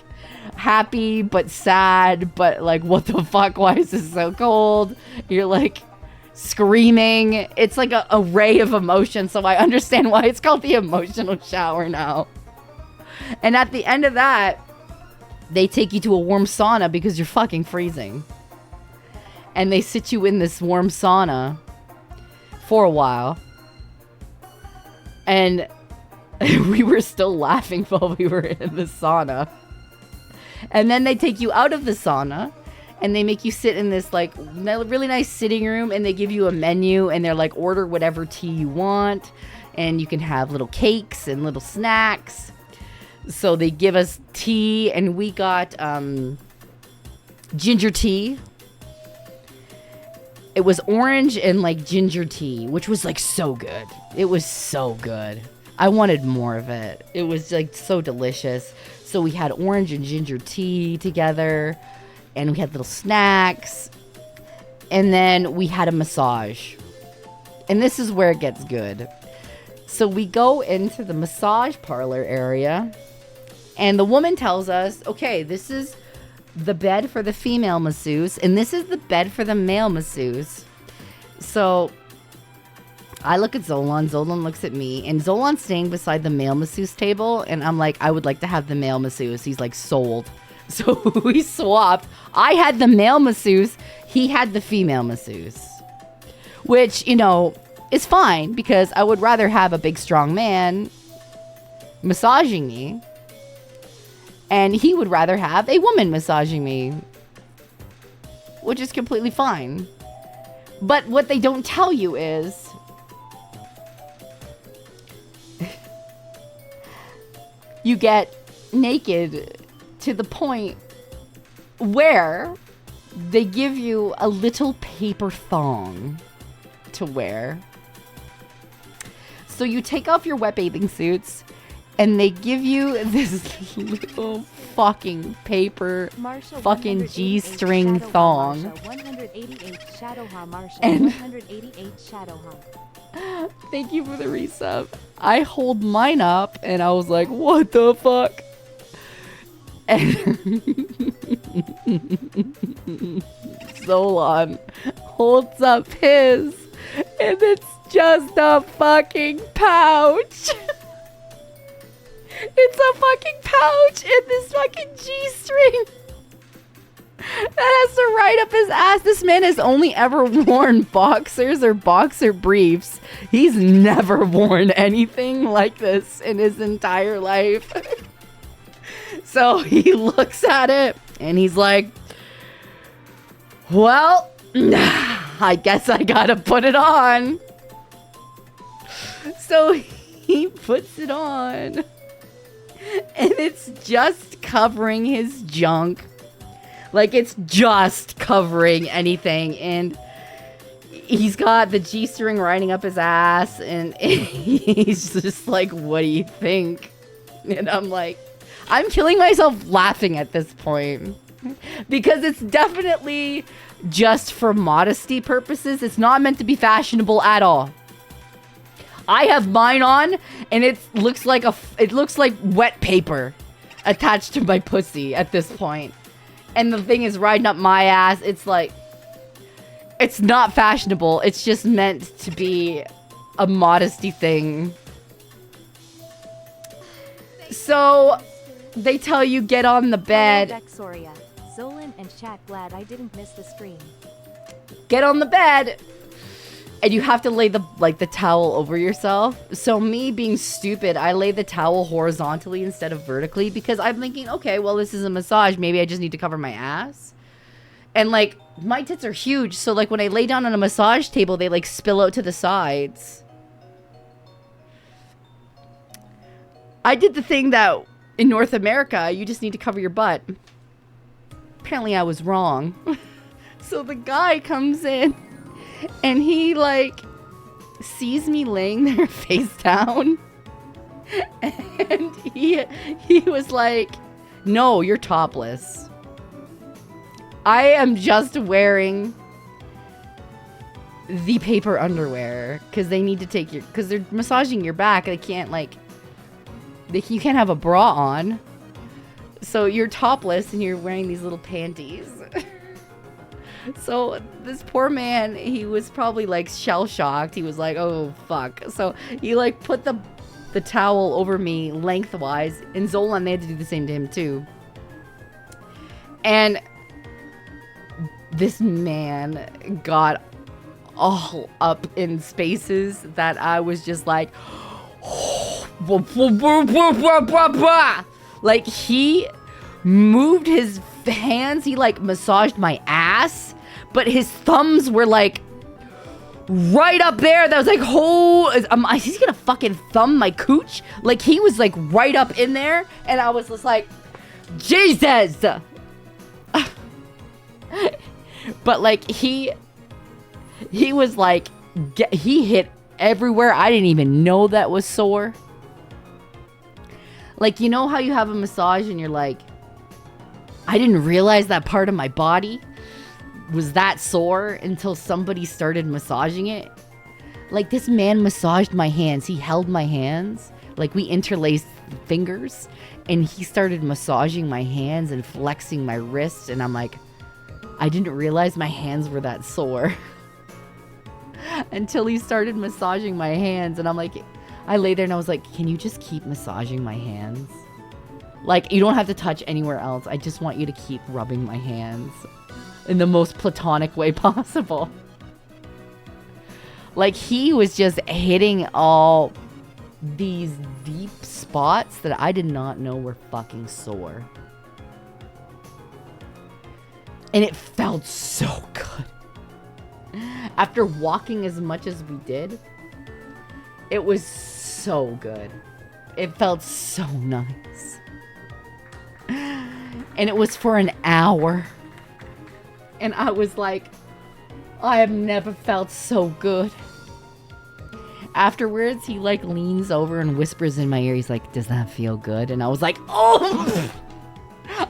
happy, but sad, but like, what the fuck? Why is this so cold? You're like screaming. It's like a array of emotions. So I understand why it's called the emotional shower now. And at the end of that, they take you to a warm sauna because you're fucking freezing. And they sit you in this warm sauna for a while, and we were still laughing while we were in the sauna. And then they take you out of the sauna, and they make you sit in this like really nice sitting room, and they give you a menu, and they're like, order whatever tea you want, and you can have little cakes and little snacks. So they give us tea, and we got ginger tea. It was orange and like ginger tea, which was like so good. It was so good. I wanted more of it. It was like so delicious. So we had orange and ginger tea together, and we had little snacks, and then we had a massage. And this is where it gets good. So we go into the massage parlor area, and the woman tells us, okay, this is the bed for the female masseuse, and this is the bed for the male masseuse. So I look at Zolan looks at me, and Zolan's staying beside the male masseuse table, and I'm like, I would like to have the male masseuse. He's like, sold. So we swapped. I had the male masseuse, he had the female masseuse, which, you know, is fine because I would rather have a big strong man massaging me, and he would rather have a woman massaging me, which is completely fine. But what they don't tell you is you get naked to the point where they give you a little paper thong to wear. So you take off your wet bathing suits, and they give you this little fucking paper Marshall, fucking G-string thong. And thank you for the resub. I hold mine up, and I was like, what the fuck? And Zolan holds up his, and it's just a fucking pouch. It's a fucking pouch in this fucking G-string that has to ride up his ass. This man has only ever worn boxers or boxer briefs. He's never worn anything like this in his entire life. So he looks at it, and he's like, well, I guess I gotta put it on. So he puts it on. And it's just covering his junk. Like, it's just covering anything. And he's got the G-string riding up his ass. And he's just like, what do you think? And I'm like, I'm killing myself laughing at this point. Because it's definitely just for modesty purposes. It's not meant to be fashionable at all. I have mine on, and it looks like wet paper attached to my pussy at this point. And the thing is riding up my ass. It's like, it's not fashionable. It's just meant to be a modesty thing. So they tell you get on the bed. Vexoria, Zolan and chat, glad I didn't miss the stream. Get on the bed. And you have to lay the towel over yourself. So me being stupid, I lay the towel horizontally instead of vertically because I'm thinking, okay, well, this is a massage. Maybe I just need to cover my ass. And like, my tits are huge. So like when I lay down on a massage table, they like spill out to the sides. I did the thing that in North America, you just need to cover your butt. Apparently I was wrong. So the guy comes in. And he, like, sees me laying there face down. And he was like, no, you're topless. I am just wearing the paper underwear. Because they need to take your... Because they're massaging your back. They can't, like... you can't have a bra on. So you're topless and you're wearing these little panties. So this poor man, he was probably like shell-shocked. He was like, oh, fuck. So he like put the towel over me lengthwise. And Zolan, they had to do the same to him too. And this man got all up in spaces that I was just like... Like he moved his hands. He like massaged my ass. But his thumbs were like right up there. That was like, oh, he's gonna fucking thumb my cooch. Like he was like right up in there. And I was just like, Jesus. But like he was like, he hit everywhere. I didn't even know that was sore. Like, you know how you have a massage and you're like, I didn't realize that part of my body was that sore until somebody started massaging it. Like, this man massaged my hands. He held my hands. Like, we interlaced fingers. And he started massaging my hands and flexing my wrists. And I'm like, I didn't realize my hands were that sore. Until he started massaging my hands. And I'm like, I lay there and I was like, can you just keep massaging my hands? Like, you don't have to touch anywhere else. I just want you to keep rubbing my hands in the most platonic way possible. Like, he was just hitting all these deep spots that I did not know were fucking sore. And it felt so good. After walking as much as we did, it was so good. It felt so nice. And it was for an hour. And I was like, I have never felt so good. Afterwards, he like leans over and whispers in my ear. He's like, does that feel good? And I was like, oh!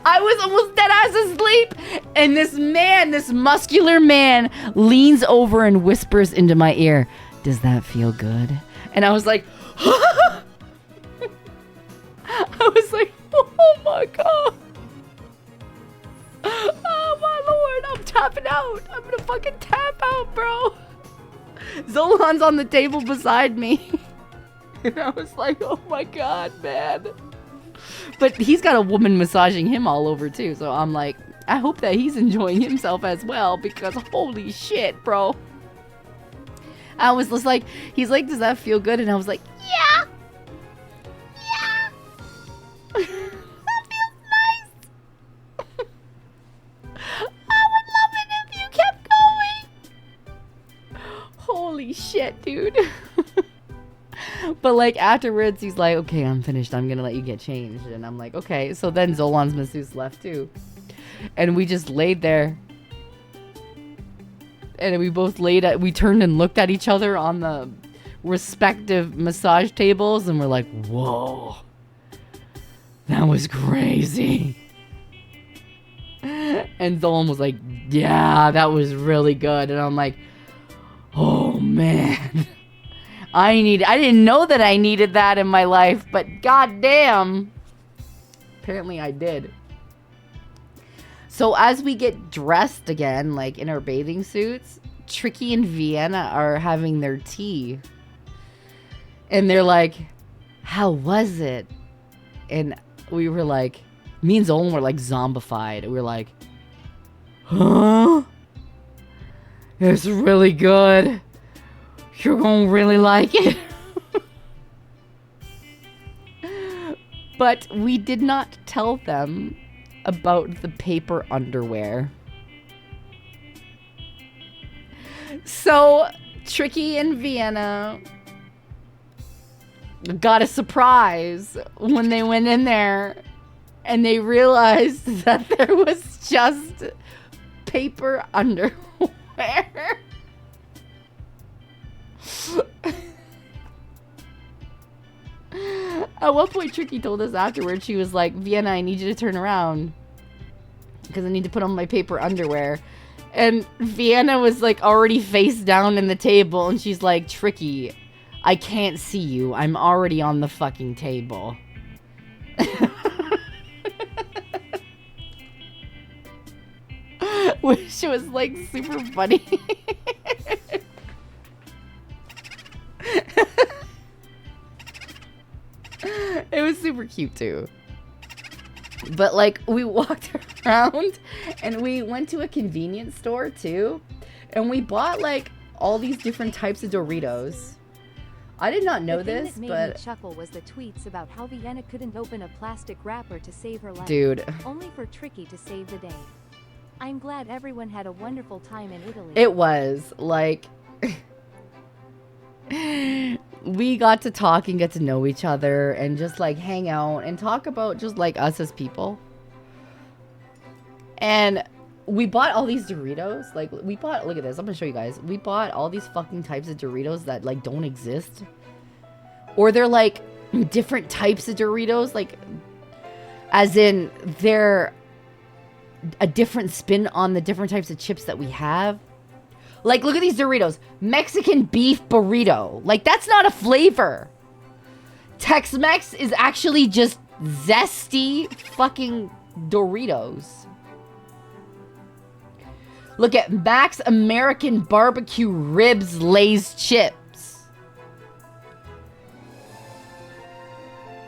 I was almost dead ass asleep. And this man, this muscular man, leans over and whispers into my ear, does that feel good? And I was like, I was like, oh my God. Oh my Lord, I'm tapping out. I'm gonna fucking tap out, bro. Zolan's on the table beside me. And I was like, oh my God, man. But he's got a woman massaging him all over too. So I'm like, I hope that he's enjoying himself as well, because holy shit, bro. I was just like, he's like, does that feel good? And I was like, yeah. Yeah. That feels nice. I would love it if you kept going. Holy shit, dude. But like afterwards, he's like, okay, I'm finished. I'm gonna let you get changed. And I'm like, okay. So then Zolan's masseuse left too. And we just laid there. And we both we turned and looked at each other on the respective massage tables. And we're like, whoa. That was crazy. And Zolan was like, yeah, that was really good. And I'm like, oh man. I didn't know that I needed that in my life, but goddamn. Apparently I did. So as we get dressed again, like in our bathing suits, Tricky and Vienna are having their tea. And they're like, how was it? And we were like, me and Zolan were like zombified. We were like, huh? It's really good. You're gonna really like it. But we did not tell them about the paper underwear. So Tricky and Vienna got a surprise when they went in there and they realized that there was just paper underwear. At one point, Tricky told us afterwards, she was like, Vienna, I need you to turn around because I need to put on my paper underwear. And Vienna was like already face down in the table, and she's like, Tricky, I can't see you. I'm already on the fucking table. Which was like super funny. It was super cute too. But like we walked around and we went to a convenience store too, and we bought like all these different types of Doritos. I did not know this, that made but me chuckle was the tweets about how Vienna couldn't open a plastic wrapper to save her life. Dude. Only for Tricky to save the day. I'm glad everyone had a wonderful time in Italy. it was like we got to talk and get to know each other and just like hang out and talk about just like us as people. And we bought all these Doritos. Like we bought, look at this, I'm gonna show you guys. We bought all these fucking types of Doritos that like don't exist. Or they're like different types of Doritos, like as in they're a different spin on the different types of chips that we have. Like, look at these Doritos. Mexican beef burrito. Like, that's not a flavor. Tex-Mex is actually just zesty fucking Doritos. Look at Max American Barbecue Ribs Lay's Chips.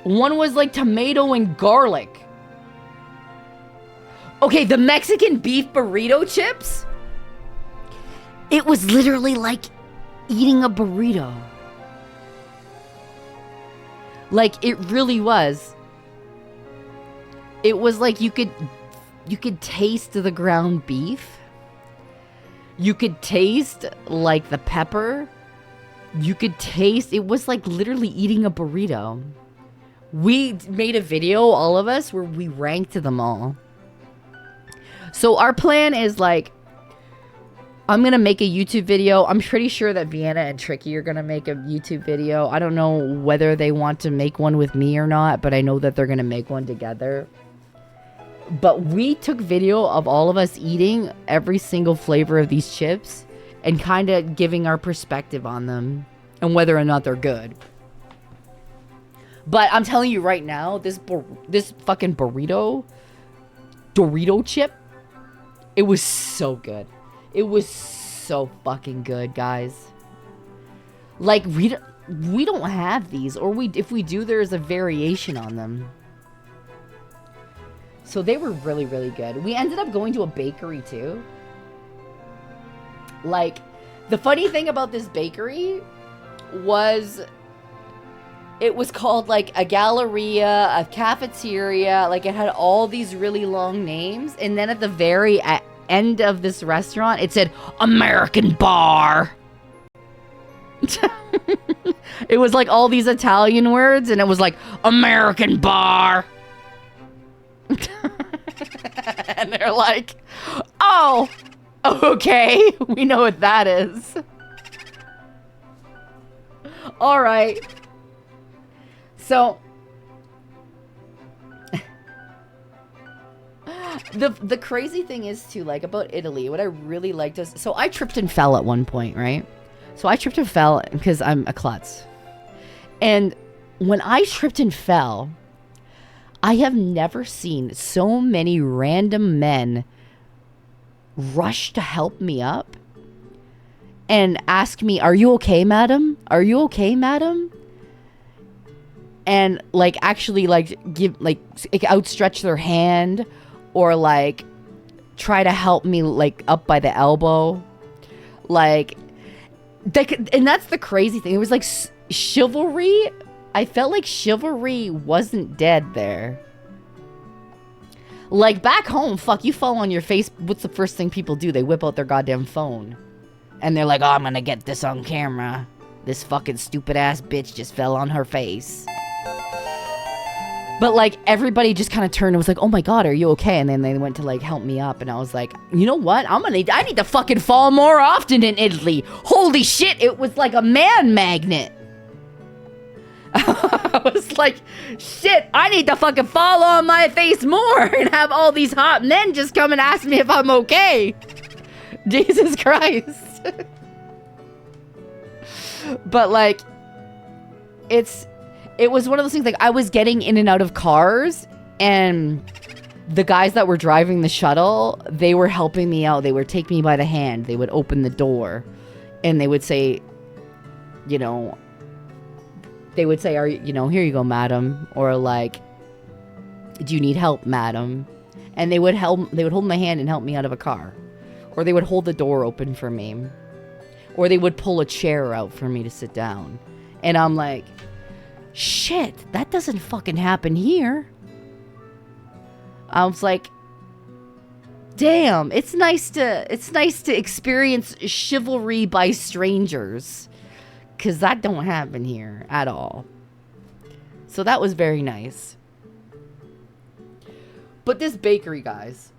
One was like tomato and garlic. Okay, the Mexican beef burrito chips? It was literally like eating a burrito. Like, it really was. It was like you could taste the ground beef. You could taste like the pepper. You could taste, it was like literally eating a burrito. We made a video, all of us, where we ranked them all. So our plan is like, I'm going to make a YouTube video. I'm pretty sure that Vienna and Tricky are going to make a YouTube video. I don't know whether they want to make one with me or not, but I know that they're going to make one together. But we took video of all of us eating every single flavor of these chips and kind of giving our perspective on them and whether or not they're good. But I'm telling you right now, this fucking Dorito chip, it was so good. It was so fucking good, guys. Like, we don't have these, or if we do, there's a variation on them. So they were really, really good. We ended up going to a bakery too. Like, the funny thing about this bakery was it was called like a galleria, a cafeteria. Like, it had all these really long names. And then at the very end of this restaurant, it said American Bar. It was like all these Italian words, and it was like American bar. And they're like, oh, okay, we know what that is. All right. So the crazy thing is too, like, about Italy, what I really liked is, so I tripped and fell at one point, right? So I tripped and fell because I'm a klutz. And when I tripped and fell, I have never seen so many random men rush to help me up and ask me, "Are you okay, madam? Are you okay, madam?" And like actually like give like outstretch their hand, or like try to help me like up by the elbow, like they could. And that's the crazy thing. It was like chivalry. I felt like chivalry wasn't dead there. Like back home, fuck, you fall on your face, what's the first thing people do? They whip out their goddamn phone. And they're like, oh, I'm gonna get this on camera. This fucking stupid ass bitch just fell on her face. But like everybody just kind of turned and was like, oh my god, are you okay? And then they went to like help me up, and I was like, you know what? I need to fucking fall more often in Italy. Holy shit, it was like a man magnet. I was like, shit, I need to fucking fall on my face more and have all these hot men just come and ask me if I'm okay. Jesus Christ. But like, it was one of those things, like I was getting in and out of cars, and the guys that were driving the shuttle, they were helping me out. They would take me by the hand. They would open the door and they would say, you know, are you know, here you go, madam, or like, do you need help, madam? And they would hold my hand and help me out of a car, or they would hold the door open for me, or they would pull a chair out for me to sit down. And I'm like, shit, that doesn't fucking happen here. I was like, damn, it's nice to experience chivalry by strangers, because that don't happen here at all. So that was very nice. But this bakery, guys,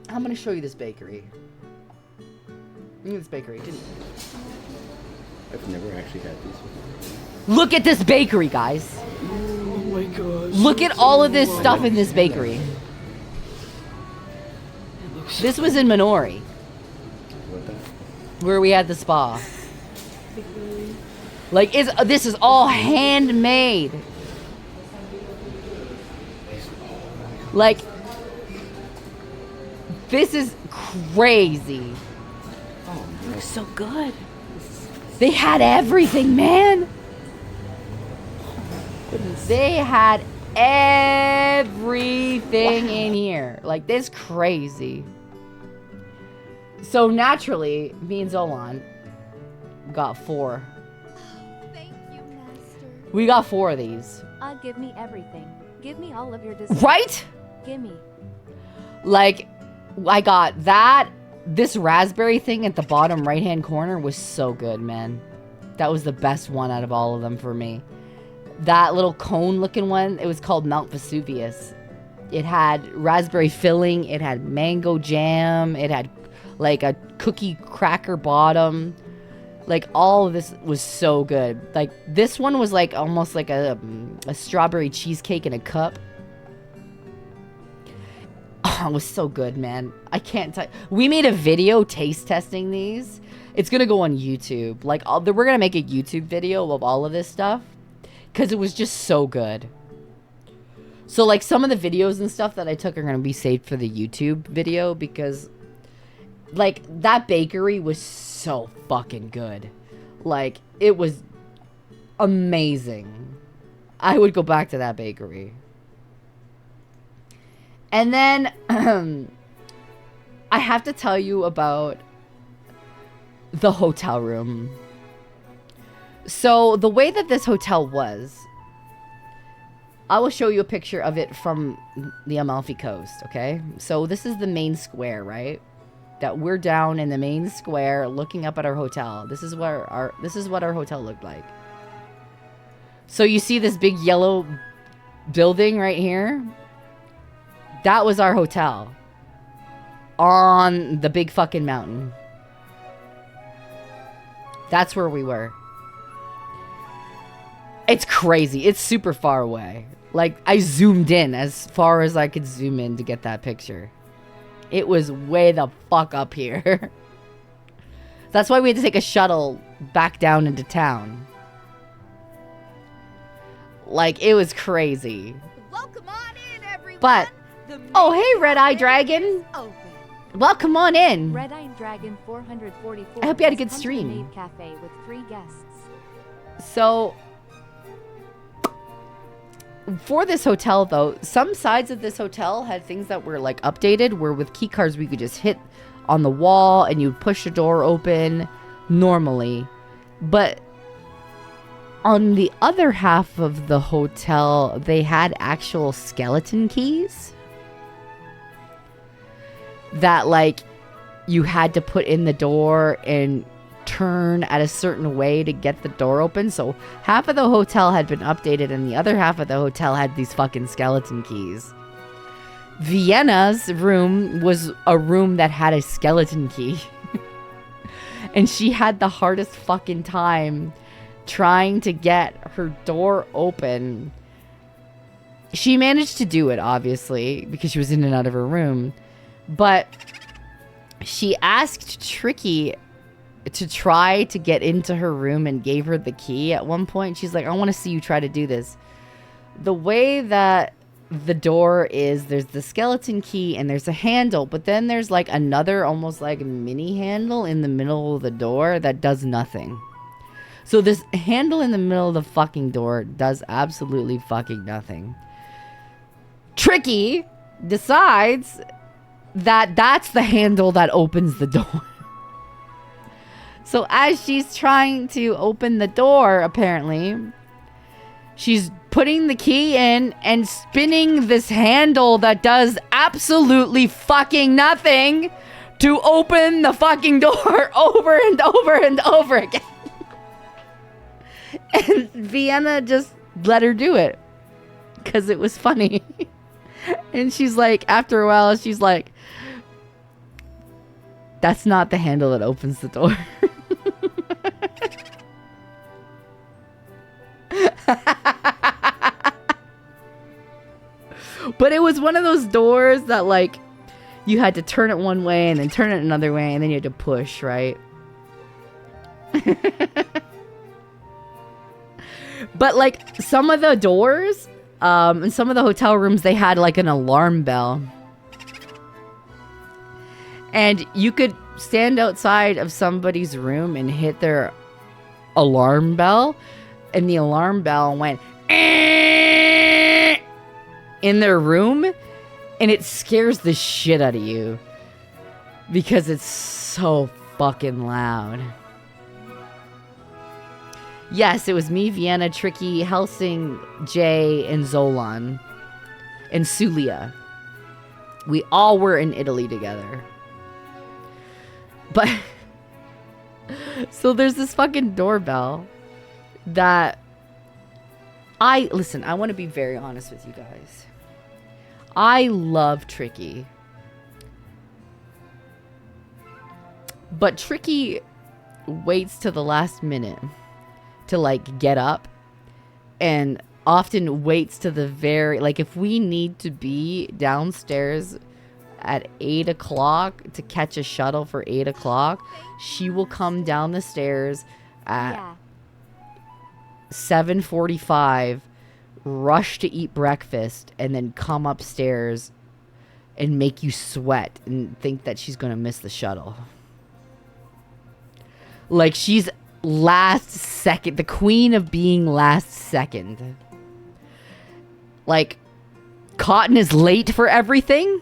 I'm gonna show you this bakery. Look at this bakery. I've never actually had these before. Look at this bakery, guys. Oh my gosh. Look at all of this stuff in this bakery. This was in Minori, where we had the spa. Like, this is all handmade. Like, this is crazy. Oh, it looks so good. They had everything, man. They had everything in here. Like, this crazy. So naturally, me and Zolan got 4. Thank you, Master. We got 4 of these. Give me everything. Give me all of your desserts. Right? Gimme. Like, I got that. This raspberry thing at the bottom right-hand corner was so good, man. That was the best one out of all of them for me. That little cone-looking one, it was called Mount Vesuvius. It had raspberry filling. It had mango jam. It had, like, a cookie cracker bottom. Like, all of this was so good. Like, this one was, like, almost like a strawberry cheesecake in a cup. Oh, it was so good, man. I can't tell. We made a video taste testing these. It's gonna go on YouTube. Like, we're gonna make a YouTube video of all of this stuff, because it was just so good. So, like, some of the videos and stuff that I took are gonna be saved for the YouTube video, because, like, that bakery was so fucking good. Like, it was amazing. I would go back to that bakery. And then, I have to tell you about the hotel room. So, the way that this hotel was, I will show you a picture of it from the Amalfi Coast, okay? So, this is the main square, right? that we're down in the main square looking up at our hotel. This is what our hotel looked like. So you see this big yellow building right here? That was our hotel. On the big fucking mountain. That's where we were. It's crazy. It's super far away. Like, I zoomed in as far as I could zoom in to get that picture. It was way the fuck up here. That's why we had to take a shuttle back down into town. Like, it was crazy. Welcome on in, everyone. But, oh, hey, Red Eye Dragon. Welcome on in. Red Eye Dragon 444. I hope you had a good has come to the stream. Maid Cafe with 3 guests. So, for this hotel, though, some sides of this hotel had things that were, like, updated, where with key cards we could just hit on the wall and you'd push the door open normally. But on the other half of the hotel, they had actual skeleton keys that, like, you had to put in the door and turn at a certain way to get the door open. So half of the hotel had been updated and the other half of the hotel had these fucking skeleton keys. Vienna's room was a room that had a skeleton key. And she had the hardest fucking time trying to get her door open. She managed to do it, obviously, because she was in and out of her room. But she asked Tricky to try to get into her room and gave her the key at one point. She's like, I want to see you try to do this. The way that the door is, there's the skeleton key and there's a handle, but then there's like another almost like mini handle in the middle of the door that does nothing. So this handle in the middle of the fucking door does absolutely fucking nothing. Tricky decides that that's the handle that opens the door. So as she's trying to open the door, apparently, she's putting the key in and spinning this handle that does absolutely fucking nothing to open the fucking door over and over and over again. And Vienna just let her do it because it was funny. And she's like, after a while, she's like, that's not the handle that opens the door. But it was one of those doors that, like, you had to turn it one way and then turn it another way and then you had to push, right? But, like, some of the doors in some of the hotel rooms, they had, like, an alarm bell. And you could stand outside of somebody's room and hit their alarm bell. And the alarm bell went in their room. And it scares the shit out of you. Because it's so fucking loud. Yes, it was me, Vienna, Tricky, Helsing, Jay, and Zolan. And Sulia. We all were in Italy together. But so there's this fucking doorbell that listen, I want to be very honest with you guys. I love Tricky. But Tricky waits to the last minute to, like, get up, and often waits to the very, like, if we need to be downstairs at 8 o'clock to catch a shuttle for 8 o'clock, she will come down the stairs at 7:45, rush to eat breakfast, and then come upstairs and make you sweat and think that she's gonna miss the shuttle. Like, she's last second, the queen of being last second. Like, Cotton is late for everything.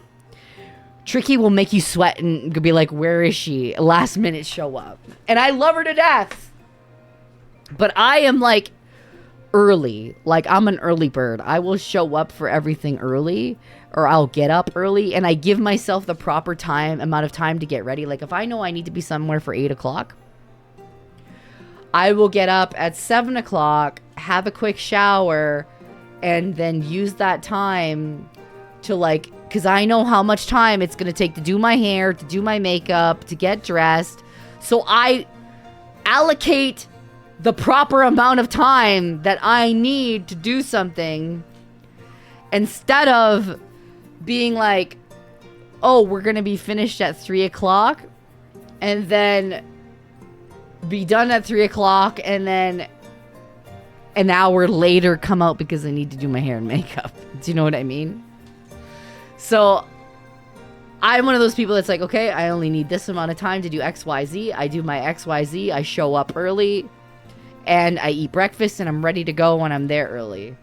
Tricky will make you sweat and be like, where is she? Last minute show up. And I love her to death. But I am like early. Like, I'm an early bird. I will show up for everything early, or I'll get up early, and I give myself the proper amount of time to get ready. Like, if I know I need to be somewhere for 8 o'clock, I will get up at 7 o'clock, have a quick shower, and then use that time to, like, because I know how much time it's going to take to do my hair, to do my makeup, to get dressed. So I allocate the proper amount of time that I need to do something, instead of being like, oh, we're going to be finished at 3 o'clock, and then be done at 3 o'clock, and then an hour later come out because I need to do my hair and makeup. Do you know what I mean? So I'm one of those people that's like, okay, I only need this amount of time to do XYZ. I do my XYZ. I show up early, and I eat breakfast, and I'm ready to go when I'm there early.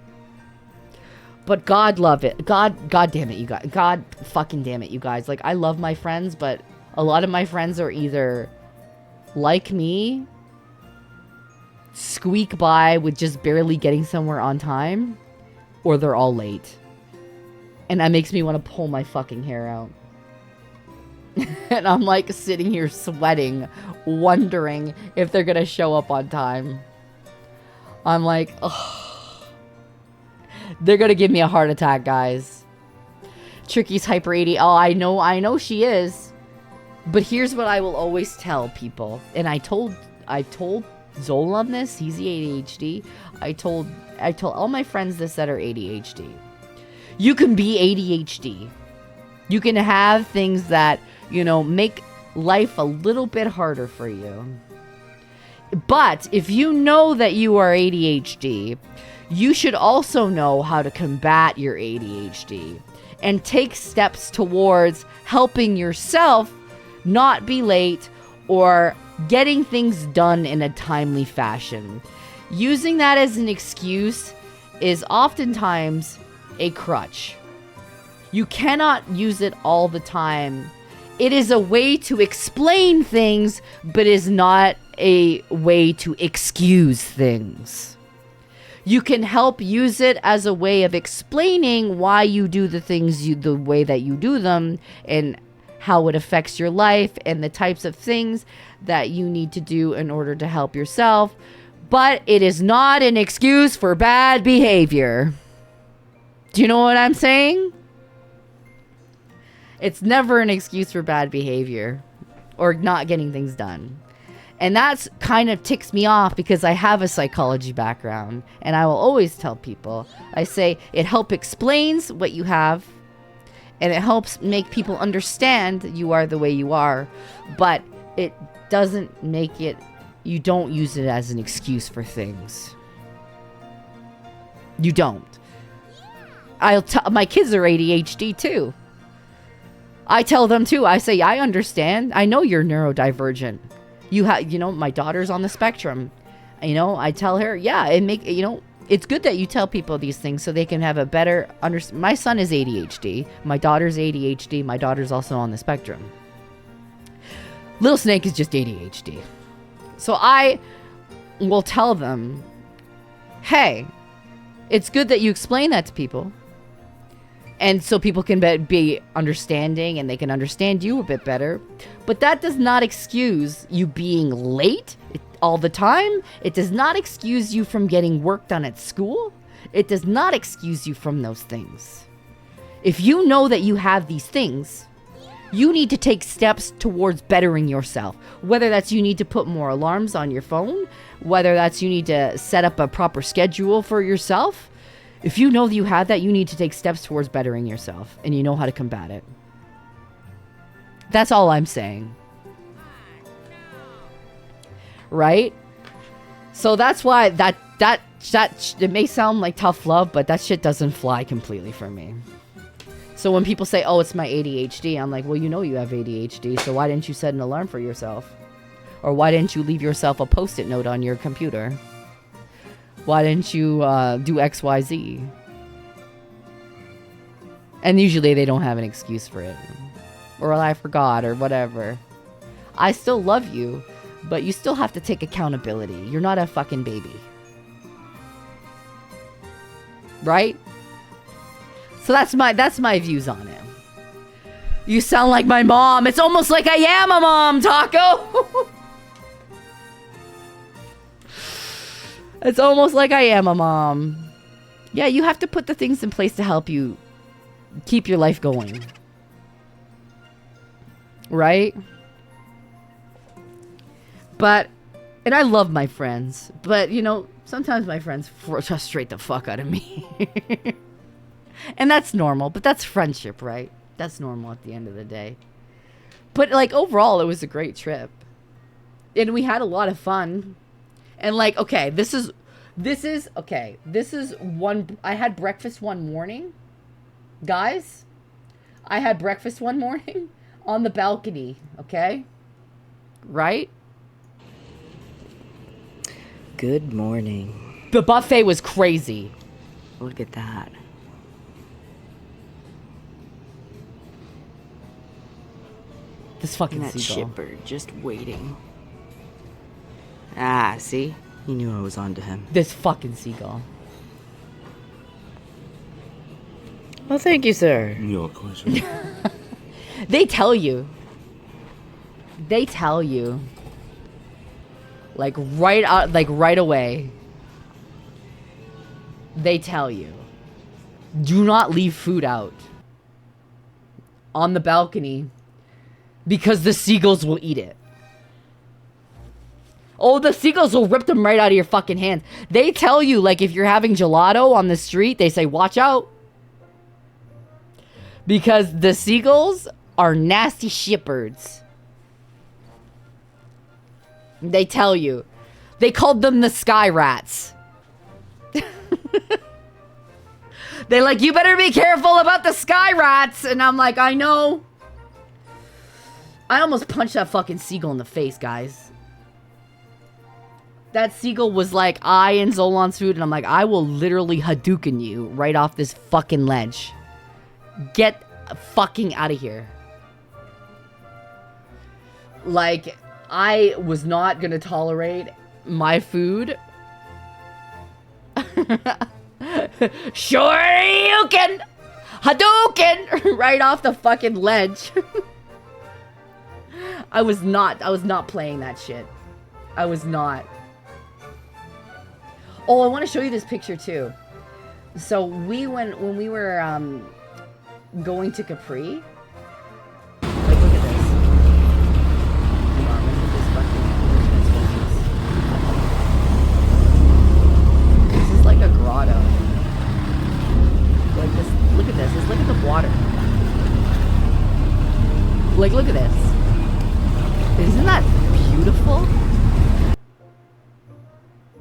But God love it. God damn it, you guys. God fucking damn it, you guys. Like, I love my friends, but a lot of my friends are either like me, squeak by with just barely getting somewhere on time, or they're all late. And that makes me want to pull my fucking hair out. And I'm like sitting here sweating, wondering if they're gonna show up on time. I'm like, ugh. They're gonna give me a heart attack, guys. Tricky's hyper 80. Oh, I know she is. But here's what I will always tell people. And I told Zolam this. He's the ADHD. I told all my friends this that are ADHD. You can be ADHD. You can have things that, you know, make life a little bit harder for you. But if you know that you are ADHD, you should also know how to combat your ADHD and take steps towards helping yourself not be late or getting things done in a timely fashion. Using that as an excuse is oftentimes a crutch. You cannot use it all the time. It is a way to explain things, but is not a way to excuse things. You can help use it as a way of explaining why you do the things the way that you do them, and how it affects your life, and the types of things that you need to do in order to help yourself. But it is not an excuse for bad behavior. Do you know what I'm saying? It's never an excuse for bad behavior or not getting things done. And that's kind of ticks me off because I have a psychology background, and I will always tell people, I say it helps explains what you have, and it helps make people understand you are the way you are, but it doesn't make it, you don't use it as an excuse for things. You don't. My kids are ADHD too. I tell them too. I say, I understand. I know you're neurodivergent. My daughter's on the spectrum. I tell her, yeah, it's good that you tell people these things so they can have a better my son is ADHD. My daughter's ADHD. My daughter's also on the spectrum. Little Snake is just ADHD. So I will tell them, hey, it's good that you explain that to people. And so people can be understanding and they can understand you a bit better. But that does not excuse you being late all the time. It does not excuse you from getting work done at school. It does not excuse you from those things. If you know that you have these things, you need to take steps towards bettering yourself. Whether that's you need to put more alarms on your phone, whether that's you need to set up a proper schedule for yourself. If you know that you have that, you need to take steps towards bettering yourself, and you know how to combat it. That's all I'm saying. Right? So that's why that it may sound like tough love, but that shit doesn't fly completely for me. So when people say, oh, it's my ADHD, I'm like, well, you know you have ADHD, so why didn't you set an alarm for yourself? Or why didn't you leave yourself a post-it note on your computer? Why didn't you do XYZ? And usually they don't have an excuse for it. Or I forgot, or whatever. I still love you, but you still have to take accountability. You're not a fucking baby. right? So that's my views on it. You sound like my mom. It's almost like I am a mom, Taco. It's almost like I am a mom. Yeah, you have to put the things in place to help you keep your life going. Right? But, and I love my friends, but you know, sometimes my friends frustrate the fuck out of me. And that's normal, but that's friendship, right? That's normal at the end of the day. But like overall, it was a great trip. And we had a lot of fun. And like, okay, this is one, I had breakfast one morning. Guys, I had breakfast one morning on the balcony, okay? Right? Good morning. The buffet was crazy. Look at that. This fucking that seagull. shitbird just waiting. Ah, see? He knew I was onto him. This fucking seagull. Well, thank you, sir. Your course. They tell you. They tell you. Like right away. They tell you. Do not leave food out on the balcony because the seagulls will eat it. Oh, the seagulls will rip them right out of your fucking hands. They tell you, like, if you're having gelato on the street, they say, watch out. Because the seagulls are nasty shitbirds. They tell you. They called them the sky rats. They're like, you better be careful about the sky rats. And I'm like, I know. I almost punched that fucking seagull in the face, guys. That seagull was like eyeing Zolan's food, and I'm like, I will literally Hadouken you right off this fucking ledge. Get fucking out of here. Like, I was not gonna tolerate my food. Sure you can! Hadouken! Right off the fucking ledge. I was not playing that shit. I was not. Oh, I want to show you this picture too. So when we were going to Capri. Like, look at this. Hang on, let me put this fucking. This is like a grotto. Like this. Look at this. Just look at the water. Like, look at this. Isn't that beautiful?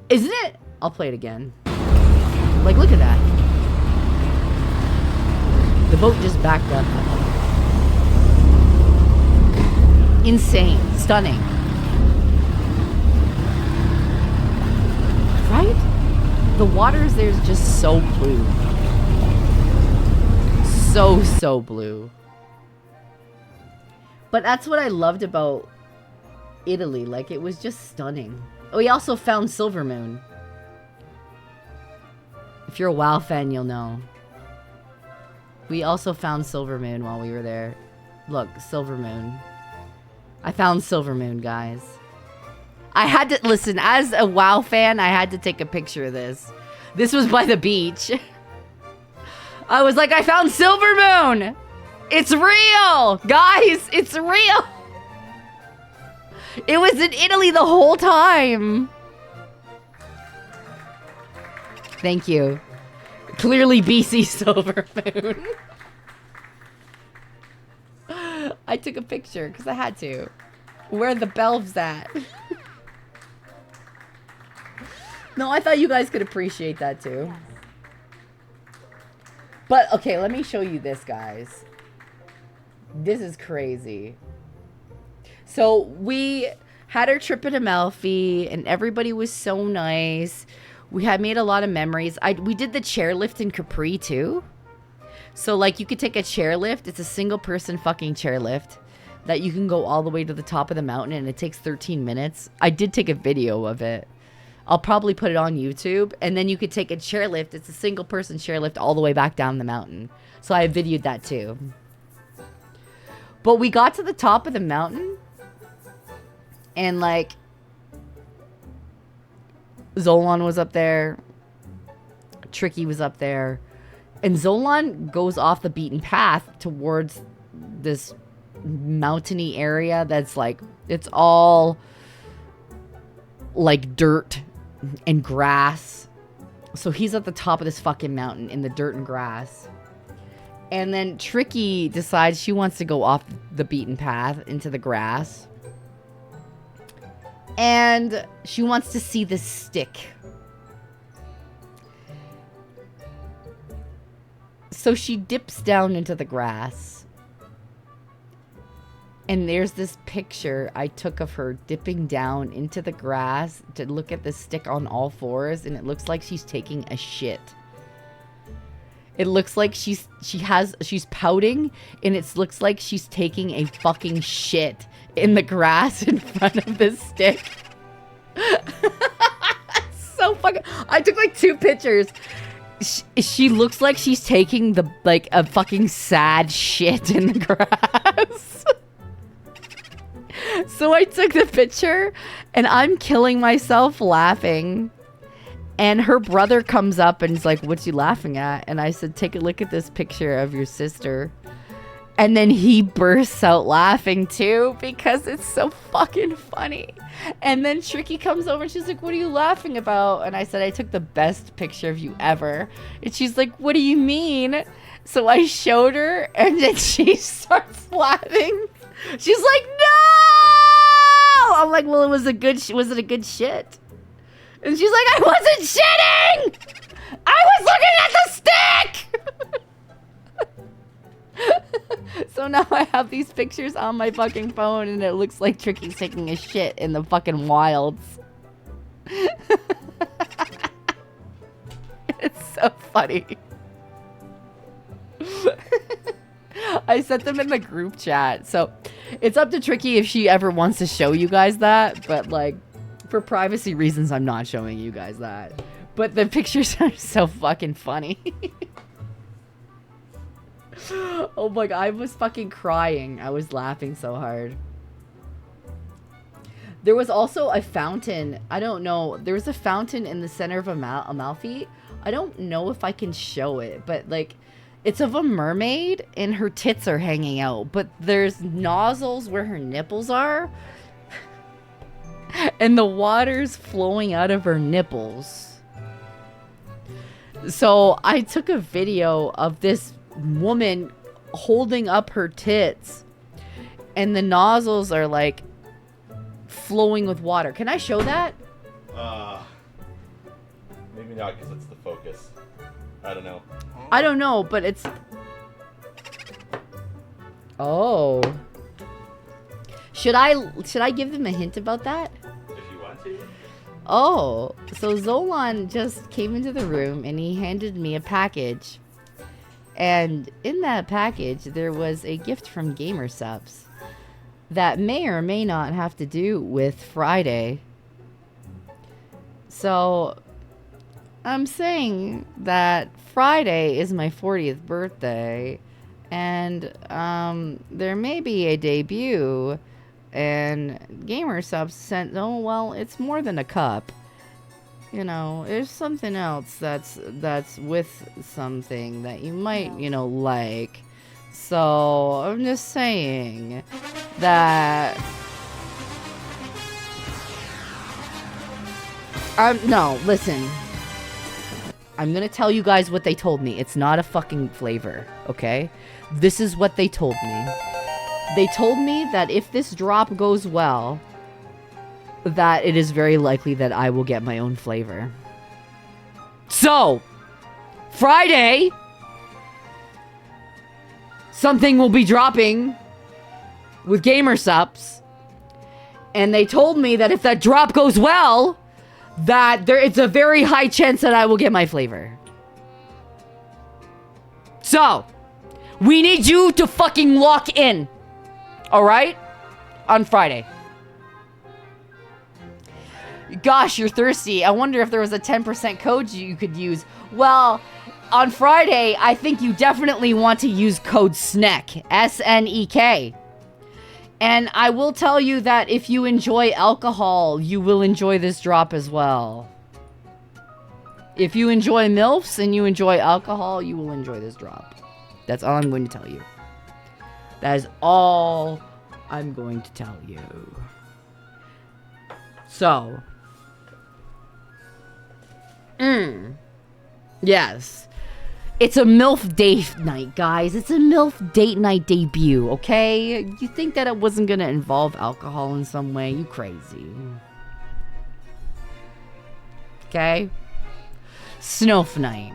Isn't it? I'll play it again. Like, look at that. The boat just backed up. Insane. Stunning. Right? The waters there's just so blue. So blue. But that's what I loved about Italy. Like, it was just stunning. Oh, we also found Silver Moon. If you're a WoW fan, you'll know. We also found Silver Moon while we were there. Look, Silver Moon. I found Silver Moon, guys. I had to, listen, as a WoW fan, I had to take a picture of this. This was by the beach. I was like, I found Silver Moon! It's real! Guys, it's real! It was in Italy the whole time. Thank you. Clearly BC Silver Moon. I took a picture because I had to. Where are the bells at? No, I thought you guys could appreciate that too. But, okay, let me show you this, guys. This is crazy. So, we had our trip in Amalfi, and everybody was so nice. We had made a lot of memories. We did the chairlift in Capri, too. So, like, you could take a chairlift. It's a single-person fucking chairlift that you can go all the way to the top of the mountain, and it takes 13 minutes. I did take a video of it. I'll probably put it on YouTube, and then you could take a chairlift. It's a single person chairlift all the way back down the mountain. So I videoed that too. But we got to the top of the mountain, and like Zolan was up there, Tricky was up there, and Zolan goes off the beaten path towards this mountainy area that's like, it's all like dirt and grass. So he's at the top of this fucking mountain in the dirt and grass. And then Tricky decides she wants to go off the beaten path into the grass. And she wants to see this stick. So she dips down into the grass. And there's this picture I took of her dipping down into the grass to look at the stick on all fours, and it looks like she's taking a shit. It looks like she's pouting, and it looks like she's taking a fucking shit in the grass in front of this stick. So fucking, I took like 2 pictures. She looks like she's taking a fucking sad shit in the grass. So I took the picture, and I'm killing myself laughing. And her brother comes up and is like, "What you laughing at?" And I said, "Take a look at this picture of your sister." And then he bursts out laughing too, because it's so fucking funny. And then Tricky comes over and she's like, "What are you laughing about?" And I said, "I took the best picture of you ever." And she's like, "What do you mean?" So I showed her, and then she starts laughing. She's like, "No!" I'm like, "Well, was it a good shit?" And she's like, "I wasn't shitting! I was looking at the stick!" So now I have these pictures on my fucking phone, and it looks like Tricky's taking a shit in the fucking wilds. It's so funny. I sent them in the group chat. So it's up to Tricky if she ever wants to show you guys that. But like, for privacy reasons, I'm not showing you guys that. But the pictures are so fucking funny. Oh my god, I was fucking crying. I was laughing so hard. There was also a fountain. I don't know. There was a fountain in the center of Amalfi. I don't know if I can show it, but like, it's of a mermaid and her tits are hanging out, but there's nozzles where her nipples are. And the water's flowing out of her nipples. So I took a video of this woman holding up her tits, and the nozzles are like flowing with water. Can I show that? Maybe not, because it's the focus. I don't know. I don't know, but it's... Oh. Should I give them a hint about that? If you want to. Oh, so Zolan just came into the room and he handed me a package. And in that package, there was a gift from GamerSupps that may or may not have to do with Friday. So I'm saying that Friday is my 40th birthday, and there may be a debut, and GamerSupps sent, oh well, it's more than a cup. You know, there's something else that's with something that you might, you know, like. So I'm just saying that no, listen. I'm gonna tell you guys what they told me. It's not a fucking flavor, okay? This is what they told me. They told me that if this drop goes well, that it is very likely that I will get my own flavor. So, Friday, something will be dropping with GamerSupps, and they told me that if that drop goes well, that it's a very high chance that I will get my flavor. So, we need you to fucking lock in. Alright? On Friday. Gosh, you're thirsty. I wonder if there was a 10% code you could use. Well, on Friday, I think you definitely want to use code SNEK. S-N-E-K. And I will tell you that if you enjoy alcohol, you will enjoy this drop as well. If you enjoy MILFs and you enjoy alcohol, you will enjoy this drop. That's all I'm going to tell you. That is all I'm going to tell you. So. Yes. It's a MILF date night, guys. It's a MILF date night debut, okay? You think that it wasn't gonna involve alcohol in some way? You crazy. Okay? Snoof night.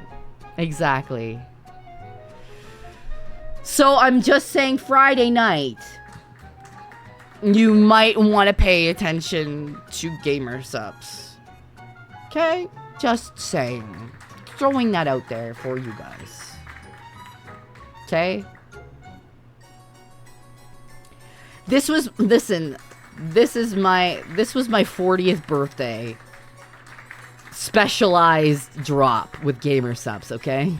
Exactly. So I'm just saying Friday night, you might want to pay attention to gamer subs. Okay? Just saying. Throwing that out there for you guys. Okay? This was my 40th birthday specialized drop with gamer subs, okay?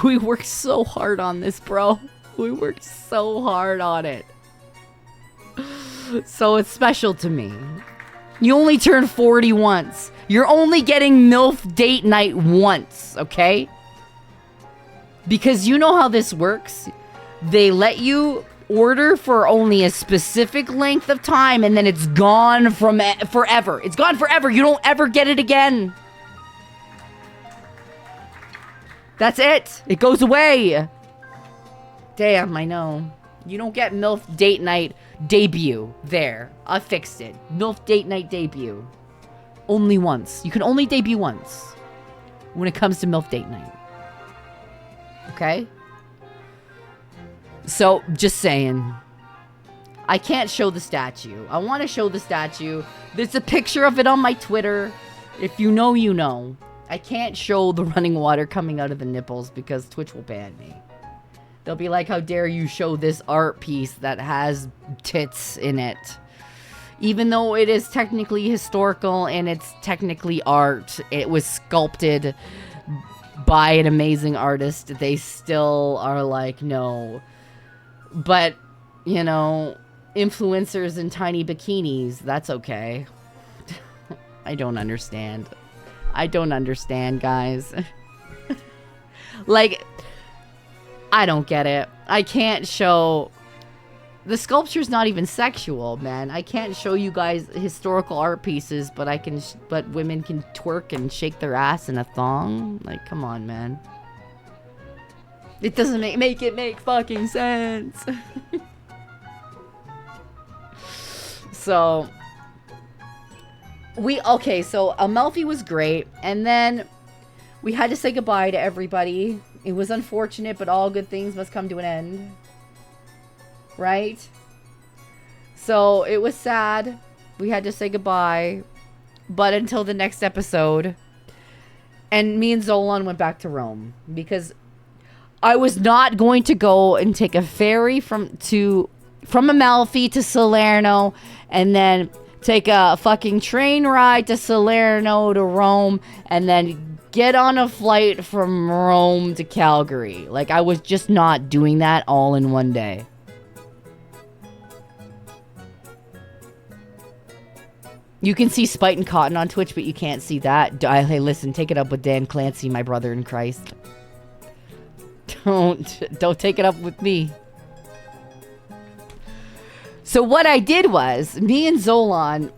We worked so hard on this, bro. We worked so hard on it. So it's special to me. You only turn 40 once. You're only getting MILF date night once, okay? Because you know how this works. They let you order for only a specific length of time and then it's gone from forever. It's gone forever. You don't ever get it again. That's it. It goes away. Damn, I know. You don't get MILF date night debut. There. I fixed it. MILF date night debut. Only once. You can only debut once when it comes to MILF date night. Okay? So, just saying. I can't show the statue. I want to show the statue. There's a picture of it on my Twitter. If you know, you know. I can't show the running water coming out of the nipples because Twitch will ban me. They'll be like, how dare you show this art piece that has tits in it. Even though it is technically historical and it's technically art, it was sculpted by an amazing artist. They still are like, no. But, you know, influencers in tiny bikinis, that's okay. I don't understand. I don't understand, guys. Like, I don't get it. I can't show... The sculpture's not even sexual, man. I can't show you guys historical art pieces, but I can... but women can twerk and shake their ass in a thong? Like, come on, man. It doesn't make it make fucking sense. So... Okay, so Amalfi was great, and then we had to say goodbye to everybody. It was unfortunate, but all good things must come to an end. Right? So, it was sad. We had to say goodbye. But until the next episode. And me and Zolan went back to Rome. Because I was not going to go and take a ferry from Amalfi to Salerno. And then take a fucking train ride to Salerno to Rome. And then get on a flight from Rome to Calgary. Like, I was just not doing that all in one day. You can see Spite and Cotton on Twitch, but you can't see that. Hey, listen, take it up with Dan Clancy, my brother in Christ. Don't take it up with me. So what I did was, me and Zolan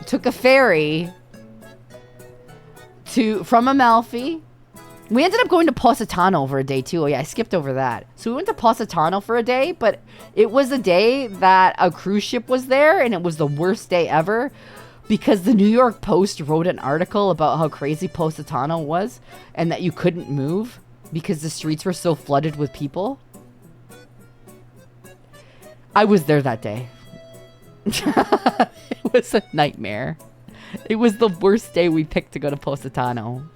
took a ferry from Amalfi. We ended up going to Positano for a day too. Oh yeah, I skipped over that. So we went to Positano for a day, but it was a day that a cruise ship was there, and it was the worst day ever. Because the New York Post wrote an article about how crazy Positano was and that you couldn't move because the streets were so flooded with people. I was there that day. It was a nightmare. It was the worst day we picked to go to Positano.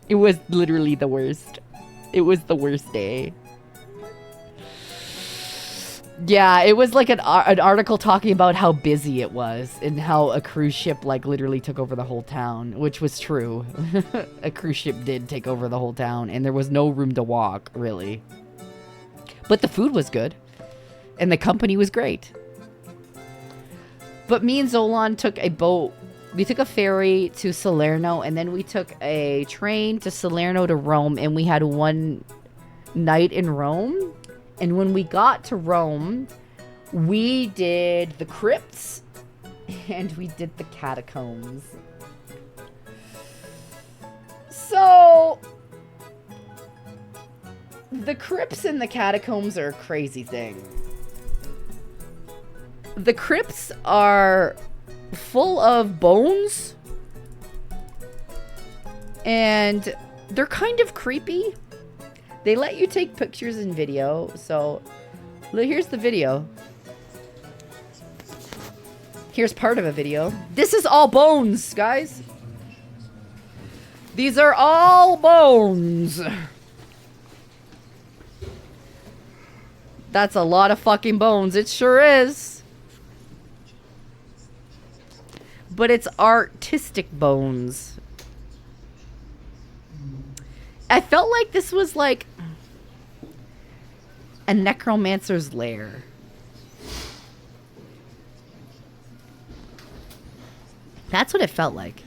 It was literally the worst. It was the worst day. Yeah, it was like an article talking about how busy it was and how a cruise ship like literally took over the whole town, which was true. A cruise ship did take over the whole town and there was no room to walk, really. But the food was good and the company was great. But me and Zolan took a boat. We took a ferry to Salerno and then we took a train to Salerno to Rome and we had one night in Rome. And when we got to Rome, we did the crypts and we did the catacombs. So, the crypts and the catacombs are a crazy thing. The crypts are full of bones and they're kind of creepy. They let you take pictures and video, so here's the video. Here's part of a video. This is all bones, guys. These are all bones. That's a lot of fucking bones. It sure is. But it's artistic bones. I felt like this was like a necromancer's lair. That's what it felt like.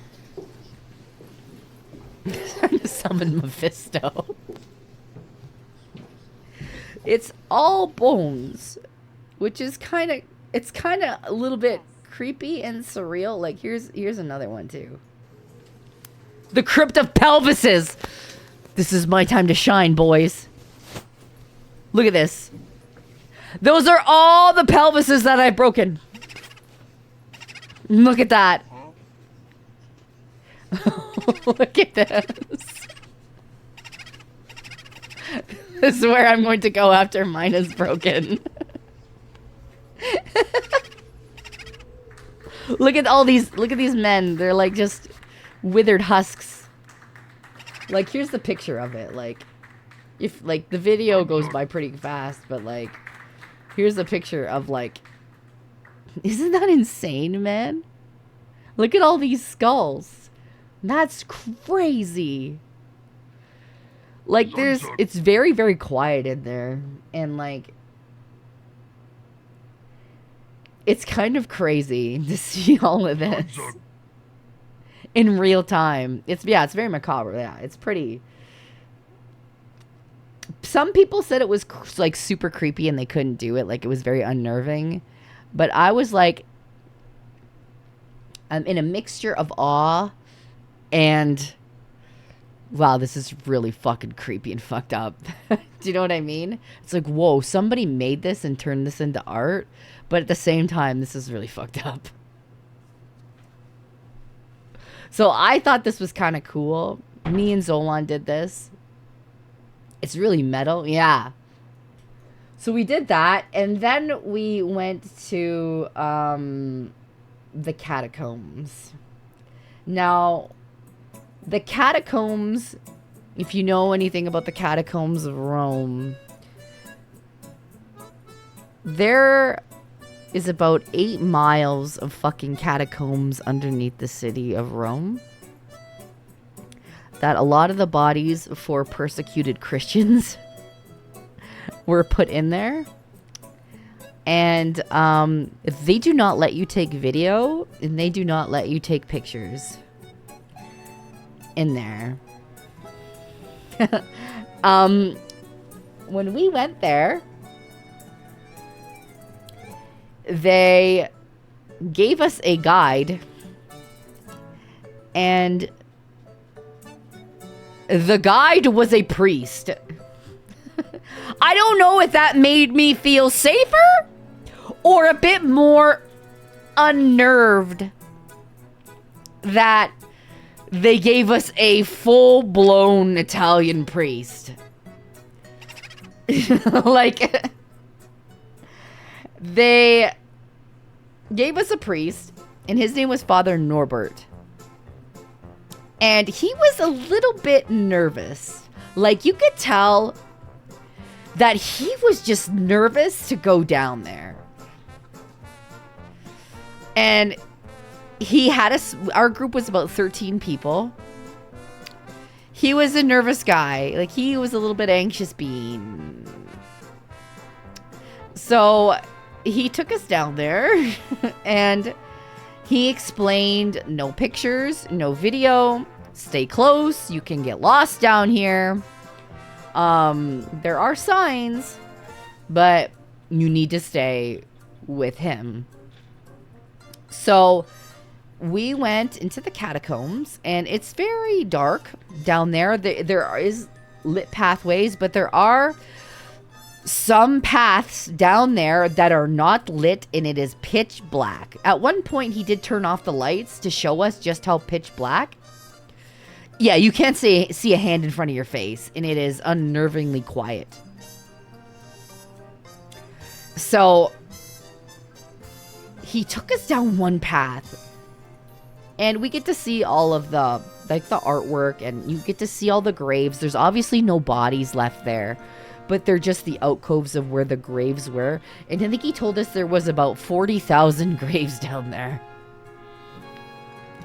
Trying to summon Mephisto. It's all bones, which is kind of, it's kind of a little bit creepy and surreal. Like here's another one too. The Crypt of Pelvises. This is my time to shine, boys. Look at this. Those are all the pelvises that I've broken. Look at that. Look at this. This is where I'm going to go after mine is broken. Look at these men. They're like just withered husks. Like, here's the picture of it. Like, if, like, the video goes by pretty fast, but, like, here's the picture of, like, isn't that insane, man? Look at all these skulls. That's crazy. Like, it's very, very quiet in there. And, like, it's kind of crazy to see all of this in real time. It's very macabre. Yeah, it's pretty. Some people said it was like super creepy and they couldn't do it. Like it was very unnerving. But I was like, I'm in a mixture of awe and wow, this is really fucking creepy and fucked up. Do you know what I mean? It's like, whoa, somebody made this and turned this into art. But at the same time, this is really fucked up. So I thought this was kind of cool. Me and Zolan did this. It's really metal. Yeah. So we did that. And then we went to the catacombs. Now, the catacombs, if you know anything about the catacombs of Rome, there is about 8 miles of fucking catacombs underneath the city of Rome. That a lot of the bodies for persecuted Christians were put in there. And they do not let you take video and they do not let you take pictures in there. When we went there, they gave us a guide, and the guide was a priest. I don't know if that made me feel safer or a bit more unnerved that they gave us a full-blown Italian priest. Like, they gave us a priest, and his name was Father Norbert. And he was a little bit nervous. Like, you could tell that he was just nervous to go down there. And he had us, our group was about 13 people. He was a nervous guy. Like, he was a little bit anxious being. So he took us down there and he explained no pictures, no video, stay close. You can get lost down here. There are signs, but you need to stay with him. So we went into the catacombs, and it's very dark down there. There is lit pathways, but there are some paths down there that are not lit, and it is pitch black. At one point, he did turn off the lights to show us just how pitch black. Yeah, you can't see a hand in front of your face, and it is unnervingly quiet. So he took us down one path, and we get to see all of the artwork, and you get to see all the graves. There's obviously no bodies left there, but they're just the alcoves of where the graves were. And I think he told us there was about 40,000 graves down there.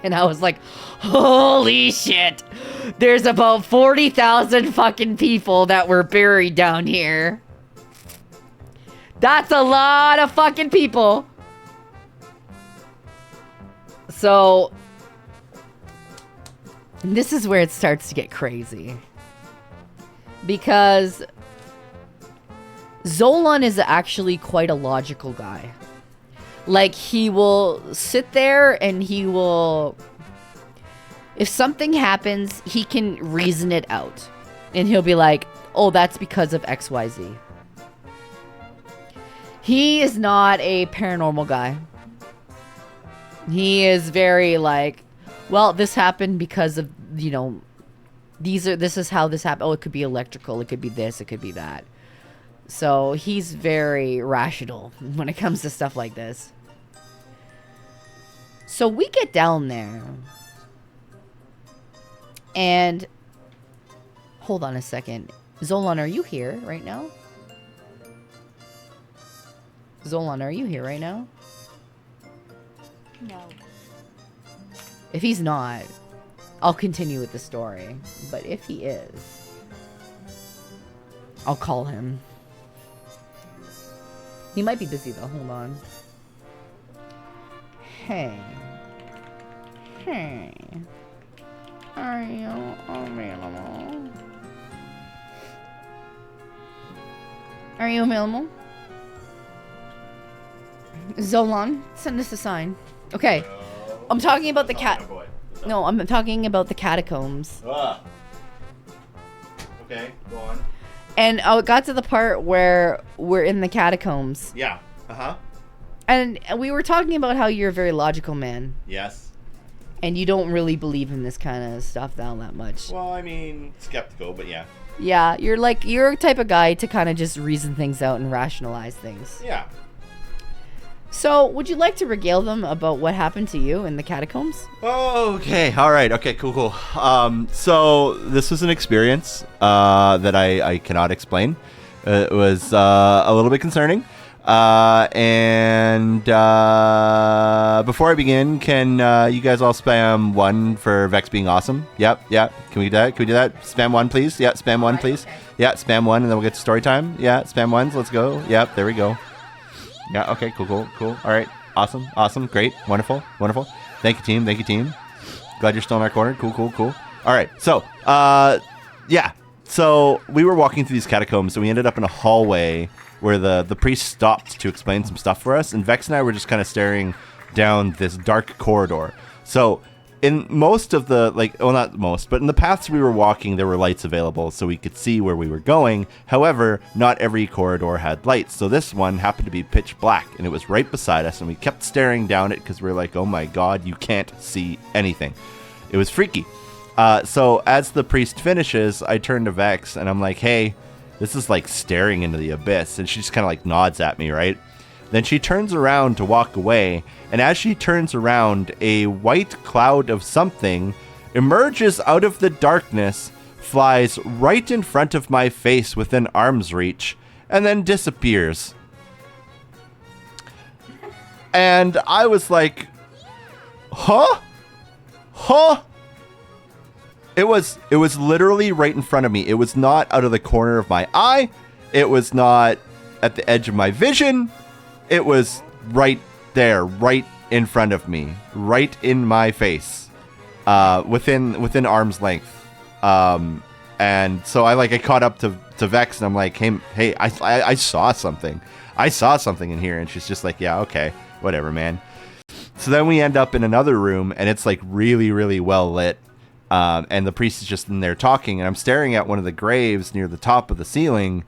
And I was like, holy shit. There's about 40,000 fucking people that were buried down here. That's a lot of fucking people. So this is where it starts to get crazy. Because Zolan is actually quite a logical guy. Like, he will sit there and he will... If something happens, he can reason it out. And he'll be like, oh, that's because of XYZ. He is not a paranormal guy. He is very like, well, this happened because of, you know, this is how this happened. Oh, it could be electrical. It could be this. It could be that. So he's very rational when it comes to stuff like this. So we get down there. And hold on a second. Zolan, are you here right now? Zolan, are you here right now? No. If he's not, I'll continue with the story. But if he is, I'll call him. He might be busy though. Hold on. Hey. Hey. Are you available? Are you available? Zolan, send us a sign. Okay. I'm talking about the cat. No, I'm talking about the catacombs. Okay, go on. And it got to the part where we're in the catacombs. Yeah. Uh-huh. And we were talking about how you're a very logical man. Yes. And you don't really believe in this kind of stuff down that much. Well, I mean, skeptical, but yeah. Yeah, you're a type of guy to kind of just reason things out and rationalize things. Yeah. So, would you like to regale them about what happened to you in the catacombs? Okay, all right, okay, cool. So this was an experience that I cannot explain. It was a little bit concerning. And before I begin, can you guys all spam 1 for Vex being awesome? Yep. Can we do that? Spam 1, please. Yeah, spam 1, please. Yeah, spam 1, and then we'll get to story time. Yeah, spam 1s. Let's go. Yep, there we go. Yeah, okay, cool. All right, awesome, great, wonderful. Thank you, team. Glad you're still in our corner. Cool. All right, so, yeah. So we were walking through these catacombs, and we ended up in a hallway where the priest stopped to explain some stuff for us, and Vex and I were just kind of staring down this dark corridor. So in most of the, not most, but in the paths we were walking, there were lights available so we could see where we were going. However, not every corridor had lights. So this one happened to be pitch black, and it was right beside us, and we kept staring down it because we were like, oh my God, you can't see anything. It was freaky. So as the priest finishes, I turn to Vex, and I'm like, hey, this is like staring into the abyss. And she just kind of like nods at me, right? Then she turns around to walk away, and as she turns around, a white cloud of something emerges out of the darkness, flies right in front of my face within arm's reach, and then disappears. And I was like, huh? It was literally right in front of me. It was not out of the corner of my eye. It was not at the edge of my vision. It was right there, right in front of me, right in my face, within arm's length. And so I caught up to Vex, and I'm like, hey, I saw something. I saw something in here. And she's just like, yeah, okay, whatever, man. So then we end up in another room, and it's like really, really well lit. And the priest is just in there talking, and I'm staring at one of the graves near the top of the ceiling,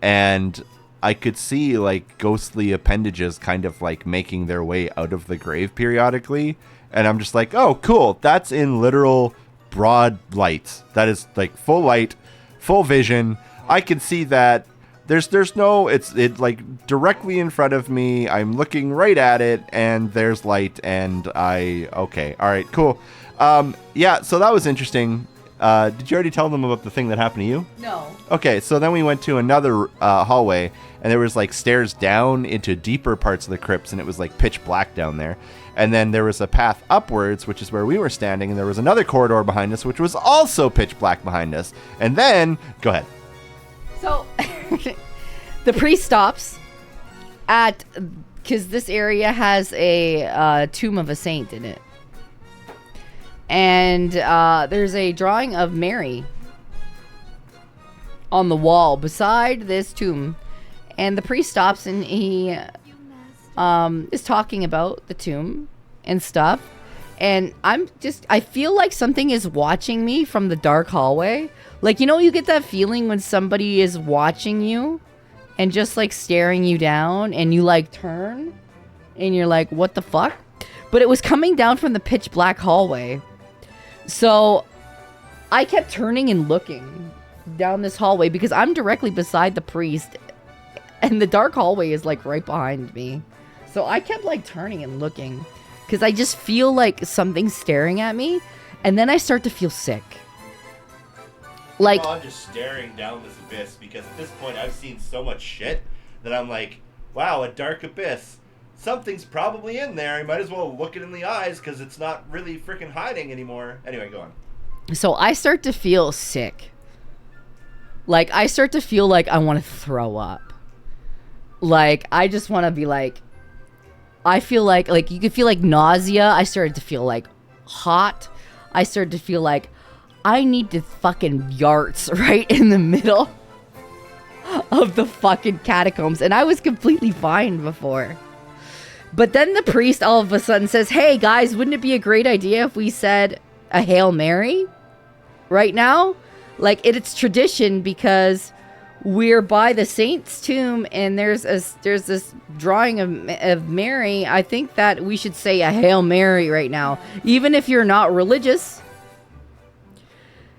and I could see like ghostly appendages kind of like making their way out of the grave periodically. And I'm just like, oh, cool. That's in literal broad light. That is like full light, full vision. I can see that. There's no, it's like directly in front of me. I'm looking right at it, and there's light, and okay. All right, cool. Yeah, so that was interesting. Did you already tell them about the thing that happened to you? No. Okay, so then we went to another hallway, and there was like stairs down into deeper parts of the crypts, and it was like pitch black down there. And then there was a path upwards, which is where we were standing, and there was another corridor behind us, which was also pitch black behind us. And then, go ahead. So, the priest stops at, because this area has a tomb of a saint in it. And there's a drawing of Mary on the wall beside this tomb. And the priest stops, and he is talking about the tomb and stuff. And I feel like something is watching me from the dark hallway. Like, you know, you get that feeling when somebody is watching you and just like staring you down, and you like turn and you're like, what the fuck? But it was coming down from the pitch black hallway. So I kept turning and looking down this hallway because I'm directly beside the priest, and the dark hallway is like right behind me. So I kept like turning and looking because I just feel like something's staring at me, and then I start to feel sick. Like, I'm just staring down this abyss because at this point I've seen so much shit that I'm like, wow, a dark abyss. Something's probably in there. I might as well look it in the eyes because it's not really freaking hiding anymore. Anyway, go on. So I start to feel sick. Like, I start to feel like I want to throw up. Like, I just want to be like, I feel like you could feel like nausea. I started to feel like hot. I started to feel like I need to fucking yarts right in the middle of the fucking catacombs. And I was completely fine before. But then the priest all of a sudden says, hey guys, wouldn't it be a great idea if we said a Hail Mary right now? Like, it's tradition because we're by the saint's tomb, and there's this drawing of Mary. I think that we should say a Hail Mary right now. Even if you're not religious,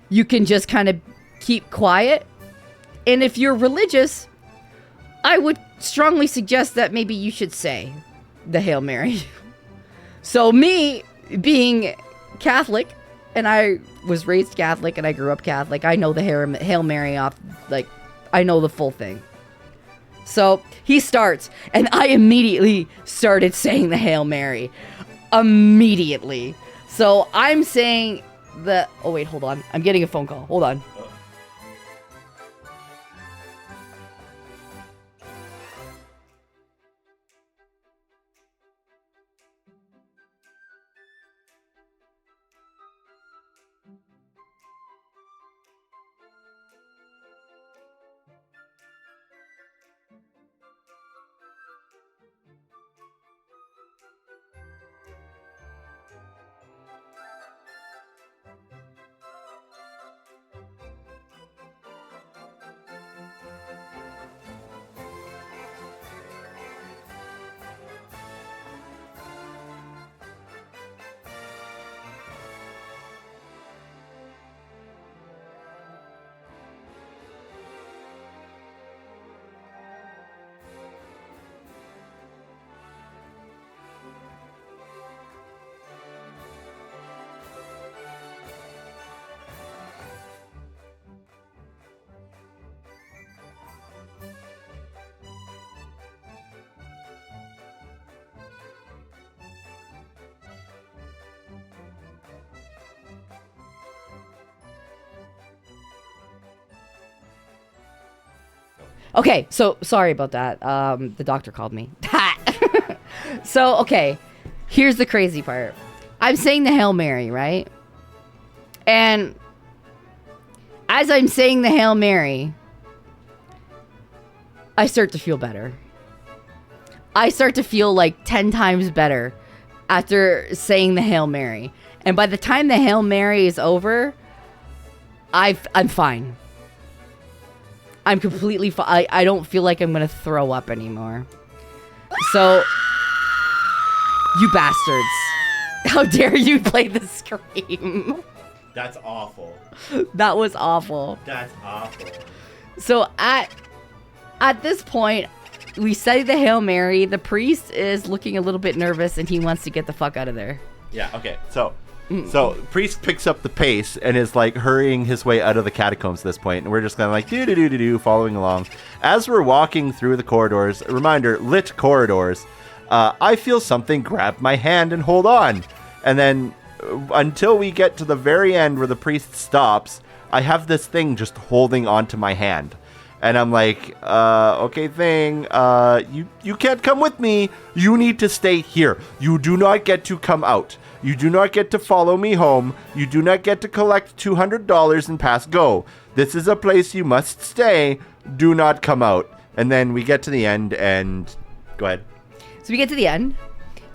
you can just kind of keep quiet. And if you're religious, I would strongly suggest that maybe you should say the Hail Mary. So me being Catholic, and I was raised Catholic and I grew up Catholic, I know the Hail Mary off, like, I know the full thing. So he starts, and I immediately started saying the Hail Mary. Immediately. So I'm saying oh wait, hold on. I'm getting a phone call. Hold on. Okay, so sorry about that. The doctor called me. So, okay, here's the crazy part. I'm saying the Hail Mary, right? And as I'm saying the Hail Mary, I start to feel better. I start to feel like 10 times better after saying the Hail Mary. And by the time the Hail Mary is over, I'm fine. I'm completely fine. I don't feel like I'm going to throw up anymore. So, you bastards. How dare you play the scream? That's awful. That was awful. That's awful. So, at this point, we say the Hail Mary. The priest is looking a little bit nervous and he wants to get the fuck out of there. Yeah, okay. So priest picks up the pace and is like hurrying his way out of the catacombs at this point, and we're just kind of like do following along. As we're walking through the corridors, a reminder, lit corridors, I feel something grab my hand and hold on. And then until we get to the very end where the priest stops, I have this thing just holding onto my hand. And I'm like, okay, thing, you can't come with me. You need to stay here. You do not get to come out. You do not get to follow me home. You do not get to collect $200 and pass go. This is a place you must stay. Do not come out. And then we get to the end and go ahead. So we get to the end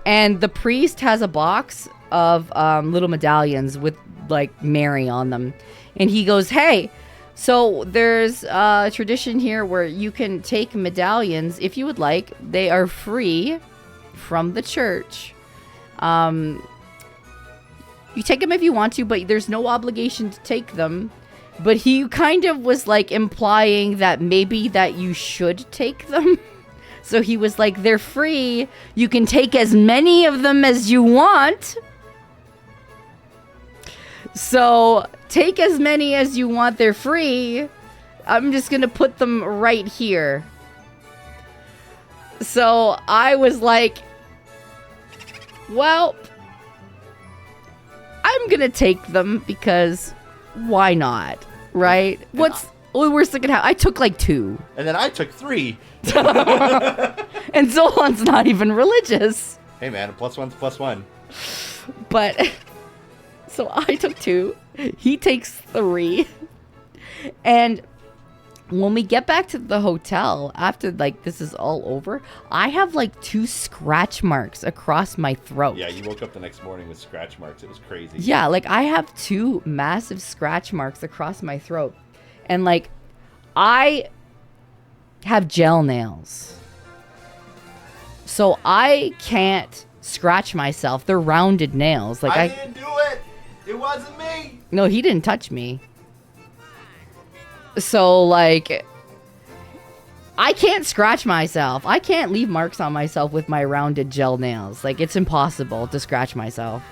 and the priest has a box of little medallions with like Mary on them. And he goes, hey, so there's a tradition here where you can take medallions if you would like. They are free from the church. You take them if you want to, but there's no obligation to take them. But he kind of was like implying that maybe that you should take them. So he was like, they're free. You can take as many of them as you want. So take as many as you want. They're free. I'm just going to put them right here. So I was like, well, I'm going to take them because why not? Right? What's the worst that could happen? I took like 2. And then I took 3. And Zolan's not even religious. Hey man, a +1's +1. But so I took 2. He takes 3. And when we get back to the hotel, after like this is all over, I have like 2 scratch marks across my throat. Yeah, you woke up the next morning with scratch marks. It was crazy. Yeah, like I have 2 massive scratch marks across my throat. And like I have gel nails. So I can't scratch myself. They're rounded nails. Like I didn't do it. It wasn't me. No, he didn't touch me. So, like, I can't scratch myself. I can't leave marks on myself with my rounded gel nails. Like, it's impossible to scratch myself.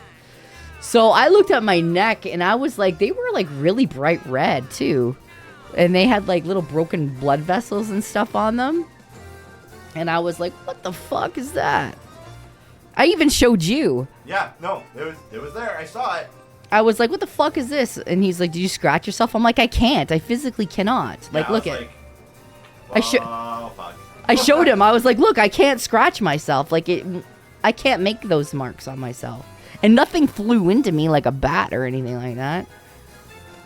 So, I looked at my neck, and I was like, they were, like, really bright red, too. And they had, like, little broken blood vessels and stuff on them. And I was like, what the fuck is that? I even showed you. Yeah, no, it was there. I saw it. I was like, what the fuck is this? And he's like, did you scratch yourself? I'm like, I can't. I physically cannot. Like, look at it. I showed him. I was like, look, I can't scratch myself. Like, I can't make those marks on myself. And nothing flew into me like a bat or anything like that.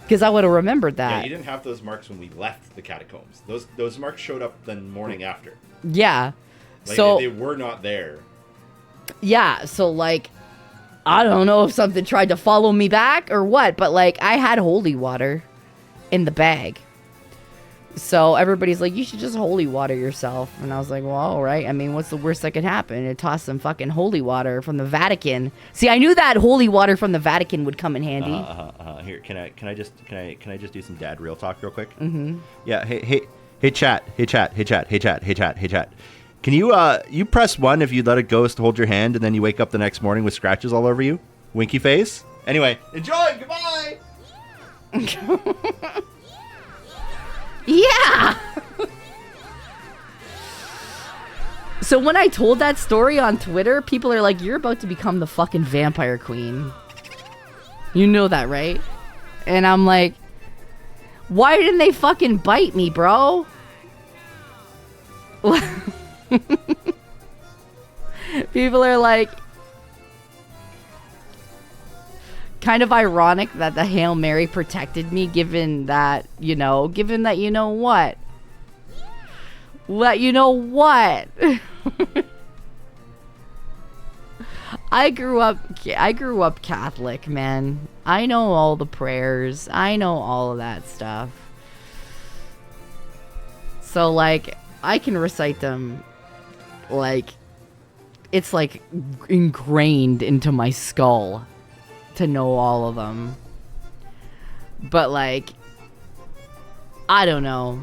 Because I would have remembered that. Yeah, you didn't have those marks when we left the catacombs. Those marks showed up the morning after. Yeah. Like, so they were not there. Yeah, so like, I don't know if something tried to follow me back or what, but like, I had holy water in the bag. So everybody's like, you should just holy water yourself. And I was like, well, all right. I mean, what's the worst that could happen? It tossed some fucking holy water from the Vatican. See, I knew that holy water from the Vatican would come in handy. Here, can I just do some dad real talk real quick? Mm-hmm. Yeah. Hey, chat. Can you press 1 if you let a ghost hold your hand and then you wake up the next morning with scratches all over you? Winky face. Anyway, enjoy. Goodbye. Yeah. So when I told that story on Twitter, people are like, you're about to become the fucking vampire queen. You know that, right? And I'm like, why didn't they fucking bite me, bro? People are like, kind of ironic that the Hail Mary protected me, given that, you know what? What, you know what? I grew up Catholic, man. I know all the prayers. I know all of that stuff. So, like, I can recite them, like, it's, like, ingrained into my skull to know all of them. But, like, I don't know.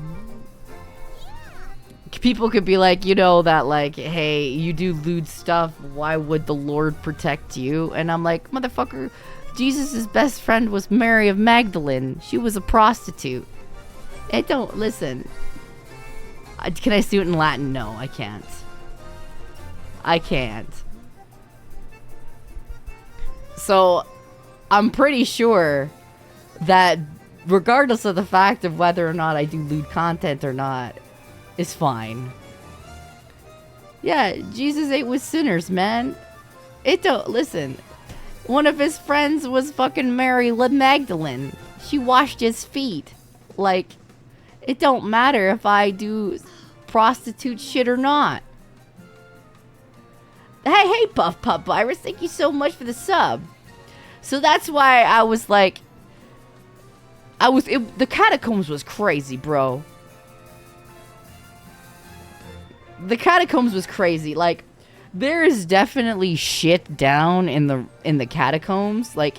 People could be like, that, like, hey, you do lewd stuff, why would the Lord protect you? And I'm like, motherfucker, Jesus' best friend was Mary of Magdalene. She was a prostitute. Listen. Can I do it in Latin? No, I can't. I can't. So, I'm pretty sure that regardless of the fact of whether or not I do lewd content or not, is fine. Yeah, Jesus ate with sinners, man. Listen. One of his friends was fucking Mary Magdalene. She washed his feet. Like, it don't matter if I do prostitute shit or not. Hey, Puff Virus, thank you so much for the sub. So that's why I was like, the catacombs was crazy, bro. The catacombs was crazy. Like, there is definitely shit down in the catacombs. Like,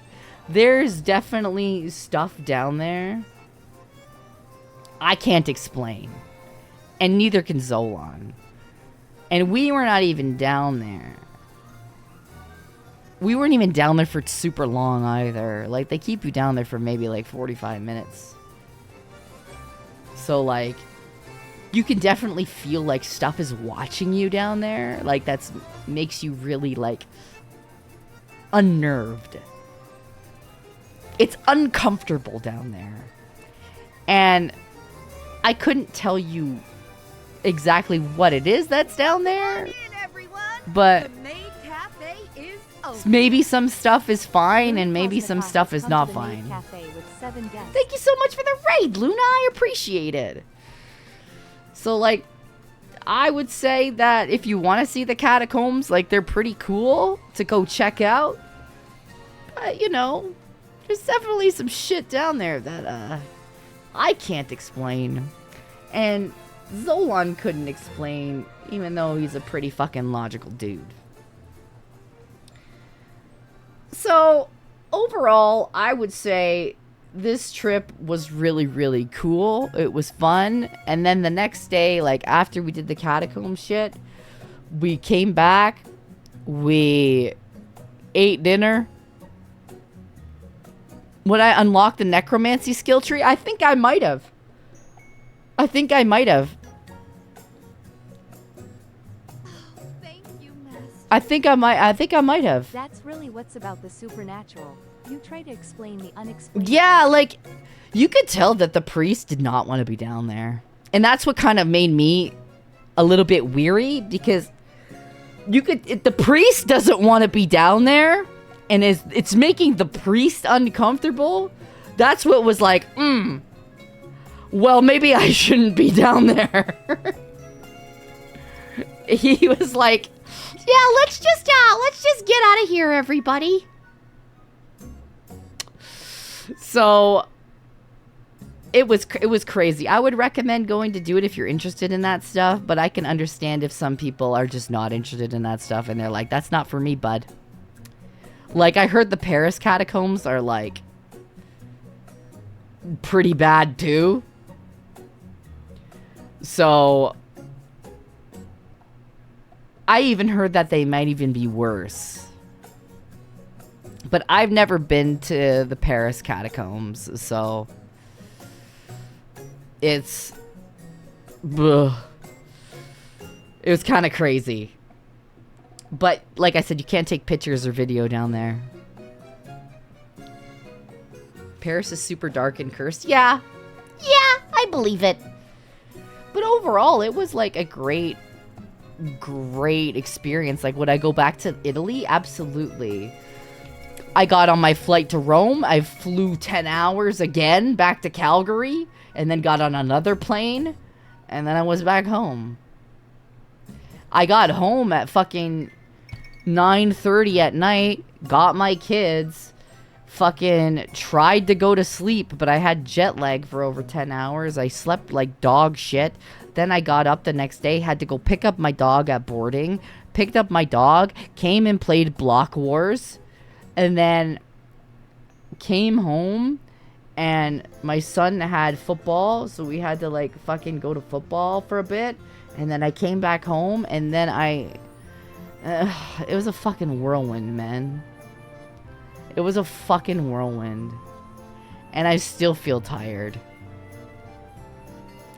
there's definitely stuff down there I can't explain. And neither can Zolan. And we were not even down there. We weren't even down there for super long either. Like, they keep you down there for maybe like 45 minutes. So, like, you can definitely feel like stuff is watching you down there. Like, that's makes you really, like, unnerved. It's uncomfortable down there. And I couldn't tell you exactly what it is that's down there. But maybe some stuff is fine and maybe some stuff is not fine. Thank you so much for the raid, Luna. I appreciate it. So, like, I would say that if you want to see the catacombs, like, they're pretty cool to go check out. But, there's definitely some shit down there that, I can't explain. And Zolan couldn't explain, even though he's a pretty fucking logical dude. So, overall, I would say this trip was really, really cool. It was fun. And then the next day, like, after we did the catacomb shit, we came back, we ate dinner. Would I unlock the necromancy skill tree? I think I might have. I think I might have. I think I might have. That's really what's about the supernatural. You try to explain the unexplainable. Yeah, like, you could tell that the priest did not want to be down there. And that's what kind of made me a little bit weary, because the priest doesn't want to be down there, and it's making the priest uncomfortable. That's what was like, well, maybe I shouldn't be down there. He was like, yeah, let's just get out of here, everybody. So it was crazy. I would recommend going to do it if you're interested in that stuff, but I can understand if some people are just not interested in that stuff and they're like, that's not for me, bud. Like, I heard the Paris catacombs are, like, pretty bad too. So I even heard that they might even be worse. But I've never been to the Paris catacombs, so it's... Ugh. It was kind of crazy. But, like I said, you can't take pictures or video down there. Paris is super dark and cursed. Yeah. Yeah, I believe it. But overall, it was like a great experience. Like, would I go back to Italy? Absolutely. I got on my flight to Rome. I flew 10 hours again back to Calgary, and then got on another plane, and then I was back home. I got home at fucking 9:30 at night, got my kids, fucking tried to go to sleep, but I had jet lag for over 10 hours. I slept like dog shit. Then I got up the next day, had to go pick up my dog at boarding, picked up my dog, came and played Block Wars, and then came home, and my son had football, so we had to like fucking go to football for a bit, and then I came back home, and then it was a fucking whirlwind, man. It was a fucking whirlwind. And I still feel tired.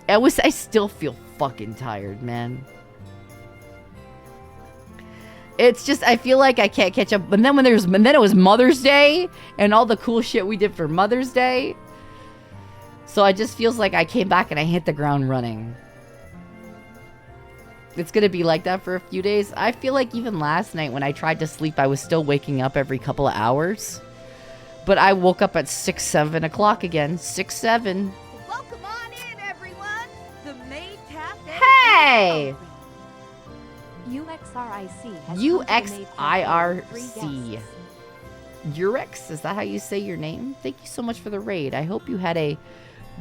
I still feel fucking tired, man. It's just, I feel like I can't catch up. And then it was Mother's Day and all the cool shit we did for Mother's Day. So it just feels like I came back and I hit the ground running. It's gonna be like that for a few days. I feel like even last night when I tried to sleep, I was still waking up every couple of hours. But I woke up at 6, 7 o'clock again. 6, 7. Welcome on in, everyone. The Maid Cafe. Hey! UXRIC has UXIRC. Urix? Is that how you say your name? Thank you so much for the raid. I hope you had a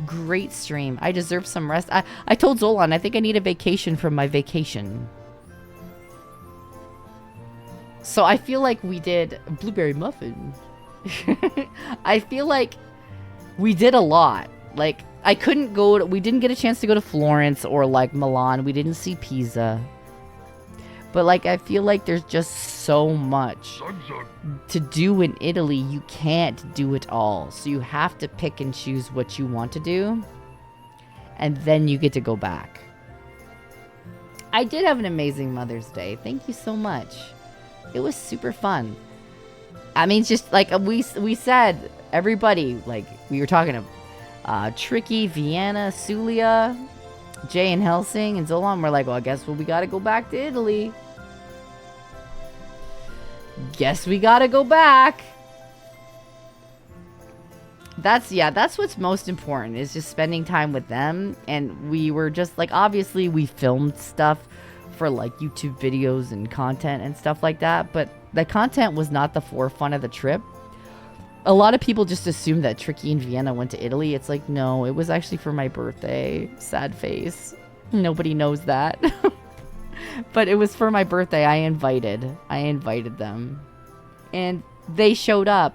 great stream. I deserve some rest. I told Zolan I think I need a vacation from my vacation. So I feel like we did blueberry muffin. I feel like we did a lot. Like, we didn't get a chance to go to Florence or like Milan. We didn't see Pisa. But like, I feel like there's just so much to do in Italy. You can't do it all. So you have to pick and choose what you want to do. And then you get to go back. I did have an amazing Mother's Day. Thank you so much. It was super fun. I mean, just like we said, everybody, like we were talking to Tricky, Vienna, Sulia, Jay and Helsing, and Zolan. We're like, well, I guess we gotta go back to Italy. Guess we gotta go back. That's what's most important, is just spending time with them. And we were just like, obviously we filmed stuff for like YouTube videos and content and stuff like that, but the content was not the forefront of the trip. A lot of people just assume that Tricky and Vienna went to Italy. It's like, no, it was actually for my birthday. Sad face. Nobody knows that. But it was for my birthday. I invited them. And they showed up.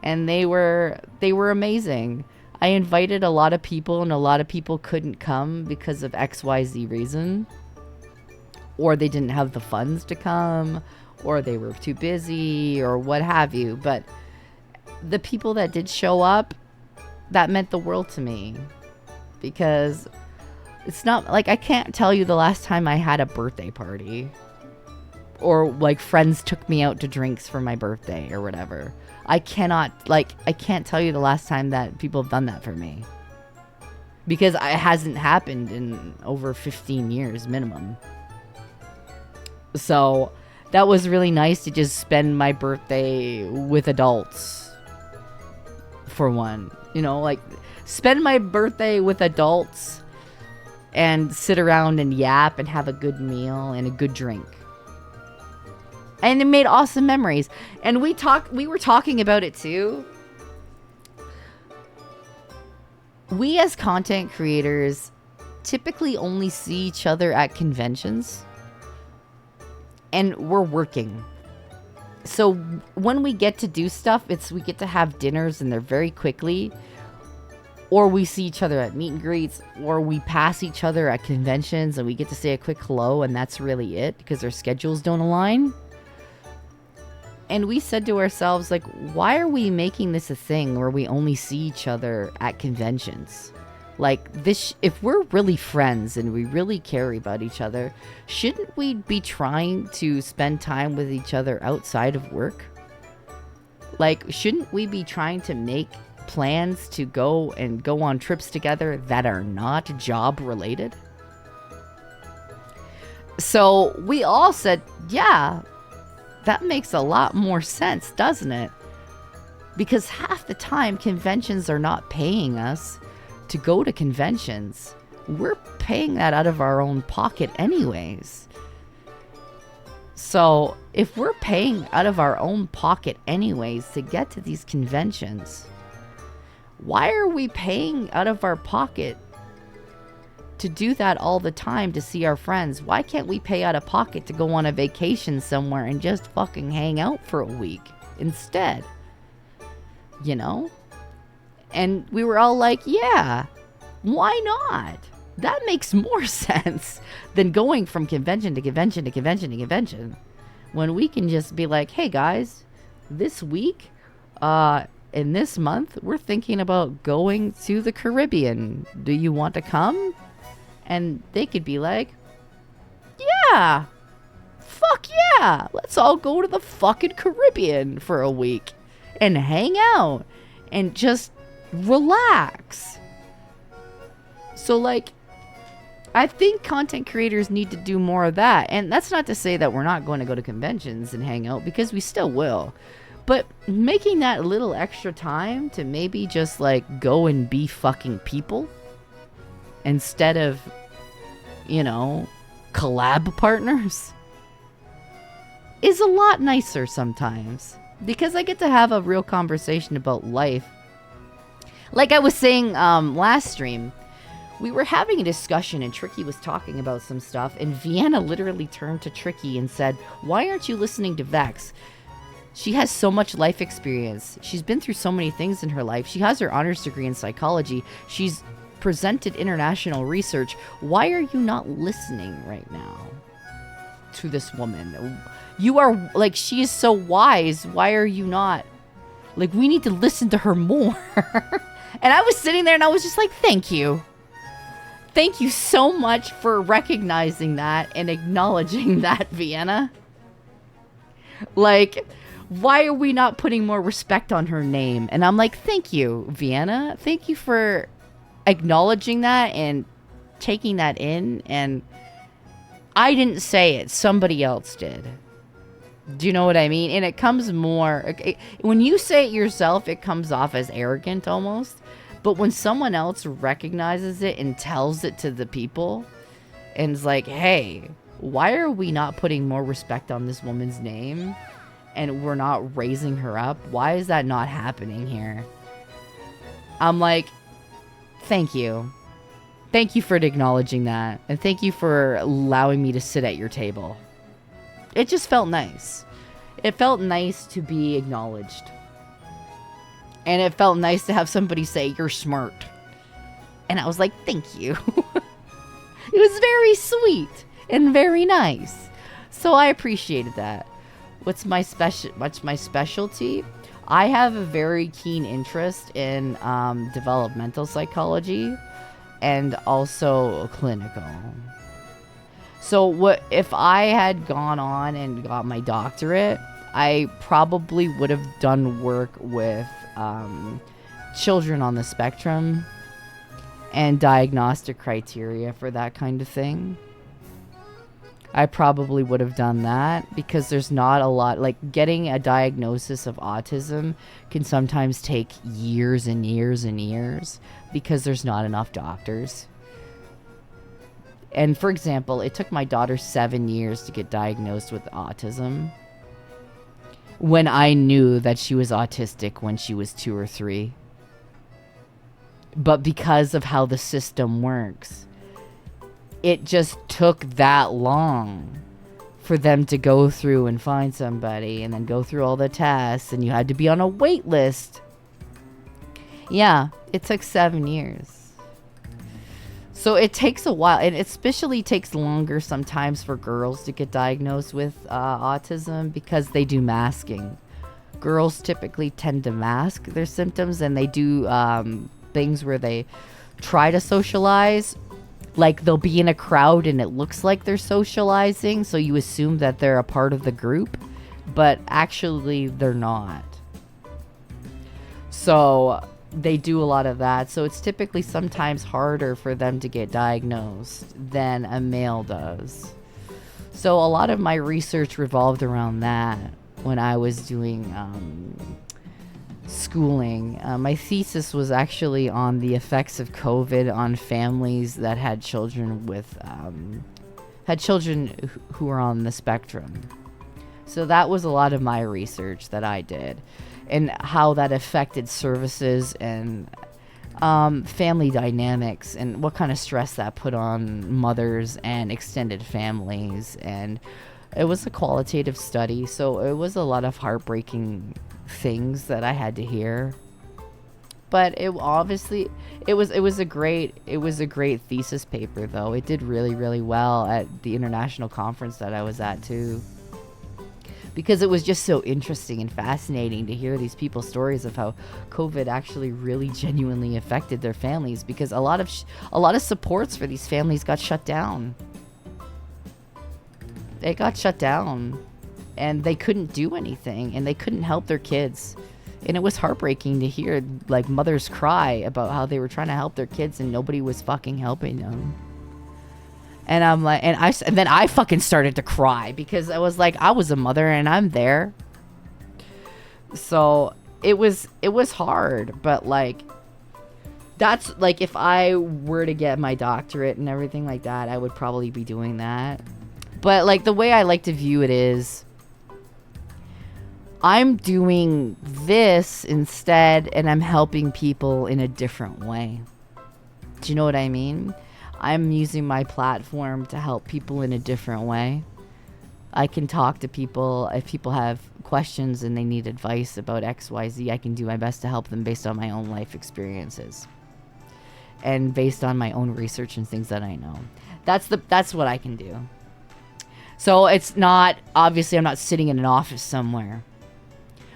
And they were amazing. I invited a lot of people, and a lot of people couldn't come because of XYZ reason. Or they didn't have the funds to come, or they were too busy, or what have you. But the people that did show up, that meant the world to me. Because it's not like, I can't tell you the last time I had a birthday party, or like friends took me out to drinks for my birthday or whatever. I can't tell you the last time that people have done that for me, because it hasn't happened in over 15 years minimum. So that was really nice to just spend my birthday with adults, for one. You know, like, spend my birthday with adults and sit around and yap and have a good meal and a good drink. And it made awesome memories. And we were talking about it too. We as content creators typically only see each other at conventions. And we're working. So when we get to do stuff, we get to have dinners, and they're very quickly. Or we see each other at meet and greets, or we pass each other at conventions and we get to say a quick hello, and that's really it, because our schedules don't align. And we said to ourselves, like, why are we making this a thing where we only see each other at conventions? Like, this, if we're really friends and we really care about each other, shouldn't we be trying to spend time with each other outside of work? Like, shouldn't we be trying to make plans to go on trips together that are not job related? So we all said, yeah, that makes a lot more sense, doesn't it? Because half the time conventions are not paying us to go to conventions. We're paying that out of our own pocket anyways. So if we're paying out of our own pocket anyways to get to these conventions, why are we paying out of our pocket to do that all the time to see our friends? Why can't we pay out of pocket to go on a vacation somewhere and just fucking hang out for a week instead? You know? And we were all like, yeah, why not? That makes more sense than going from convention to convention to convention to convention. When we can just be like, hey guys, this week, in this month, we're thinking about going to the Caribbean. Do you want to come? And they could be like, yeah, fuck yeah, let's all go to the fucking Caribbean for a week and hang out and just relax. So like, I think content creators need to do more of that. And that's not to say that we're not going to go to conventions and hang out, because we still will. But making that little extra time to maybe just like go and be fucking people instead of, you know, collab partners is a lot nicer sometimes, because I get to have a real conversation about life. Like I was saying last stream, we were having a discussion and Tricky was talking about some stuff, and Vienna literally turned to Tricky and said, why aren't you listening to Vex? She has so much life experience. She's been through so many things in her life. She has her honors degree in psychology. She's presented international research. Why are you not listening right now to this woman? You are, like, she is so wise. Why are you not? Like, we need to listen to her more. And I was sitting there and I was just like, thank you. Thank you so much for recognizing that and acknowledging that, Vienna. Like, why are we not putting more respect on her name? And I'm like, thank you, Vienna. Thank you for acknowledging that and taking that in. And I didn't say it. Somebody else did. Do you know what I mean? And it comes more... when you say it yourself, it comes off as arrogant almost. But when someone else recognizes it and tells it to the people and is like, hey, why are we not putting more respect on this woman's name and we're not raising her up? Why is that not happening here? I'm like, thank you. Thank you for acknowledging that. And thank you for allowing me to sit at your table. It just felt nice. It felt nice to be acknowledged. And it felt nice to have somebody say, you're smart. And I was like, thank you. It was very sweet and very nice. So I appreciated that. What's my specialty? I have a very keen interest in developmental psychology and also clinical. So what if I had gone on and got my doctorate, I probably would have done work with children on the spectrum and diagnostic criteria for that kind of thing. I probably would have done that because there's not a lot, like getting a diagnosis of autism can sometimes take years and years and years because there's not enough doctors. And for example, it took my daughter 7 years to get diagnosed with autism when I knew that she was autistic when she was 2 or 3. But because of how the system works, it just took that long for them to go through and find somebody and then go through all the tests, and you had to be on a wait list. Yeah, it took 7 years. So it takes a while, and it especially takes longer sometimes for girls to get diagnosed with autism because they do masking. Girls typically tend to mask their symptoms, and they do things where they try to socialize. Like they'll be in a crowd and it looks like they're socializing, so you assume that they're a part of the group, but actually they're not. So they do a lot of that. So it's typically sometimes harder for them to get diagnosed than a male does. So a lot of my research revolved around that when I was doing schooling. My thesis was actually on the effects of COVID on families that had children with who were on the spectrum. So that was a lot of my research that I did, and how that affected services and family dynamics, and what kind of stress that put on mothers and extended families. And it was a qualitative study, so it was a lot of heartbreaking things that I had to hear. But it obviously it was a great thesis paper, though. It did really, really well at the international conference that I was at too, because it was just so interesting and fascinating to hear these people's stories of how COVID actually really genuinely affected their families, because a lot of supports for these families got shut down. They got shut down, and they couldn't do anything, and they couldn't help their kids. And it was heartbreaking to hear, like, mothers cry about how they were trying to help their kids and nobody was fucking helping them. And I'm like, and then I fucking started to cry, because I was like, I was a mother and I'm there. So it was hard, but like, that's like, if I were to get my doctorate and everything like that, I would probably be doing that. But like, the way I like to view it is, I'm doing this instead, and I'm helping people in a different way. Do you know what I mean? I'm using my platform to help people in a different way. I can talk to people. If people have questions and they need advice about XYZ, I can do my best to help them based on my own life experiences and based on my own research and things that I know. That's what I can do. So it's not, obviously I'm not sitting in an office somewhere,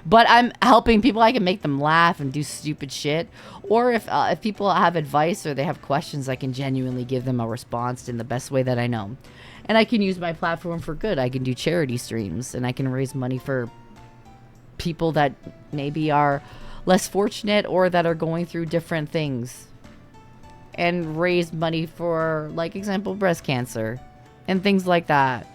but I'm helping people. I can make them laugh and do stupid shit. Or if people have advice or they have questions, I can genuinely give them a response in the best way that I know. And I can use my platform for good. I can do charity streams, and I can raise money for people that maybe are less fortunate or that are going through different things. And raise money for, like, example, breast cancer and things like that.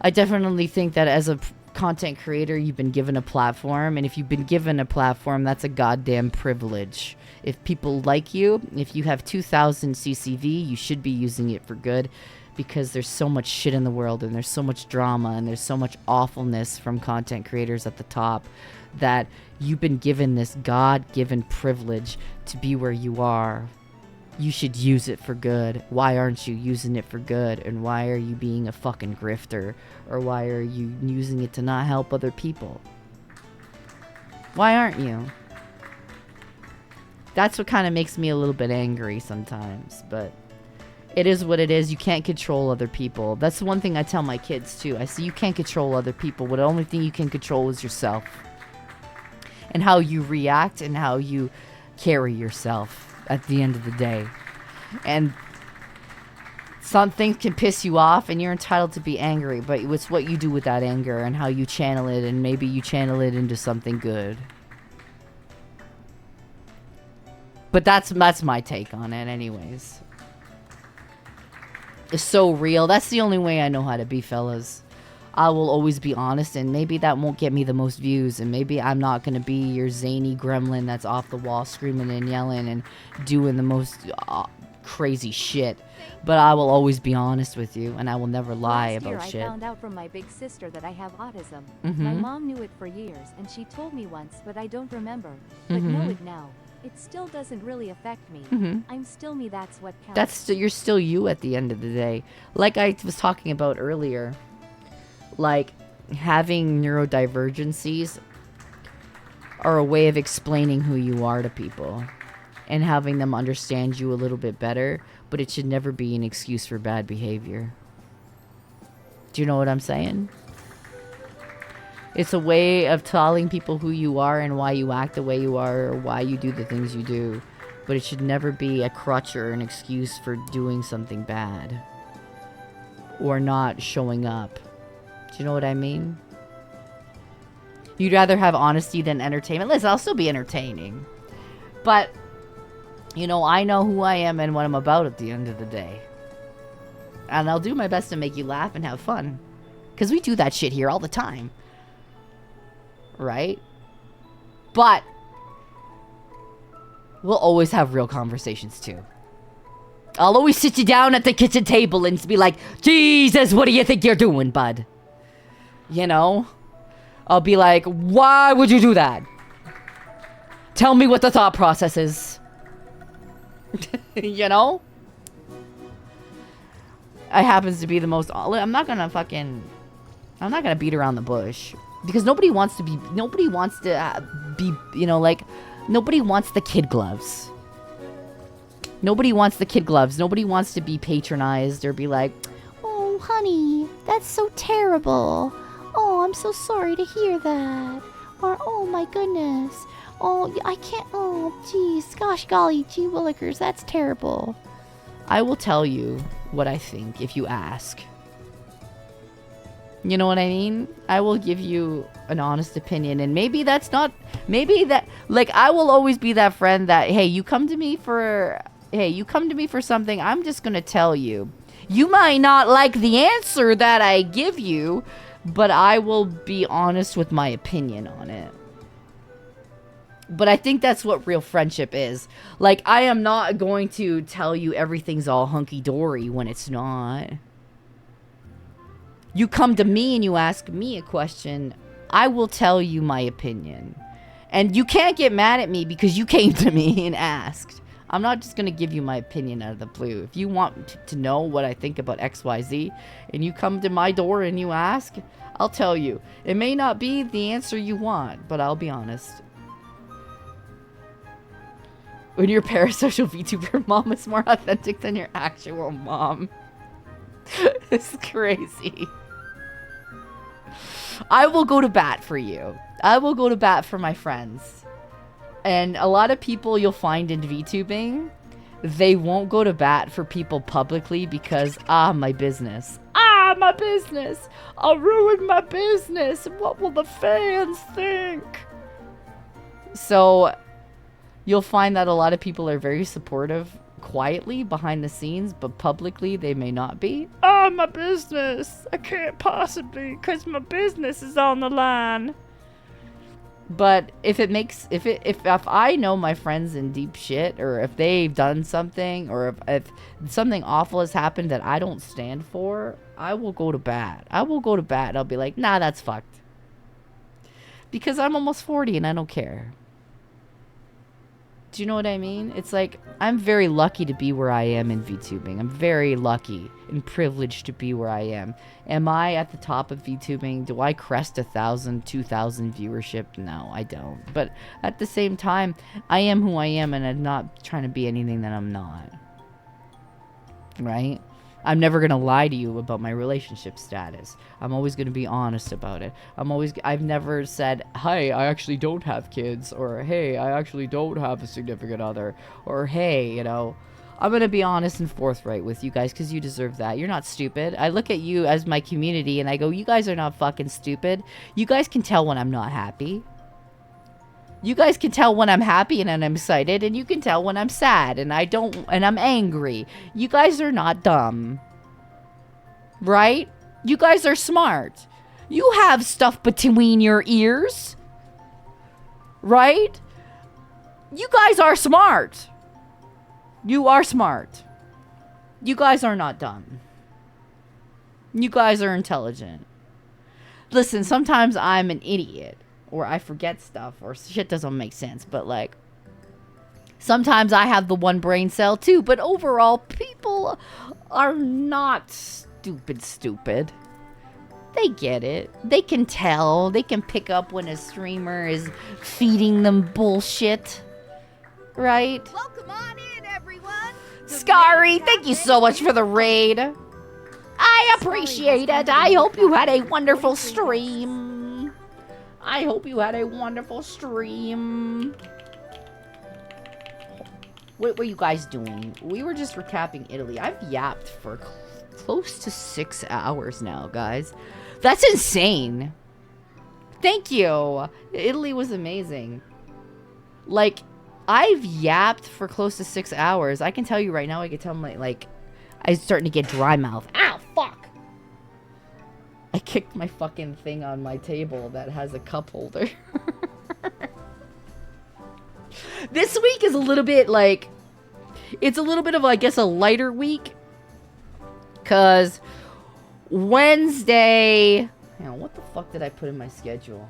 I definitely think that as a content creator, you've been given a platform, and if you've been given a platform, that's a goddamn privilege. If people like you, if you have 2,000 CCV, you should be using it for good, because there's so much shit in the world, and there's so much drama, and there's so much awfulness from content creators at the top, that you've been given this God-given privilege to be where you are. You should use it for good. Why aren't you using it for good? And why are you being a fucking grifter? Or why are you using it to not help other people? Why aren't you? That's what kind of makes me a little bit angry sometimes. But it is what it is. You can't control other people. That's the one thing I tell my kids too. I say you can't control other people. Well, the only thing you can control is yourself. And how you react and how you carry yourself at the end of the day. And some things can piss you off, and you're entitled to be angry, but it's what you do with that anger and how you channel it, and maybe you channel it into something good. But that's my take on it anyways. It's so real. That's the only way I know how to be, fellas. I will always be honest, and maybe that won't get me the most views, and maybe I'm not going to be your zany gremlin that's off the wall screaming and yelling and doing the most crazy shit, but I will always be honest with you, and I will never lie about shit. I found out from my big sister that I have autism. Mm-hmm. My mom knew it for years, and she told me once, but I don't remember. But know it now. It still doesn't really affect me. I'm still me, that's what counts. You're still you at the end of the day. Like I was talking about earlier, like, having neurodivergencies are a way of explaining who you are to people and having them understand you a little bit better, but it should never be an excuse for bad behavior. Do you know what I'm saying? It's a way of telling people who you are and why you act the way you are, or why you do the things you do, but it should never be a crutch or an excuse for doing something bad or not showing up. Do you know what I mean? You'd rather have honesty than entertainment. Listen, I'll still be entertaining. But, you know, I know who I am and what I'm about at the end of the day. And I'll do my best to make you laugh and have fun. Because we do that shit here all the time. Right? But we'll always have real conversations too. I'll always sit you down at the kitchen table and be like, Jesus, what do you think you're doing, bud? You know? I'll be like, why would you do that? Tell me what the thought process is. You know? I happens to be the most... I'm not gonna beat around the bush. Because nobody wants to be... Nobody wants to be, you know, like... Nobody wants the kid gloves. Nobody wants the kid gloves. Nobody wants to be patronized or be like, oh, honey, that's so terrible. Oh, I'm so sorry to hear that. Or, oh my goodness. Oh, I can't, oh, geez, gosh golly, gee willikers, that's terrible. I will tell you what I think if you ask. You know what I mean? I will give you an honest opinion, and maybe that's not, maybe that, like, I will always be that friend that, hey, you come to me for something, I'm just gonna tell you. You might not like the answer that I give you, but I will be honest with my opinion on it. But I think that's what real friendship is. Like, I am not going to tell you everything's all hunky-dory when it's not. You come to me and you ask me a question, I will tell you my opinion. And you can't get mad at me because you came to me and asked. I'm not just going to give you my opinion out of the blue. If you want to know what I think about XYZ, and you come to my door and you ask, I'll tell you. It may not be the answer you want, but I'll be honest. When your parasocial VTuber mom is more authentic than your actual mom. It's crazy. I will go to bat for you. I will go to bat for my friends. And a lot of people you'll find in VTubing, they won't go to bat for people publicly because, my business. My business. I'll ruin my business. What will the fans think? So, you'll find that a lot of people are very supportive quietly behind the scenes, but publicly they may not be. My business. I can't possibly, because my business is on the line. But if I know my friends in deep shit, or if they've done something, or if something awful has happened that I don't stand for, I will go to bat. I will go to bat and I'll be like, nah, that's fucked. Because I'm almost 40 and I don't care. Do you know what I mean? It's like, I'm very lucky to be where I am in VTubing. I'm very lucky and privileged to be where I am. Am I at the top of VTubing? Do I crest 1,000, 2,000 viewership? No, I don't. But at the same time, I am who I am, and I'm not trying to be anything that I'm not. Right? I'm never going to lie to you about my relationship status. I'm always going to be honest about it. I've never said, hey, I actually don't have kids, or hey, I actually don't have a significant other, or hey, you know, I'm going to be honest and forthright with you guys because you deserve that. You're not stupid. I look at you as my community and I go, you guys are not fucking stupid. You guys can tell when I'm not happy. You guys can tell when I'm happy and I'm excited, and you can tell when I'm sad and I'm angry. You guys are not dumb. Right? You guys are smart. You have stuff between your ears. Right? You guys are smart. You are smart. You guys are not dumb. You guys are intelligent. Listen, sometimes I'm an idiot. Or I forget stuff, or shit doesn't make sense, but like, sometimes I have the one brain cell too, but overall, people are not stupid. They get it. They can tell. They can pick up when a streamer is feeding them bullshit. Right? Welcome on in, everyone. Scary, thank you so much for the raid. I appreciate it. I hope you had a wonderful stream. I hope you had a wonderful stream. What were you guys doing? We were just recapping Italy. I've yapped for close to 6 hours now, guys. That's insane. Thank you. Italy was amazing. Like, I've yapped for close to 6 hours. I can tell you right now, I can tell like I'm starting to get dry mouth. Ow, fuck. kicked my fucking thing on my table that has a cup holder. This week is a little bit like... It's a little bit of, I guess, a lighter week. Because Wednesday... Hang on, what the fuck did I put in my schedule?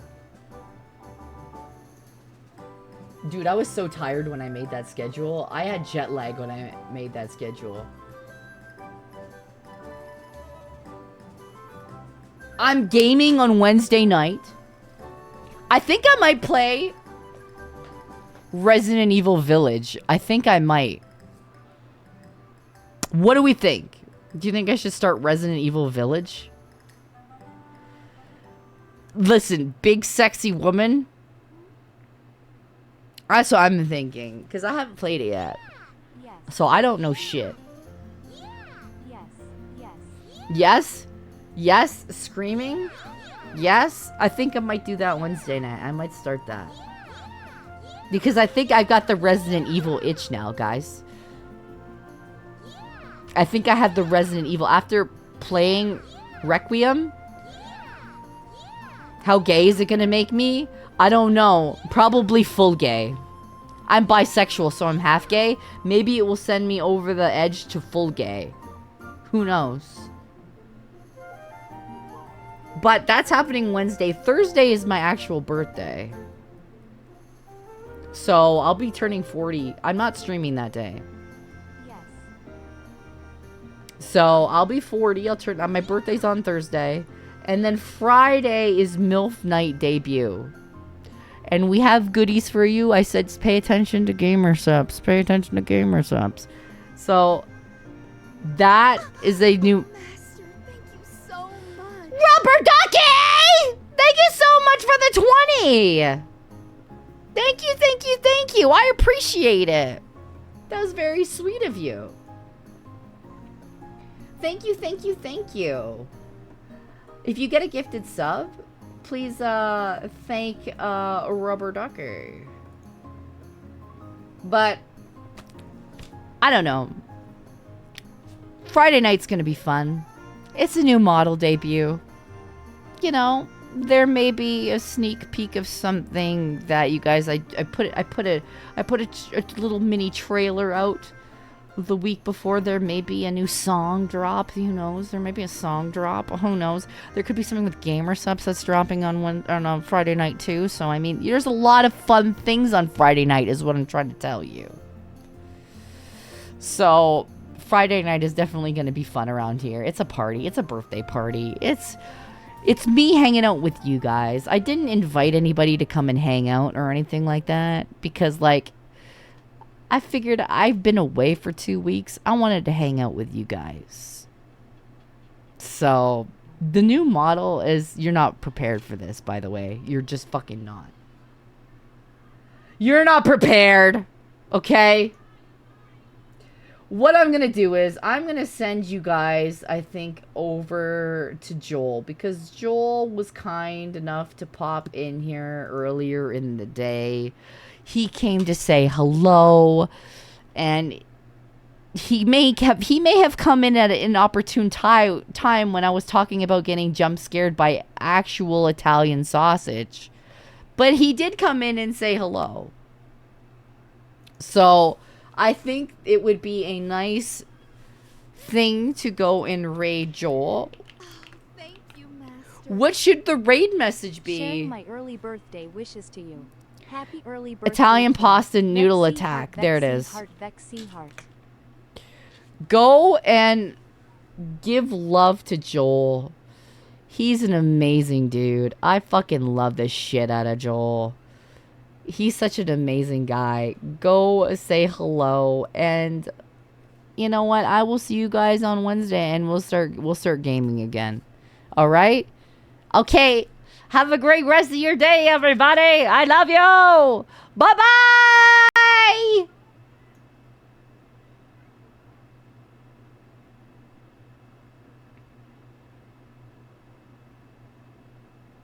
Dude, I was so tired when I made that schedule. I had jet lag when I made that schedule. I'm gaming on Wednesday night. I think I might play Resident Evil Village. I think I might. What do we think? Do you think I should start Resident Evil Village? Listen, big sexy woman. That's what I'm thinking. Because I haven't played it yet. So I don't know shit. Yes? Yes? Screaming? Yes? I think I might do that Wednesday night. I might start that. Because I think I've got the Resident Evil itch now, guys. I think I have the Resident Evil. After playing Requiem, how gay is it gonna make me? I don't know. Probably full gay. I'm bisexual, so I'm half gay. Maybe it will send me over the edge to full gay. Who knows? But that's happening Wednesday. Thursday is my actual birthday. So I'll be turning 40. I'm not streaming that day. So I'll be 40. My birthday's on Thursday. And then Friday is MILF Night debut. And we have goodies for you. I said pay attention to gamer subs. Pay attention to gamer subs. So that is a new... Master, thank you so much. Rubber Ducky! Thank you so much for the 20! Thank you, thank you, thank you. I appreciate it. That was very sweet of you. Thank you, thank you, thank you. If you get a gifted sub, please thank Rubber Ducker. But I don't know. Friday night's gonna be fun. It's a new model debut. You know, there may be a sneak peek of something that you guys. I put a little mini trailer out the week before. There may be a new song drop. Who knows? There may be a song drop. Who knows? There could be something with gamer subs that's dropping on Friday night too. So I mean, there's a lot of fun things on Friday night, is what I'm trying to tell you. So Friday night is definitely going to be fun around here. It's a party. It's a birthday party. It's me hanging out with you guys. I didn't invite anybody to come and hang out or anything like that because, like, I figured I've been away for 2 weeks. I wanted to hang out with you guys. So, the new model is... You're not prepared for this, by the way. You're just fucking not. You're not prepared. Okay? What I'm going to do is I'm going to send you guys, I think, over to Joel. Because Joel was kind enough to pop in here earlier in the day. He came to say hello. And he may have come in at an opportune time when I was talking about getting jump scared by actual Italian sausage. But he did come in and say hello. So I think it would be a nice thing to go and raid Joel. Oh, thank you, Master. What should the raid message be? Sharing my early birthday wishes to you. Happy early birthday. Italian pasta noodle Vexy attack. Heart, there it Vexy is. Heart, Vexy Heart. Go and give love to Joel. He's an amazing dude. I fucking love the shit out of Joel. He's such an amazing guy. Go say hello, and you know what? I will see you guys on Wednesday, and we'll start gaming again. All right? Okay. Have a great rest of your day, everybody. I love you. Bye-bye.